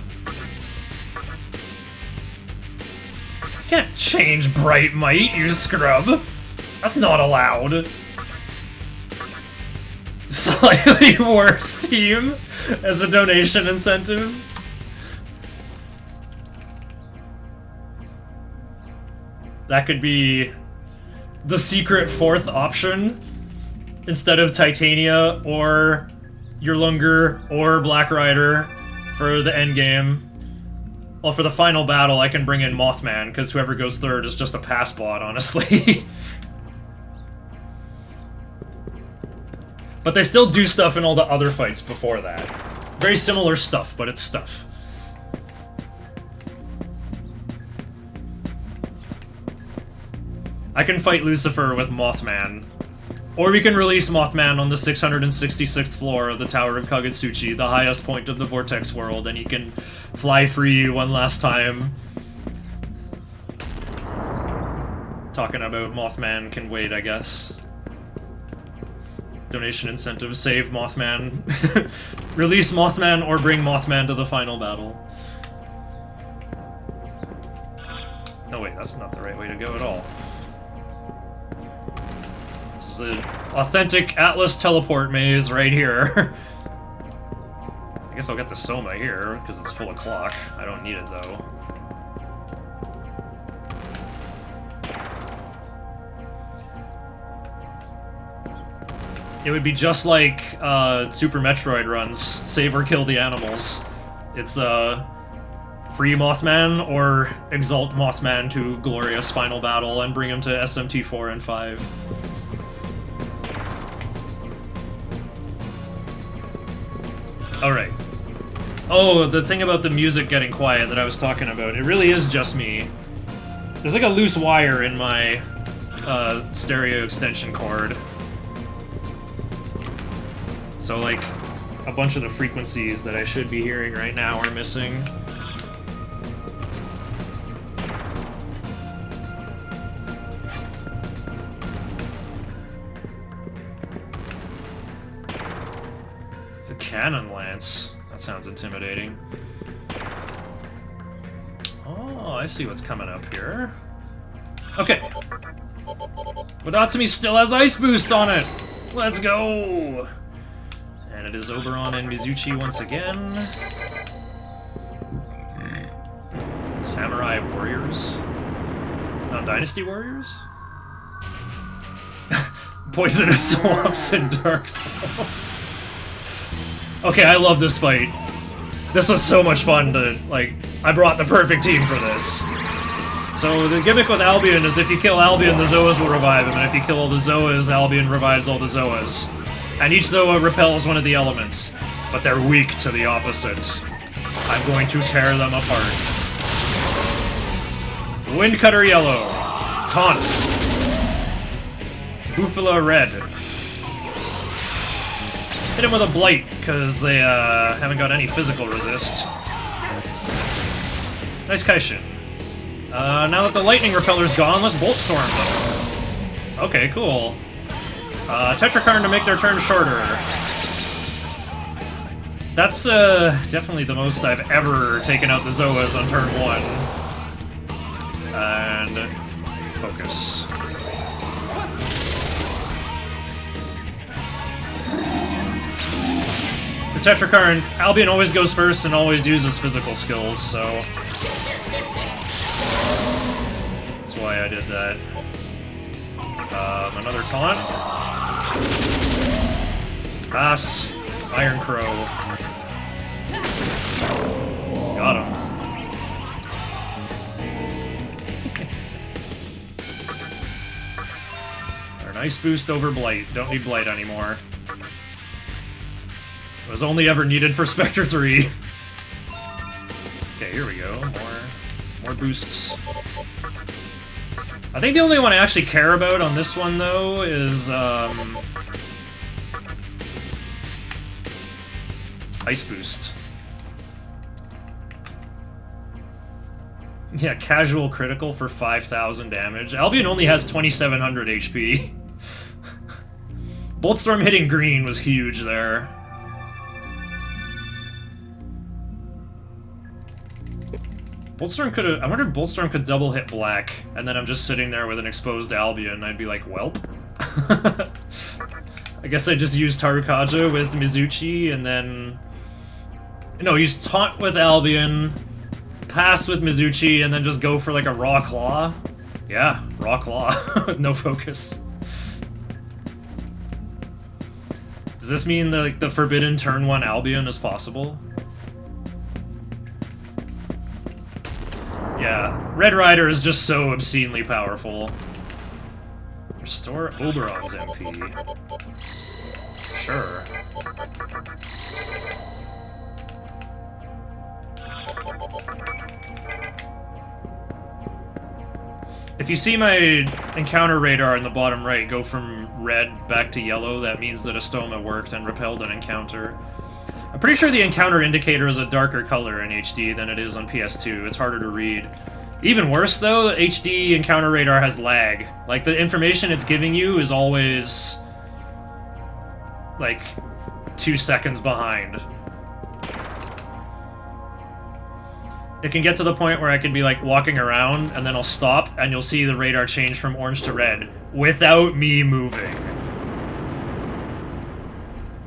You can't change Bright Might, you scrub! That's not allowed! Slightly worse team as a donation incentive. That could be the secret 4th option instead of Titania or Yurlunger or Black Rider for the end game. Well, for the final battle, I can bring in Mothman, because whoever goes 3rd is just a pass bot, honestly. But they still do stuff in all the other fights before that. Very similar stuff, but it's stuff. I can fight Lucifer with Mothman. Or we can release Mothman on the 666th floor of the Tower of Kagutsuchi, the highest point of the Vortex world, and he can fly free one last time. Talking about Mothman can wait, I guess. Donation incentive, save Mothman. Release Mothman or bring Mothman to the final battle. No, wait, that's not the right way to go at all. This is an authentic Atlas teleport maze right here. I guess I'll get the Soma here, because it's full of clock. I don't need it, though. It would be just like Super Metroid runs, save or kill the animals. It's free Mothman or exalt Mothman to glorious final battle and bring him to SMT 4 and 5. Alright. Oh, the thing about the music getting quiet that I was talking about, it really is just me. There's like a loose wire in my stereo extension cord. So, like, a bunch of the frequencies that I should be hearing right now are missing. The Cannon Lance. That sounds intimidating. Oh, I see what's coming up here. Okay. But Natsumi still has Ice Boost on it! Let's go! And it is Oberon and Mizuchi once again. Samurai Warriors? Not Dynasty Warriors? Poisonous Swamps and Dark Souls. Okay, I love this fight. This was so much fun to, like, I brought the perfect team for this. So the gimmick with Albion is if you kill Albion, the Zoas will revive him, and if you kill all the Zoas, Albion revives all the Zoas. And each Zoa repels one of the elements, but they're weak to the opposite. I'm going to tear them apart. Windcutter Yellow. Taunt. Bufala Red. Hit him with a Blight, because they haven't got any physical resist. Nice Kaishin. Now that the Lightning Repeller's gone, let's Bolt Storm them. Okay, cool. Tetrakarn to make their turn shorter. That's definitely the most I've ever taken out the Zoas on turn 1. And focus. The Tetrakarn, Albion always goes first and always uses physical skills, so that's why I did that. Another taunt. Pass. Iron Crow. Got him. Our nice boost over Blight. Don't need Blight anymore. It was only ever needed for Spectre 3. Okay, here we go. More boosts. I think the only one I actually care about on this one, though, is, Ice Boost. Yeah, casual critical for 5,000 damage. Albion only has 2,700 HP. Boltstorm hitting green was huge there. Boltstorm could have... I wonder if Boltstorm could double hit black, and then I'm just sitting there with an exposed Albion, and I'd be like, welp. I guess I just used Tarukaja with Mizuchi, and then... No, use Taunt with Albion, pass with Mizuchi, and then just go for like a Raw Claw. Yeah, Raw Claw. No focus. Does this mean that like, the forbidden turn 1 Albion is possible? Yeah, Red Rider is just so obscenely powerful. Restore Oberon's MP. Sure. If you see my encounter radar in the bottom right go from red back to yellow, that means that Astoma worked and repelled an encounter. I'm pretty sure the encounter indicator is a darker color in HD than it is on PS2. It's harder to read. Even worse, though, HD encounter radar has lag. Like, the information it's giving you is always, like, 2 seconds behind. It can get to the point where I can be, like, walking around, and then I'll stop, and you'll see the radar change from orange to red, without me moving.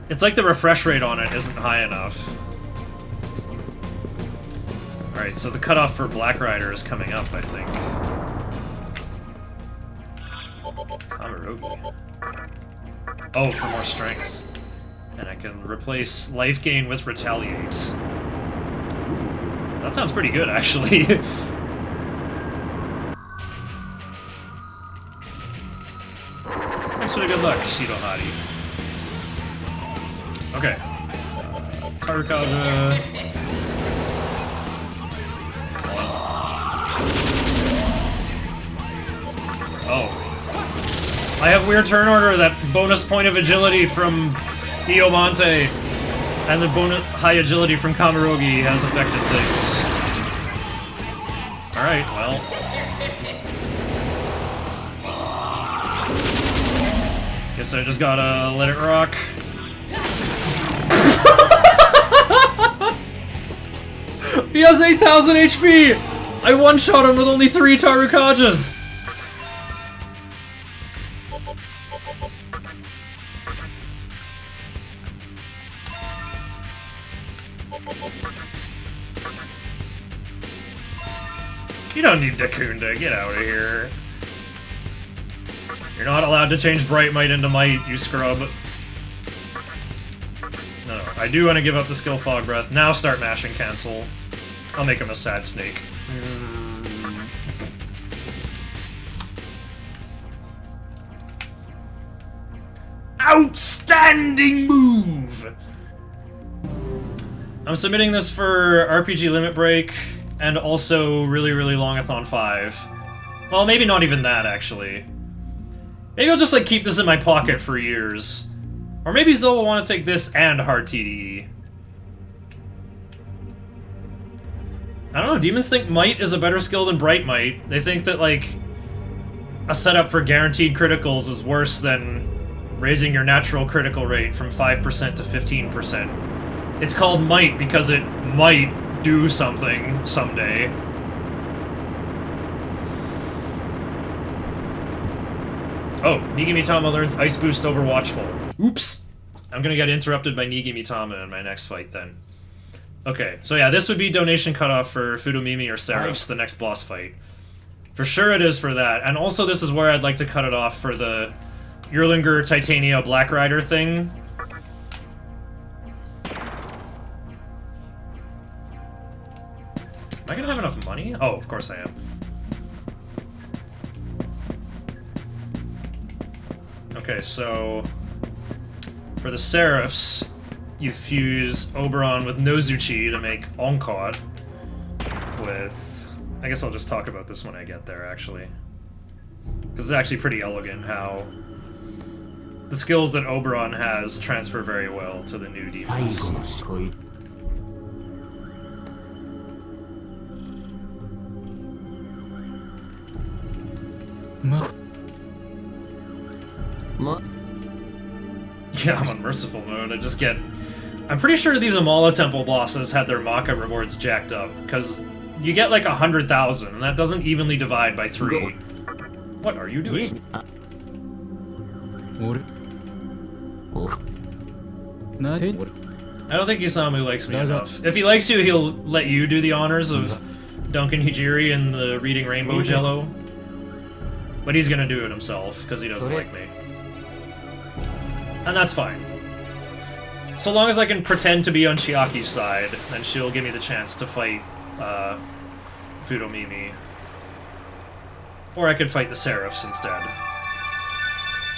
It's like the refresh rate on it isn't high enough. Alright, so the cutoff for Black Rider is coming up, I think. Kamarogi. Oh, for more strength. And I can replace life gain with Retaliate. That sounds pretty good, actually. Thanks for the good luck, Shidohari. Okay. Tarukaja. Oh. I have weird turn order, that bonus point of agility from Iomante. And the bonus high agility from Kamarogi has affected things. Alright, well. Guess I just gotta let it rock. He has 8,000 HP! I one-shot him with only 3 Tarukajas! You don't need Dakunda, get out of here. You're not allowed to change Bright Might into Might, you scrub. No, I do want to give up the skill Fog Breath. Now start mashing cancel. I'll make him a sad snake. Outstanding move! I'm submitting this for RPG Limit Break, and also really, really Longathon 5. Well, maybe not even that, actually. Maybe I'll just, like, keep this in my pocket for years. Or maybe Zoe will want to take this and hard TDE. I don't know, demons think Might is a better skill than Bright Might. They think that, like, a setup for guaranteed criticals is worse than raising your natural critical rate from 5% to 15%. It's called Might because it might do something someday. Oh, Nigi Mitama learns Ice Boost over Watchful. Oops! I'm gonna get interrupted by Nigi Mitama in my next fight then. Okay, so yeah, this would be donation cutoff for Fudomimi or Seraphs, the next boss fight. For sure it is for that, and also this is where I'd like to cut it off for the Yerlinger Titania Black Rider thing. Am I gonna have enough money? Oh, of course I am. Okay, so for the Seraphs, you fuse Oberon with Nozuchi to make Onkod with... I guess I'll just talk about this when I get there, actually. Because it's actually pretty elegant how the skills that Oberon has transfer very well to the new demons. Yeah, I'm on merciful mode. I just get... I'm pretty sure these Amala Temple bosses had their Maka rewards jacked up, because you get like 100,000, and that doesn't evenly divide by 3. What are you doing? I don't think Isamu likes me enough. If he likes you, he'll let you do the honors of Duncan Hijiri and the Reading Rainbow Jello. But he's gonna do it himself, because he doesn't like me. And that's fine. So long as I can pretend to be on Chiaki's side, then she'll give me the chance to fight Fudomimi. Or I could fight the Seraphs instead.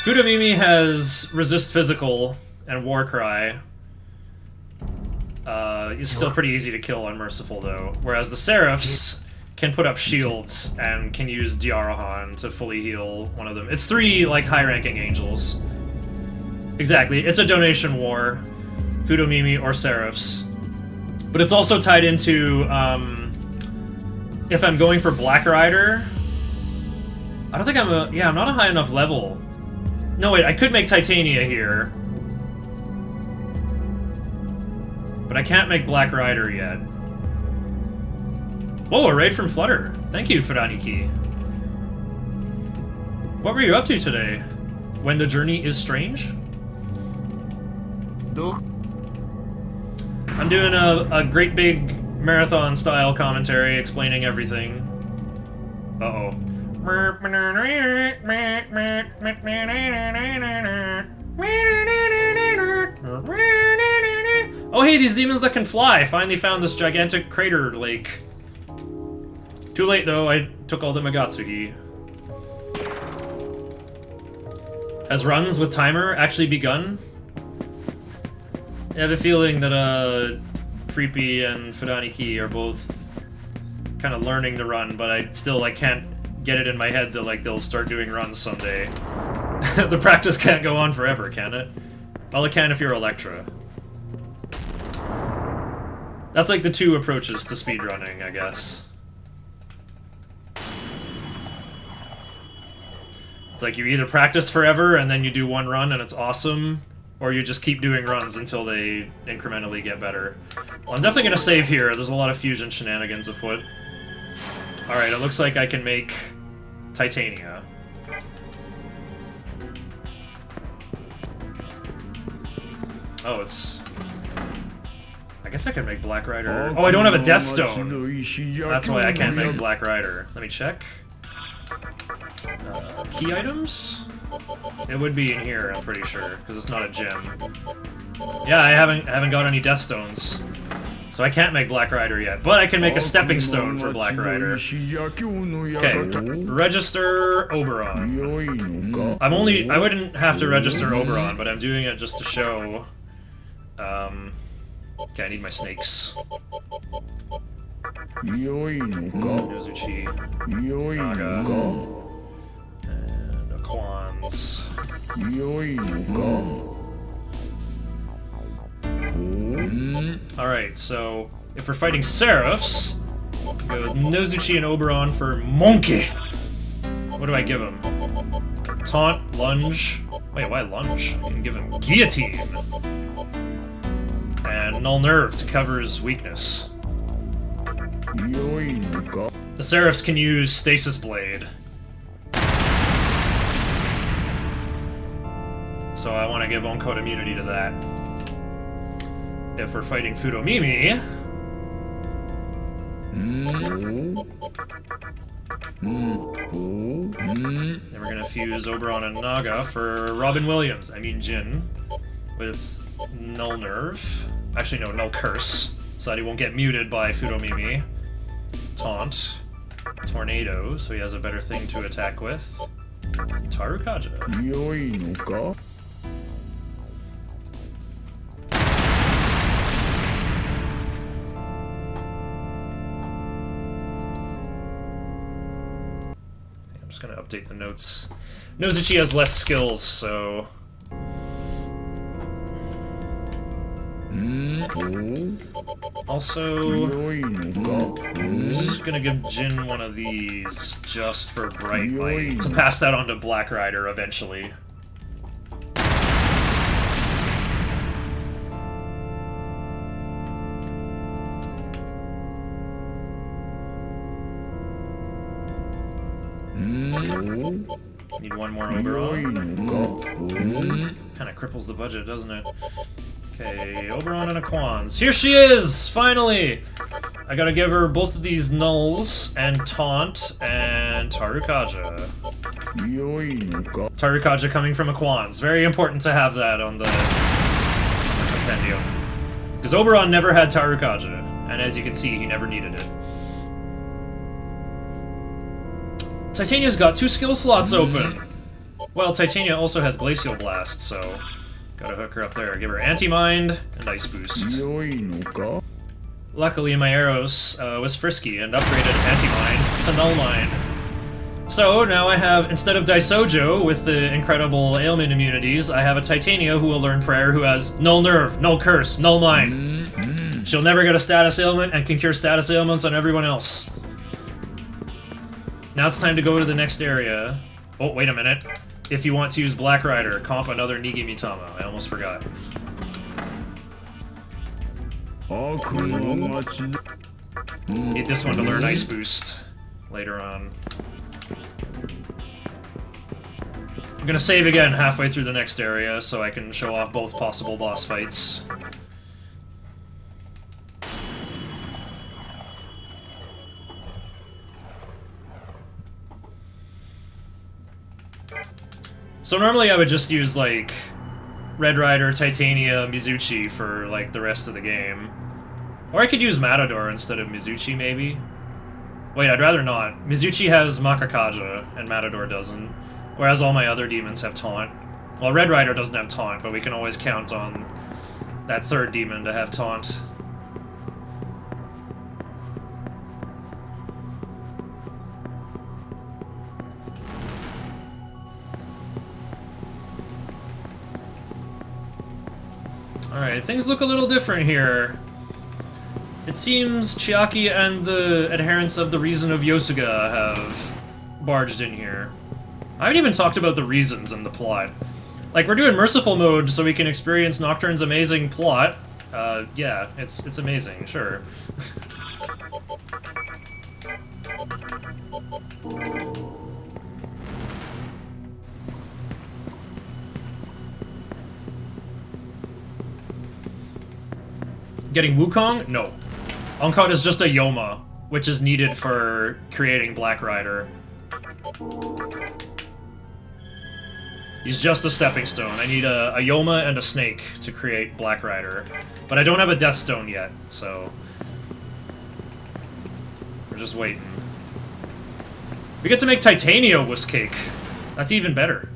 Fudomimi has Resist Physical and Warcry. He's still pretty easy to kill on Merciful, though. Whereas the Seraphs can put up shields and can use Diarahan to fully heal one of them. It's 3, like, high-ranking angels. Exactly, it's a donation war. Fudomimi or Seraphs. But it's also tied into, if I'm going for Black Rider... I don't think I'm I'm not a high enough level. No, wait, I could make Titania here. But I can't make Black Rider yet. Whoa, a raid from Flutter. Thank you, Fudaniki. What were you up to today? When the journey is strange? I'm doing a great big marathon-style commentary explaining everything. Uh-oh. Oh hey, these demons that can fly! Finally found this gigantic crater lake. Too late though, I took all the Magatsugi. Has runs with timer actually begun? I have a feeling that Freepy and Fudaniki are both kind of learning to run, but I still like can't get it in my head that like they'll start doing runs someday. The practice can't go on forever, can it? Well, it can if you're Electra. That's like the 2 approaches to speedrunning, I guess. It's like you either practice forever and then you do 1 run and it's awesome, or you just keep doing runs until they incrementally get better. Well, I'm definitely gonna save here. There's a lot of fusion shenanigans afoot. Alright, it looks like I can make Titania. Oh, it's... I guess I could make Black Rider... Oh, I don't have a Death Stone! That's why I can't make Black Rider. Let me check. Key items? It would be in here, I'm pretty sure, because it's not a gem. Yeah, I haven't got any Death Stones. So I can't make Black Rider yet, but I can make a stepping stone for Black Rider. Okay, register Oberon. I wouldn't have to register Oberon, but I'm doing it just to show. Okay, I need my snakes. Nozuchi, Naga, and Aquans. Alright, so if we're fighting Seraphs, go with Nozuchi and Oberon for Monkey. What do I give him? Taunt, lunge. Wait, why lunge? I can give him Guillotine. And Null Nerve to cover his weakness. The Seraphs can use Stasis Blade. So I want to give Oncode immunity to that. If we're fighting Fudomimi... then we're gonna fuse Oberon and Naga for Robin Williams, Jin, with Null Nerve. Actually, no, Null Curse, so that he won't get muted by Fudomimi. Taunt. Tornado, so he has a better thing to attack with. Tarukaja. just gonna update the notes. Knows that she has less skills, so... Also, just gonna give Jin one of these just for Bright Light to pass that on to Black Rider eventually. Need one more Oberon. Kind of cripples the budget, doesn't it? Okay, Oberon and Aquans. Here she is! Finally! I gotta give her both of these nulls, and Taunt, and Tarukaja. Tarukaja coming from Aquans. Very important to have that on the compendium. Because Oberon never had Tarukaja, and as you can see, he never needed it. Titania's got 2 skill slots open! Well, Titania also has Glacial Blast, so... gotta hook her up there. Give her Anti-Mind and Ice Boost. Luckily, my arrows was frisky and upgraded Anti-Mind to Null Mind. So, now I have, instead of Daisojo with the incredible ailment immunities, I have a Titania who will learn Prayer who has Null Nerve, Null Curse, Null Mind. She'll never get a status ailment and can cure status ailments on everyone else. Now it's time to go to the next area. Oh, wait a minute. If you want to use Black Rider, comp another Nigi Mitama. I almost forgot. Need this one to learn Ice Boost later on. I'm gonna save again halfway through the next area so I can show off both possible boss fights. So normally I would just use, like, Red Rider, Titania, Mizuchi for, like, the rest of the game. Or I could use Matador instead of Mizuchi, maybe? Wait, I'd rather not. Mizuchi has Makakaja, and Matador doesn't. Whereas all my other demons have Taunt. Well, Red Rider doesn't have Taunt, but we can always count on that third demon to have Taunt. Alright, things look a little different here. It seems Chiaki and the adherents of the Reason of Yosuga have barged in here. I haven't even talked about the reasons in the plot. Like, we're doing Merciful mode so we can experience Nocturne's amazing plot. Yeah, it's amazing, sure. Getting Wukong? No. Onkot is just a Yoma, which is needed for creating Black Rider. He's just a stepping stone. I need a Yoma and a Snake to create Black Rider. But I don't have a Death Stone yet, so... we're just waiting. We get to make Titania Wuss Cake. That's even better.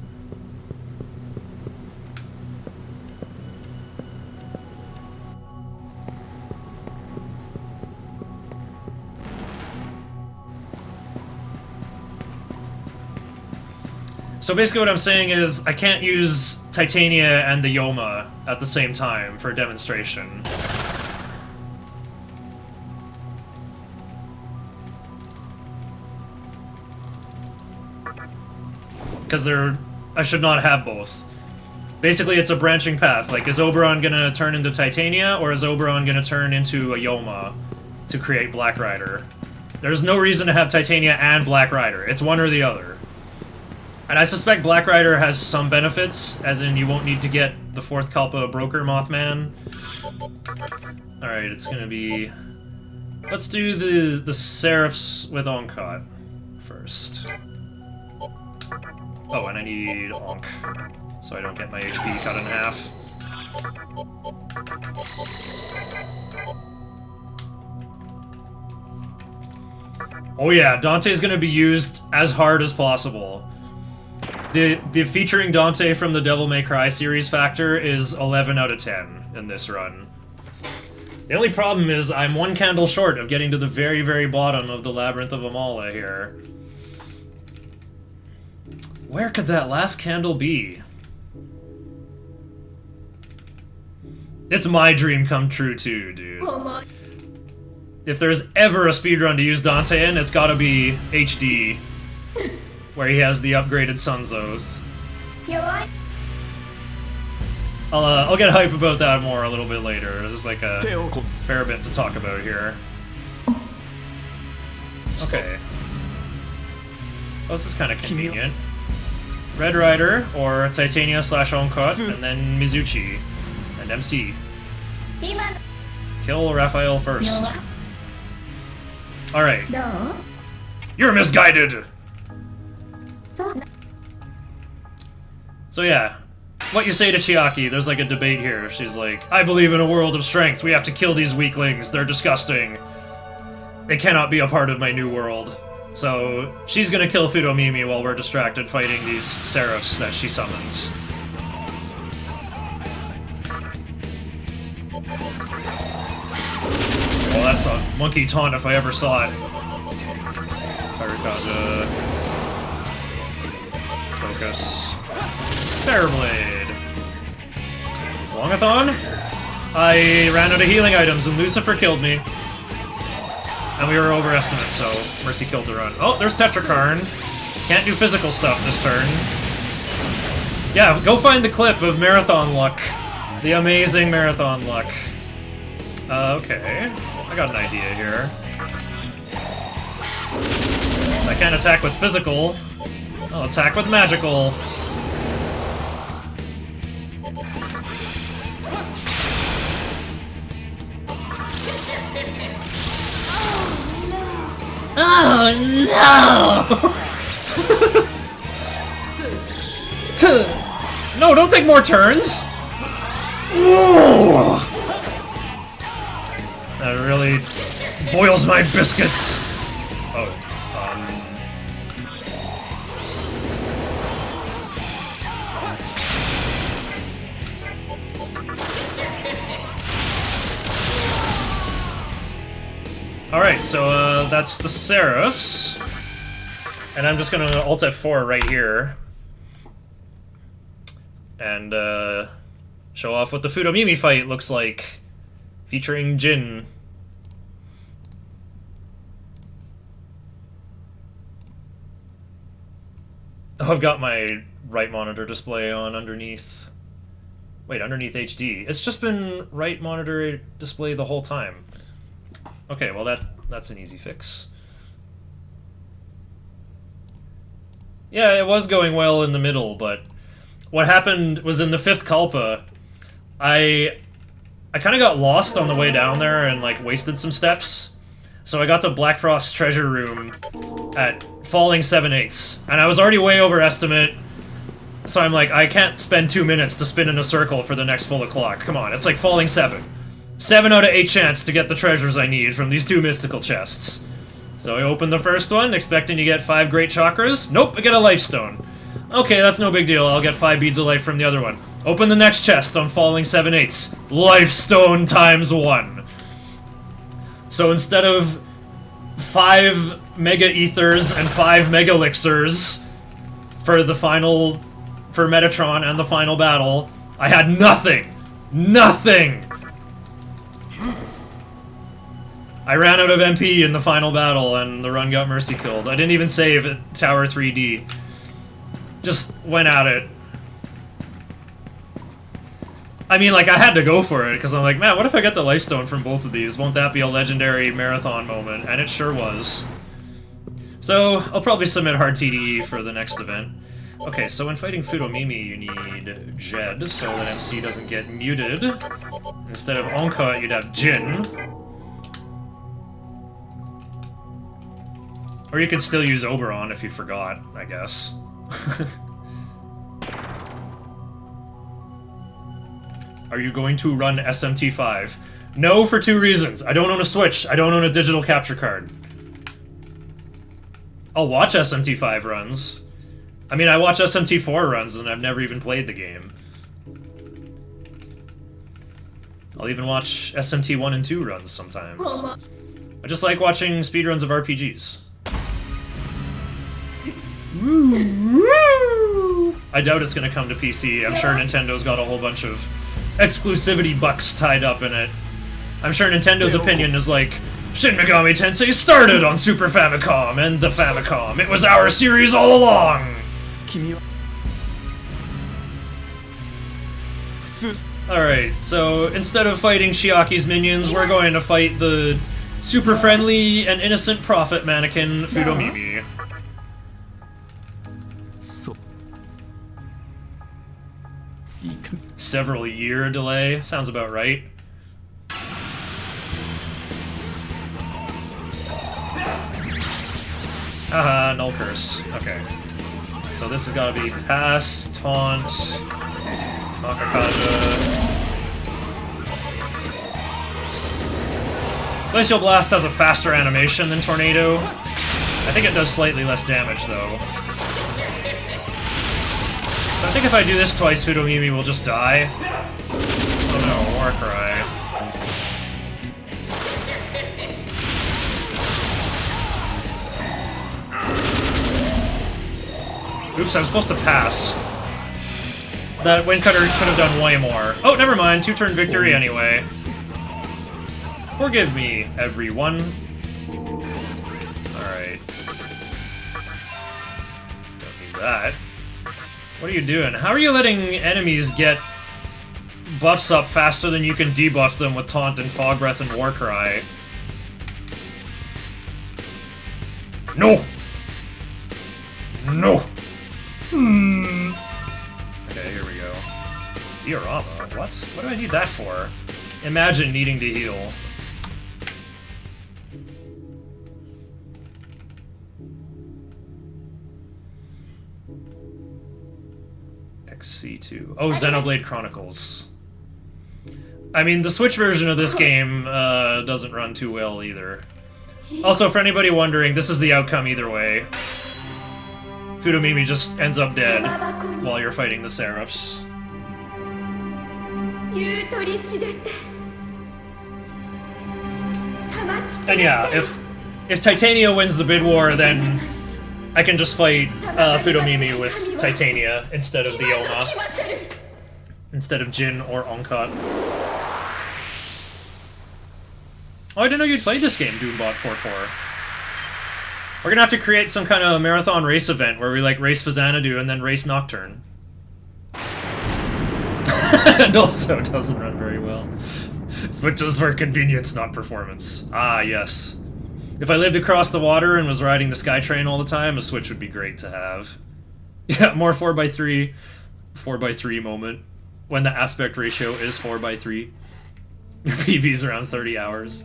So basically what I'm saying is, I can't use Titania and the Yoma at the same time for demonstration. Because I should not have both. Basically it's a branching path, like is Oberon gonna turn into Titania, or is Oberon gonna turn into a Yoma to create Black Rider? There's no reason to have Titania and Black Rider, it's one or the other. And I suspect Black Rider has some benefits, as in you won't need to get the 4th Kalpa Broker Mothman. Alright, it's gonna be... let's do the Seraphs with Onkot first. Oh, and I need Onk, so I don't get my HP cut in half. Oh yeah, Dante's gonna be used as hard as possible. The featuring Dante from the Devil May Cry series factor is 11 out of 10 in this run. The only problem is I'm one candle short of getting to the very, very bottom of the Labyrinth of Amala here. Where could that last candle be? It's my dream come true too, dude. If there's ever a speedrun to use Dante in, it's gotta be HD, where he has the upgraded Sun's Oath. I'll get hype about that more a little bit later. There's like a fair bit to talk about here. Okay. Well, this is kind of convenient. Red Rider, or Titania / Oncut, and then Mizuchi, and MC. Kill Raphael first. Alright. You're misguided! So yeah, what you say to Chiaki, there's like a debate here. She's like, I believe in a world of strength, we have to kill these weaklings, they're disgusting. They cannot be a part of my new world. So she's gonna kill Fudomimi while we're distracted fighting these seraphs that she summons. Well, that's a monkey taunt if I ever saw it. Karakaja. Focus. Fairblade. Longathon? I ran out of healing items and Lucifer killed me. And we were overestimate, so Mercy killed the run. Oh, there's Tetrakarn. Can't do physical stuff this turn. Yeah, go find the clip of Marathon Luck. The amazing Marathon Luck. Okay. I got an idea here. I can't attack with physical. I'll attack with magical. Oh no! No, don't take more turns! Ooh. That really boils my biscuits. Oh, Alright, so that's the Seraphs. And I'm just gonna Alt F4 right here. And show off what the Fudomimi fight looks like. Featuring Jin. Oh, I've got my right monitor display on underneath. Wait, underneath HD. It's just been right monitor display the whole time. Okay, well that's an easy fix. Yeah, it was going well in the middle, but what happened was in the 5th Kalpa, I kind of got lost on the way down there and like wasted some steps. So I got to Blackfrost's treasure room at falling 7/8, and I was already way over estimate. So I'm like, I can't spend 2 minutes to spin in a circle for the next full o'clock. Come on, it's like falling 7. 7 out of 8 chance to get the treasures I need from these 2 mystical chests. So I opened the first one, expecting to get 5 great chakras. Nope, I get a life stone. Okay, that's no big deal, I'll get 5 beads of life from the other one. Open the next chest on falling 7/8. Life stone times 1. So instead of 5 mega ethers and 5 mega elixirs for the final, for Metatron and the final battle, I had nothing! Nothing! I ran out of MP in the final battle, and the run got mercy killed. I didn't even save at Tower 3D. Just went at it. I mean, like, I had to go for it, because I'm like, man, what if I get the Lifestone from both of these? Won't that be a legendary marathon moment? And it sure was. So, I'll probably submit hard TDE for the next event. Okay, so when fighting Fudomimi, you need Jed, so that MC doesn't get muted. Instead of Onka, you'd have Jin. Or you could still use Oberon if you forgot, I guess. Are you going to run SMT5? No, for 2 reasons. I don't own a Switch. I don't own a digital capture card. I'll watch SMT5 runs. I mean, I watch SMT4 runs, and I've never even played the game. I'll even watch SMT1 and 2 runs sometimes. I just like watching speedruns of RPGs. Woo! Woo! I doubt it's going to come to PC. I'm sure Nintendo's got a whole bunch of exclusivity bucks tied up in it. I'm sure Nintendo's opinion is like, Shin Megami Tensei started on Super Famicom and the Famicom. It was our series all along. Alright, so instead of fighting Chiaki's minions, we're going to fight the super friendly and innocent prophet mannequin Fudomimi. Several year delay, sounds about right. Haha, null curse. Okay. So this has got to be pass, taunt, Makakaja. Glacial Blast has a faster animation than Tornado. I think it does slightly less damage, though. So I think if I do this twice, Fudomimi will just die. Oh no, Warcry. Oops, I was supposed to pass. That Wind Cutter could have done way more. Oh, never mind, 2-turn victory anyway. Forgive me, everyone. Alright. Don't need that. What are you doing? How are you letting enemies get buffs up faster than you can debuff them with Taunt and Fog Breath and Warcry? No! No! Okay, here we go. Diorama? What? What do I need that for? Imagine needing to heal. XC2. Oh, Xenoblade Chronicles. I mean, the Switch version of this game doesn't run too well either. Also, for anybody wondering, this is the outcome either way. Fudomimi just ends up dead while you're fighting the Seraphs. And yeah, if Titania wins the bid war, then I can just fight Fudomimi with Titania instead of the Oma. Instead of Jin or Onkat. Oh, I didn't know you'd played this game, Doombot 44. We're gonna have to create some kind of marathon race event where we like race Fazanadu and then race Nocturne. And also doesn't run very well. Switches for convenience, not performance. Ah, yes. If I lived across the water and was riding the SkyTrain all the time, a Switch would be great to have. Yeah, more 4x3. 4x3 moment. When the aspect ratio is 4x3. Your PB's around 30 hours.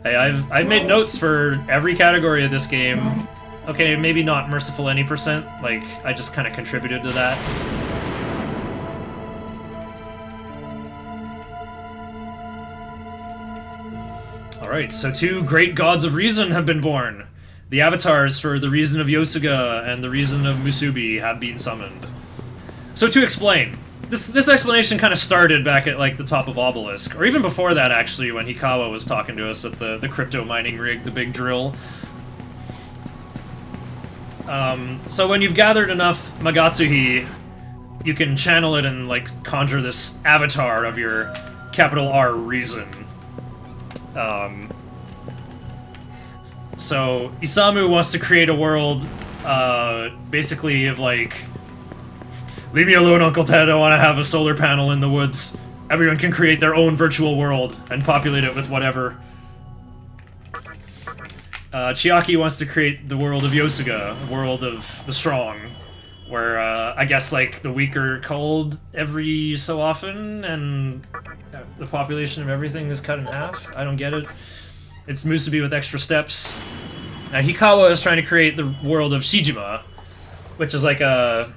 Hey, I've made notes for every category of this game. Okay, maybe not merciful any percent. Like, I just kind of contributed to that. Alright, so 2 great gods of reason have been born. The avatars for the reason of Yosuga and the reason of Musubi have been summoned. So to explain, this explanation kind of started back at like the top of Obelisk, or even before that actually, when Hikawa was talking to us at the crypto mining rig, the big drill. So when you've gathered enough Magatsuhi, you can channel it and like conjure this avatar of your capital R reason. So Isamu wants to create a world, basically of like, leave me alone, Uncle Ted, I want to have a solar panel in the woods. Everyone can create their own virtual world and populate it with whatever. Chiaki wants to create the world of Yosuga, a world of the strong, where, I guess, like, the weak are culled every so often, and the population of everything is cut in half. I don't get it. It's Musubi with extra steps. Now, Hikawa is trying to create the world of Shijima, which is like a...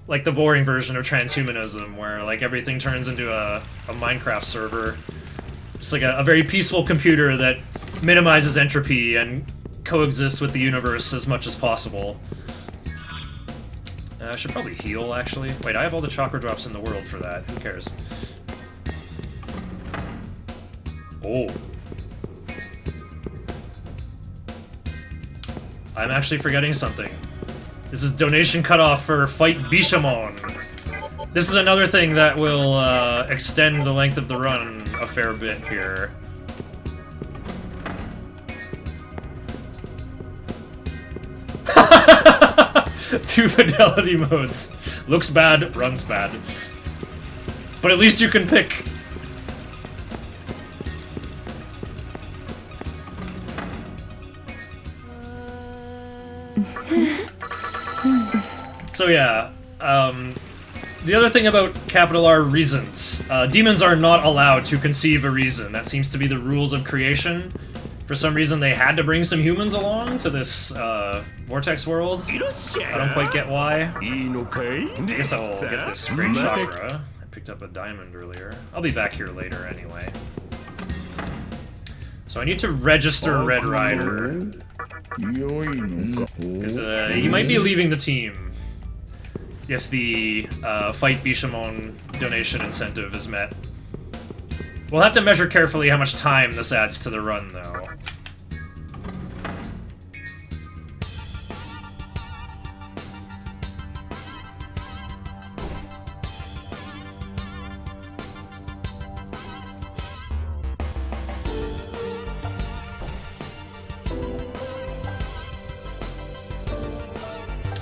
like the boring version of transhumanism, where, like, everything turns into a Minecraft server. Just like a very peaceful computer that minimizes entropy and coexists with the universe as much as possible. I should probably heal, actually. Wait, I have all the chakra drops in the world for that. Who cares? Oh. I'm actually forgetting something. This is donation cutoff for Fight Bishamon. This is another thing that will extend the length of the run a fair bit here. Two fidelity modes. Looks bad, runs bad. But at least you can pick. So yeah, the other thing about capital R reasons. Demons are not allowed to conceive a reason. That seems to be the rules of creation. For some reason they had to bring some humans along to this Vortex world. I don't quite get why. I guess I'll get this great chakra. I picked up a diamond earlier. I'll be back here later anyway. So I need to register Red Rider. Because he might be leaving the team if the Fight Bishamon donation incentive is met. We'll have to measure carefully how much time this adds to the run, though.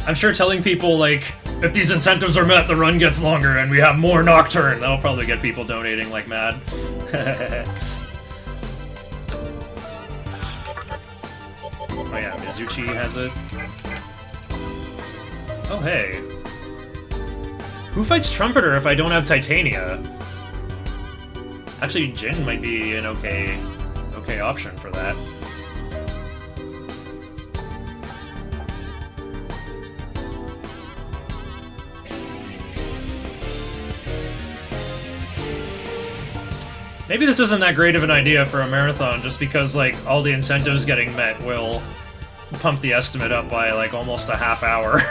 I'm sure telling people, like, if these incentives are met, the run gets longer and we have more Nocturne. That'll probably get people donating like mad. Oh yeah, Mizuchi has it. Oh hey. Who fights Trumpeter if I don't have Titania? Actually, Jin might be an okay option for that. Maybe this isn't that great of an idea for a marathon, just because, like, all the incentives getting met will pump the estimate up by, like, almost a half hour.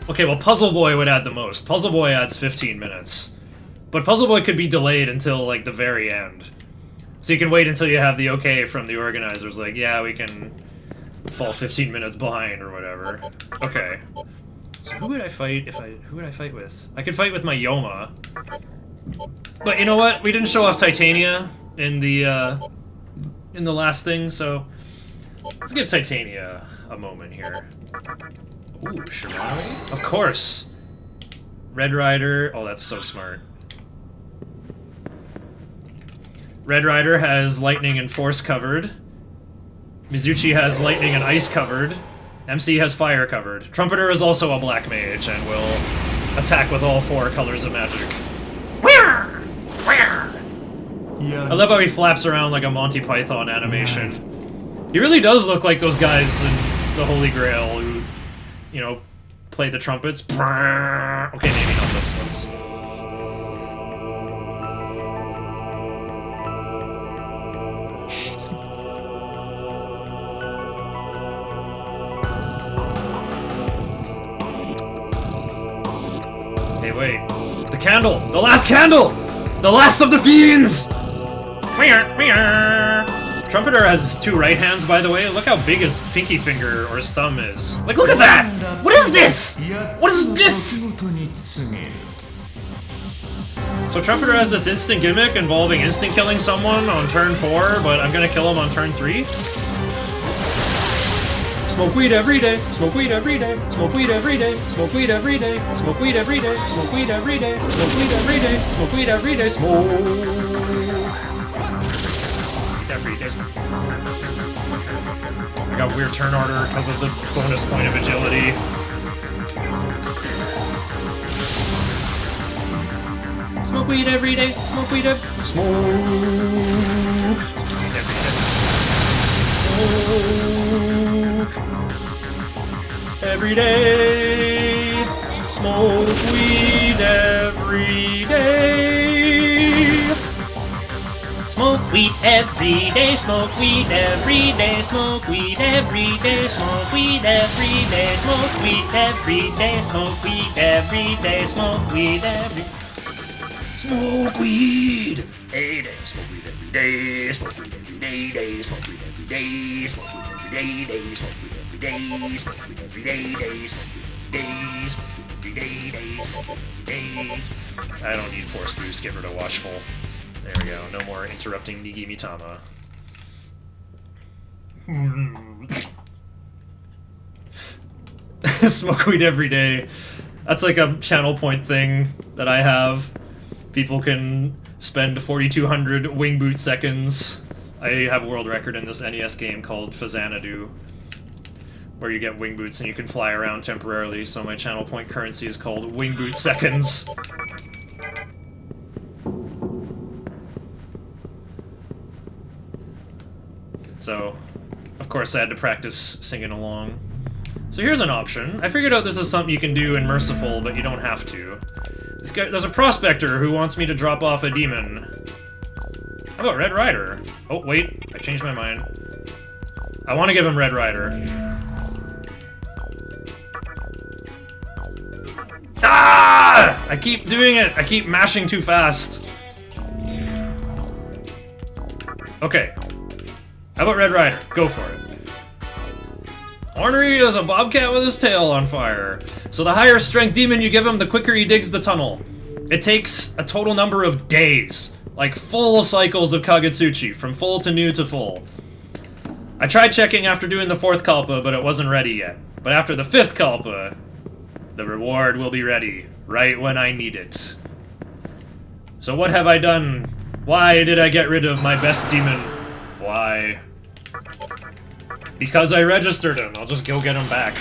Okay, well, Puzzle Boy would add the most. Puzzle Boy adds 15 minutes. But Puzzle Boy could be delayed until, like, the very end. So you can wait until you have the okay from the organizers, like, yeah, we can fall 15 minutes behind or whatever. Okay. So who would I fight who would I fight with? I could fight with my Yoma. But you know what? We didn't show off Titania in the last thing, so let's give Titania a moment here. Ooh, Shimano? Of course! Red Rider, oh that's so smart. Red Rider has lightning and force covered. Mizuchi has lightning and ice covered. MC has fire covered. Trumpeter is also a black mage and will attack with all 4 colors of magic. I love how he flaps around like a Monty Python animation. He really does look like those guys in the Holy Grail who, you know, play the trumpets. Okay, maybe not those ones. Hey, wait. The candle! The last candle! The last of the fiends! Trumpeter has 2 right hands, by the way. Look how big his pinky finger or his thumb is. Like, look at that! What is this? What is this? So Trumpeter has this instant gimmick involving instant killing someone on turn 4, but I'm gonna kill him on turn 3? Smoke weed every day, smoke weed every day, smoke weed every day, smoke weed every day, smoke weed every day, smoke weed every day, smoke weed every day, smoke weed every day, smoke every day, smoke. I got weird turn order because of the bonus point of agility. Smoke weed every day, smoke weed every day, smoke every day. Every day, smoke weed every day. Smoke weed every day, smoke weed every day, smoke weed every day, smoke weed every day, smoke weed every day, smoke weed every day, smoke weed every day. Smoke weed every day, smoke weed every day, smoke weed every day, smoke weed every day, smoke weed every day. every day, smoke weed every day, smoke weed every day, smoke weed every day, smoke weed every day. I don't need Force Boost, get rid of Watchful. There we go, no more interrupting Nigi Mitama. Smoke weed every day. That's like a channel point thing that I have. People can spend 4,200 wing boot seconds. I have a world record in this NES game called Fazanadu, where you get wing boots and you can fly around temporarily, so my channel point currency is called wing boot seconds. So, of course I had to practice singing along. So here's an option. I figured out this is something you can do in Merciful, but you don't have to. This guy, there's a prospector who wants me to drop off a demon. How about Red Rider? Oh, wait, I changed my mind. I want to give him Red Rider. Ah! I keep doing it. I keep mashing too fast. Okay. How about Red Rider? Go for it. Ornery is a bobcat with his tail on fire. So the higher strength demon you give him, the quicker he digs the tunnel. It takes a total number of days. Like full cycles of Kagetsuchi, from full to new to full. I tried checking after doing the 4th Kalpa, but it wasn't ready yet. But after the 5th Kalpa, the reward will be ready, right when I need it. So what have I done? Why did I get rid of my best demon? Why? Because I registered him. I'll just go get him back.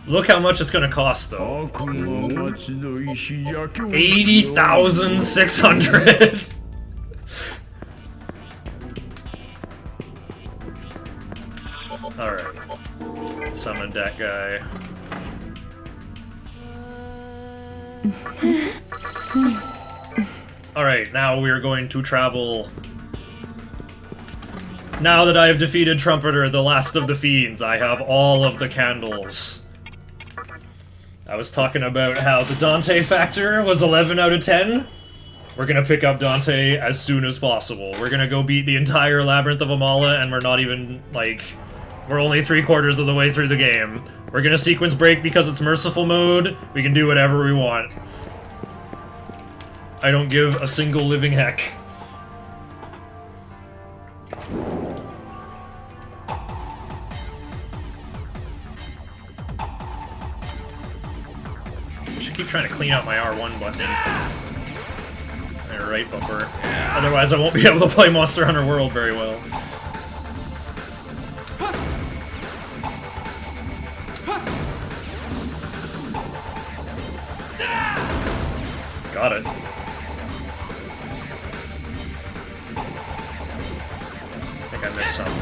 Look how much it's gonna cost, though. 80,600. Alright. Summoned that guy. Alright, now we are going to travel. Now that I have defeated Trumpeter, the last of the fiends, I have all of the candles. I was talking about how the Dante factor was 11 out of 10. We're gonna pick up Dante as soon as possible. We're gonna go beat the entire Labyrinth of Amala, and we're not even, like... We're only 3/4 of the way through the game. We're gonna sequence break because it's Merciful mode. We can do whatever we want. I don't give a single living heck. I should keep trying to clean out my R1 button. Right bumper. Otherwise I won't be able to play Monster Hunter World very well. Got it. I think I missed some.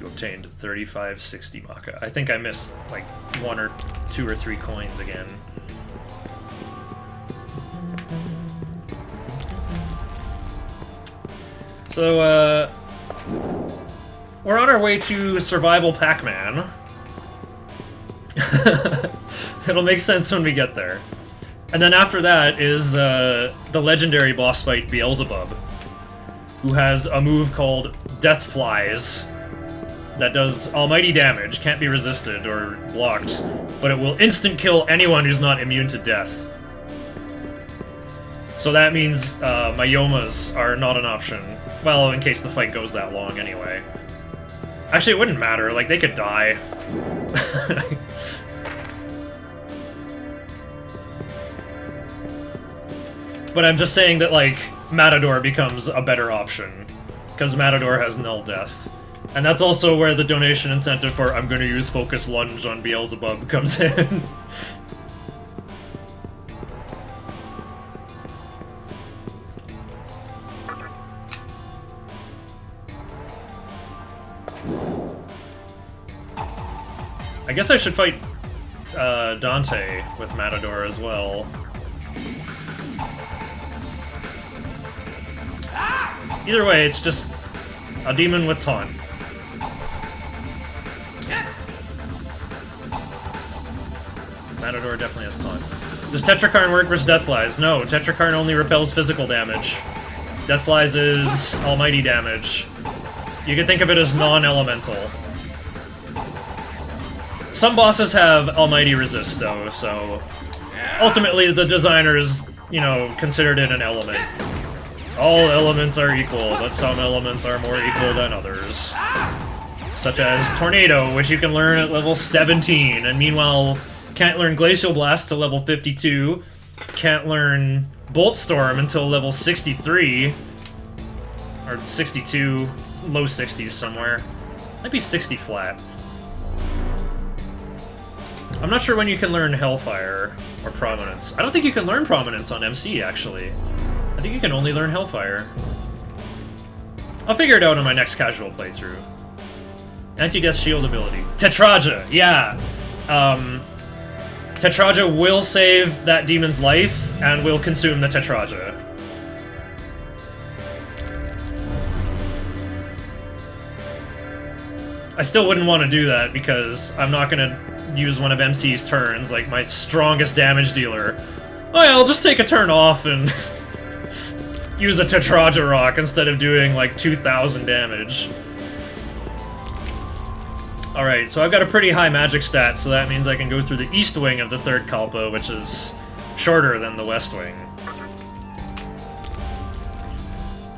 You obtained 3560 Maka. I think I missed like 1 or 2 or 3 coins again. So, we're on our way to Survival Pac-Man. It'll make sense when we get there. And then after that is the legendary boss fight Beelzebub, who has a move called Death Flies that does almighty damage, can't be resisted or blocked, but it will instant kill anyone who's not immune to death. So that means my Yomas are not an option. Well, in case the fight goes that long anyway. Actually, it wouldn't matter, like, they could die. But I'm just saying that, like, Matador becomes a better option. Because Matador has null death. And that's also where the donation incentive for I'm gonna use Focus Lunge on Beelzebub comes in. I guess I should fight Dante with Matador as well. Either way, it's just a demon with taunt. Matador definitely has taunt. Does Tetrakarn work versus Deathflies? No, Tetrakarn only repels physical damage. Deathflies is almighty damage. You can think of it as non-elemental. Some bosses have almighty resist, though, so... Ultimately, the designers, you know, considered it an element. All elements are equal, but some elements are more equal than others. Such as Tornado, which you can learn at level 17, and meanwhile, can't learn Glacial Blast till level 52, can't learn Bolt Storm until level 63, or 62, low 60s somewhere. Might be 60 flat. I'm not sure when you can learn Hellfire or Prominence. I don't think you can learn Prominence on MC, actually. I think you can only learn Hellfire. I'll figure it out on my next casual playthrough. Anti-Death Shield ability. Tetraja, yeah! Tetraja will save that demon's life, and will consume the Tetraja. I still wouldn't want to do that, because I'm not gonna use one of MC's turns, like my strongest damage dealer. Oh yeah, I'll just take a turn off and use a Tetraja Rock instead of doing like 2,000 damage. Alright, so I've got a pretty high magic stat, so that means I can go through the east wing of the third Kalpa, which is shorter than the west wing.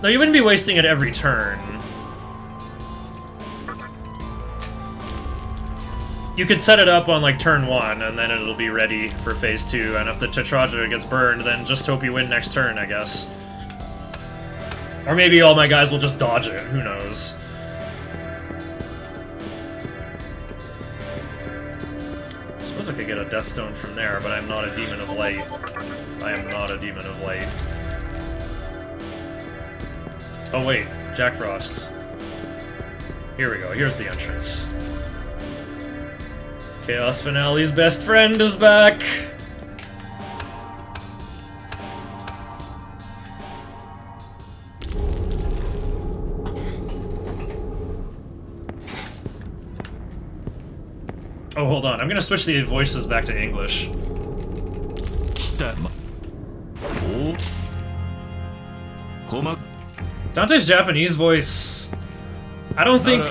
Now, you wouldn't be wasting it every turn. You could set it up on, like, turn 1, and then it'll be ready for phase 2, and if the Tetraja gets burned, then just hope you win next turn, I guess. Or maybe all my guys will just dodge it, who knows. I suppose I could get a Death Stone from there, but I'm not a Demon of Light. I am not a Demon of Light. Oh wait, Jack Frost. Here we go, here's the entrance. Chaos Finale's best friend is back! Oh, hold on. I'm gonna switch the voices back to English. Dante's Japanese voice... I don't think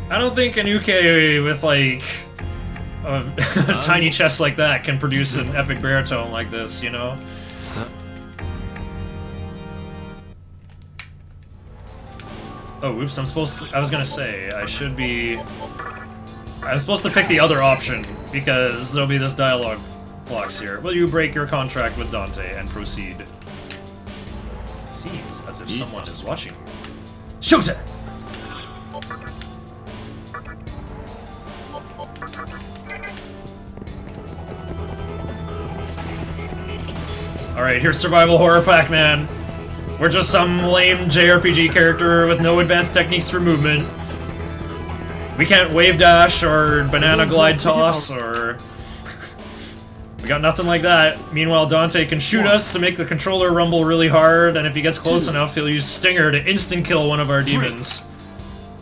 Anuke with, like, a tiny chest like that can produce an epic baritone like this, you know? Oh, oops, I was gonna say, I'm supposed to pick the other option, because there'll be this dialogue blocks here. Will you break your contract with Dante and proceed? It seems as if someone is watching you. Showtime! Alright, here's Survival Horror Pac-Man. We're just some lame JRPG character with no advanced techniques for movement. We can't wave dash or banana glide toss or... We got nothing like that. Meanwhile, Dante can shoot us to make the controller rumble really hard, and if he gets close enough, he'll use Stinger to instant kill one of our demons.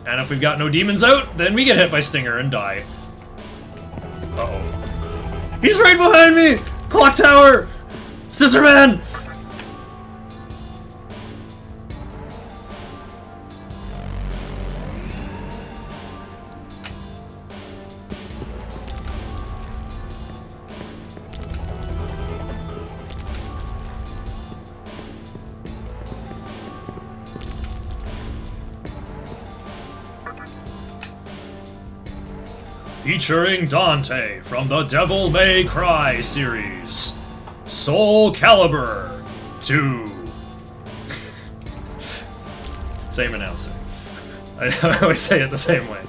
And if we've got no demons out, then we get hit by Stinger and die. Uh-oh. He's right behind me! Clock Tower! Scissorman! Featuring Dante from the Devil May Cry series. Soul Calibur 2. Same announcer. I always say it the same way.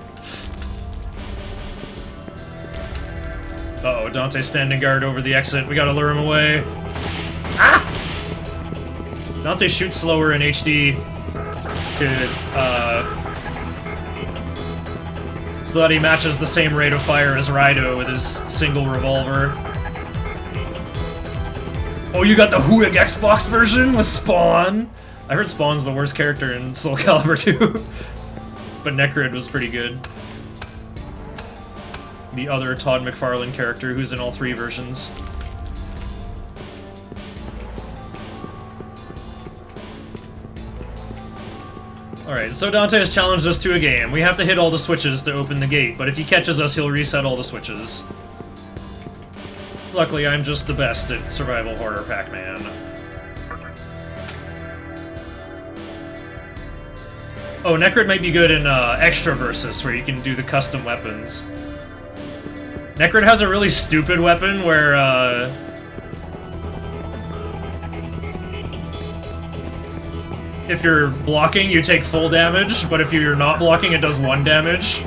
Uh-oh, Dante's standing guard over the exit. We gotta lure him away. Ah! Dante shoots slower in HD to, so that he matches the same rate of fire as Raido with his single revolver. Oh, you got the Huig Xbox version with Spawn? I heard Spawn's the worst character in Soul Calibur 2. But Necrid was pretty good. the other Todd McFarlane character who's in all 3 versions. Alright, so Dante has challenged us to a game. We have to hit all the switches to open the gate, but if he catches us, he'll reset all the switches. Luckily, I'm just the best at survival horror Pac-Man. Oh, Necrid might be good in Extra Versus, where you can do the custom weapons. Necrid has a really stupid weapon where, if you're blocking, you take full damage, but if you're not blocking, it does 1 damage.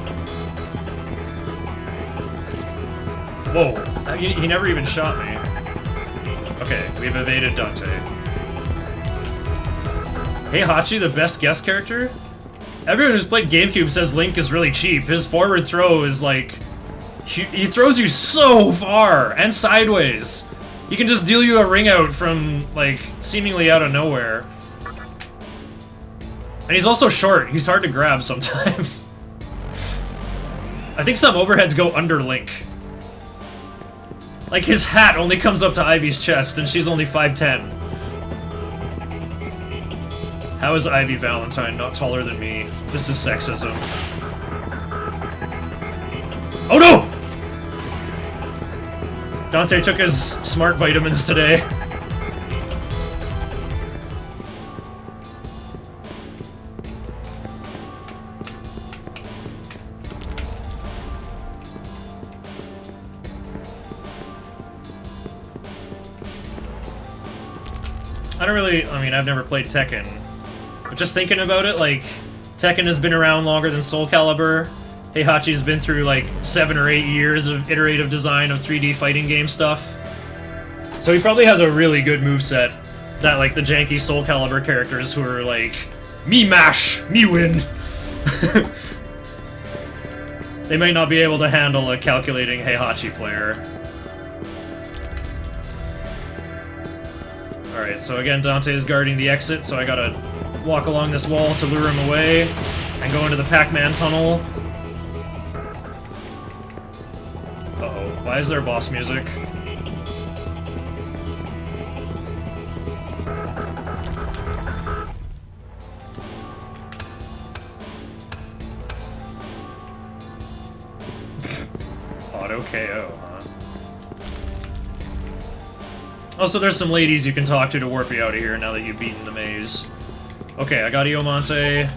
Whoa, he never even shot me. Okay, we've evaded Dante. Hey Hachi, the best guest character? Everyone who's played GameCube says Link is really cheap. His forward throw is like... He throws you so far, and sideways. He can just deal you a ring out from, like, seemingly out of nowhere. And he's also short. He's hard to grab sometimes. I think some overheads go under Link. Like, his hat only comes up to Ivy's chest, and she's only 5'10". How is Ivy Valentine not taller than me? This is sexism. Oh no! Dante took his smart vitamins today. I mean, I've never played Tekken, but just thinking about it, like, Tekken has been around longer than Soul Calibur. Heihachi's been through, like, 7 or 8 years of iterative design of 3D fighting game stuff. So he probably has a really good moveset that, like, the janky Soul Calibur characters who are like, me mash, me win. They might not be able to handle a calculating Heihachi player. Alright, so again, Dante is guarding the exit, so I gotta walk along this wall to lure him away and go into the Pac-Man tunnel. Uh-oh, why is there boss music? Auto KO, huh? Also, there's some ladies you can talk to warp you out of here now that you've beaten the maze. Okay, I got Iomonte.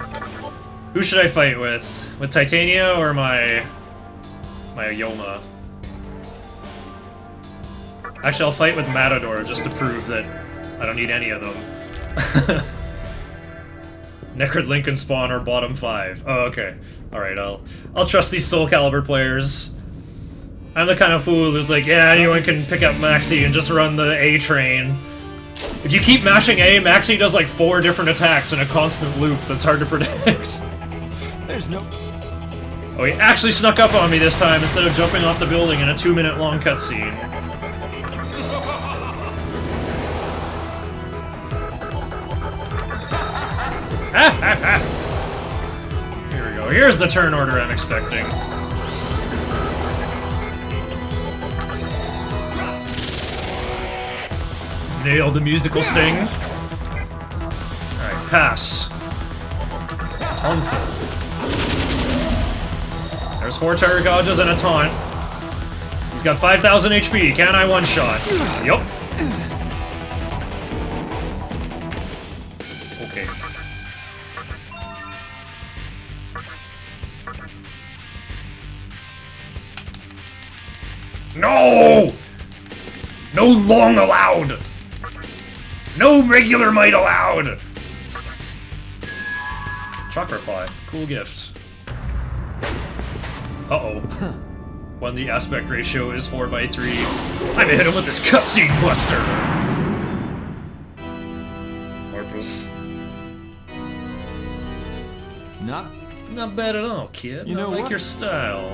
Who should I fight with? With Titania or my Ioma? Actually, I'll fight with Matador just to prove that I don't need any of them. Necrid, Link, and Spawn are bottom 5. Oh, okay. Alright, I'll trust these Soul Calibur players. I'm the kind of fool who's like, yeah, anyone can pick up Maxi and just run the A train. If you keep mashing A, Maxi does like 4 different attacks in a constant loop that's hard to predict. There's no... Oh, he actually snuck up on me this time instead of jumping off the building in a 2-minute long cutscene. Here we go. Here's the turn order I'm expecting. Nail the musical sting. Alright, pass. Tonto. There's 4 terror gouges and a taunt. He's got 5,000 HP. Can I one-shot? Yup. Okay. No! No long allowed! No regular might allowed! Chakra Pot. Cool gift. Uh-oh. When the aspect ratio is 4:3. I'm gonna hit him with this cutscene buster! Orpus. Not bad at all, kid. You know I like what? your style.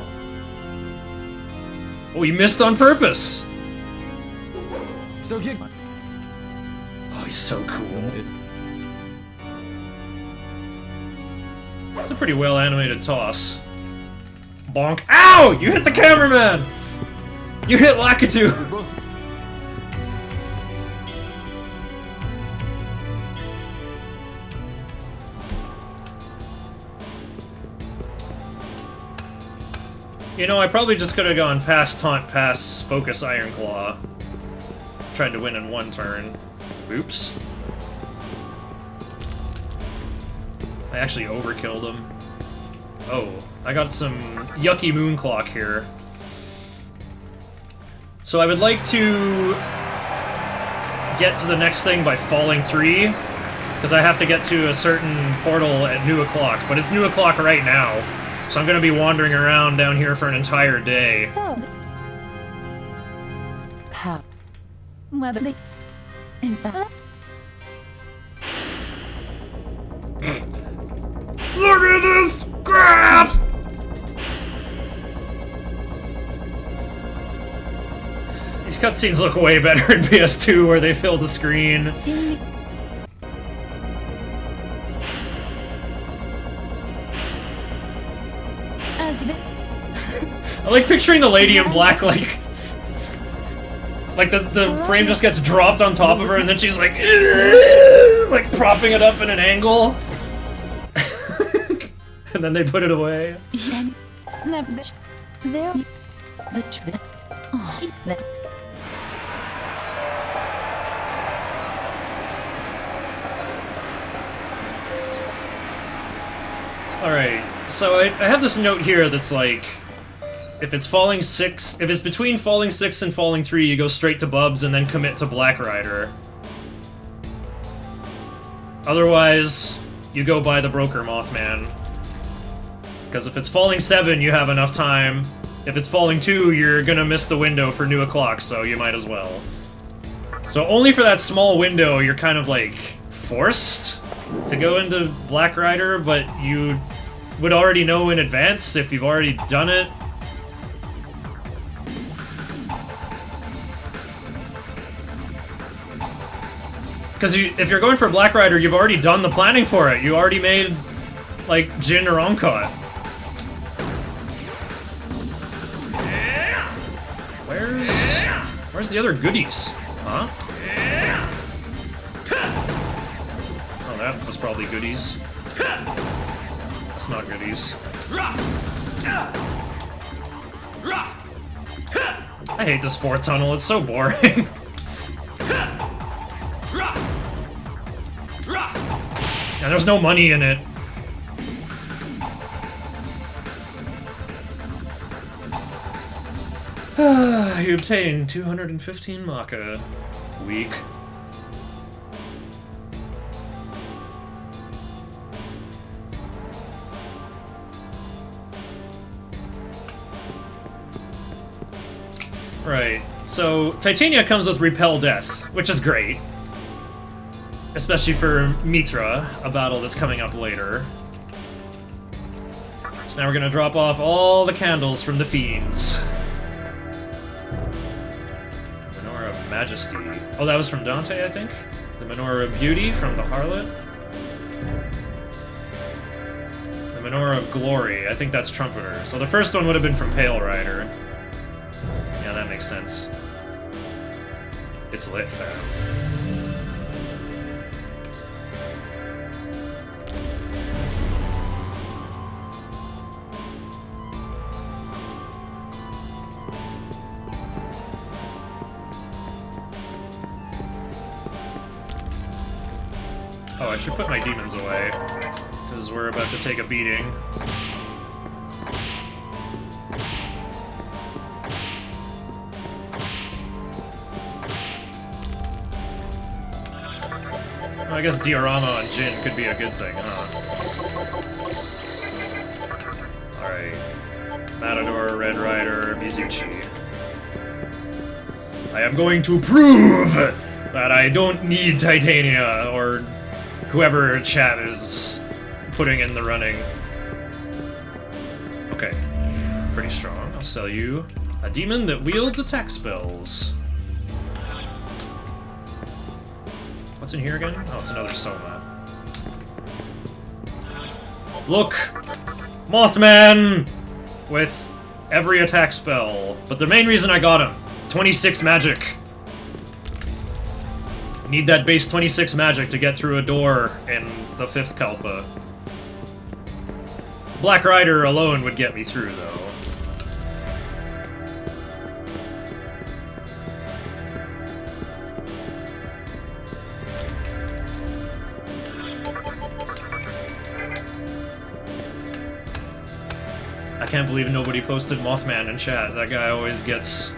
Oh, you missed on purpose! So get... Oh, he's so cool. It's a pretty well animated toss. Bonk. Ow! You hit the cameraman! You hit Lakitu! You know, I probably just could have gone pass Taunt, pass Focus Iron Claw. Tried to win in one turn. Oops. I actually overkilled him. Oh, I got some yucky Moonclock here. So I would like to get to the next thing by falling 3, because I have to get to a certain portal at new o'clock, but it's new o'clock right now, so I'm going to be wandering around down here for an entire day. So, how? Whether they, in fact, look at this crap! These cutscenes look way better in PS2 where they fill the screen. as the I like picturing the lady in black, like the frame just gets dropped on top of her and then she's like like propping it up in an angle. And then they put it away. Alright, so I have this note here that's like, if it's falling 6, if it's between falling 6 and falling 3, you go straight to Bubs and then commit to Black Rider. Otherwise, you go by the Broker Mothman. Because if it's falling 7, you have enough time. If it's falling 2, you're gonna miss the window for new o'clock, so you might as well. So only for that small window, you're kind of like forced to go into Black Rider, but you would already know in advance if you've already done it. Because if you're going for Black Rider, you've already done the planning for it. You already made, like, Jin or Onkat. Where's the other goodies? Huh? Oh, that was probably goodies. That's not goodies. I hate this 4th tunnel, it's so boring. And there's no money in it. You obtain 215 Maka. Weak. Right, so Titania comes with Repel Death, which is great. Especially for Mithra, a battle that's coming up later. So now we're gonna drop off all the candles from the Fiends. Menorah of Majesty. Oh, that was from Dante, I think? The Menorah of Beauty from the Harlot. The Menorah of Glory, I think that's Trumpeter. So the first one would have been from Pale Rider. Yeah, that makes sense. It's lit, fam. Oh, I should put my demons away, because we're about to take a beating. Well, I guess Diorama on Jin could be a good thing, huh? Alright. Matador, Red Rider, Mizuchi. I am going to prove that I don't need Titania, or whoever chat is putting in the running. Okay. Pretty strong. I'll sell you a demon that wields attack spells. What's in here again? Oh, it's another Soma. Look! Mothman! with every attack spell. But the main reason I got him, 26 magic. Need that base 26 magic to get through a door in the 5th Kalpa. Black Rider alone would get me through, though. I can't believe nobody posted Mothman in chat. That guy always gets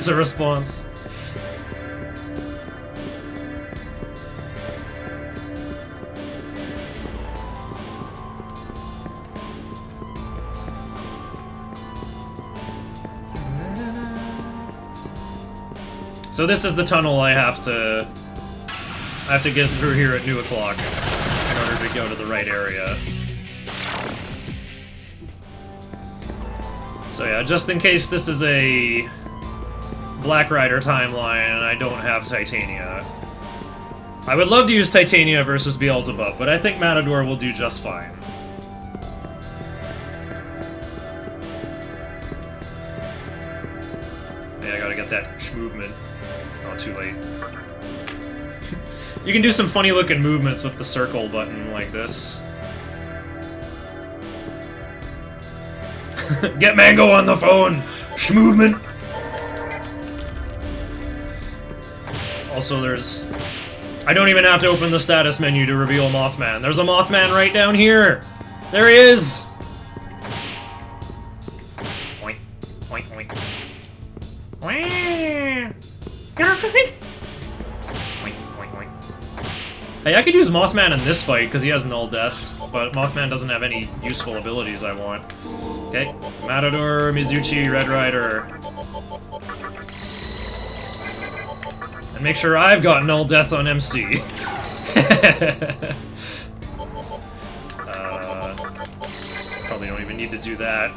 a response. So this is the tunnel I have to get through here at noon o'clock in order to go to the right area. So yeah, just in case this is a Black Rider timeline and I don't have Titania. I would love to use Titania versus Beelzebub, but I think Matador will do just fine. Yeah, I gotta get that movement. Oh, too late. You can do some funny looking movements with the circle button like this. Get Mango on the phone! Schmovement! Also, there's... I don't even have to open the status menu to reveal Mothman. There's a Mothman right down here! There he is! Oink. Oink, oink. Oink, oink, oink. Hey, I could use Mothman in this fight, because he has null death, but Mothman doesn't have any useful abilities I want. Okay, Matador, Mizuchi, Red Rider. And make sure I've got null death on MC. Probably don't even need to do that.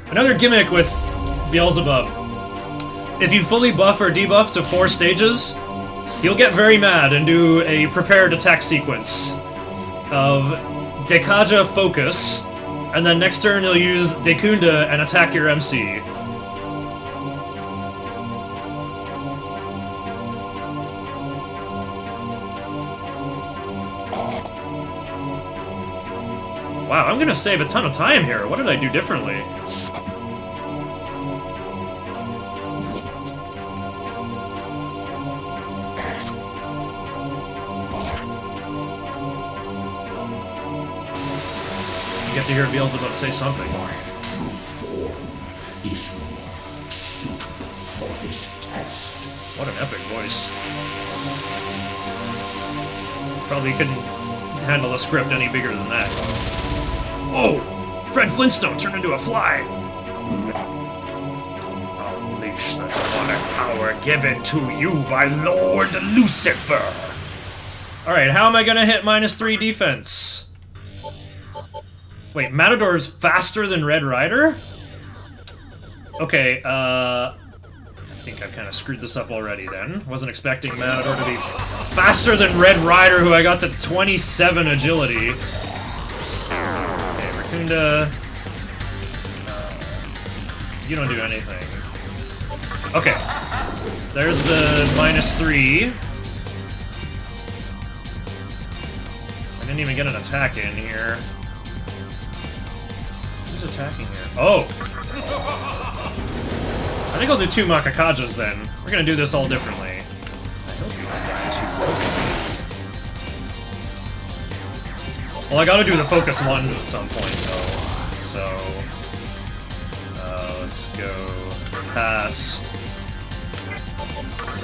Another gimmick with Beelzebub. If you fully buff or debuff to 4 stages, he'll get very mad and do a prepared attack sequence of Dekaja Focus, and then next turn he'll use Dekunda and attack your MC. Wow, I'm gonna save a ton of time here. What did I do differently? You get to hear Beelzebub say something. My true form is more suitable for this test. What an epic voice. Probably couldn't handle a script any bigger than that. Oh! Fred Flintstone turned into a fly! Unleash the demonic power given to you by Lord Lucifer! Alright, how am I gonna hit -3 defense? Wait, Matador's faster than Red Rider? Okay, I think I've kind of screwed this up already then. Wasn't expecting Matador to be faster than Red Rider, who I got to 27 agility. Okay, Raccoonda. You don't do anything. Okay. There's the -3. I didn't even get an attack in here. Who's attacking here? Oh! I think I'll do 2 Makakajas then. We're gonna do this all differently. I hope you don't die too close. Well, I gotta do the focus lunge at some point, though. So... let's go... Pass.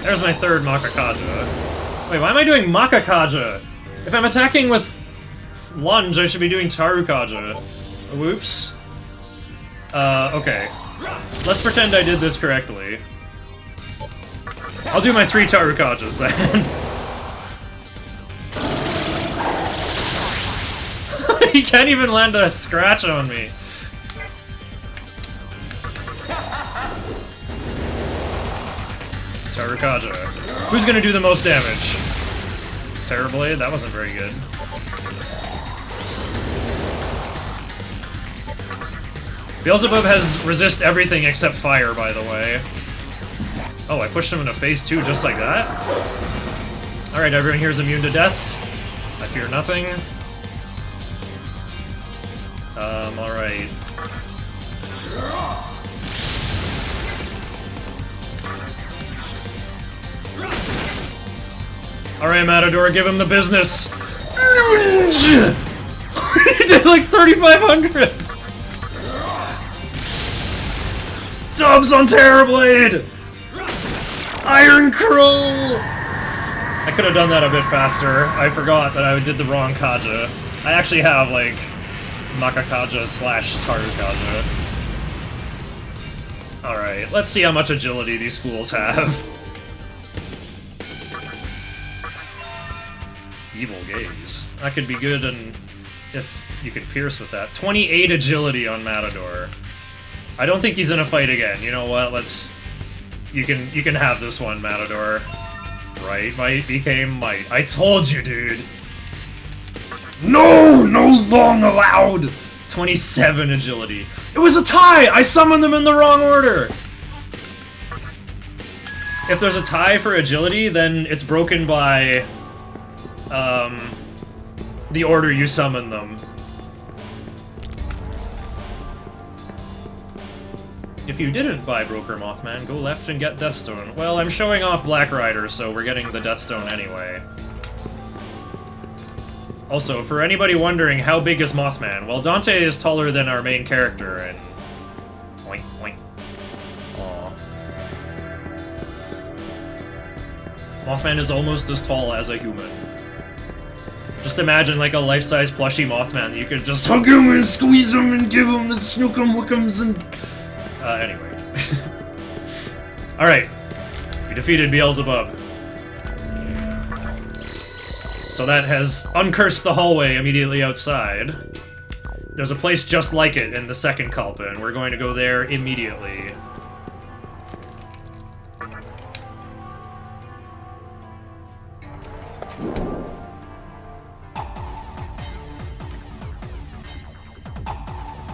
There's my 3rd Makakaja. Wait, why am I doing Makakaja? If I'm attacking with lunge, I should be doing Tarukaja. Whoops. Okay. Let's pretend I did this correctly. I'll do my 3 Tarukajas then. He can't even land a scratch on me. Tarukaja. Who's gonna do the most damage? Terrorblade? That wasn't very good. Beelzebub has resist everything except fire, by the way. Oh, I pushed him into phase 2 just like that? Alright, everyone here is immune to death. I fear nothing. Alright. Alright, Matador, give him the business! He did like 3,500! Dubs on Terrorblade! Iron Crow! I could have done that a bit faster. I forgot that I did the wrong Kaja. I actually have, like, Maka Kaja slash Taru Kaja. Alright, let's see how much agility these fools have. Evil Gaze. That could be good, and if you could pierce with that. 28 agility on Matador. I don't think he's in a fight again. You know what? Let's... You can have this one, Matador. Right? Might became might. I told you, dude! No! No long allowed! 27 agility. It was a tie! I summoned them in the wrong order! If there's a tie for agility, then it's broken by... the order you summon them. If you didn't buy Broker Mothman, go left and get Deathstone. Well, I'm showing off Black Rider, so we're getting the Deathstone anyway. Also, for anybody wondering, how big is Mothman? Well, Dante is taller than our main character, and... Oink, oink. Aww. Mothman is almost as tall as a human. Just imagine, like, a life-size plushie Mothman that you could just hug him and squeeze him and give him the snookum-wookums and... anyway. Alright. We defeated Beelzebub. So that has uncursed the hallway immediately outside. There's a place just like it in the second Kalpa, and we're going to go there immediately.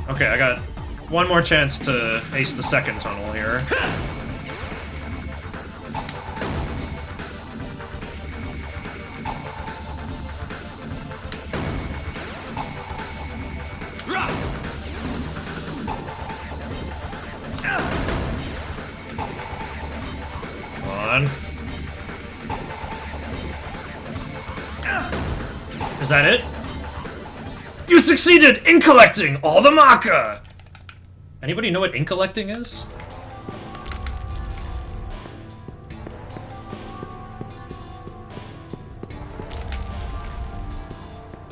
Okay, I got one more chance to ace the second tunnel here. Come on. Is that it? You succeeded in collecting all the Maka! Anybody know what ink collecting is?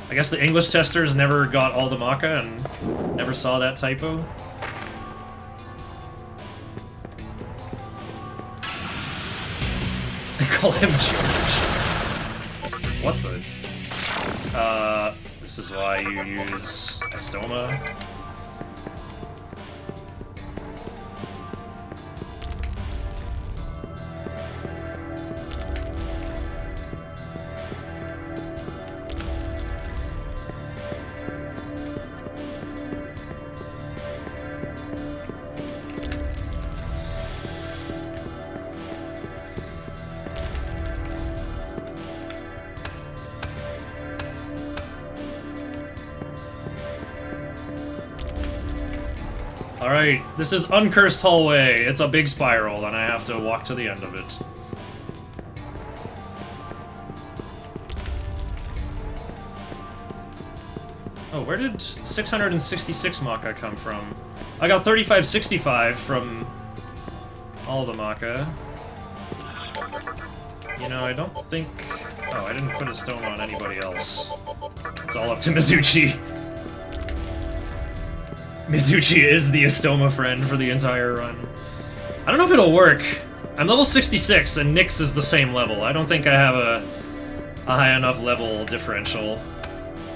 I guess the English testers never got all the Maka and never saw that typo. I call him George. What the? This is why you use Estoma. Alright, this is Uncursed Hallway. It's a big spiral, and I have to walk to the end of it. Oh, where did 666 Maka come from? I got 3565 from all the Maka. You know, I don't think... Oh, I didn't put a stone on anybody else. It's all up to Mizuchi. Mizuchi is the Estoma friend for the entire run. I don't know if it'll work. I'm level 66, and Nyx is the same level. I don't think I have a high enough level differential.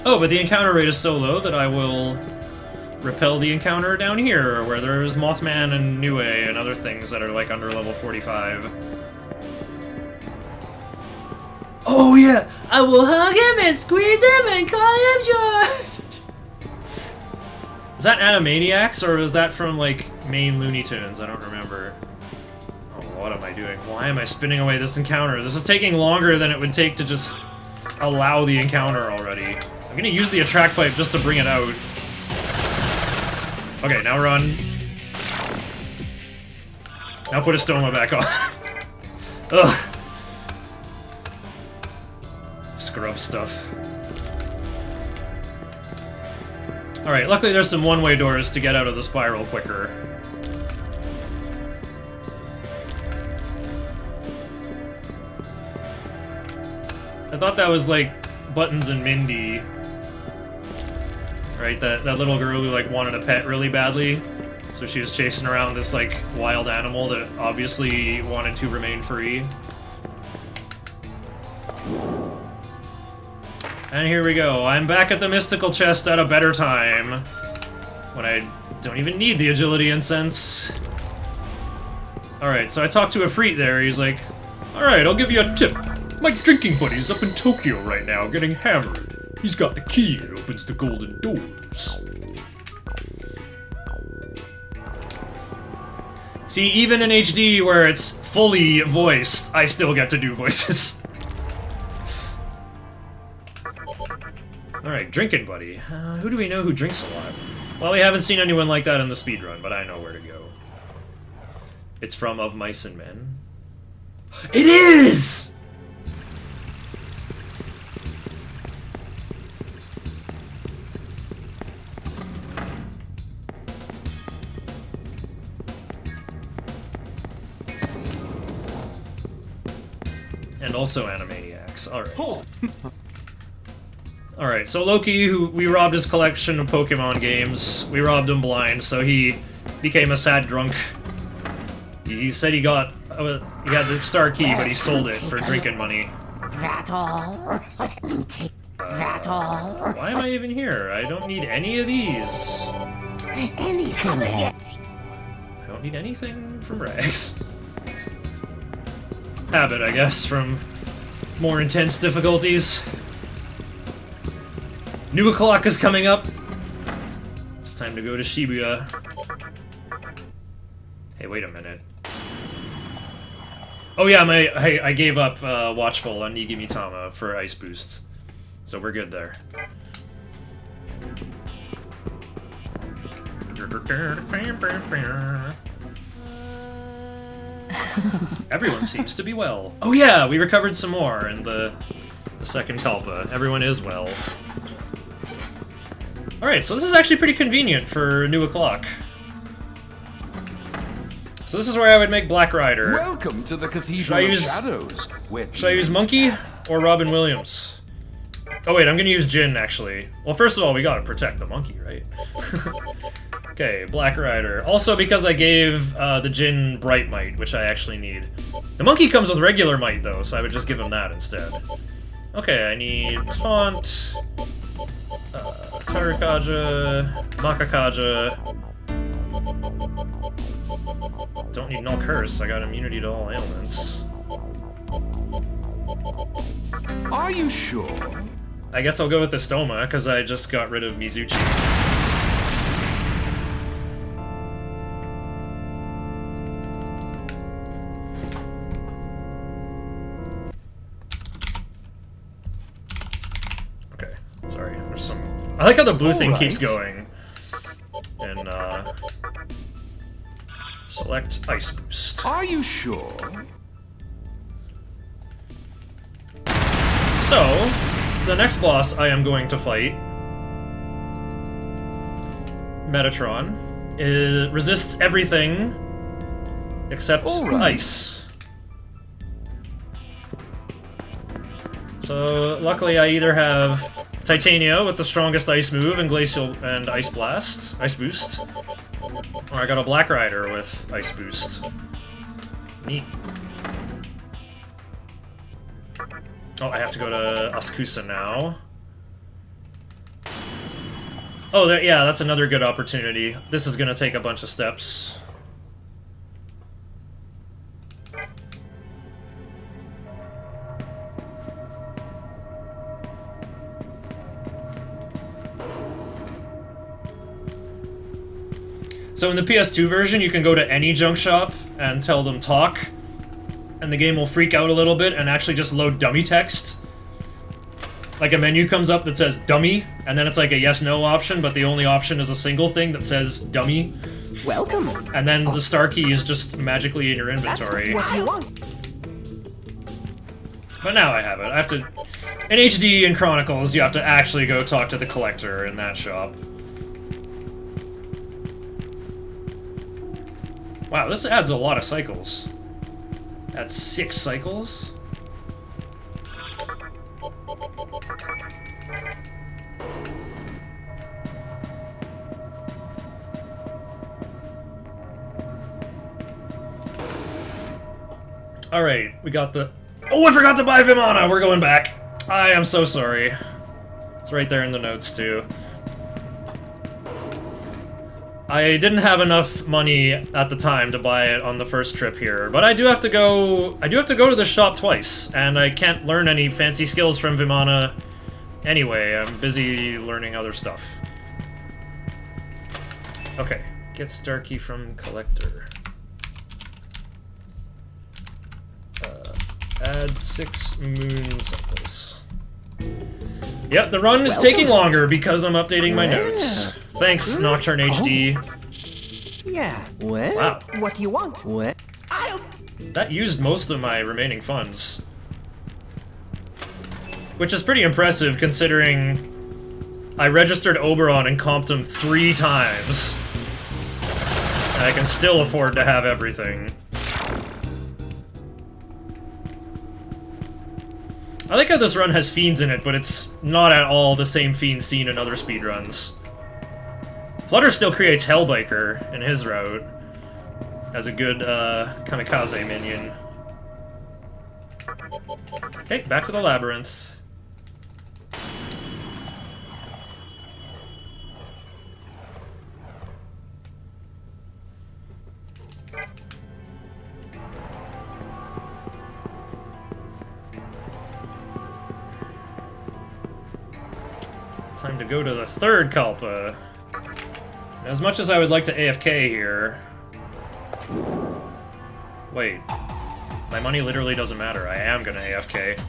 Oh, but the encounter rate is so low that I will repel the encounter down here, where there's Mothman and Nue and other things that are like under level 45. Oh yeah! I will hug him and squeeze him and call him George! Is that Animaniacs, or was that from, like, main Looney Tunes? I don't remember. Oh, what am I doing? Why am I spinning away this encounter? This is taking longer than it would take to just allow the encounter already. I'm gonna use the attract pipe just to bring it out. Okay, now run. Now put a stoma back on. Ugh. Scrub stuff. Alright, luckily there's some one-way doors to get out of the spiral quicker. I thought that was like Buttons and Mindy. Right, that little girl who like wanted a pet really badly. So she was chasing around this like wild animal that obviously wanted to remain free. And here we go. I'm back at the mystical chest at a better time. When I don't even need the agility and sense. Alright, so I talked to a Freet there. He's like, alright, I'll give you a tip. My drinking buddy's up in Tokyo right now getting hammered. He's got the key that opens the golden doors. See, even in HD where it's fully voiced, I still get to do voices. Alright, drinking buddy. Who do we know who drinks a lot? Well, we haven't seen anyone like that in the speedrun, but I know where to go. It's from Of Mice and Men. It is! And also Animaniacs. Alright. Alright, so Loki, who we robbed his collection of Pokemon games. We robbed him blind, so he became a sad drunk. He said he got... he had the star key, but he sold it for drinking money. That all? That all? Why am I even here? I don't need any of these. Anything again. I don't need anything from Rags. Habit, I guess, from more intense difficulties. New o'clock is coming up. It's time to go to Shibuya. Hey, wait a minute. Oh yeah, I gave up Watchful on Nigimitama for Ice Boost. So we're good there. Everyone seems to be well. Oh yeah, we recovered some more in the second Kalpa. Everyone is well. Alright, so this is actually pretty convenient for New O'Clock. So this is where I would make Black Rider. Welcome to the Cathedral of Shadows. Should I use Monkey or Robin Williams? Oh wait, I'm gonna use Jin, actually. Well, first of all, we gotta protect the monkey, right? Okay, Black Rider. Also because I gave the Jin Bright Might, which I actually need. The monkey comes with regular might, though, so I would just give him that instead. Okay, I need Taunt, Tarukaja, Makakaja. Don't need Null Curse, I got immunity to all ailments. Are you sure? I guess I'll go with the Stoma, because I just got rid of Mizuchi. Okay, sorry, there's some... I like how the blue thing keeps going. And, select Ice Boost. Are you sure? So, the next boss I am going to fight, Metatron, resists everything except ice. So, luckily I either have Titania with the strongest ice move and Glacial and Ice Blast, Ice Boost, or I got a Black Rider with Ice Boost. Neat. Oh, I have to go to Askusa now. Oh, yeah, that's another good opportunity. This is gonna take a bunch of steps. So in the PS2 version, you can go to any junk shop and tell them talk, and the game will freak out a little bit and actually just load dummy text. Like a menu comes up that says dummy, and then it's like a yes-no option, but the only option is a single thing that says dummy. Welcome. And then the star key is just magically in your inventory. That's what you want. But now I have it. I have to... In HD and Chronicles, you have to actually go talk to the collector in that shop. Wow, this adds a lot of cycles. That's 6 cycles? Alright, we got the... Oh, I forgot to buy Vimana! We're going back. I am so sorry. It's right there in the notes, too. I didn't have enough money at the time to buy it on the first trip here, but I do have to go to the shop twice, and I can't learn any fancy skills from Vimana anyway. I'm busy learning other stuff. Okay, get star key from collector. Add 6 moon cycles. Yep, the run is taking longer because I'm updating my notes. Thanks, Nocturne HD. Yeah. What? Wow. What do you want? What? That used most of my remaining funds. Which is pretty impressive considering I registered Oberon and comped him 3 times. And I can still afford to have everything. I like how this run has fiends in it, but it's not at all the same fiends seen in other speedruns. Flutter still creates Hellbiker in his route as a good kamikaze minion. Okay, back to the labyrinth. Time to go to the third Kalpa. As much as I would like to AFK here... Wait. My money literally doesn't matter. I am gonna AFK.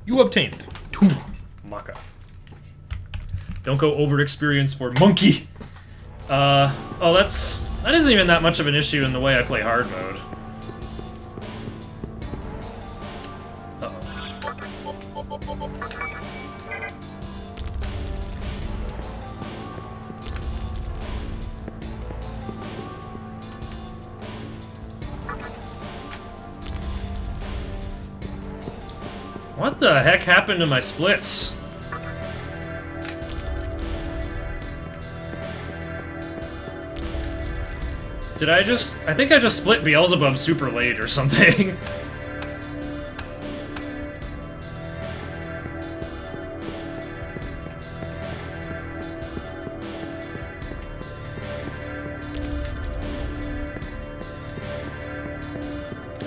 You obtained 2 Maka. Don't go over experience for monkey. Oh, that isn't even that much of an issue in the way I play hard mode. What the heck happened to my splits? Did I think I just split Beelzebub super late or something.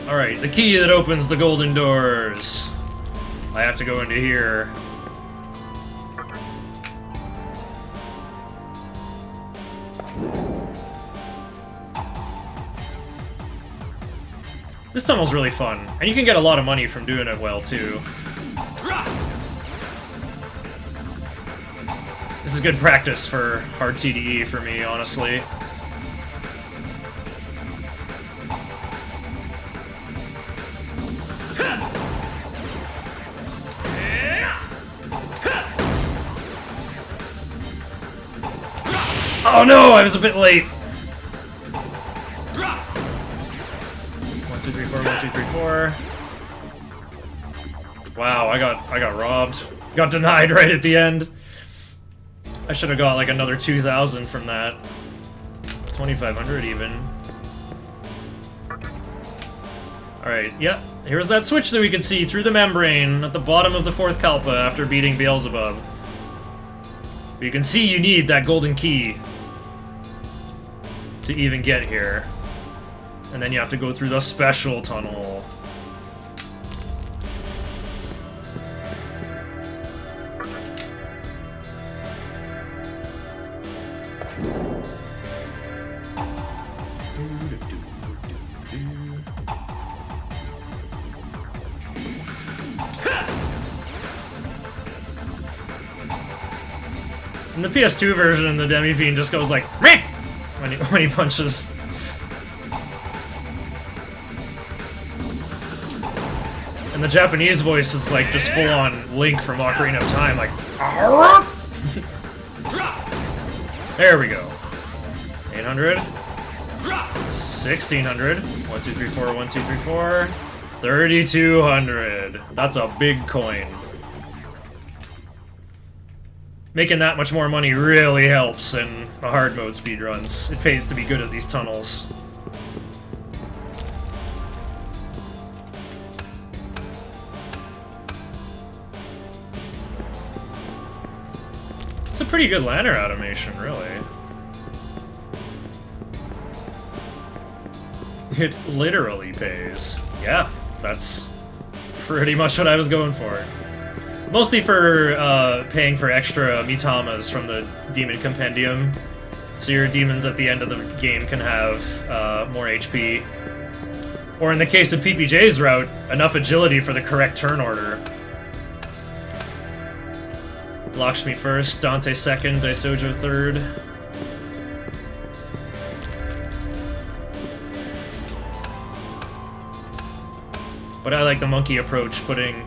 Alright, the key that opens the golden doors. I have to go into here. This tunnel's really fun, and you can get a lot of money from doing it well, too. This is good practice for hard TDE for me, honestly. Oh no, I was a bit late. 1, 2, 3, 4, 1, 2, 3, 4. Wow, I got robbed. Got denied right at the end. I should have got like another 2,000 from that. 2,500 even. Alright, yep. Here's that switch that we can see through the membrane at the bottom of the 4th Kalpa after beating Beelzebub. But you can see you need that golden key to even get here. And then you have to go through the special tunnel. In the PS2 version, the Demi-Fiend just goes like, meh! When he punches. And the Japanese voice is like just full-on Link from Ocarina of Time, like, there we go. 800. 1,600. 1, 2, 3, 4, 1, 2, 3, 4. 3,200. That's a big coin. Making that much more money really helps in a hard mode speedruns. It pays to be good at these tunnels. It's a pretty good ladder animation, really. It literally pays. Yeah, that's pretty much what I was going for. Mostly for paying for extra Mitamas from the Demon Compendium. So your demons at the end of the game can have more HP. Or in the case of PPJ's route, enough agility for the correct turn order. Lakshmi first, Dante second, Daisojo third. But I like the monkey approach, putting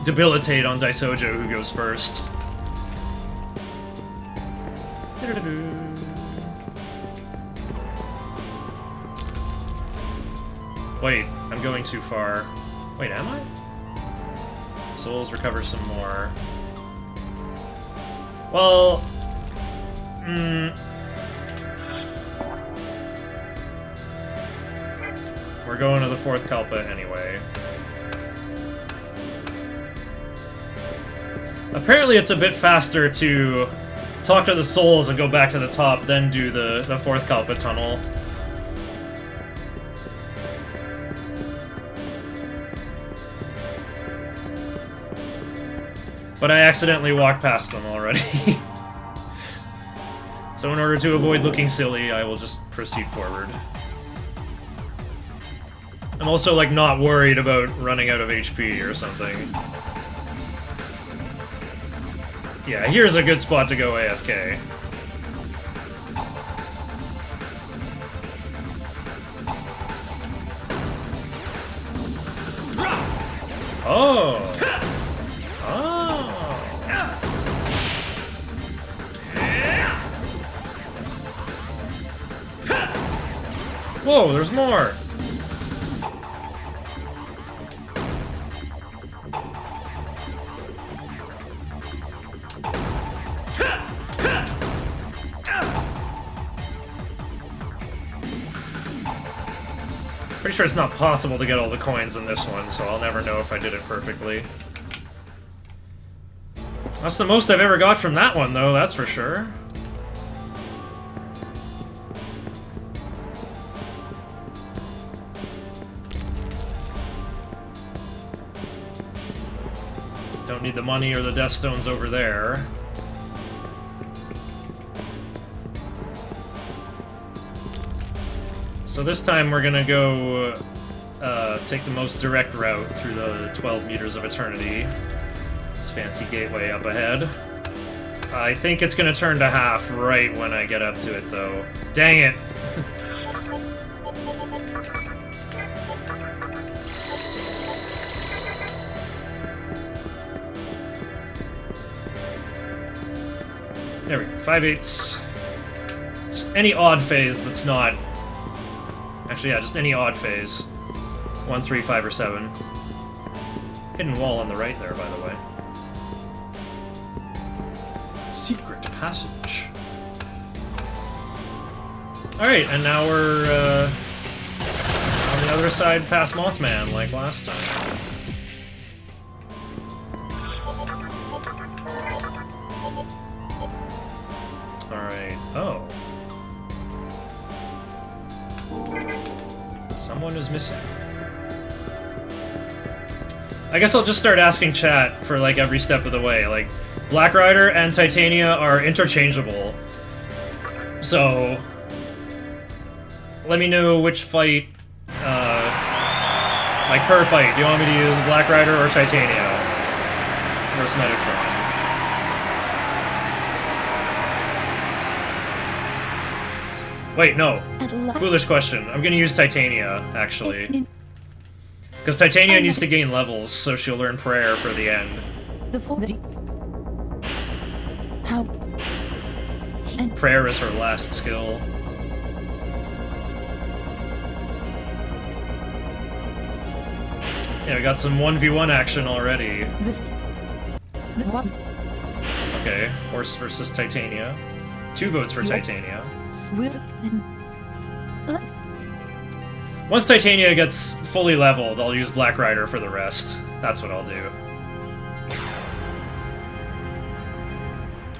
Debilitate on Daisojo, who goes first. Wait, I'm going too far. Wait, am I? Souls recover some more. Well... We're going to the 4th Kalpa anyway. Apparently it's a bit faster to talk to the souls and go back to the top, then do the 4th Kalpa tunnel. But I accidentally walked past them already. So in order to avoid looking silly, I will just proceed forward. I'm also, like, not worried about running out of HP or something. Yeah, here's a good spot to go AFK. Oh! Whoa, there's more! Pretty sure it's not possible to get all the coins in this one, so I'll never know if I did it perfectly. That's the most I've ever got from that one, though, that's for sure. Don't need the money or the death stones over there. So this time we're gonna go take the most direct route through the 12 meters of eternity. This fancy gateway up ahead. I think it's gonna turn to half right when I get up to it, though. Dang it! There we go. 5/8. just any odd phase that's not... Actually, yeah, just any odd phase. 1, 3, 5, or 7. Hidden wall on the right there, by the way. Secret passage. Alright, and now we're, on the other side past Mothman, like last time. Alright, oh. Someone is missing. I guess I'll just start asking chat for, like, every step of the way. Like, Black Rider and Titania are interchangeable. So... let me know which fight, like, per fight. Do you want me to use Black Rider or Titania? Versus Metatron. Wait, no. Foolish question. I'm gonna use Titania, actually. Because Titania needs to gain levels, so she'll learn Prayer for the end. How? Prayer is her last skill. Yeah, we got some 1v1 action already. Okay, Horse versus Titania. 2 votes for Titania. Once Titania gets fully leveled, I'll use Black Rider for the rest. That's what I'll do.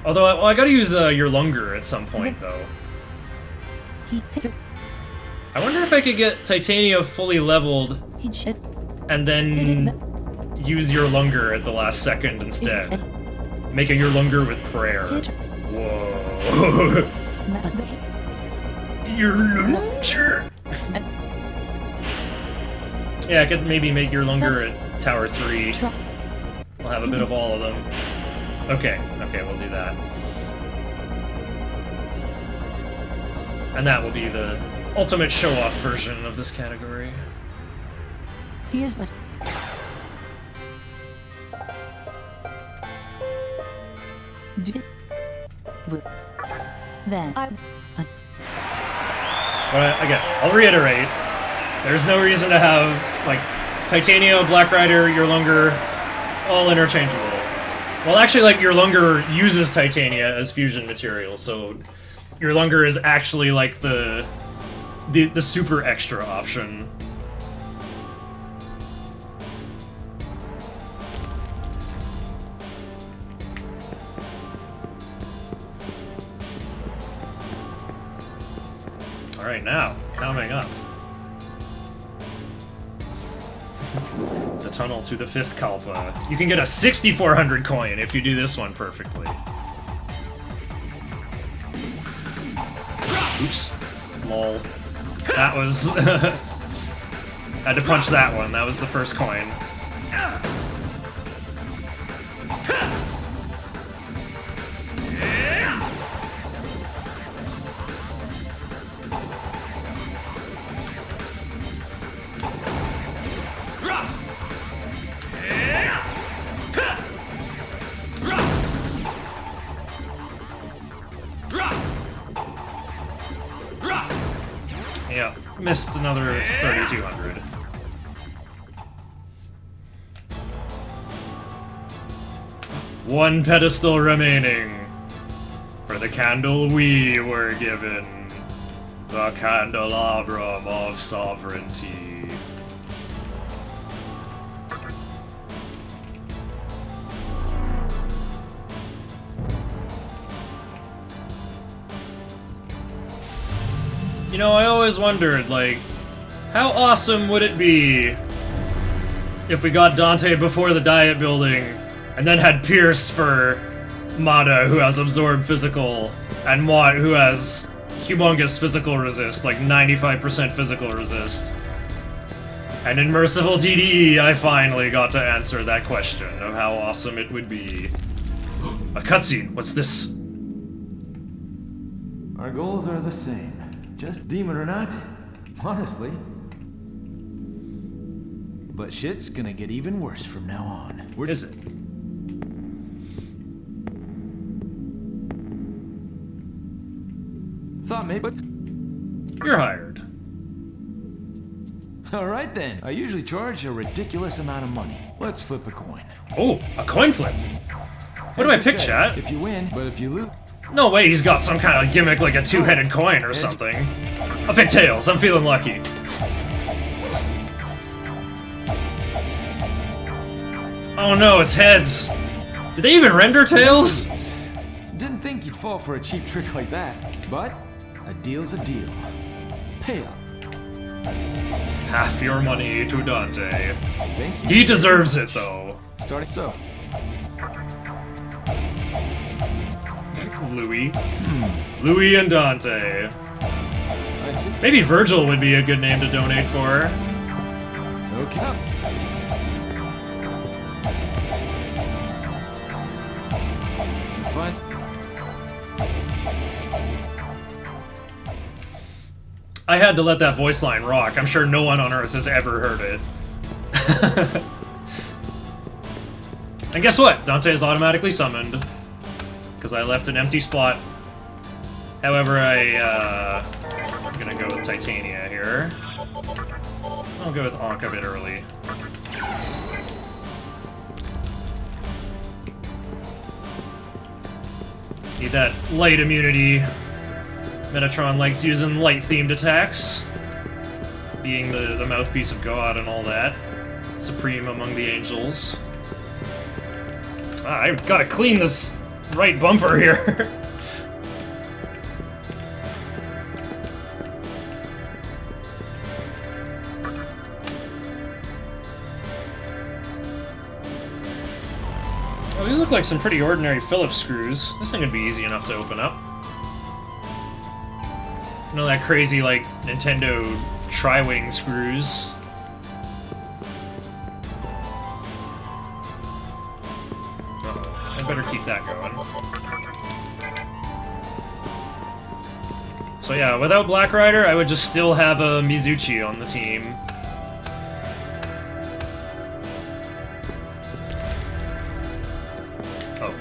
Although, well, I gotta use your Lunger at some point, though. I wonder if I could get Titania fully leveled and then use your Lunger at the last second instead. Make a your Lunger with Prayer. Whoa. Your Lunger! Yeah, I could maybe make your Lunger at Tower 3. We'll have a bit of all of them. Okay, we'll do that. And that will be the ultimate show-off version of this category. He is like... Then But again, I'll reiterate, there's no reason to have, like, Titania, Black Rider, your Lunger, all interchangeable. Well, actually, like, your Lunger uses Titania as fusion material, so your Lunger is actually, like, the super extra option. Alright, now, coming up. The tunnel to the 5th Kalpa. You can get a 6,400 coin if you do this one perfectly. Oops. Lol. That was... had to punch that one. That was the first coin. Yeah, missed another 3,200. One pedestal remaining. For the candle we were given. The candelabrum of sovereignty. You know, I always wondered, like, how awesome would it be if we got Dante before the Diet Building, and then had Pierce for Mata, who has Absorb Physical, and Mott, who has humongous physical resist, like 95% physical resist. And in Merciful TDE, I finally got to answer that question of how awesome it would be. A cutscene, what's this? Our goals are the same. Just demon or not, honestly. But shit's gonna get even worse from now on. Is it? thought maybe, but You're hired. all right then. I usually charge a ridiculous amount of money. Let's flip a coin. Oh, a coin flip. What do I pick, chat? If you win, but if you lose, No way he's got some kind of gimmick like a two-headed coin or something. I'll pick tails, I'm feeling lucky. Oh no, it's heads. Did they even render tails? didn't think you'd fall for a cheap trick like that. But a deal's a deal. Pay up. Half your money to Dante. Thank you. He deserves it though. Starting so. Louis. Louis and Dante. I see. Maybe Virgil would be a good name to donate for. Okay. Fun. I had to let that voice line rock. I'm sure no one on Earth has ever heard it. And guess what? Dante is automatically summoned. Because I left an empty spot. However, I'm gonna go with Titania here. I'll go with Ankh a bit early. Need that light immunity. Metatron likes using light-themed attacks. Being the mouthpiece of God and all that. Supreme among the angels. Ah, I've gotta clean this right bumper here. Oh, these look like some pretty ordinary Phillips screws. This thing would be easy enough to open up. You know that crazy, like, Nintendo tri-wing screws? Uh-oh. I better keep that going. So yeah, without Black Rider, I would just still have a Mizuchi on the team. Oh.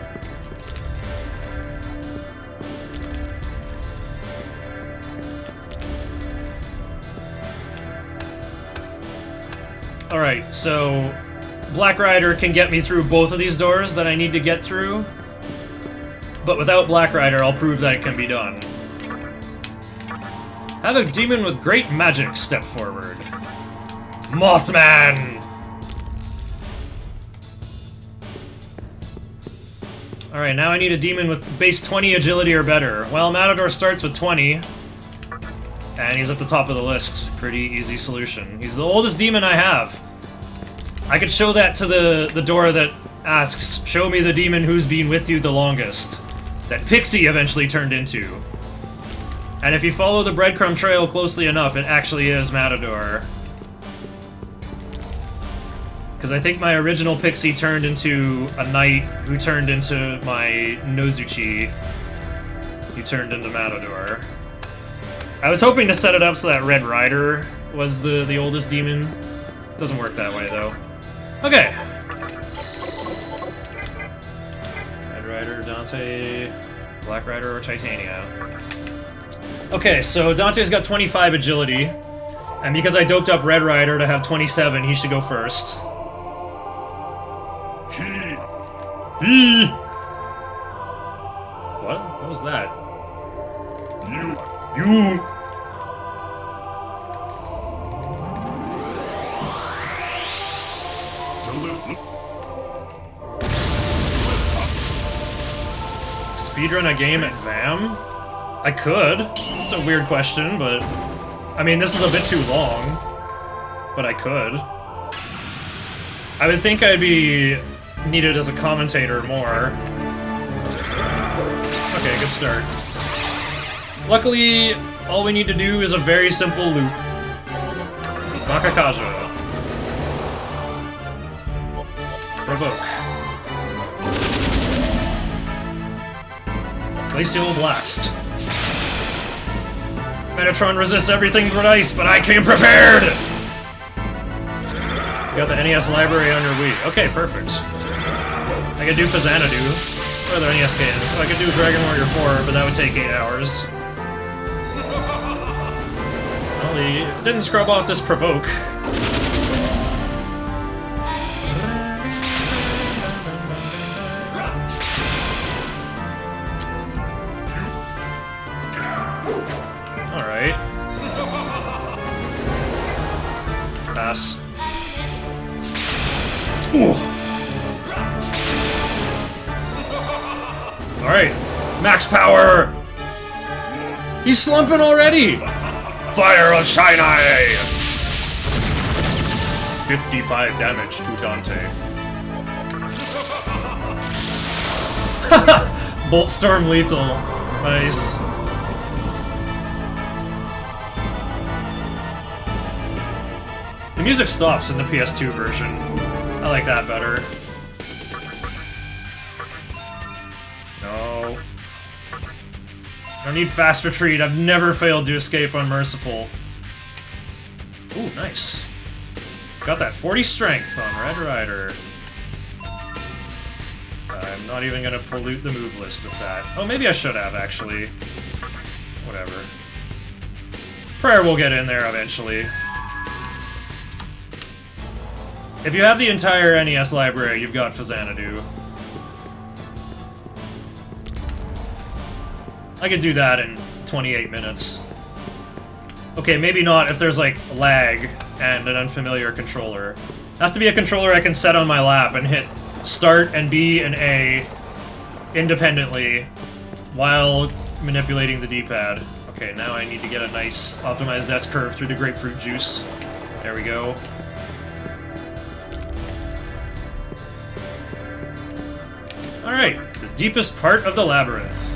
Alright, so Black Rider can get me through both of these doors that I need to get through, but without Black Rider, I'll prove that it can be done. Have a demon with great magic step forward. Mothman! Alright, now I need a demon with base 20 agility or better. Well, Matador starts with 20. And he's at the top of the list. Pretty easy solution. He's the oldest demon I have. I could show that to the door that asks, show me the demon who's been with you the longest. That Pixie eventually turned into. And if you follow the breadcrumb trail closely enough, it actually is Matador. Because I think my original Pixie turned into a knight who turned into my Nozuchi. He turned into Matador. I was hoping to set it up so that Red Rider was the oldest demon. Doesn't work that way, though. Okay. Red Rider, Dante, Black Rider, or Titania. Okay, so Dante's got 25 agility. And because I doped up Red Rider to have 27, he should go first. What? What was that? You. Speedrun a game at VAM? I could. It's a weird question, but... I mean, this is a bit too long. But I could. I would think I'd be needed as a commentator more. Okay, good start. Luckily, all we need to do is a very simple loop. Makakaja. Provoke. Glacial Blast. Metatron resists everything but ice, but I came prepared! You got the NES library on your Wii. Okay, perfect. I could do Fazanadu, or the NES games. I could do Dragon Warrior 4, but that would take 8 hours. Well, he didn't scrub off this provoke. Alright. Pass. Alright. Max power! He's slumping already! Fire of Sinai! 55 damage to Dante. Bolt Storm lethal. Nice. The music stops in the PS2 version. I like that better. No. I need fast retreat. I've never failed to escape on merciful. Ooh, nice. Got that 40 strength on Red Rider. I'm not even gonna pollute the move list with that. Oh, maybe I should have, actually. Whatever. Prayer will get in there eventually. If you have the entire NES library, you've got Fazanadu. I could do that in 28 minutes. Okay, maybe not if there's, like, lag and an unfamiliar controller. It has to be a controller I can set on my lap and hit Start and B and A independently while manipulating the D-pad. Okay, now I need to get a nice optimized S-curve through the grapefruit juice. There we go. Alright, the deepest part of the labyrinth.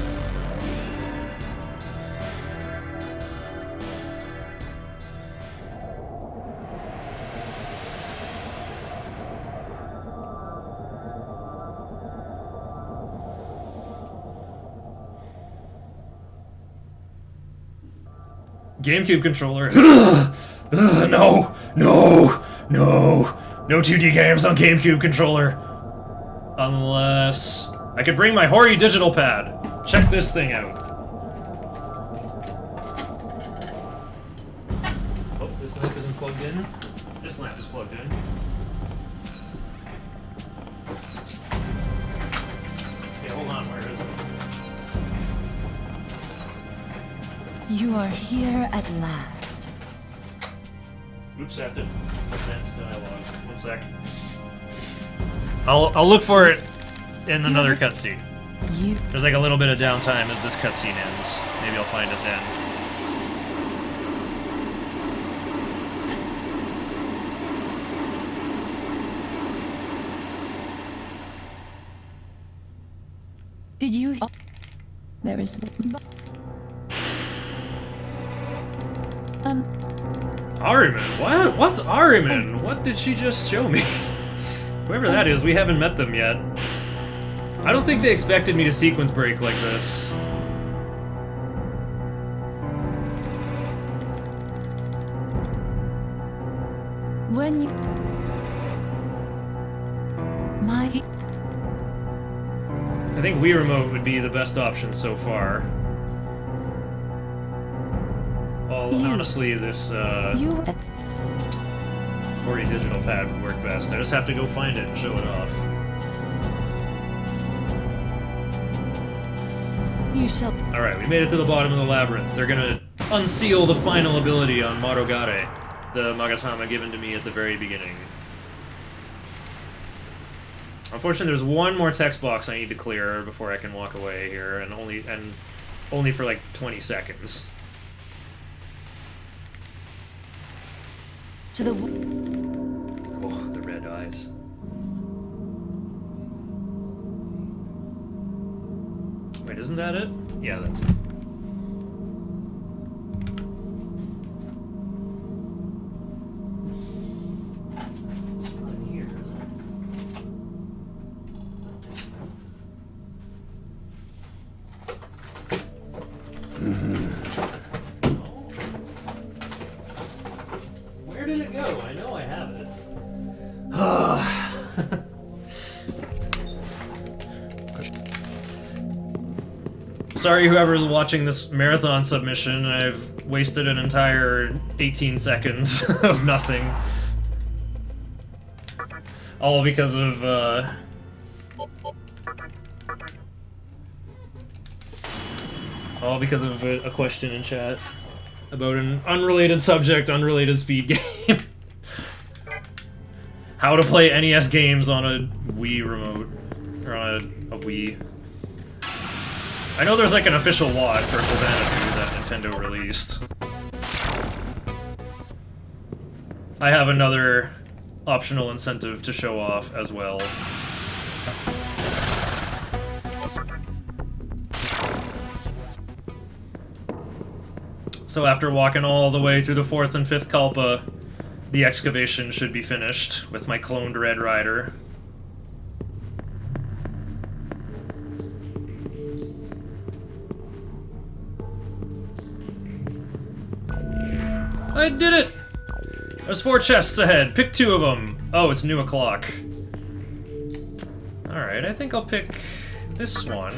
GameCube controller. No! No! No! No 2D games on GameCube controller! Unless... I could bring my Hori digital pad. Check this thing out. Oh, this lamp isn't plugged in. This lamp is plugged in. Okay, hold on, where is it? You are here at last. Oops, I have to advance dialogue. One sec. I'll look for it in another cutscene. There's like a little bit of downtime as this cutscene ends. Maybe I'll find it then. Did you? There is. Ahriman? What? What's Ahriman? What did she just show me? Whoever that is, we haven't met them yet. I don't think they expected me to sequence break like this. When you... I think Wii Remote would be the best option so far. Honestly, this, Hori digital pad would work best. I just have to go find it and show it off. You shall... Alright, we made it to the bottom of the labyrinth. They're gonna unseal the final ability on Marogare, the Magatama given to me at the very beginning. Unfortunately, there's one more text box I need to clear before I can walk away here, and only for like 20 seconds. To the... Oh, the red eyes. Wait, isn't that it? Yeah, that's it. It's not here, is it? Where did it go? I know I have it. Sorry whoever's watching this marathon submission, I've wasted an entire 18 seconds of nothing. All because of, all because of a question in chat about an unrelated subject, unrelated speed game. How to play NES games on a Wii remote. Or on a Wii. I know there's like an official WOD for Xanadu that Nintendo released. I have another optional incentive to show off as well. So after walking all the way through the 4th and 5th Kalpa, the excavation should be finished with my cloned Red Rider. I did it! There's 4 chests ahead. Pick 2 of them. Oh, it's new o'clock. Alright, I think I'll pick this one.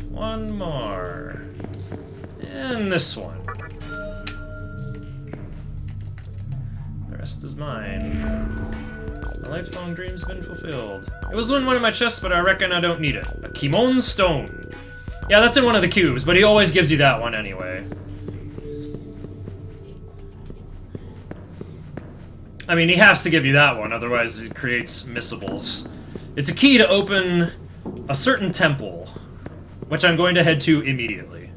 One more. And this one. The rest is mine. My lifelong dream's been fulfilled. It was in one of my chests, but I reckon I don't need it. A Kimon Stone. Yeah, that's in one of the cubes, but he always gives you that one anyway. I mean, he has to give you that one, otherwise it creates missables. It's a key to open a certain temple, which I'm going to head to immediately.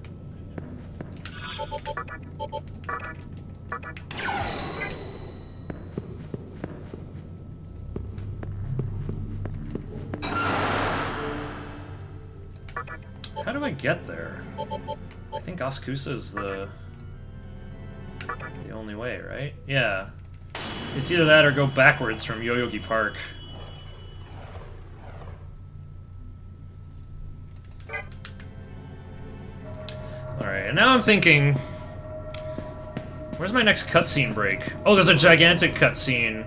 How do I get there? I think Askusa's the only way, right? Yeah. It's either that or go backwards from Yoyogi Park. Alright, and now I'm thinking... Where's my next cutscene break? Oh, there's a gigantic cutscene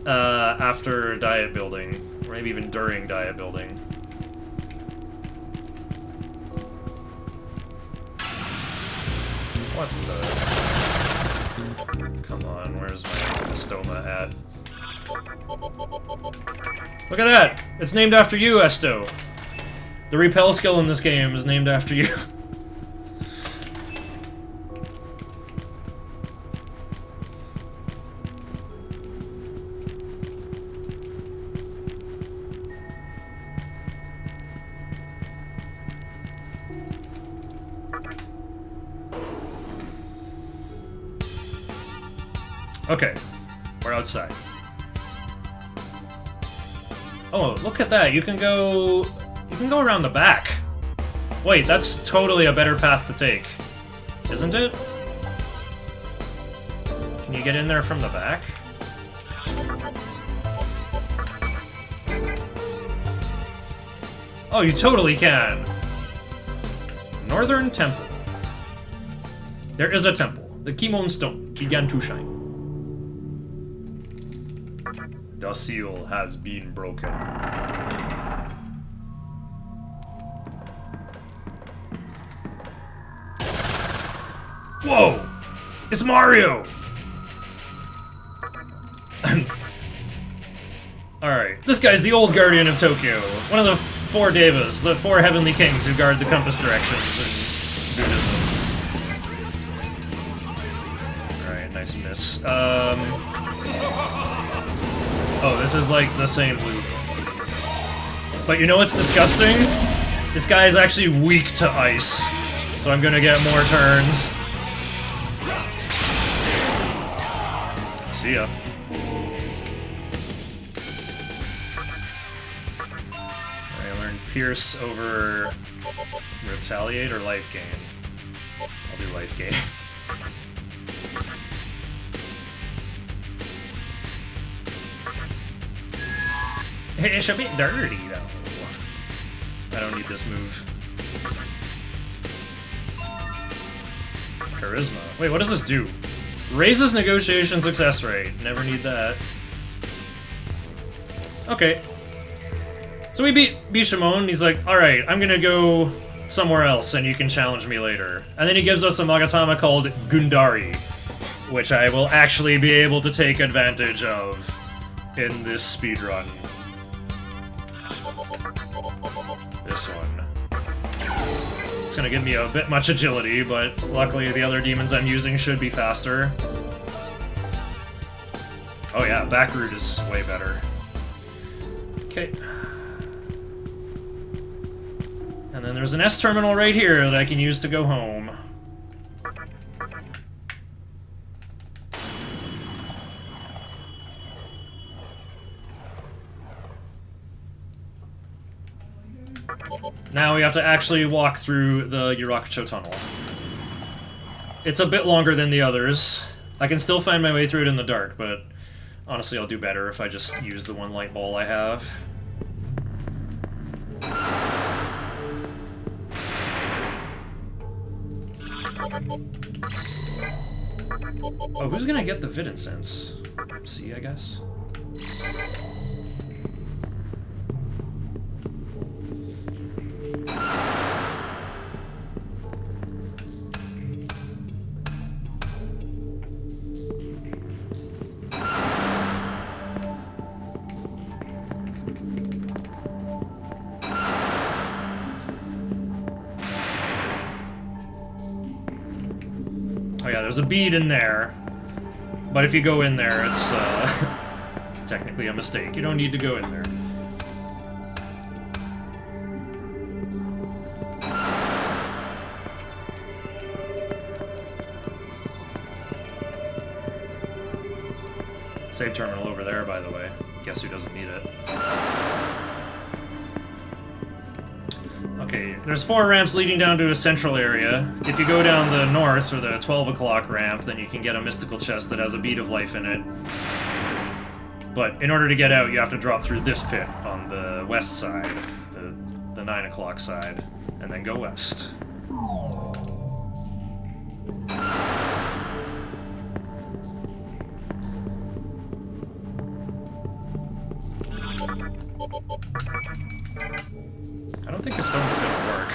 after diet building. Or maybe even during diet building. What the... Come on, where's my Estoma at? Look at that! It's named after you, Esto! The repel skill in this game is named after you. Okay, we're outside. Oh, look at that! You can go around the back. Wait, that's totally a better path to take, isn't it? Can you get in there from the back? Oh, you totally can. Northern Temple. There is a temple. The Kimon Stone began to shine. The seal has been broken. Whoa! It's Mario! Alright, this guy's the old Guardian of Tokyo. One of the 4 Devas, the 4 heavenly kings who guard the compass directions in Buddhism. Alright, nice miss. Oh, this is like the same loop. But you know what's disgusting? This guy is actually weak to ice. So I'm gonna get more turns. See ya. I learned Pierce over Retaliate or Life Gain. I'll do Life Gain. It's a bit dirty, though. I don't need this move. Charisma. Wait, what does this do? Raises negotiation success rate. Never need that. Okay. So So we beat Bishamon, and he's like, alright, I'm gonna go somewhere else and you can challenge me later. And then he gives us a Magatama called Gundari, which I will actually be able to take advantage of in this speedrun. This one. It's gonna give me a bit much agility, but luckily the other demons I'm using should be faster. Oh yeah, back route is way better. Okay. And then there's an S terminal right here that I can use to go home. Now we have to actually walk through the Yurakucho tunnel. It's a bit longer than the others. I can still find my way through it in the dark, but honestly I'll do better if I just use the one light ball I have. Oh, who's gonna get the Vidin sense? C, I guess? Oh yeah, there's a bead in there. But if you go in there, it's technically a mistake. You don't need to go in there. Save terminal over there, by the way. Guess who doesn't need it? Okay, there's 4 ramps leading down to a central area. If you go down the north, or the 12 o'clock ramp, then you can get a mystical chest that has a bead of life in it. But in order to get out, you have to drop through this pit on the west side, the 9 o'clock side, and then go west. I don't think a stone is gonna work.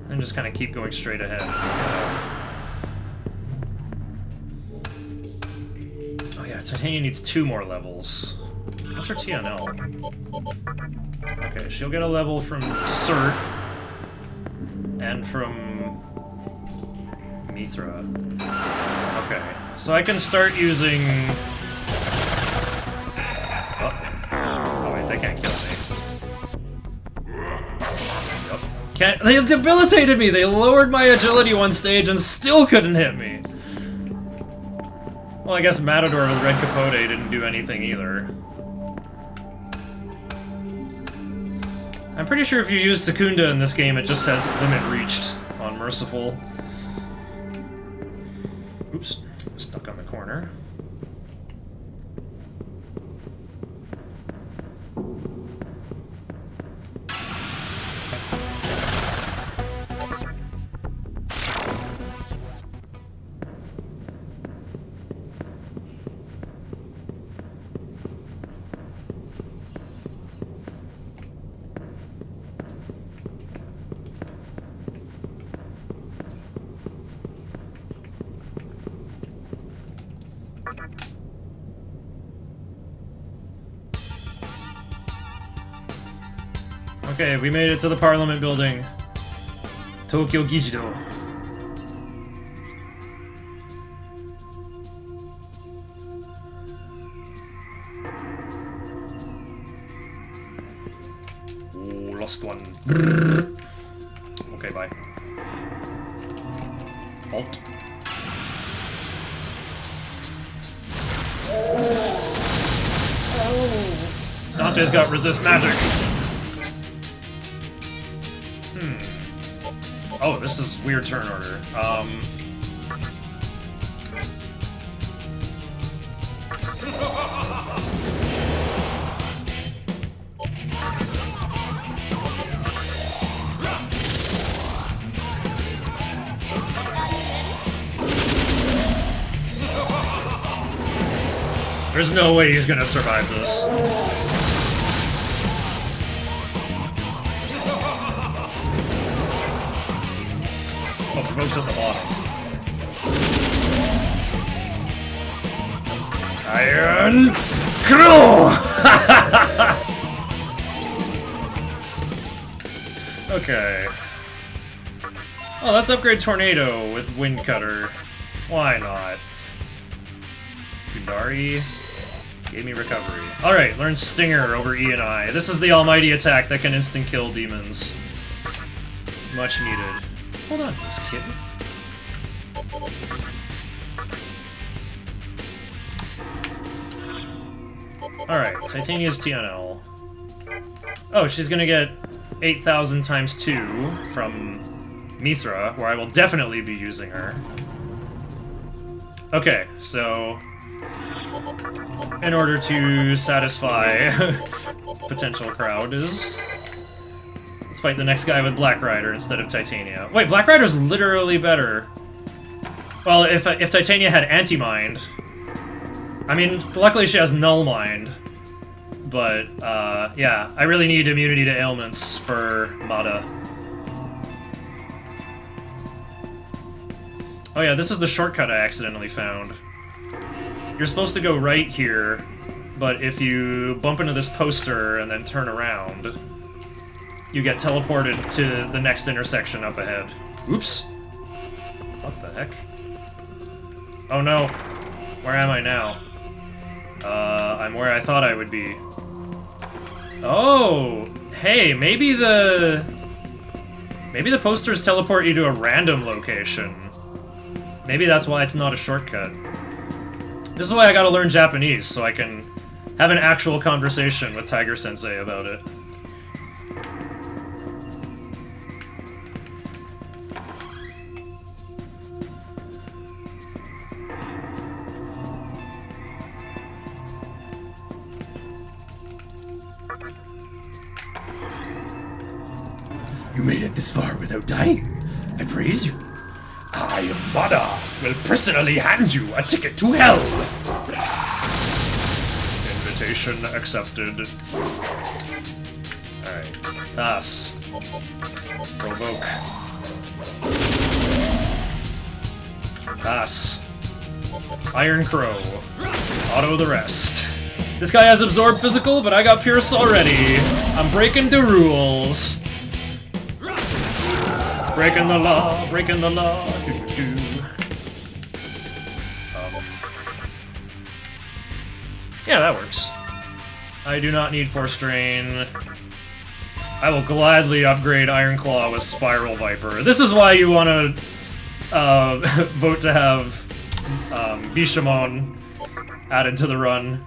And just kind of keep going straight ahead. Titania needs 2 more levels. What's her TNL? Okay, she'll get a level from Cert and from Mithra. Okay, so I can start using... Oh wait, they can't kill me. Yep. Can't... They debilitated me! They lowered my agility one stage and still couldn't hit me! Well, I guess Matador with Red Capote didn't do anything either. I'm pretty sure if you use Secunda in this game, it just says limit reached on Merciful. Oops, stuck on the corner. Okay, we made it to the Parliament building. Tokyo Gijido. Oh, lost one. Okay, bye. Halt. Dante's got resist magic. Oh, this is weird turn order. There's no way he's gonna survive this. Oh, provoke's at the bottom. Iron Crow! Okay. Oh, let's upgrade Tornado with Wind Cutter. Why not? Gundari gave me recovery. Alright, learn Stinger over E and I. This is the almighty attack that can instant kill demons. Much needed. Hold on, this kitten. Alright, Titania's TNL. Oh, she's gonna get 8,000 times 2 from Mithra, where I will definitely be using her. Okay, so in order to satisfy potential crowd is let's fight the next guy with Black Rider instead of Titania. Wait, Black Rider's literally better. Well, if Titania had Anti-Mind, I mean, luckily she has Null Mind, but yeah, I really need immunity to ailments for Mata. Oh yeah, this is the shortcut I accidentally found. You're supposed to go right here, but if you bump into this poster and then turn around, you get teleported to the next intersection up ahead. Oops. What the heck? Oh no. Where am I now? I'm where I thought I would be. Oh! Hey, maybe the posters teleport you to a random location. Maybe that's why it's not a shortcut. This is why I gotta learn Japanese, so I can have an actual conversation with Tiger Sensei about it. You made it this far without dying. I praise you. I, Mada, will personally hand you a ticket to hell. Invitation accepted. Alright. Pass. Provoke. Pass. Iron Crow. Auto the rest. This guy has absorbed physical, but I got Pierce already. I'm breaking the rules. Breaking the law, breaking the law. Yeah, that works. I do not need Force Drain. I will gladly upgrade Iron Claw with Spiral Viper. This is why you want to vote to have Bishamon added to the run.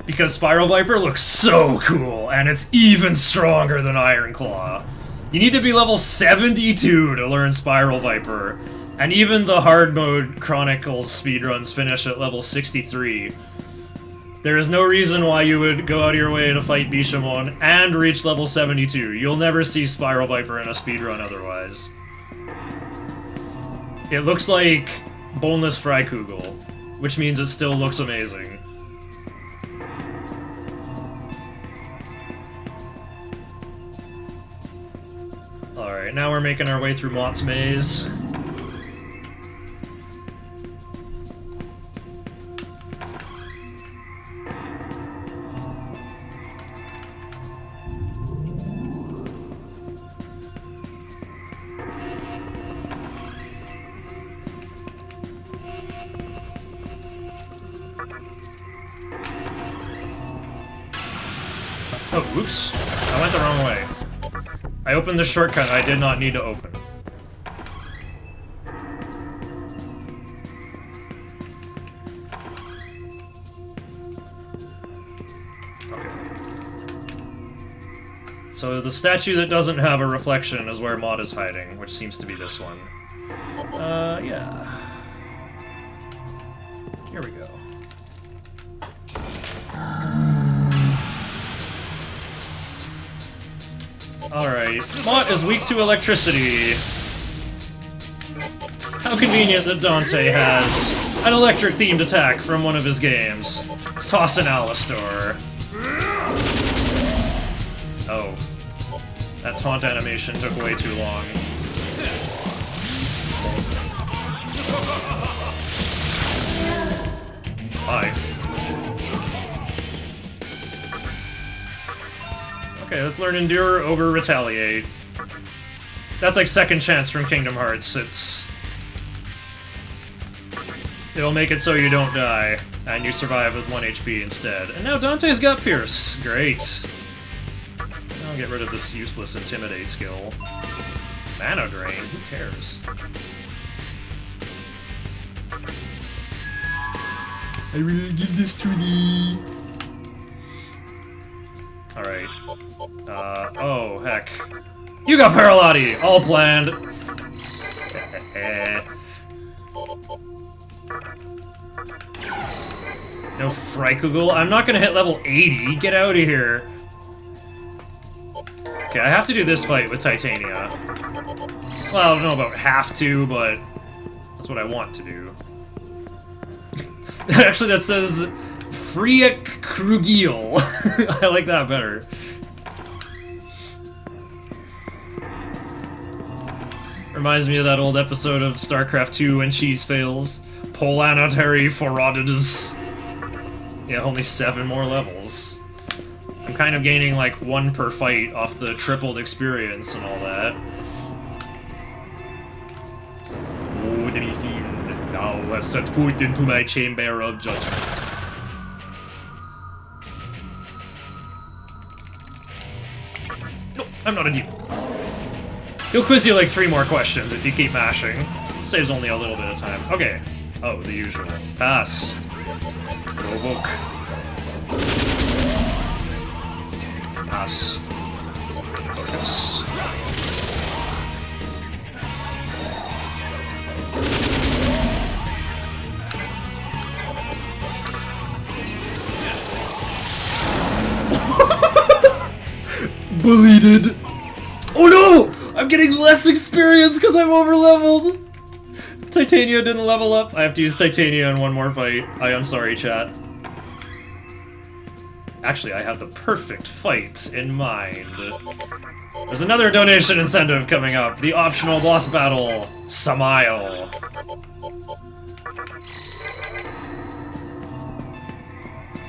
Because Spiral Viper looks so cool, and it's even stronger than Iron Claw. You need to be level 72 to learn Spiral Viper, and even the hard mode Chronicles speedruns finish at level 63. There is no reason why you would go out of your way to fight Bishamon and reach level 72. You'll never see Spiral Viper in a speedrun otherwise. It looks like boneless Freikugel, which means it still looks amazing. Alright, now we're making our way through Mott's Maze. Oh, oops. I went the wrong way. I opened the shortcut I did not need to open. So the statue that doesn't have a reflection is where Maud is hiding, which seems to be this one. Yeah. Here we go. Alright, Maud is weak to electricity. How convenient that Dante has an electric-themed attack from one of his games. Toss an Alistor. Oh. That taunt animation took way too long. Hi. Okay, let's learn Endure over Retaliate. That's like second chance from Kingdom Hearts. It'll make it so you don't die, and you survive with 1 HP instead. And now Dante's got Pierce. Great. I'll get rid of this useless Intimidate skill. Mana Drain? Who cares? I will give this to thee. Alright. Oh, heck. You got Paralotti! All planned! No Frykugel? I'm not gonna hit level 80! Get out of here! Okay, I have to do this fight with Titania. Well, I don't know about have to, but that's what I want to do. Actually, that says Friak Krugiel. I like that better. Reminds me of that old episode of StarCraft 2 when cheese fails. Planetary Forodidus. Yeah, only 7 more levels. I'm kind of gaining like 1 per fight off the tripled experience and all that. Oh, the fiend now has set foot into my chamber of judgment. No, I'm not a demon. He'll quiz you like 3 more questions if you keep mashing. Saves only a little bit of time. Okay. Oh, the usual. Pass. Provoke. Pass. Focus. Bullied. Oh no! I'm getting less experience because I'm overleveled! Titania didn't level up. I have to use Titania in 1 more fight. I am sorry, chat. Actually, I have the perfect fight in mind. There's another donation incentive coming up. The optional boss battle, Samael.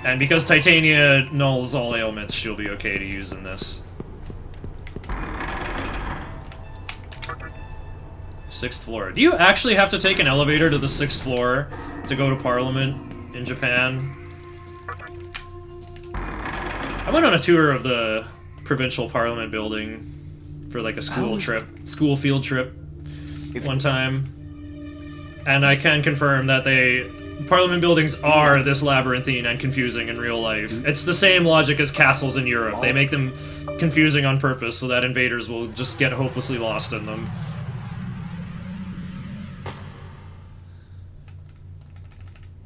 And because Titania nulls all ailments, she'll be okay to use in this. 6th floor. Do you actually have to take an elevator to the 6th floor to go to Parliament in Japan? I went on a tour of the provincial Parliament building for like a school field trip one time. And I can confirm that Parliament buildings are this labyrinthine and confusing in real life. It's the same logic as castles in Europe. They make them confusing on purpose so that invaders will just get hopelessly lost in them.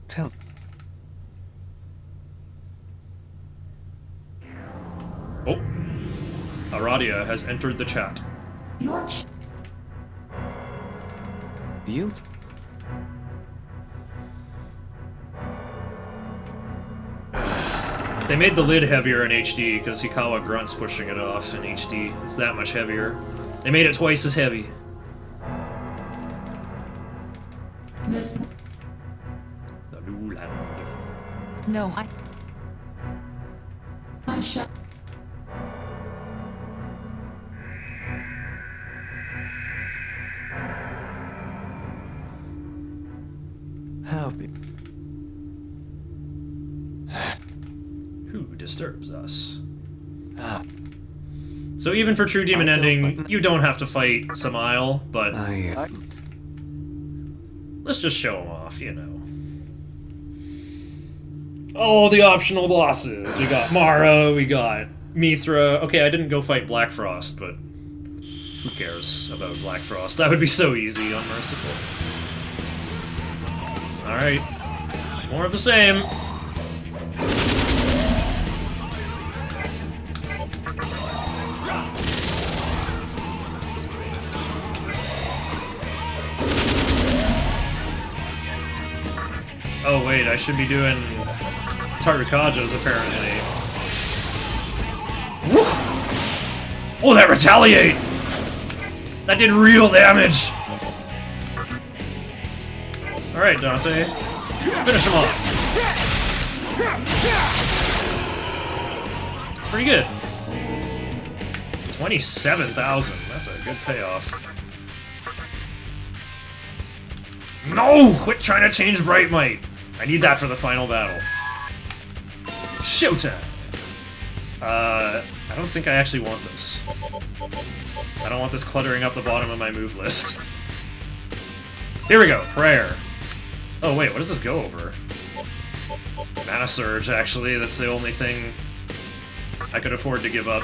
Tell. Oh. Aradia has entered the chat. You? They made the lid heavier in HD because Hikawa Grunt's pushing it off in HD. It's that much heavier. They made it twice as heavy. This. The new land. No, I shut. Help me. Who disturbs us? So even for True Demon Ending, you don't have to fight Samael, but let's just show him off, you know. Oh, the optional bosses. We got Mara, we got Mithra. Okay, I didn't go fight Black Frost, but who cares about Black Frost? That would be so easy on Merciful. Alright. More of the same. Oh wait, I should be doing Tarukajas apparently. Woo! Oh, that retaliate! That did real damage! Alright, Dante. Finish him off. Pretty good. 27,000. That's a good payoff. No! Quit trying to change Bright Might. I need that for the final battle. Showtime! I don't think I actually want this. I don't want this cluttering up the bottom of my move list. Here we go, Prayer. Oh wait, what does this go over? Mana Surge, actually, that's the only thing I could afford to give up.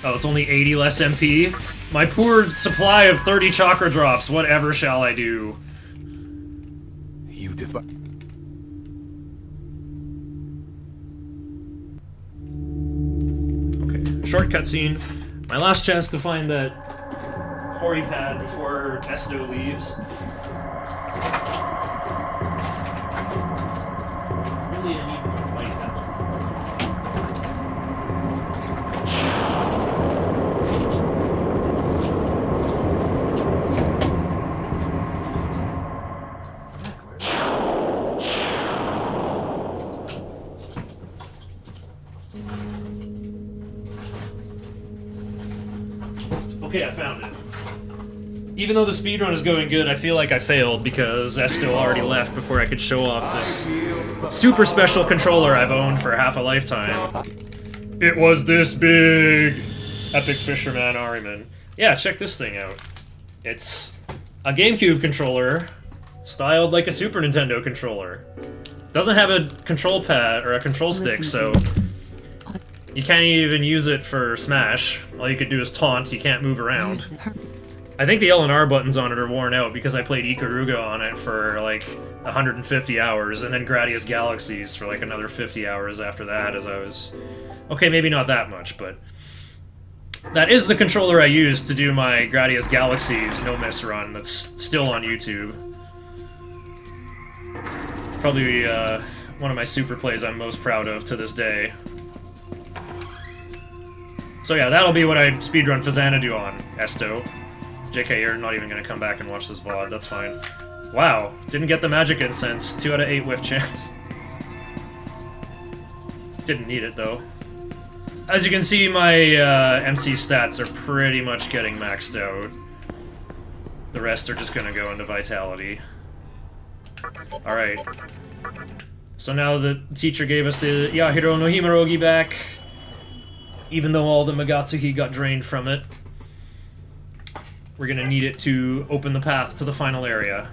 Oh, it's only 80 less MP? My poor supply of 30 chakra drops, whatever shall I do? You defy. Okay, short cutscene. My last chance to find that Hori pad before Esto leaves. Really, I need more white now. Okay, I found it. Even though the speedrun is going good, I feel like I failed because Esto already left before I could show off this super special controller I've owned for half a lifetime. It was this big! Epic Fisherman Ahriman. Yeah, check this thing out. It's a GameCube controller styled like a Super Nintendo controller. Doesn't have a control pad or a control stick, so you can't even use it for Smash. All you could do is taunt, you can't move around. I think the L and R buttons on it are worn out because I played Ikaruga on it for like 150 hours, and then Gradius Galaxies for like another 50 hours after that as I was... Okay, maybe not that much, but... That is the controller I used to do my Gradius Galaxies no-miss run that's still on YouTube. Probably one of my super plays I'm most proud of to this day. So yeah, that'll be what I speedrun Fazanadu on, Esto. JK, you're not even gonna come back and watch this VOD, that's fine. Wow, didn't get the magic incense, 2 out of 8 whiff chance. Didn't need it though. As you can see, my MC stats are pretty much getting maxed out. The rest are just gonna go into Vitality. Alright. So now the teacher gave us the Yahiro no Himarogi back, even though all the Magatsuhi got drained from it. We're gonna need it to open the path to the final area.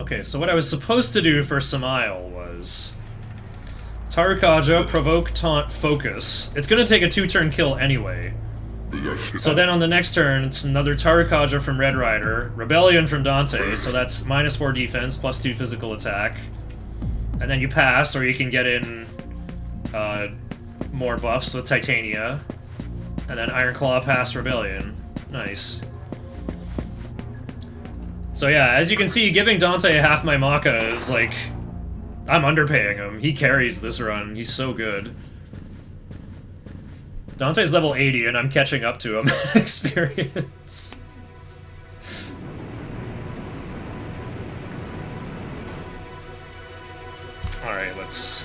Okay, so what I was supposed to do for Samael was... Tarukaja, Provoke, Taunt, Focus. It's gonna take a 2-turn kill anyway. So then on the next turn, it's another Tarukaja from Red Rider, Rebellion from Dante, so that's -4 defense, +2 physical attack. And then you pass, or you can get in more buffs with Titania. And then Iron Claw, pass, Rebellion. Nice. So yeah, as you can see, giving Dante half my Maka is like... I'm underpaying him. He carries this run. He's so good. Dante's level 80, and I'm catching up to him in experience. Alright, let's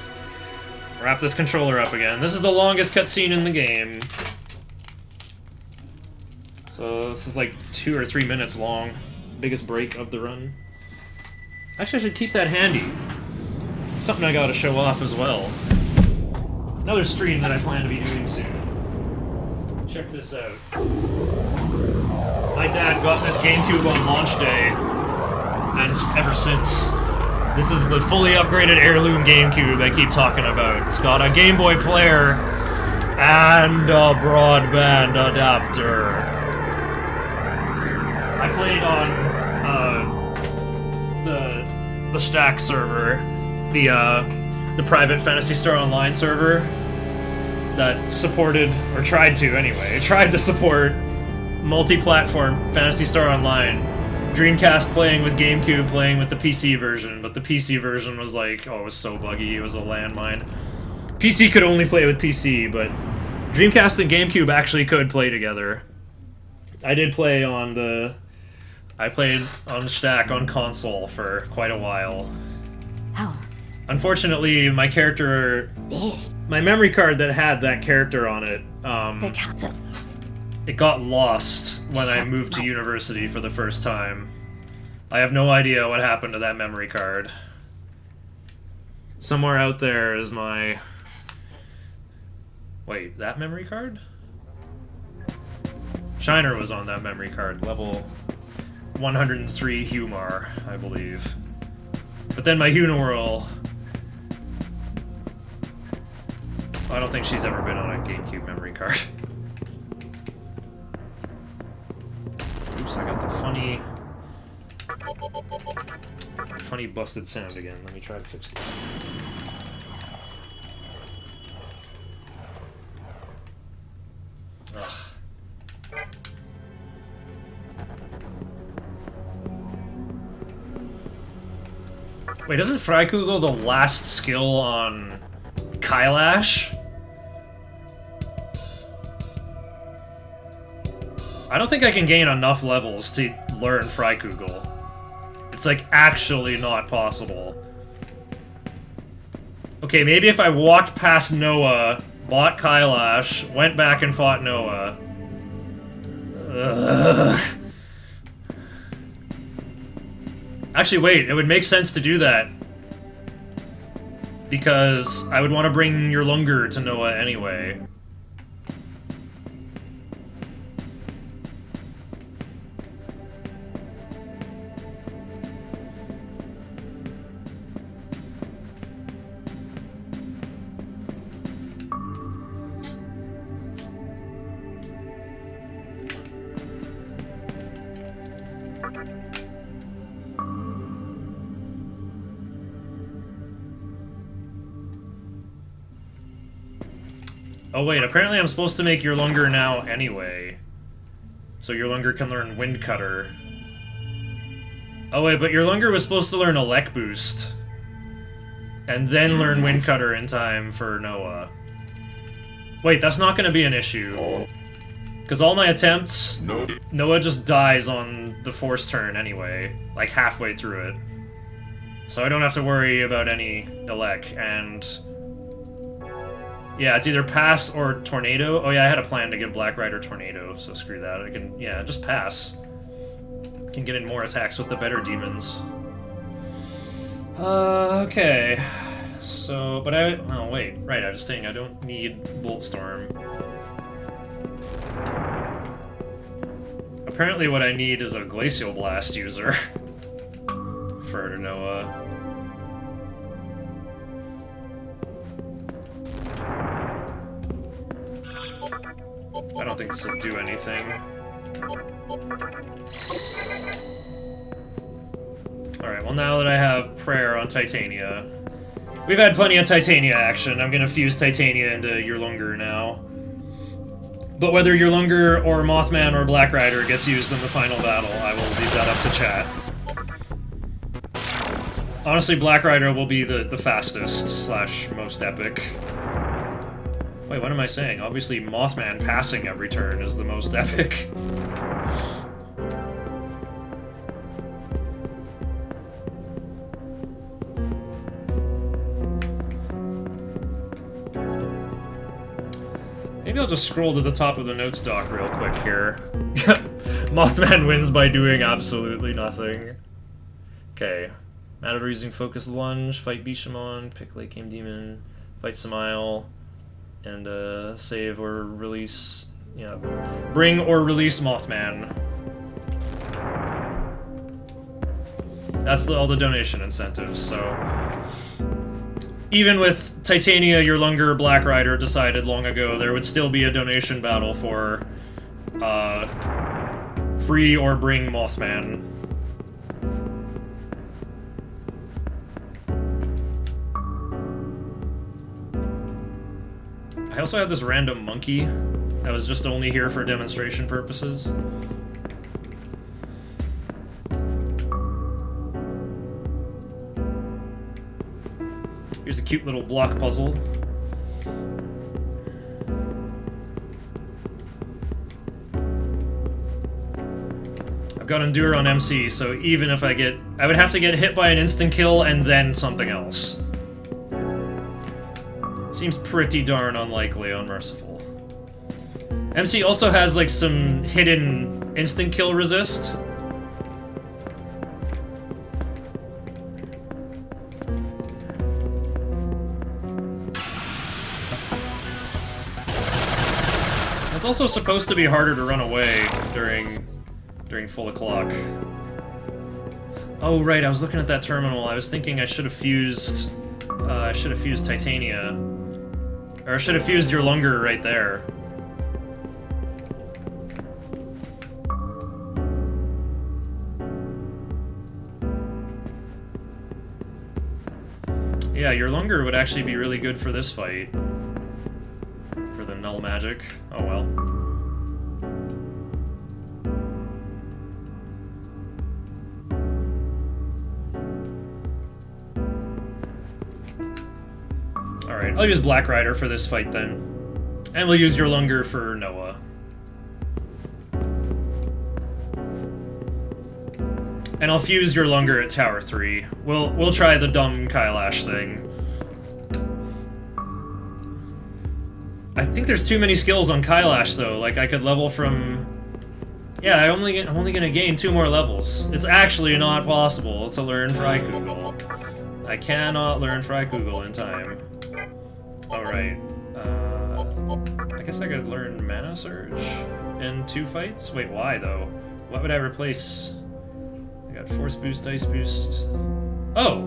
wrap this controller up again. This is the longest cutscene in the game. So this is like 2 or 3 minutes long. Biggest break of the run. Actually, I should keep that handy. Something I gotta show off as well. Another stream that I plan to be doing soon. Check this out. My dad got this GameCube on launch day, and ever since, this is the fully upgraded heirloom GameCube I keep talking about. It's got a Game Boy player and a broadband adapter. I played on the Stack server, the private Phantasy Star Online server that supported, or tried to anyway, tried to support multi-platform Phantasy Star Online. Dreamcast playing with GameCube, playing with the PC version, but the PC version was like, oh, it was so buggy, it was a landmine. PC could only play with PC, but Dreamcast and GameCube actually could play together. I did play on the... I played on Stack on console for quite a while. Oh. Unfortunately, my character... My memory card that had that character on it, it got lost when I moved to university for the first time. I have no idea what happened to that memory card. Somewhere out there is my... Wait, that memory card? Shiner was on that memory card, level 103 Humar, I believe. But then my Uniwhirl... I don't think she's ever been on a GameCube memory card. Oops, I got the funny busted sound again. Let me try to fix that. Ugh. Wait, isn't Freikugel the last skill on Kailash? I don't think I can gain enough levels to learn Freikugel. It's like actually not possible. Okay, maybe if I walked past Noah, bought Kailash, went back and fought Noah. Ugh. Actually, wait, it would make sense to do that. Because I would want to bring your Lunger to Noah anyway. Oh wait, apparently I'm supposed to make your Lunger now anyway. So your Lunger can learn Wind Cutter. Oh wait, but your Lunger was supposed to learn Elec Boost. And then learn Wind Cutter in time for Noah. Wait, that's not gonna be an issue. Because all my attempts, Noah just dies on the Force turn anyway. Like halfway through it. So I don't have to worry about any Elec, and... Yeah, it's either pass or tornado. Oh yeah, I had a plan to give Black Rider tornado, so screw that. I can, yeah, just pass. Can get in more attacks with the better demons. Okay. So, but oh wait, right, I was saying I don't need Boltstorm. Apparently what I need is a Glacial Blast user. For Noah. I don't think this will do anything. Alright, well now that I have Prayer on Titania... We've had plenty of Titania action. I'm gonna fuse Titania into Yurlunger now. But whether Yurlunger or Mothman or Black Rider gets used in the final battle, I will leave that up to chat. Honestly, Black Rider will be the fastest slash most epic. Wait, what am I saying? Obviously, Mothman passing every turn is the most epic. Maybe I'll just scroll to the top of the notes doc real quick here. Mothman wins by doing absolutely nothing. Okay. Matador using Focus Lunge, fight Bishamon, pick Late Game Demon, fight Samael, and save or release, yeah, bring or release Mothman. That's all the donation incentives, so... Even with Titania, your Lunger, Black Rider decided long ago, there would still be a donation battle for, free or bring Mothman. I also have this random monkey that was just only here for demonstration purposes. Here's a cute little block puzzle. I've got Endure on MC, so even if I would have to get hit by an instant kill and then something else. Seems pretty darn unlikely on Merciful. MC also has like some hidden instant kill resist. It's also supposed to be harder to run away during full o'clock. Oh right, I was looking at that terminal. I was thinking I should have fused Titania. Or I should have fused your Lunger right there. Yeah, your Lunger would actually be really good for this fight. For the null magic. Oh well. Alright, I'll use Black Rider for this fight then. And we'll use your Lunger for Noah. And I'll fuse your Lunger at Tower 3. We'll try the dumb Kailash thing. I think there's too many skills on Kailash though. Like I could level from... Yeah, I'm only gonna gain 2 more levels. It's actually not possible to learn Freikugel. I cannot learn Freikugel in time. Alright. I guess I could learn Mana Surge in 2 fights? Wait, why though? What would I replace? I got Force Boost, Ice Boost. Oh!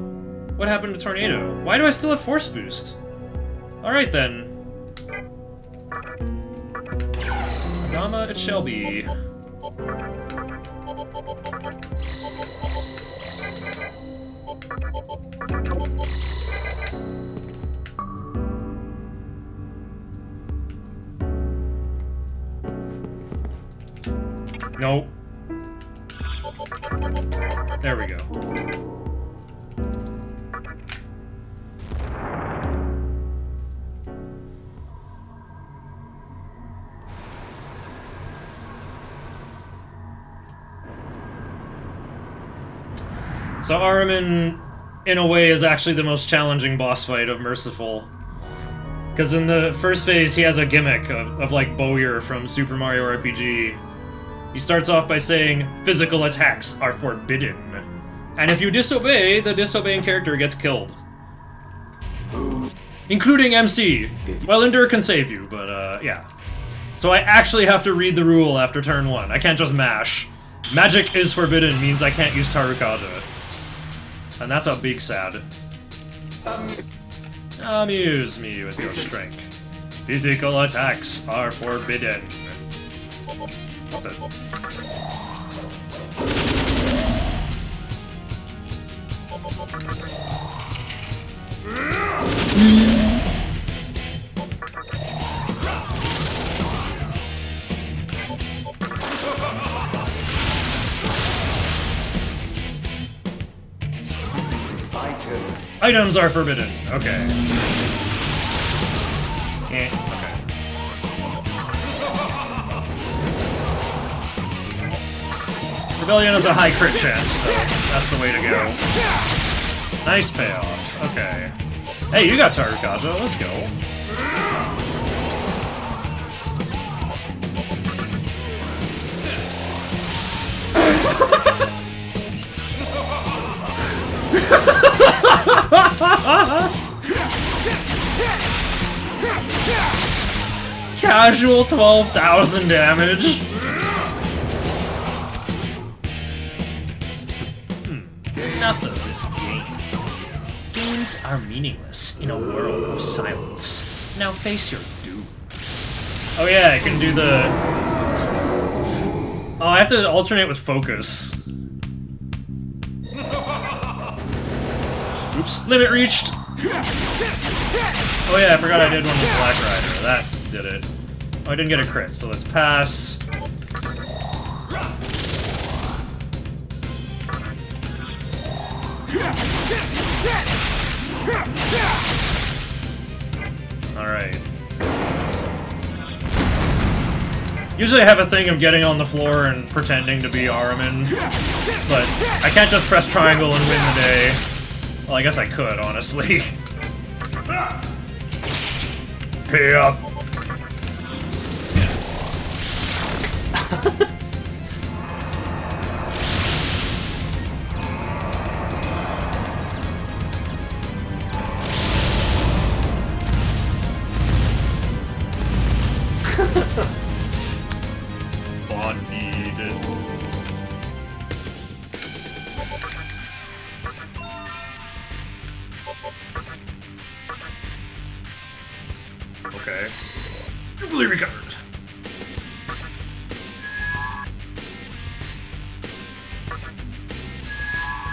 What happened to Tornado? Why do I still have Force Boost? Alright then. Adama it shall be. Nope. There we go. So Ahriman, in a way, is actually the most challenging boss fight of Merciful. Because in the first phase, he has a gimmick of like Bowyer from Super Mario RPG. He starts off by saying, physical attacks are forbidden. And if you disobey, the disobeying character gets killed. Including MC. Well, Endure can save you, but yeah. So I actually have to read the rule after turn 1. I can't just mash. Magic is forbidden means I can't use Tarukaja. And that's a big sad. Amuse me with your strength. Physical attacks are forbidden. Items are forbidden. Okay. Okay. Rebellion has a high crit chance, so that's the way to go. Nice payoff. Okay. Hey, you got Tarukaja. Let's go. Casual 12,000 damage. this game. Games are meaningless in a world of silence. Now face your doom. Oh yeah, I can do the... Oh, I have to alternate with focus. Oops, limit reached! Oh yeah, I forgot I did one with Black Rider. That did it. Oh, I didn't get a crit, so let's pass. Alright. Usually I have a thing of getting on the floor and pretending to be Araman, but I can't just press triangle and win the day. Well, I guess I could, honestly. Pay up! Okay. Fully recovered.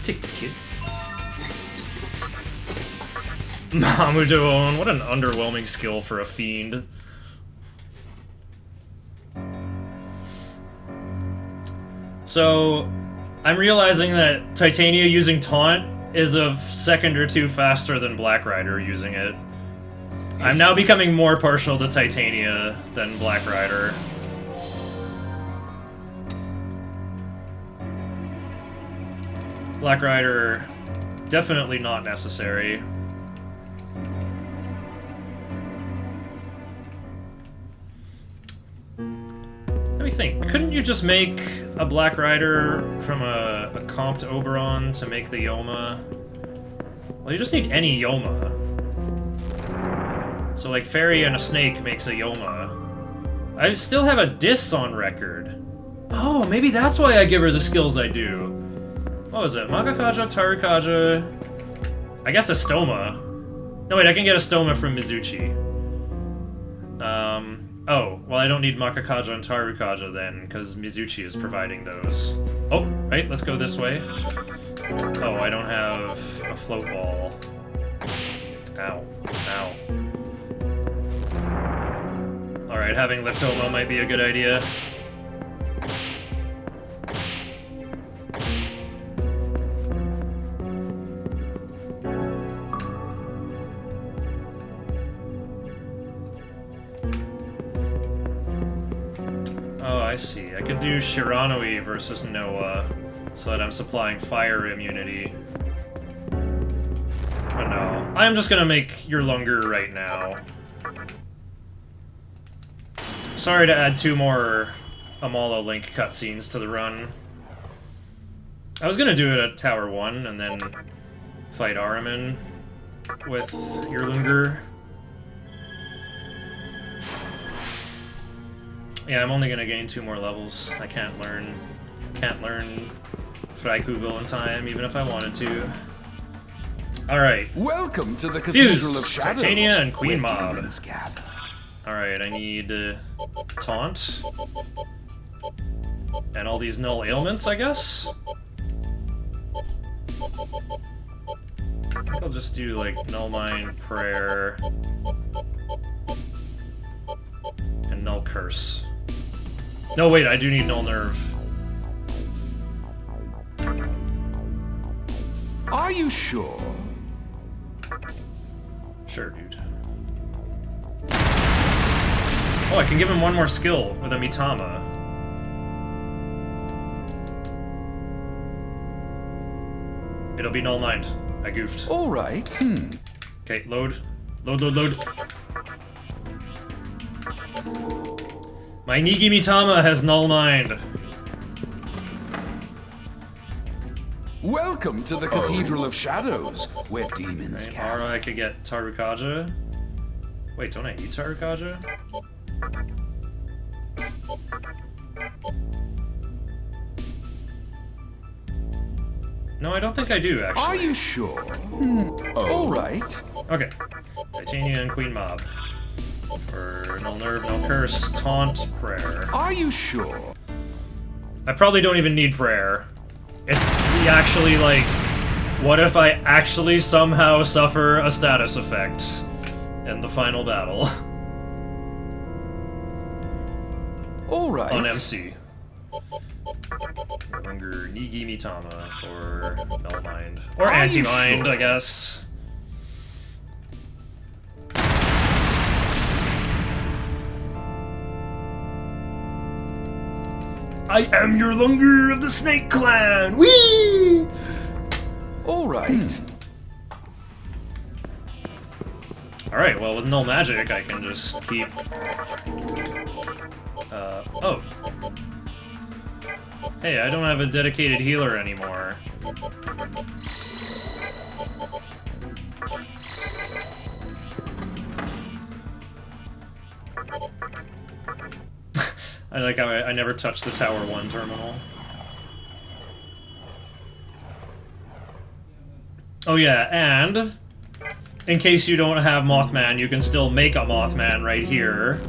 Ticket. Mamudoon, what an underwhelming skill for a fiend. So, I'm realizing that Titania using Taunt is a second or two faster than Black Rider using it. I'm now becoming more partial to Titania than Black Rider. Black Rider, definitely not necessary. Let me think. Couldn't you just make a Black Rider from a comped Oberon to make the Yoma? Well, you just need any Yoma. So, like, Fairy and a Snake makes a Yoma. I still have a Dis on record. Oh, maybe that's why I give her the skills I do. What was it? Makakaja, Tarukaja... I guess a Stoma. No, wait, I can get a Stoma from Mizuchi. Oh, well, I don't need Makakaja and Tarukaja then, because Mizuchi is providing those. Oh, right, let's go this way. Oh, I don't have a float ball. Ow. Ow. Alright, having Liftoma might be a good idea. Oh, I see. I could do Shiranui versus Noah, so that I'm supplying fire immunity. But no, I'm just gonna make Yurlunger right now. Sorry to add 2 more Amalo Link cutscenes to the run. I was gonna do it at Tower 1 and then fight Araman with Yurlunger. Yeah, I'm only gonna gain 2 more levels. I can't learn Freikugel in time, even if I wanted to. Alright. Welcome to the Cathedral of Shadows, Titania and Queen where Mob. demons gather. Alright, I need Taunt. And all these null ailments, I guess? I think I'll just do, like, Null Mind, Prayer, and Null Curse. No, wait, I do need Null Nerve. Are you sure? Sure, dude. Oh, I can give him 1 more skill with a Mitama. It'll be Null Mind. I goofed. Alright. Okay, load. Load, load, load. My Nigi Mitama has Null Mind. Welcome to the Cathedral of Shadows, where demons Right, gather. Mara, I could get Tarukaja. Wait, don't I need Tarukaja? No, I don't think I do, actually. Are you sure? All right. Okay. Titania and Queen Mob. For no nerve, no curse, taunt, prayer. Are you sure? I probably don't even need prayer. It's the actually, like, what if I actually somehow suffer a status effect in the final battle? All right. On MC. Hunger Nigi Mitama for Null Mind. Or Anti-Mind, sure? I guess. I am your Lunger of the Snake Clan! Whee! All right. Alright, well, with Null Magic, I can just keep... oh. Hey, I don't have a dedicated healer anymore. I like how I never touched the Tower 1 terminal. Oh yeah, and in case you don't have Mothman, you can still make a Mothman right here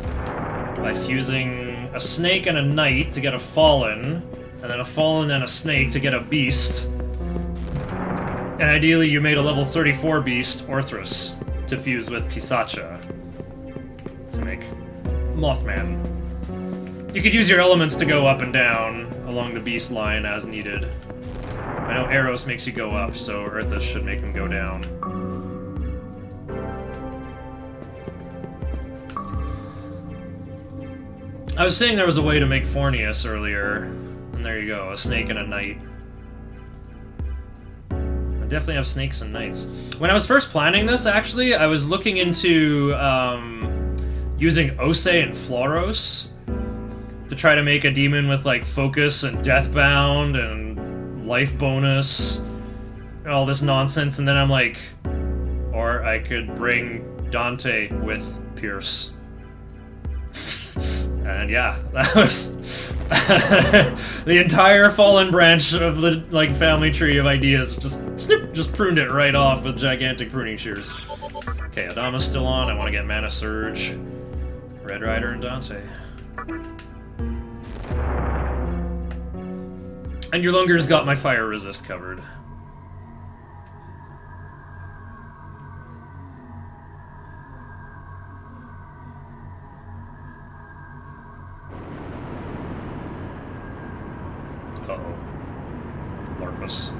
by fusing a snake and a knight to get a fallen, and then a fallen and a snake to get a beast. And ideally you made a level 34 beast, Orthrus, to fuse with Pisacha to make Mothman. You could use your elements to go up and down along the beast line as needed. I know Eros makes you go up, so Earthus should make him go down. I was saying there was a way to make Fornius earlier, and there you go, a snake and a knight. I definitely have snakes and knights. When I was first planning this, actually, I was looking into using Ose and Floros to try to make a demon with, like, focus and deathbound and life bonus and all this nonsense, and then I'm like, or I could bring Dante with Pierce. And yeah, that was the entire fallen branch of the, like, family tree of ideas. Just snip, just pruned it right off with gigantic pruning shears. Okay, Adama's still on. I want to get Mana Surge, Red Rider, and Dante. And your Lunger's got my fire resist covered. Uh-oh. Larpus.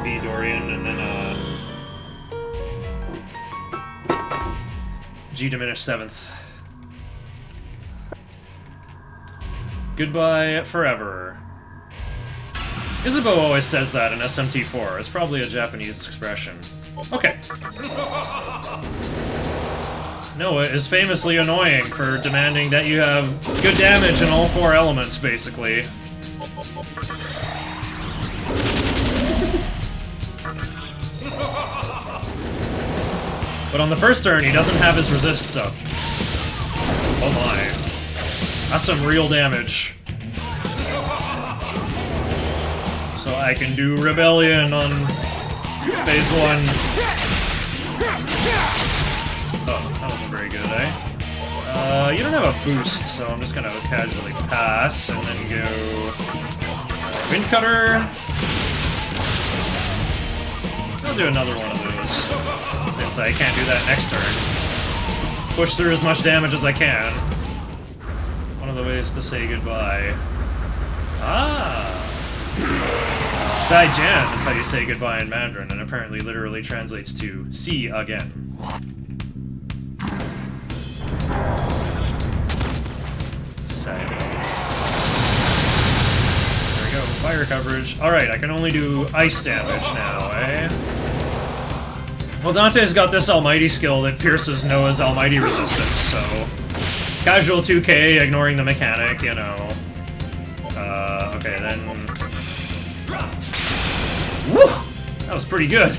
B Dorian, and then G diminished 7th. Goodbye forever. Isabeau always says that in SMT4. It's probably a Japanese expression. Okay. Noah is famously annoying for demanding that you have good damage in all 4 elements, basically. But on the first turn, he doesn't have his resists up. Oh my. That's some real damage. So I can do Rebellion on phase 1. Oh, that wasn't very good, eh? You don't have a boost, so I'm just gonna casually pass, and then go... Wind Cutter. I'll do another one of those, since I can't do that next turn. Push through as much damage as I can. One of the ways to say goodbye. Ah! Zai-Jan is how you say goodbye in Mandarin, and apparently literally translates to see again. Sad. There we go, fire coverage. Alright, I can only do ice damage now, eh? Well, Dante's got this almighty skill that pierces Noah's almighty resistance, so... Casual 2k, ignoring the mechanic, you know. Okay, then... Woo! That was pretty good.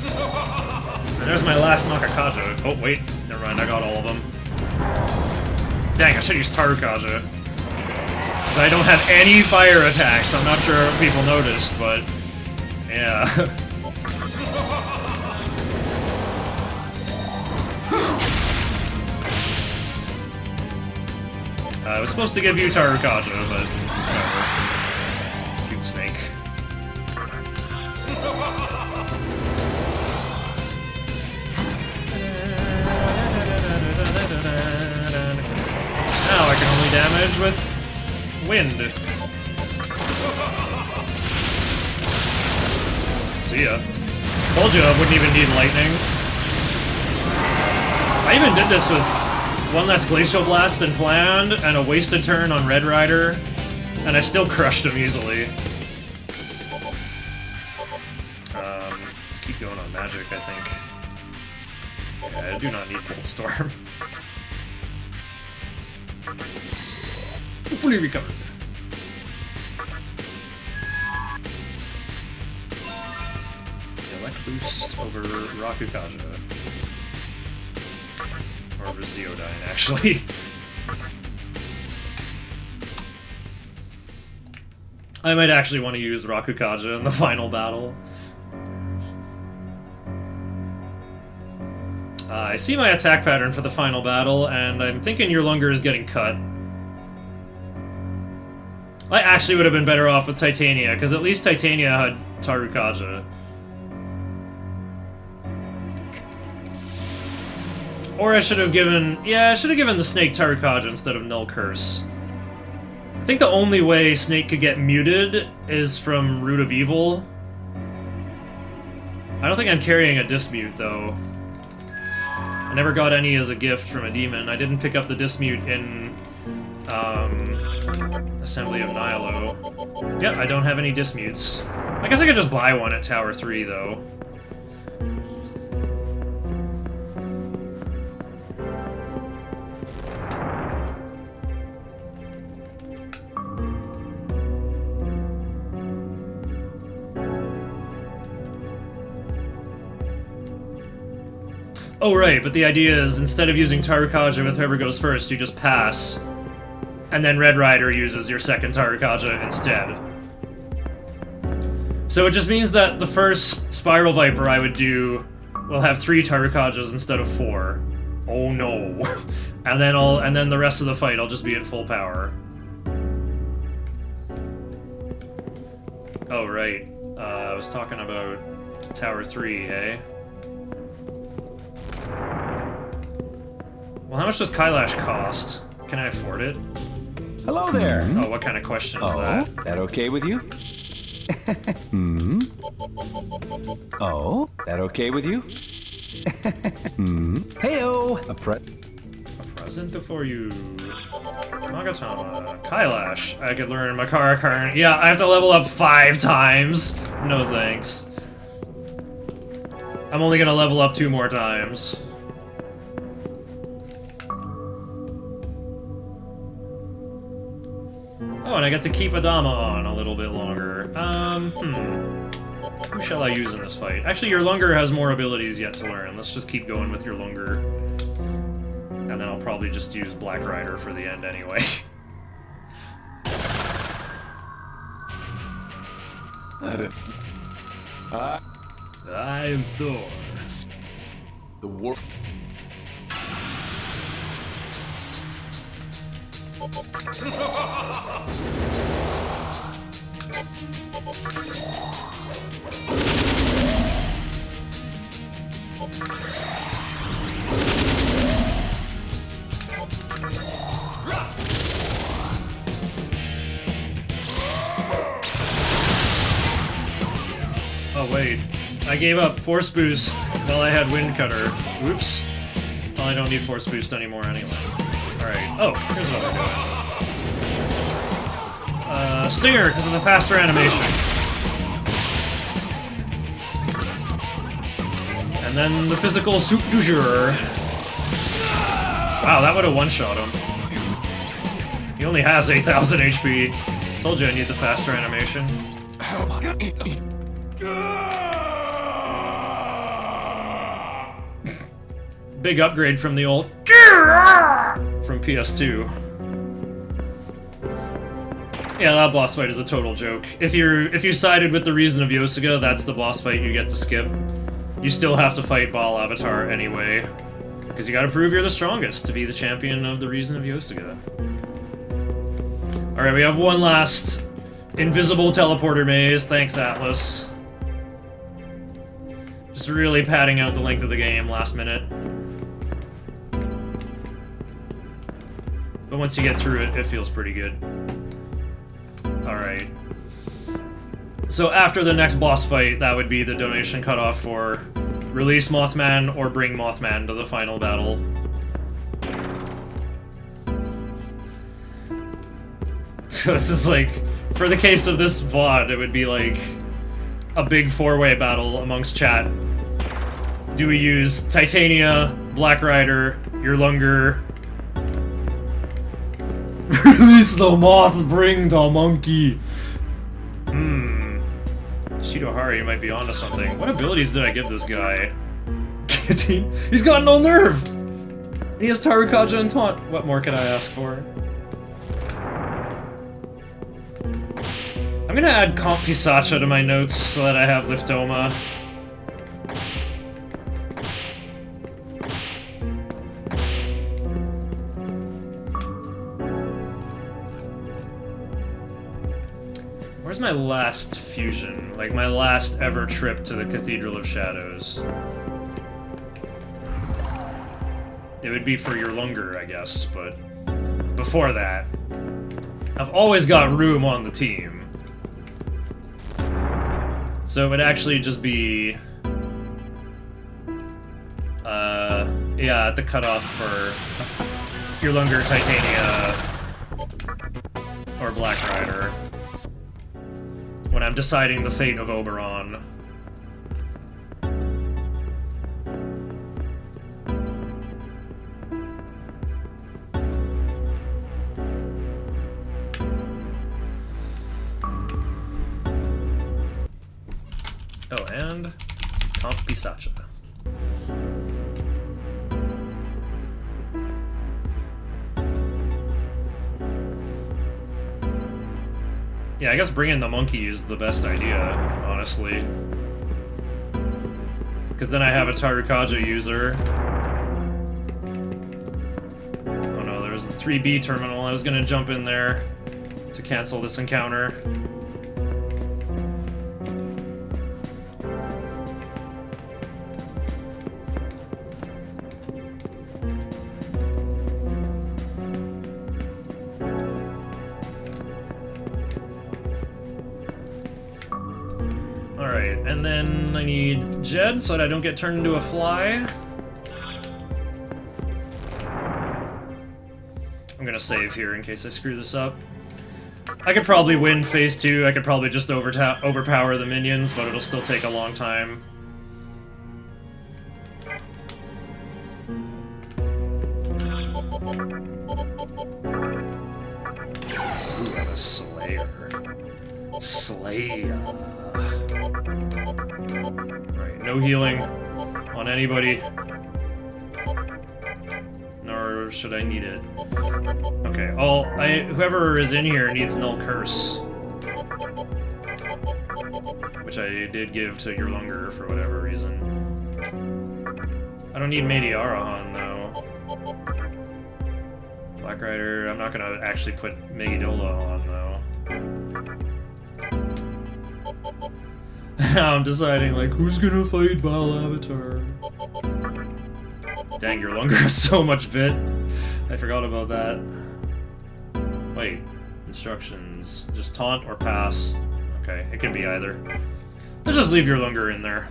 And there's my last Nakakaja. Oh, wait. Never mind, I got all of them. Dang, I should use Tarukaja. Because I don't have any fire attacks. I'm not sure if people noticed, but... Yeah. I was supposed to give you Tarukaja, but whatever. Cute snake. Now I can only damage with wind. See ya. Told you I wouldn't even need lightning. I even did this with one less Glacial Blast than planned, and a wasted turn on Red Rider, and I still crushed him easily. Let's keep going on magic, I think. Yeah, I do not need Bolt Storm. Fully recovered. Elect Boost over Rakukaja. Or over Zeodyne, actually. I might actually want to use Rakukaja in the final battle. I see my attack pattern for the final battle, and I'm thinking your Lunger is getting cut. I actually would have been better off with Titania, because at least Titania had Tarukaja. Or I should have given... Yeah, I should have given the Snake Tarukaja instead of Null Curse. I think the only way Snake could get muted is from Root of Evil. I don't think I'm carrying a Dismute, though. I never got any as a gift from a demon. I didn't pick up the Dismute in... Assembly of Nihilo. Yeah, I don't have any Dismutes. I guess I could just buy one at Tower 3, though. Oh, right, but the idea is instead of using Tarukaja with whoever goes first, you just pass. And then Red Rider uses your second Tarukaja instead. So it just means that the first Spiral Viper I would do will have 3 Tarukajas instead of 4. Oh no. and then the rest of the fight I'll just be at full power. Oh right. I was talking about Tower 3, hey? Well, how much does Kailash cost? Can I afford it? Hello there. Oh, what kind of question is that? That okay with you? Oh, that okay with you? Heyo. A present for you. Magatama. Kailash. I could learn Makara Karn. Yeah, I have to level up 5 times. No thanks. I'm only gonna level up 2 more times. Oh, and I get to keep Adama on a little bit longer. Who shall I use in this fight? Actually, your Lunger has more abilities yet to learn. Let's just keep going with your Lunger. And then I'll probably just use Black Rider for the end anyway. I am Thor. The war. Oh wait, I gave up Force Boost while I had Wind Cutter. Whoops. Well, I don't need Force Boost anymore anyway. Alright, oh, here's what we're doing. Stinger, because it's a faster animation. And then the physical Soup du Jour. Wow, that would have one-shot him. He only has 8,000 HP. Told you I need the faster animation. Big upgrade from the old from PS2. Yeah, that boss fight is a total joke. If you sided with the Reason of Yosuga, that's the boss fight you get to skip. You still have to fight Baal Avatar anyway, because you gotta prove you're the strongest to be the champion of the Reason of Yosuga. Alright, we have one last invisible teleporter maze. Thanks, Atlas. Just really padding out the length of the game last minute. But once you get through it, it feels pretty good. Alright. So after the next boss fight, that would be the donation cutoff for release Mothman or bring Mothman to the final battle. So this is like, for the case of this VOD, it would be like a big four-way battle amongst chat. Do we use Titania, Black Rider, Yurlunger? Release the moth, bring the monkey! Shidohari might be onto something. What abilities did I give this guy? He's got no nerve! He has Tarukaja and Taunt. What more can I ask for? I'm gonna add Comp Pisacha to my notes so that I have Liftoma. Where's my last fusion? Like, my last ever trip to the Cathedral of Shadows. It would be for Yurlunger, I guess, but before that, I've always got room on the team. So it would actually just be... yeah, at the cutoff for Yurlunger, Titania, or Black Rider. When I'm deciding the fate of Oberon. Oh, and Comp Pisacha. Yeah, I guess bringing the monkey is the best idea, honestly. Because then I have a Tarukaja user. Oh no, there's the 3B terminal. I was gonna jump in there to cancel this encounter. And then I need Jed so that I don't get turned into a fly. I'm gonna save here in case I screw this up. I could probably win phase 2, I could probably just overpower the minions, but it'll still take a long time. Ooh, and a Slayer. Slayer. Right, no healing on anybody. Nor should I need it. Okay, whoever is in here needs Null Curse. Which I did give to Yurlunger for whatever reason. I don't need Meidi Arahan though. Black Rider, I'm not gonna actually put Megidola on though. Now I'm deciding, like, who's gonna fight Baal Avatar? Dang, Yurlunger has so much vit. I forgot about that. Wait, instructions. Just taunt or pass. Okay, it can be either. Let's just leave Yurlunger in there.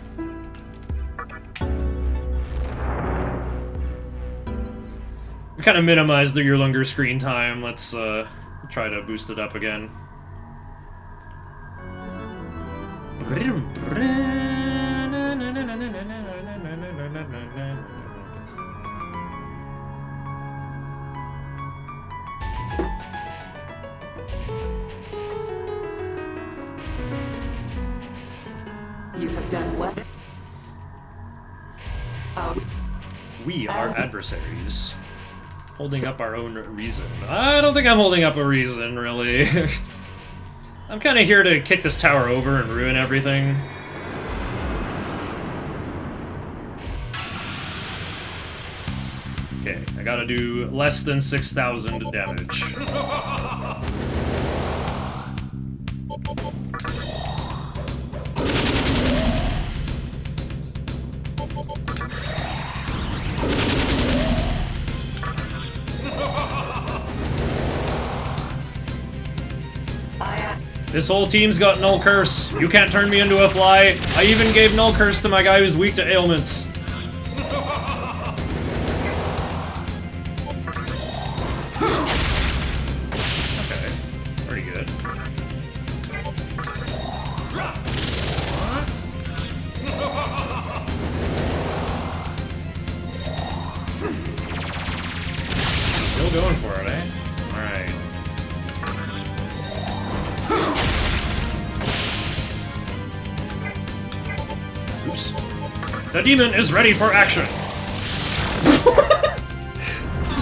We kind of minimized the Yurlunger screen time. Let's try to boost it up again. You have done what? We are adversaries. Holding up our own reason. I don't think I'm holding up a reason, really. I'm kind of here to kick this tower over and ruin everything. Okay, I gotta do less than 6,000 damage. This whole team's got Null Curse. You can't turn me into a fly. I even gave Null Curse to my guy who's weak to ailments. Okay, pretty good. Still going for it, eh? Alright. Oops. The demon is ready for action!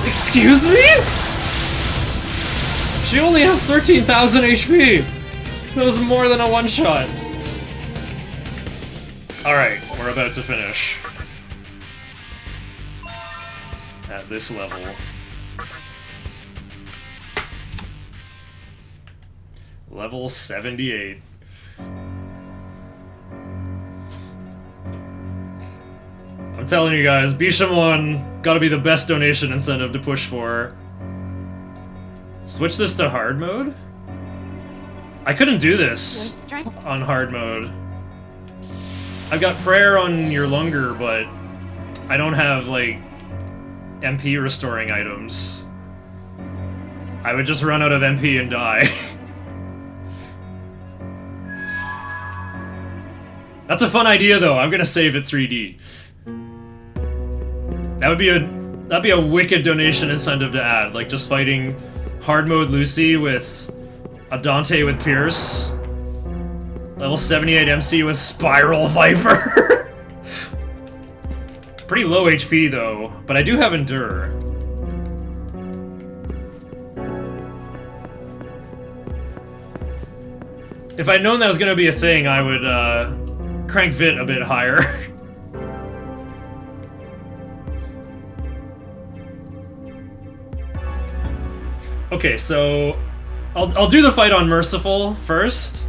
Excuse me? She only has 13,000 HP! That was more than a one-shot. Alright, we're about to finish. At this level. Level 78. I'm telling you guys, Bishamon gotta be the best donation incentive to push for. Switch this to hard mode? I couldn't do this on hard mode. I've got prayer on your Lunger, but I don't have, like, MP restoring items. I would just run out of MP and die. That's a fun idea, though. I'm gonna save it 3D. That'd be a wicked donation incentive to add, like just fighting hard mode Lucy with a Dante with Pierce, level 78 MC with Spiral Viper. Pretty low HP though, but I do have Endure. If I'd known that was gonna be a thing, I would crank Vit a bit higher. Okay, so I'll do the fight on Merciful first,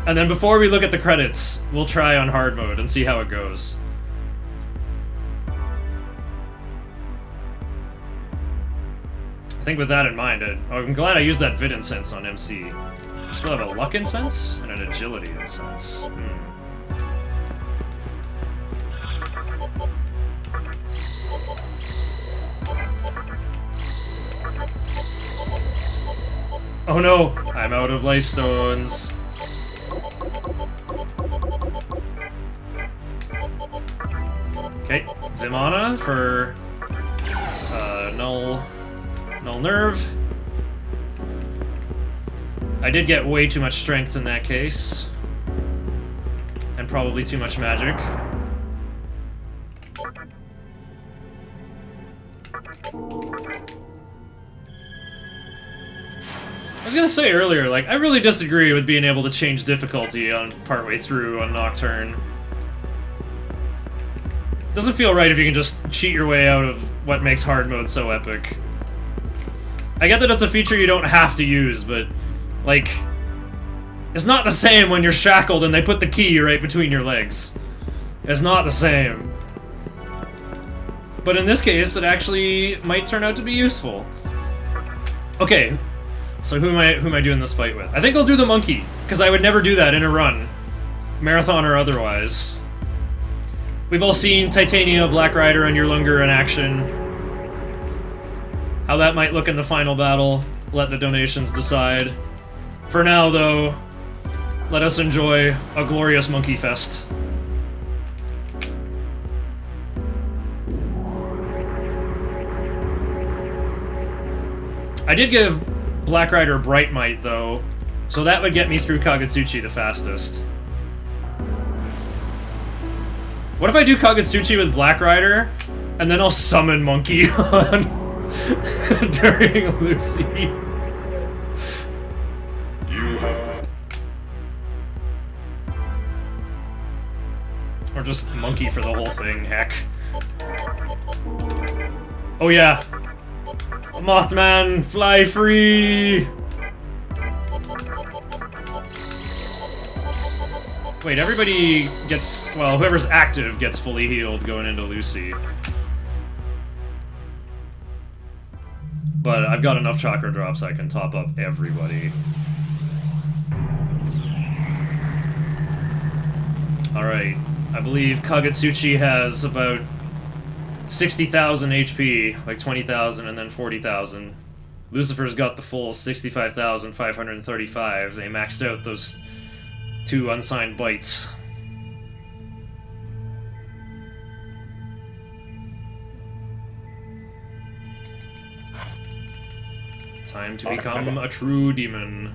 and then before we look at the credits, we'll try on hard mode and see how it goes. I think with that in mind, I'm glad I used that Vid Incense on MC. I still have a Luck Incense and an Agility Incense. Oh no, I'm out of life stones. Okay, Vimana for null nerve. I did get way too much strength in that case. And probably too much magic. I was gonna say earlier, like, I really disagree with being able to change difficulty on partway through on Nocturne. It doesn't feel right if you can just cheat your way out of what makes hard mode so epic. I get that it's a feature you don't have to use, but, like, it's not the same when you're shackled and they put the key right between your legs. It's not the same. But in this case, it actually might turn out to be useful. Okay. So who am I doing this fight with? I think I'll do the monkey, because I would never do that in a run. Marathon or otherwise. We've all seen Titania, Black Rider, and your Lunger in action. How that might look in the final battle, let the donations decide. For now, though, let us enjoy a glorious monkey fest. I did give Black Rider Bright Might, though, so that would get me through Kagetsuchi the fastest. What if I do Kagetsuchi with Black Rider, and then I'll summon Monkey on during Lucy? Or just Monkey for the whole thing, heck. Oh yeah! Mothman, fly free! Wait, everybody gets... well, whoever's active gets fully healed going into Lucy. But I've got enough chakra drops I can top up everybody. Alright, I believe Kagetsuchi has about 60,000 HP, like 20,000 and then 40,000. Lucifer's got the full 65,535. They maxed out those 2 unsigned bites. Time to become a true demon.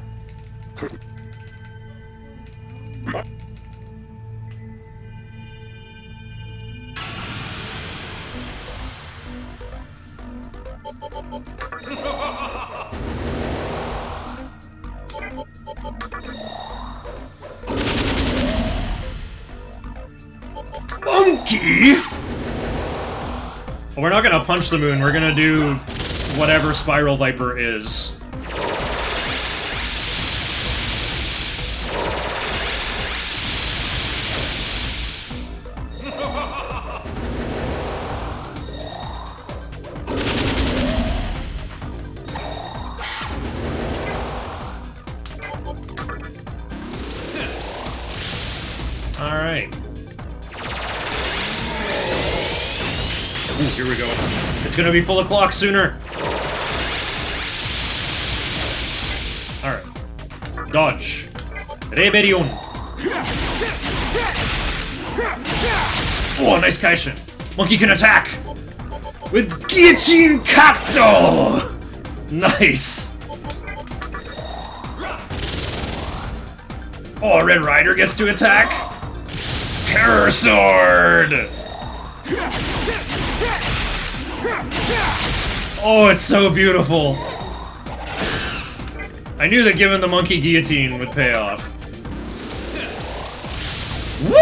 Monkey! Well, we're not gonna punch the moon, we're gonna do whatever Spiral Viper is. Alright. Ooh, here we go. It's gonna be full of clock sooner. Alright. Dodge. Rebellion. Oh, nice Kaishin. Monkey can attack! With Guillotine Kato! Nice! Oh, Red Rider gets to attack! Terror Sword! Oh, it's so beautiful! I knew that giving the monkey guillotine would pay off. Woo!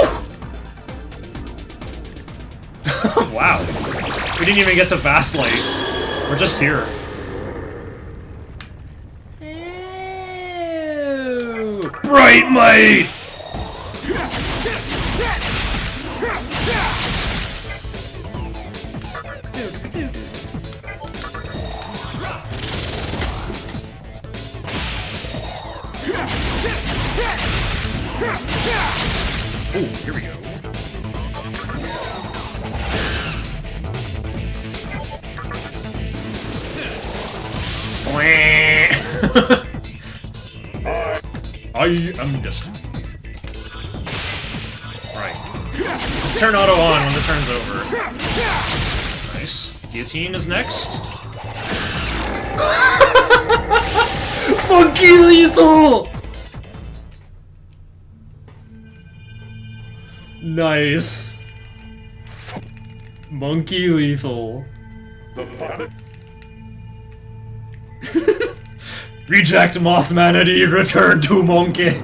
Wow. We didn't even get to Fast Light. We're just here. Ew. Bright Might! Oh, here we go. I am destined. Right. Just turn auto on when the turn's over. Nice. Guillotine is next. Monkey lethal! Nice. Monkey lethal. Reject Mothmanity, return to Monkey.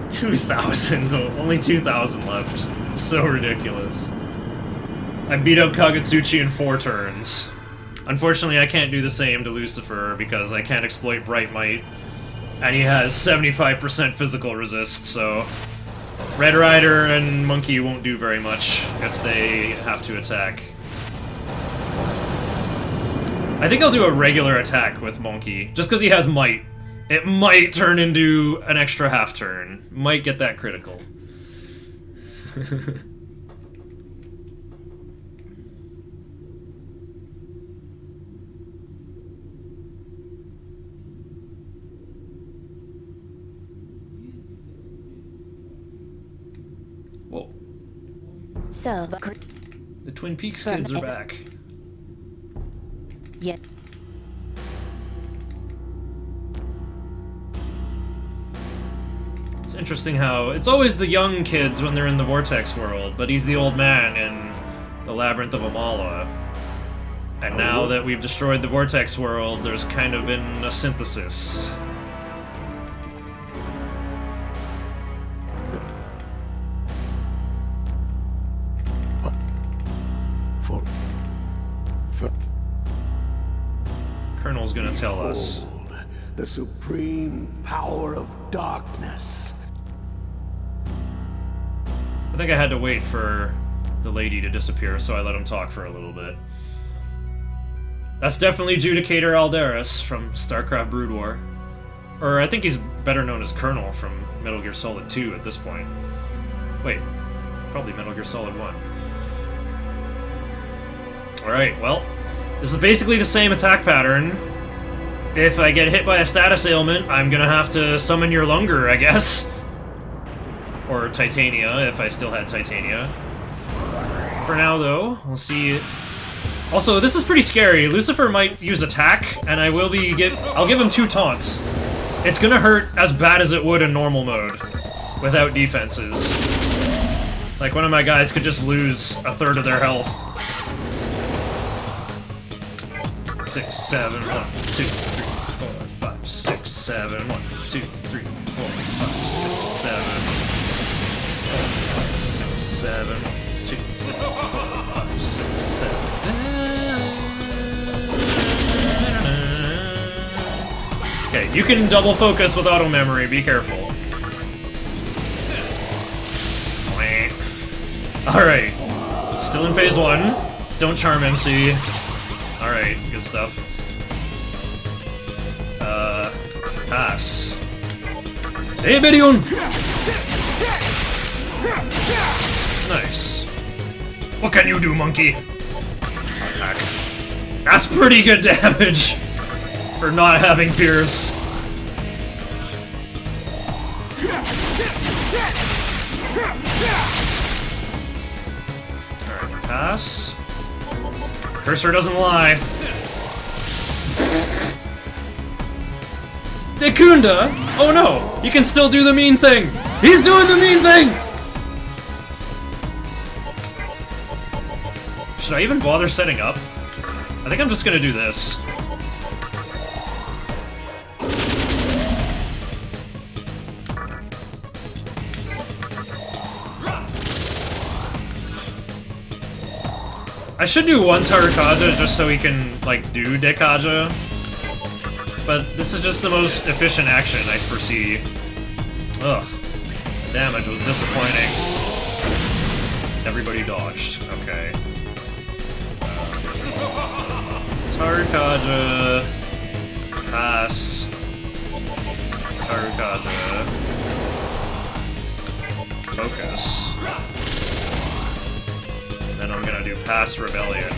$2,000, only 2,000 left. So ridiculous. I beat up Kagetsuchi in 4 turns. Unfortunately, I can't do the same to Lucifer because I can't exploit Bright Might. And he has 75% physical resist, so Red Rider and Monkey won't do very much if they have to attack. I think I'll do a regular attack with Monkey, just because he has Might. It might turn into an extra half turn. Might get that critical. Whoa. So, the Twin Peaks kids are back. Yeah. It's interesting how it's always the young kids when they're in the Vortex world, but he's the old man in the Labyrinth of Amala. And now that we've destroyed the Vortex world, there's kind of been a synthesis. Colonel's gonna tell us. The supreme power of darkness. I think I had to wait for the lady to disappear, so I let him talk for a little bit. That's definitely Judicator Aldaris from StarCraft Brood War. Or I think he's better known as Colonel from Metal Gear Solid 2 at this point. Wait, probably Metal Gear Solid 1. Alright, well, this is basically the same attack pattern. If I get hit by a status ailment, I'm gonna have to summon your Lunger, I guess. Or Titania, if I still had Titania. For now, though, we'll see. Also, this is pretty scary. Lucifer might use attack, and I'll give him 2 taunts. It's gonna hurt as bad as it would in normal mode, without defenses. Like, one of my guys could just lose a third of their health. 6, 7, 1, 2, 3, 4, 5, 6, 7, 1, 2, 3, 4, 5, 6, 7, 4, 5, 6, 7, 2, 3, 4, 5, 6, 7. Okay, you can double focus with auto memory, be careful. Alright, still in phase 1. Don't charm MC. Alright, good stuff. Pass. Hey, Bidion! Nice. What can you do, monkey? Attack. That's pretty good damage for not having Pierce. Alright, pass. Cursor doesn't lie. Dekunda? Oh no! He can still do the mean thing! He's doing the mean thing! Should I even bother setting up? I think I'm just gonna do this. I should do 1 Tarukaja just so he can, like, do Dekaja. But this is just the most efficient action I foresee. Ugh. The damage was disappointing. Everybody dodged. Okay. Tarukaja. Pass. Tarukaja. Focus. Then I'm gonna do Pass Rebellion.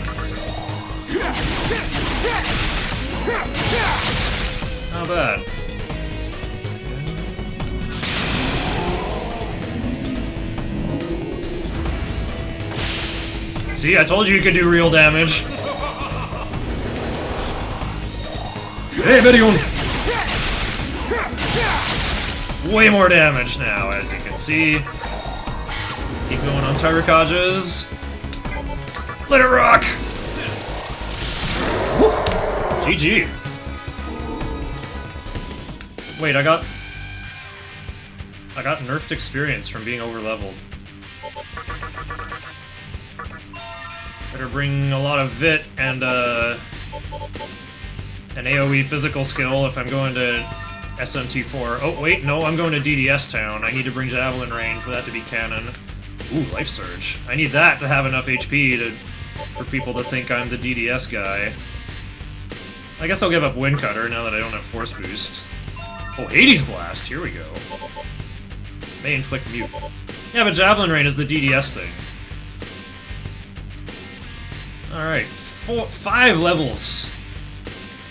Not bad. See, I told you could do real damage. Hey, Bidion! Way more damage now, as you can see. Keep going on Tarukajas. Let it rock! Woo. GG. Wait, I got nerfed experience from being overleveled. Better bring a lot of Vit and an AoE physical skill if I'm going to SMT4. Oh wait, no, I'm going to DDS Town. I need to bring Javelin Rain for that to be canon. Ooh, Life Surge. I need that to have enough HP for people to think I'm the DDS guy. I guess I'll give up Wind Cutter now that I don't have Force Boost. Oh, Hades Blast! Here we go. May inflict mute. Yeah, but Javelin Rain is the DDS thing. Alright, 5 levels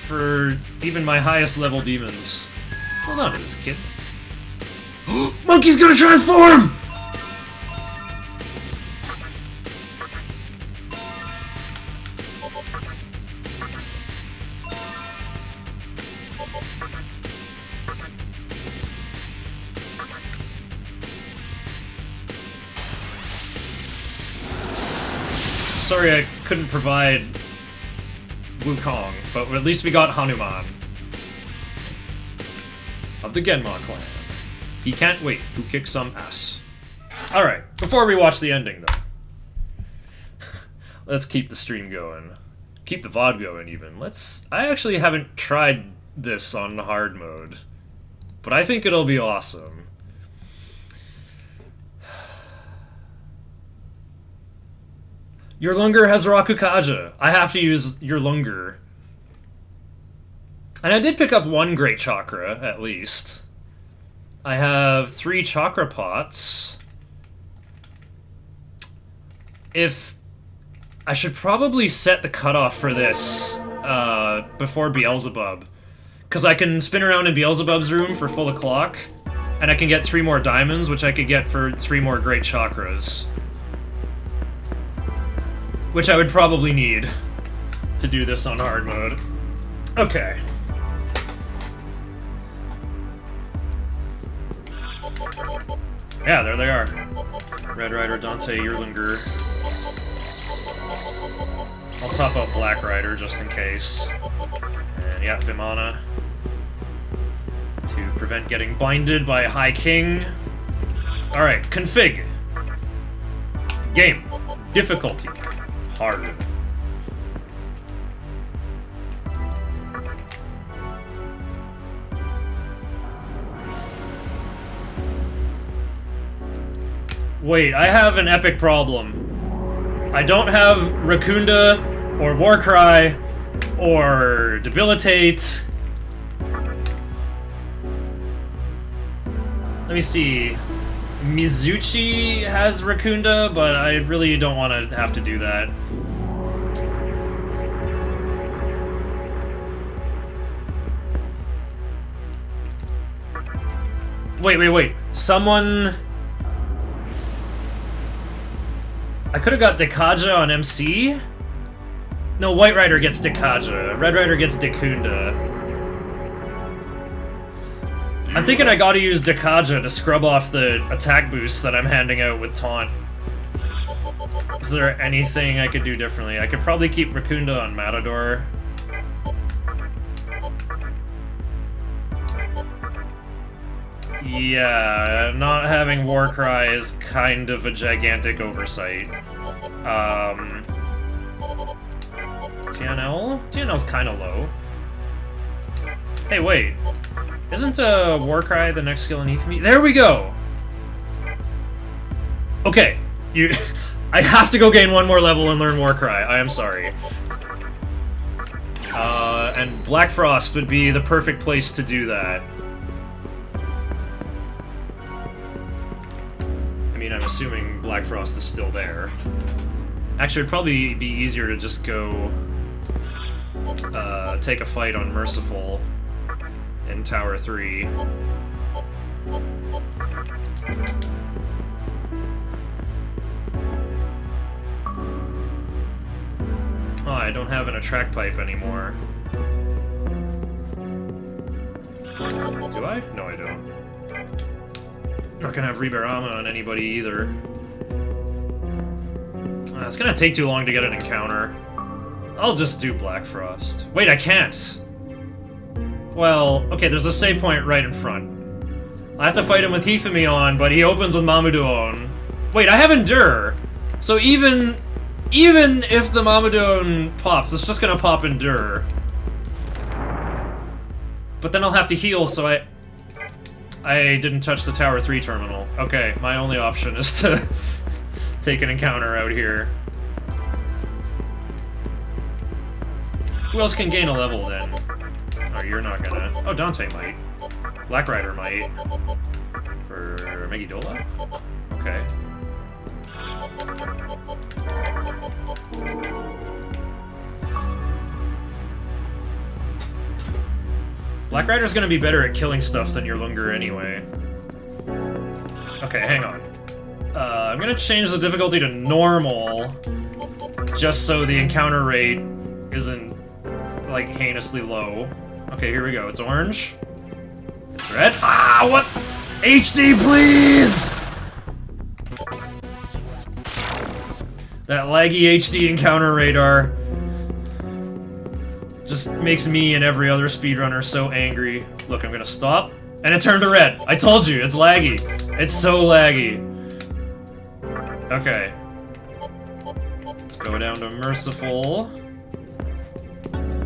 for even my highest level demons. Hold on to this, kid. Monkey's gonna transform! Sorry I couldn't provide Wukong, but at least we got Hanuman of the Genma clan. He can't wait to kick some ass. Alright, before we watch the ending though, let's keep the stream going. Keep the VOD going even. I actually haven't tried this on hard mode, but I think it'll be awesome. Your has Rakukaja. I have to use your And I did pick up one Great Chakra, at least. I have 3 Chakra Pots. I should probably set the cutoff for this before Beelzebub. Because I can spin around in Beelzebub's room for full o'clock, and I can get 3 more diamonds, which I could get for 3 more Great Chakras. Which I would probably need to do this on hard mode. Okay. Yeah, there they are. Red Rider, Dante, Yerlinger. I'll top up Black Rider just in case. And yeah, Vimana. To prevent getting binded by High King. Alright, config. Game. Difficulty. Hard. Wait, I have an epic problem. I don't have Rakunda, or Warcry, or Debilitate. Let me see. Mizuchi has Rakunda, but I really don't want to have to do that. Wait. Someone... I could've got Dekaja on MC? No, White Rider gets Dekaja. Red Rider gets Dekunda. I'm thinking I gotta use Dekaja to scrub off the attack boosts that I'm handing out with Taunt. Is there anything I could do differently? I could probably keep Rakunda on Matador. Yeah, not having Warcry is kind of a gigantic oversight. TNL? TNL's kind of low. Hey, wait. Isn't Warcry the next skill in Euphemy? There we go! Okay, I have to go gain one more level and learn Warcry. I am sorry. And Black Frost would be the perfect place to do that. I mean, I'm assuming Black Frost is still there. Actually, it'd probably be easier to just go take a fight on Merciful in Tower 3. Oh, I don't have an attract pipe anymore. Do I? No, I don't. Not gonna have Riberama on anybody either. It's gonna take too long to get an encounter. I'll just do Black Frost. Wait, I can't! Well, okay, there's a save point right in front. I have to fight him with Hifumi on, but he opens with Mamudo on. Wait, I have Endure! So even if the Mamudo pops, it's just gonna pop Endure. But then I'll have to heal, so I didn't touch the Tower 3 terminal. Okay, my only option is to take an encounter out here. Who else can gain a level then? Oh, you're not gonna. Oh, Dante might. Black Rider might. For Megidola? Okay. Black Rider's gonna be better at killing stuff than your Lunger anyway. Okay, hang on. I'm gonna change the difficulty to normal, just so the encounter rate isn't, like, heinously low. Okay, here we go. It's orange. It's red. Ah, what? HD, please! That laggy HD encounter radar just makes me and every other speedrunner so angry. Look, I'm gonna stop, and it turned to red. I told you, it's laggy. It's so laggy. Okay. Let's go down to merciful.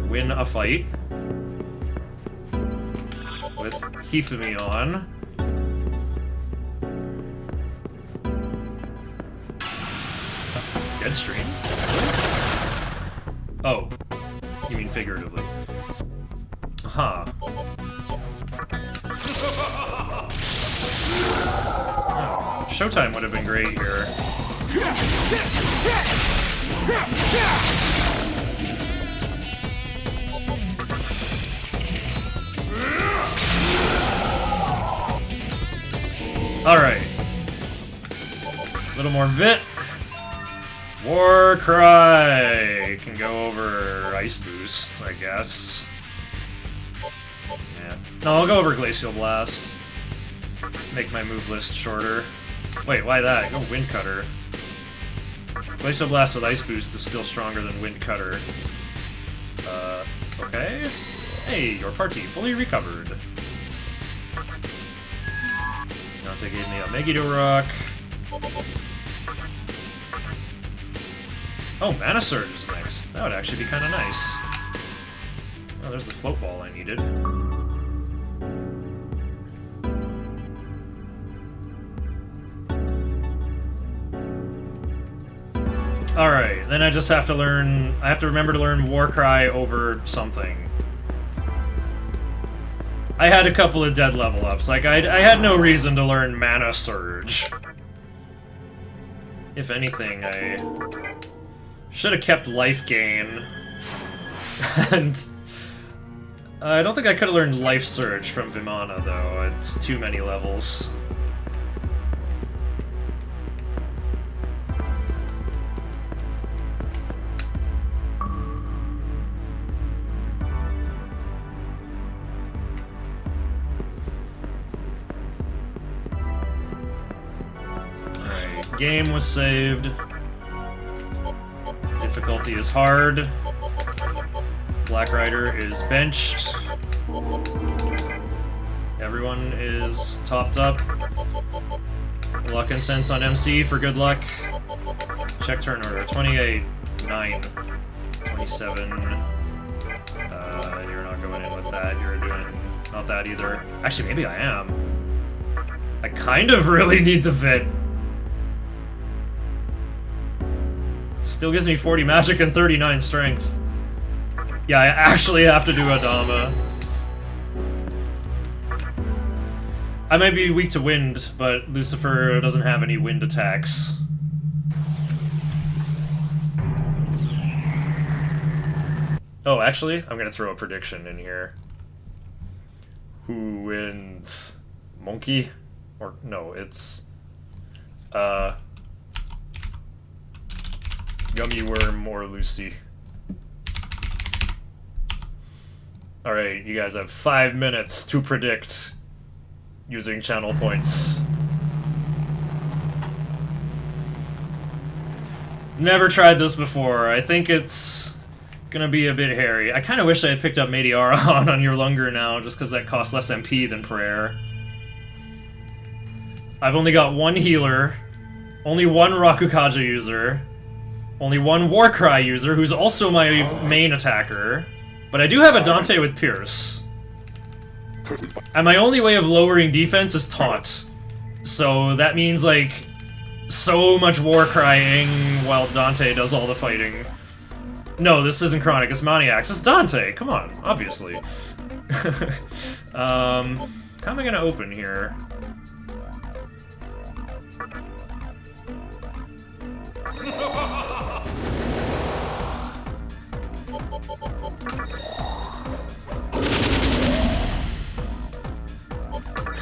Win a fight. With Hifumi on. Deadstream? Oh. You mean figuratively. Huh. Oh, Showtime would have been great here. Alright. A little more Vit. Warcry can go over Ice Boost, I guess. Yeah. No, I'll go over Glacial Blast. Make my move list shorter. Wait, why that? Go Wind Cutter. Glacial Blast with Ice Boost is still stronger than Wind Cutter. Okay. Hey, your party fully recovered. Dante gave me a Megiddo Rock. Oh, Mana Surge is next. That would actually be kind of nice. Oh, there's the float ball I needed. Alright, then I just have to learn... I have to remember to learn Warcry over something. I had a couple of dead level ups. Like, I had no reason to learn Mana Surge. If anything, I should have kept life gain. And I don't think I could have learned Life Surge from Vimana, though. It's too many levels. Game was saved. Difficulty is hard. Black Rider is benched. Everyone is topped up. Luck and Sense on MC for good luck. Check turn order. 28, 9, 27. You're not going in with that. You're doing not that either. Actually, maybe I am. I kind of really need the Vit. Still gives me 40 magic and 39 strength. Yeah, I actually have to do Adama. I might be weak to wind, but Lucifer doesn't have any wind attacks. Oh, actually, I'm gonna throw a prediction in here. Who wins? Monkey? Or, no, it's... Gummy Worm or Lucy. Alright, you guys have 5 minutes to predict using channel points. Never tried this before. I think it's gonna be a bit hairy. I kinda wish I had picked up Meteora on your Lunger now, just because that costs less MP than Prayer. I've only got one healer, only one Rakukaja user, only one Warcry user, who's also my main attacker, but I do have a Dante with Pierce. And my only way of lowering defense is Taunt. So that means, like, so much Warcrying while Dante does all the fighting. No, this isn't Chronic, it's Maniacs. It's Dante, come on, obviously. How am I gonna open here?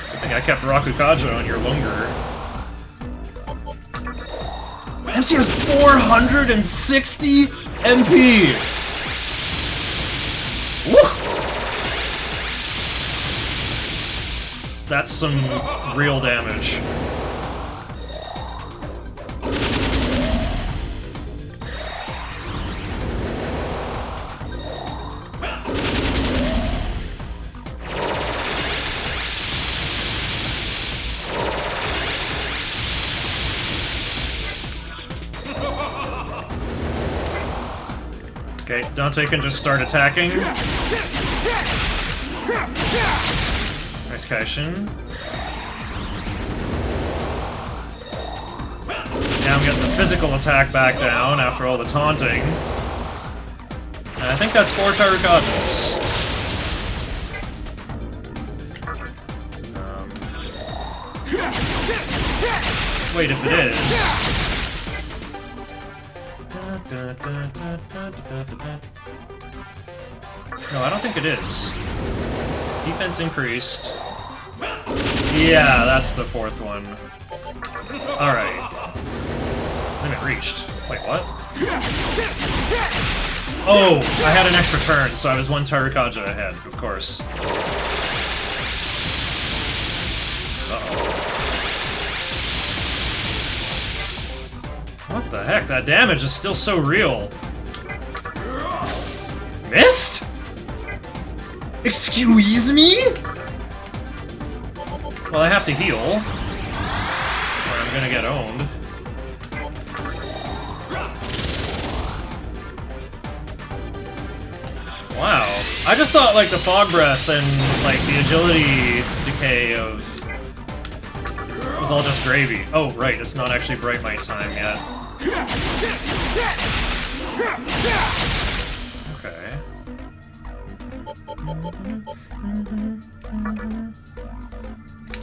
I think I kept Rakukaja on your Lunger. MC has 460 MP! Woo! That's some real damage. Okay, Dante can just start attacking. Nice Kaishin. Now I'm getting the physical attack back down after all the taunting. And I think that's 4 Tarukajos. Wait, if it is... No, I don't think it is. Defense increased. Yeah, that's the 4th one. Alright. Limit reached. Wait, what? Oh, I had an extra turn, so I was 1 Tarukaja ahead, of course. Uh-oh. What the heck? That damage is still so real. Missed? Excuse me? Well, I have to heal, or I'm gonna get owned. Wow. I just thought, like, the Fog Breath and, like, the agility decay of... was all just gravy. Oh, right, it's not actually Bright Might time yet. Okay.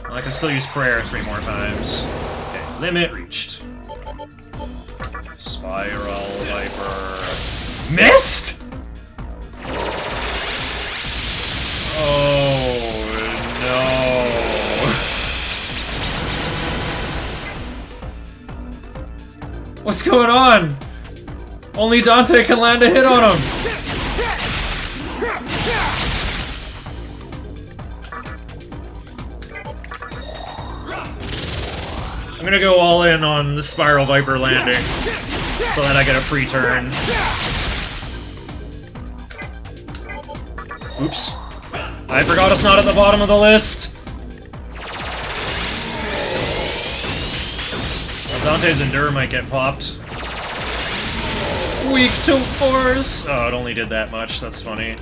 Well, I can still use Prayer 3 more times. Okay, limit reached. Spiral Viper. Missed?! Oh, no. What's going on? Only Dante can land a hit on him! I'm gonna go all in on the Spiral Viper landing, so that I get a free turn. Oops. I forgot it's not at the bottom of the list! Well, Dante's Endure might get popped. Weak to force! Oh, it only did that much, that's funny.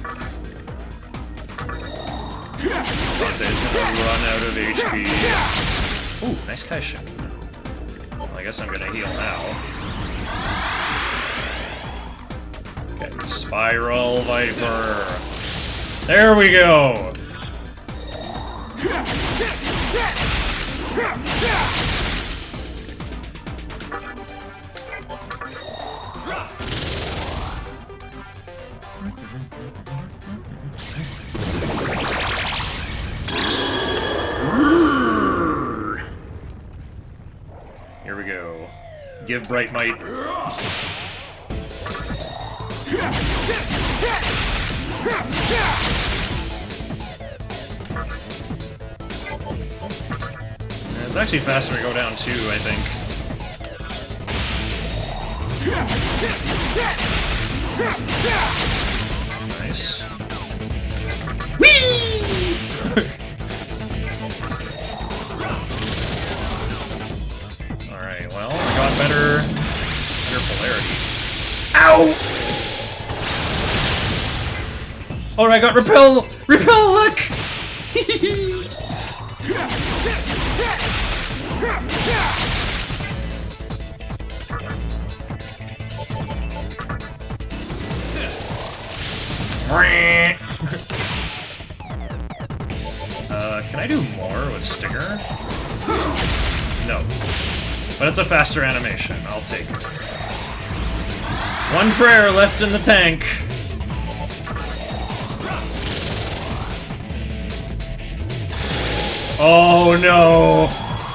Dante's gonna run out of HP. Ooh, nice Kaishin. Well, I guess I'm gonna heal now. Okay, Spiral Viper. There we go! Here we go. Give Bright Might. It's actually faster to go down 2, I think. Nice. Whee! Alright, well, I got better polarity. Ow! Oh, I got repel! Repel luck! Can I do more with Stinger? No. But it's a faster animation. I'll take it. 1 prayer left in the tank. Oh no!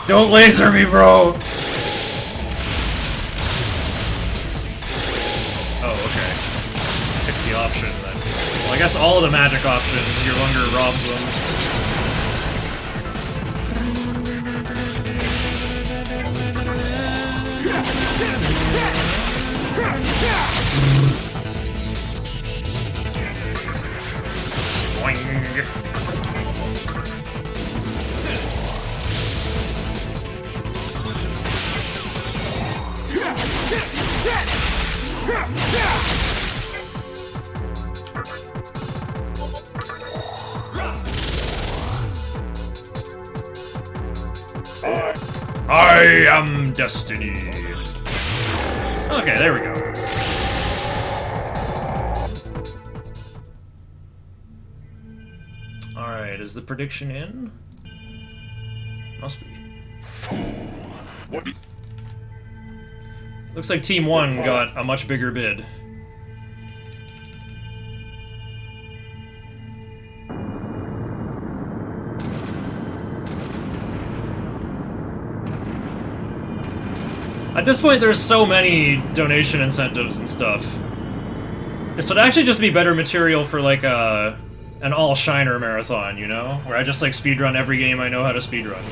Don't laser me, bro! Oh, okay. Pick the option then. Well, I guess all of the magic options, your longer robs them. Boing. I am destiny. Okay, there we go. Alright, is the prediction in? Must be. Looks like Team 1 got a much bigger bid. At this point, there's so many donation incentives and stuff. This would actually just be better material for like an all-shiner marathon, you know? Where I just like speedrun every game I know how to speedrun.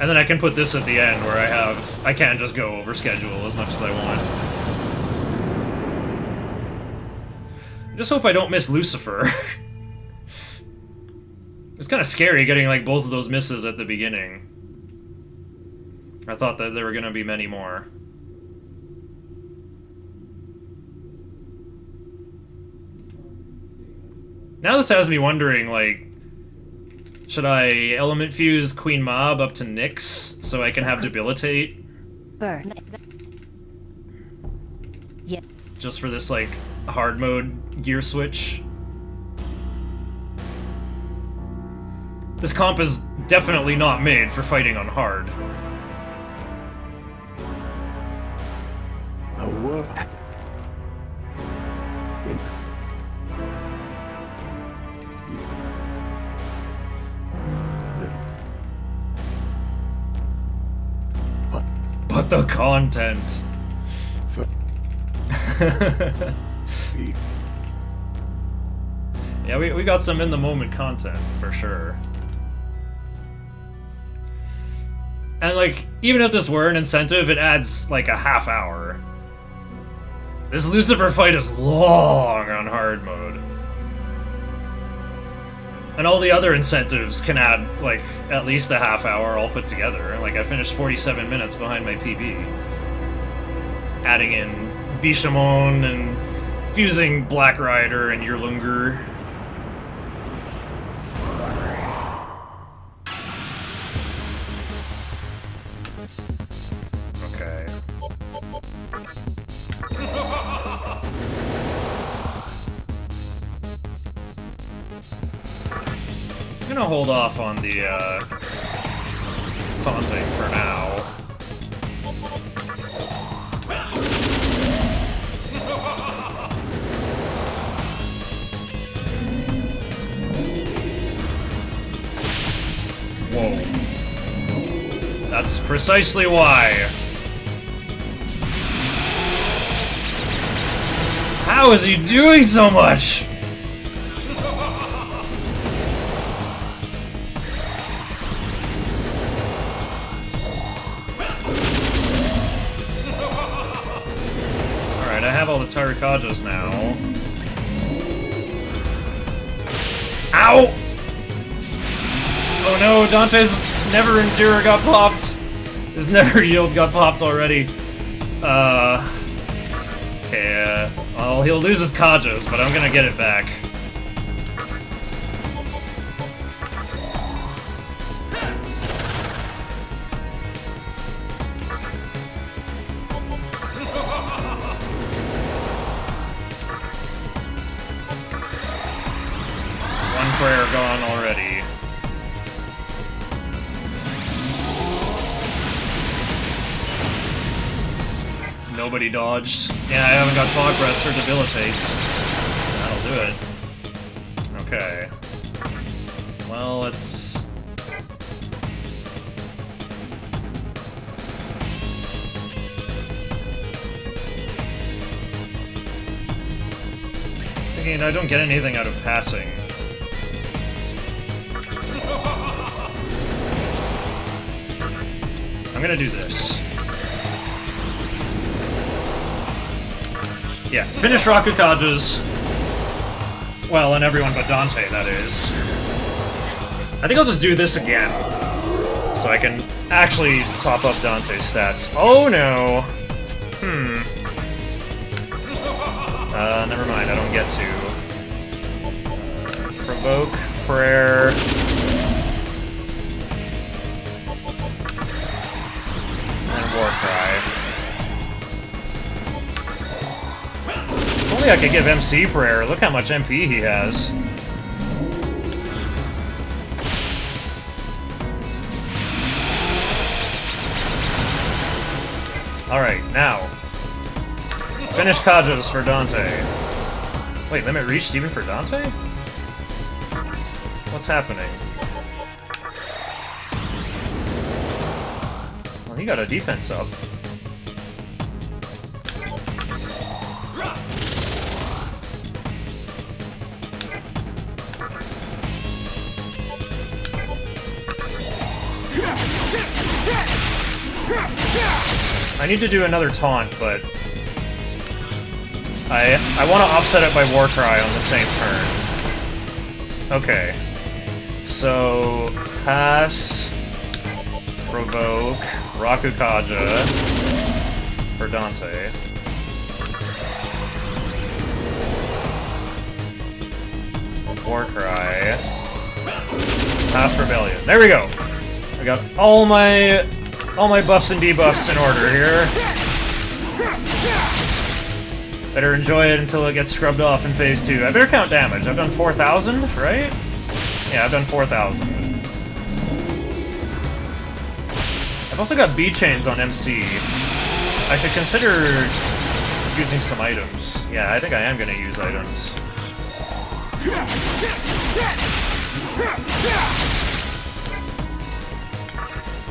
And then I can put this at the end where I can't just go over schedule as much as I want. I just hope I don't miss Lucifer. It's kind of scary getting like both of those misses at the beginning. I thought that there were gonna be many more. Now this has me wondering, like, should I element fuse Queen Mob up to Nyx so I can have debilitate? Burn. Yeah. Just for this like hard mode gear switch? This comp is definitely not made for fighting on hard. But the content. Yeah, we got some in the moment content for sure. And like, even if this were an incentive, it adds like a half hour. This Lucifer fight is long on hard mode. And all the other incentives can add like at least a half hour all put together. Like I finished 47 minutes behind my PB. Adding in Bishamon and fusing Black Rider and Yerlunger. Okay. I'm gonna hold off on the taunting for now. Whoa. That's precisely why. How is he doing so much? Alright, I have all the Tarikajas now. Ow! Oh no, Dante's Never Endure got popped! His Never Yield got popped already. Okay, well, he'll lose his Kajas, but I'm gonna get it back. One prayer gone already. Nobody dodged. Yeah, I haven't got Fog Breaths or Debilitates. That'll do it. Okay. Well, let's... Thinking I don't get anything out of passing. I'm gonna do this. Yeah, finish Rakukaja's. Well, and everyone but Dante, that is. I think I'll just do this again. So I can actually top up Dante's stats. Oh no! Never mind, I don't get to. Provoke. prayer. And war cry. If only I could give MC prayer. Look how much MP he has. Alright, now. Finish Kajas for Dante. Wait, limit reached even for Dante? What's happening? Well, he got a defense up. I need to do another taunt, but I want to offset it by Warcry on the same turn. Okay. So, pass, provoke, Rakukaja for Dante. Warcry. Pass Rebellion. There we go! I got all my buffs and debuffs in order here. Better enjoy it until it gets scrubbed off in phase 2. I better count damage. I've done 4,000, right? Yeah, I've done 4,000. I've also got B-chains on MC. I should consider using some items. Yeah, I think I am going to use items.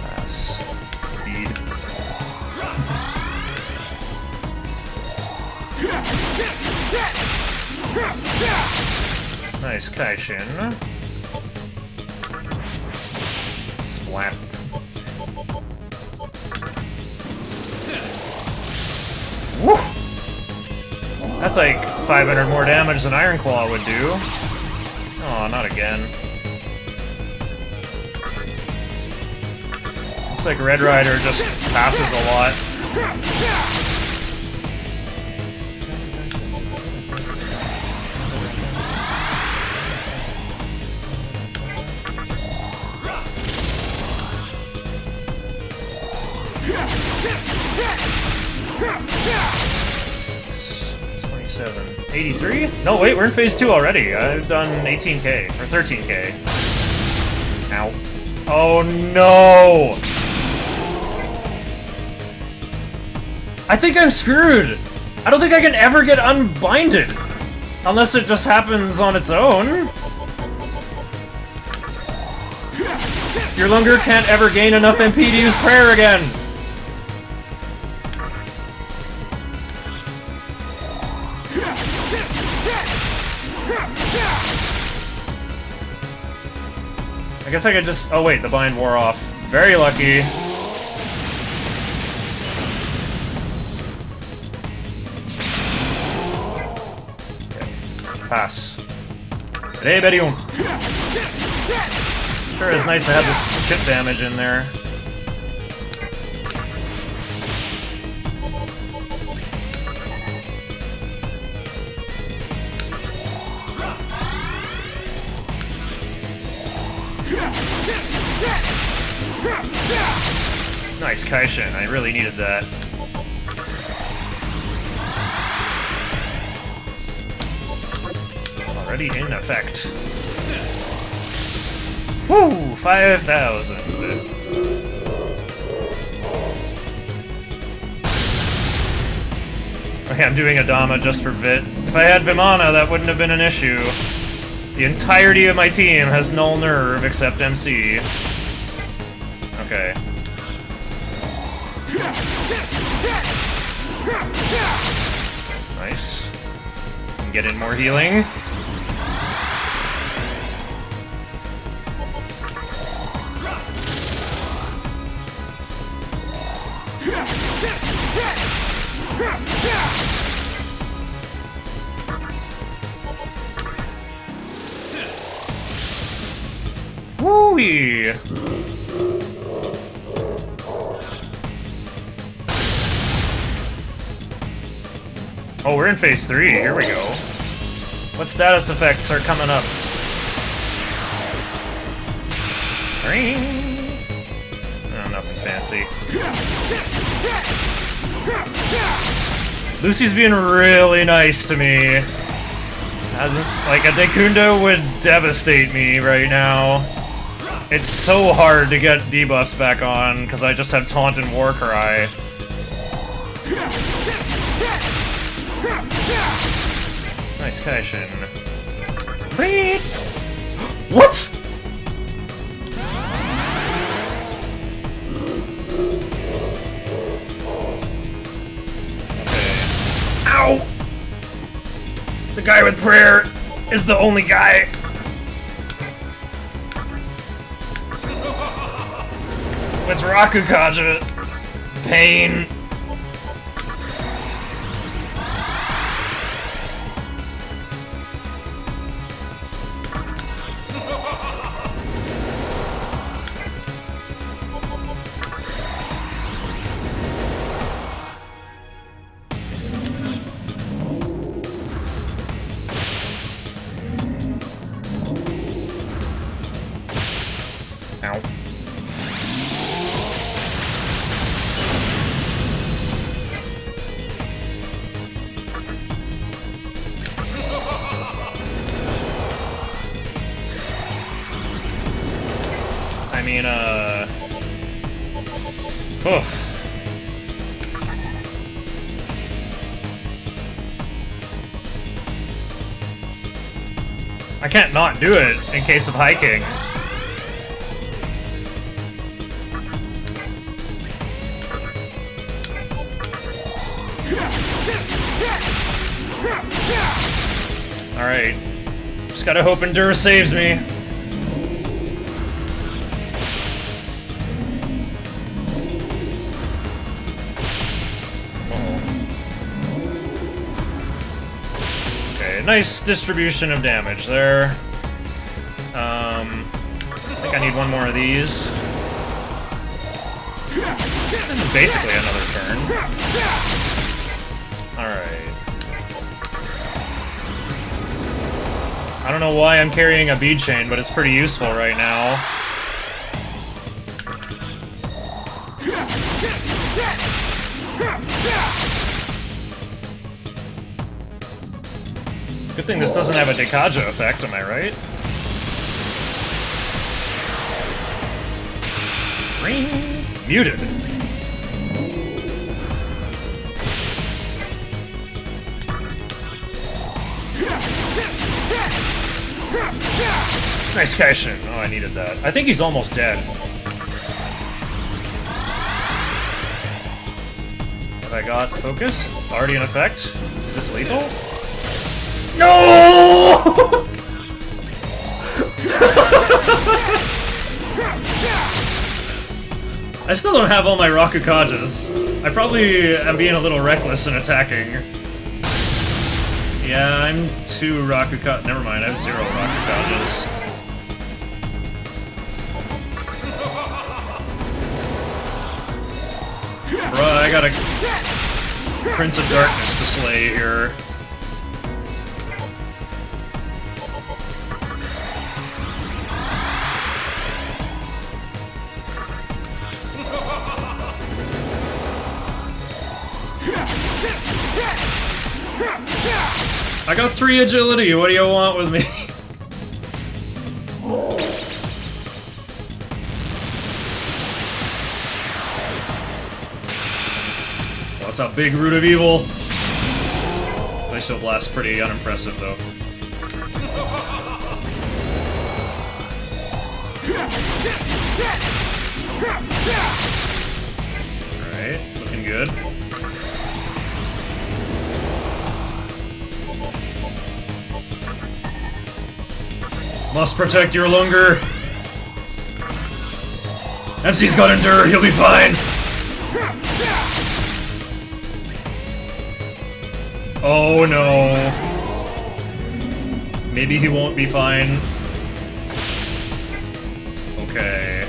Pass. Speed. Nice Kaishin. Splat. Woo! That's like 500 more damage than Iron Claw would do. Oh, not again. Looks like Red Rider just passes a lot. It's 27. 83? No, wait, we're in phase 2 already. I've done 18k, or 13k. Ow. Oh no! I think I'm screwed! I don't think I can ever get unbinded! Unless it just happens on its own. Your Lunger can't ever gain enough MP to use prayer again! I guess I could just... Oh wait, the bind wore off. Very lucky. Okay. Pass. Rebellion. Sure is nice to have this chip damage in there. Nice Kaishin, I really needed that. Already in effect. Woo! 5,000. Okay, I'm doing Adama just for Vit. If I had Vimana, that wouldn't have been an issue. The entirety of my team has null nerve except MC. Okay. Nice. Get in more healing. Woo-wee! Oh, we're in phase 3. Here we go. What status effects are coming up? Oh, nothing fancy. Lucy's being really nice to me. Like, a Dekundo would devastate me right now. It's so hard to get debuffs back on, because I just have Taunt and Warcry. Nice Kaishin. What?! Ow! The guy with prayer is the only guy. With Rakukaja. Pain. Ow. I mean, oh. I can't not do it in case of hiking. Alright. Just gotta hope Endure saves me. Okay, nice distribution of damage there. I think I need one more of these. This is basically another turn. Alright. I don't know why I'm carrying a bead chain, but it's pretty useful right now. Good thing this doesn't have a Dekaja effect, am I right? Muted. Nice Kaishin. Oh, I needed that. I think he's almost dead. Have I got focus? Already in effect? Is this lethal? No! I still don't have all my Rakukajas. I probably am being a little reckless in attacking. Yeah, I'm 2 Rakukajas. Never mind, I have 0 Rakukajas. Bruh, I got a Prince of Darkness to slay here. I got 3 agility, what do you want with me? What's up, big root of evil? Glacial Blast pretty unimpressive though. Alright, looking good. Must protect your Lunger. MC's got Endure, he'll be fine. Oh no. Maybe he won't be fine. Okay.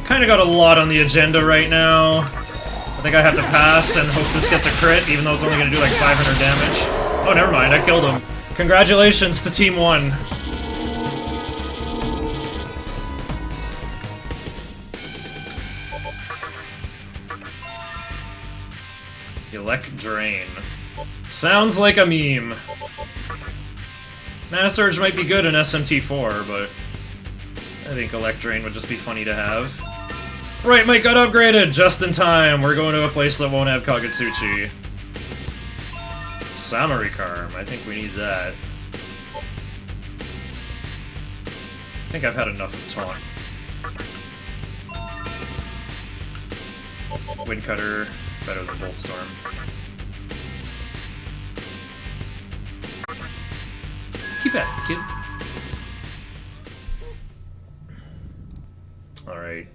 Kinda got a lot on the agenda right now. think I have to pass and hope this gets a crit, even though it's only gonna do like 500 damage. Oh, never mind, I killed him. Congratulations to Team 1. Elect Drain. Sounds like a meme. Mana Surge might be good in SMT4, but I think Elect Drain would just be funny to have. Right, Mike got upgraded just in time. We're going to a place that won't have Kagutsuchi. Samarikarm, I think we need that. I think I've had enough of Taunt. Windcutter, better than Boltstorm. Keep at it, kid. Alright.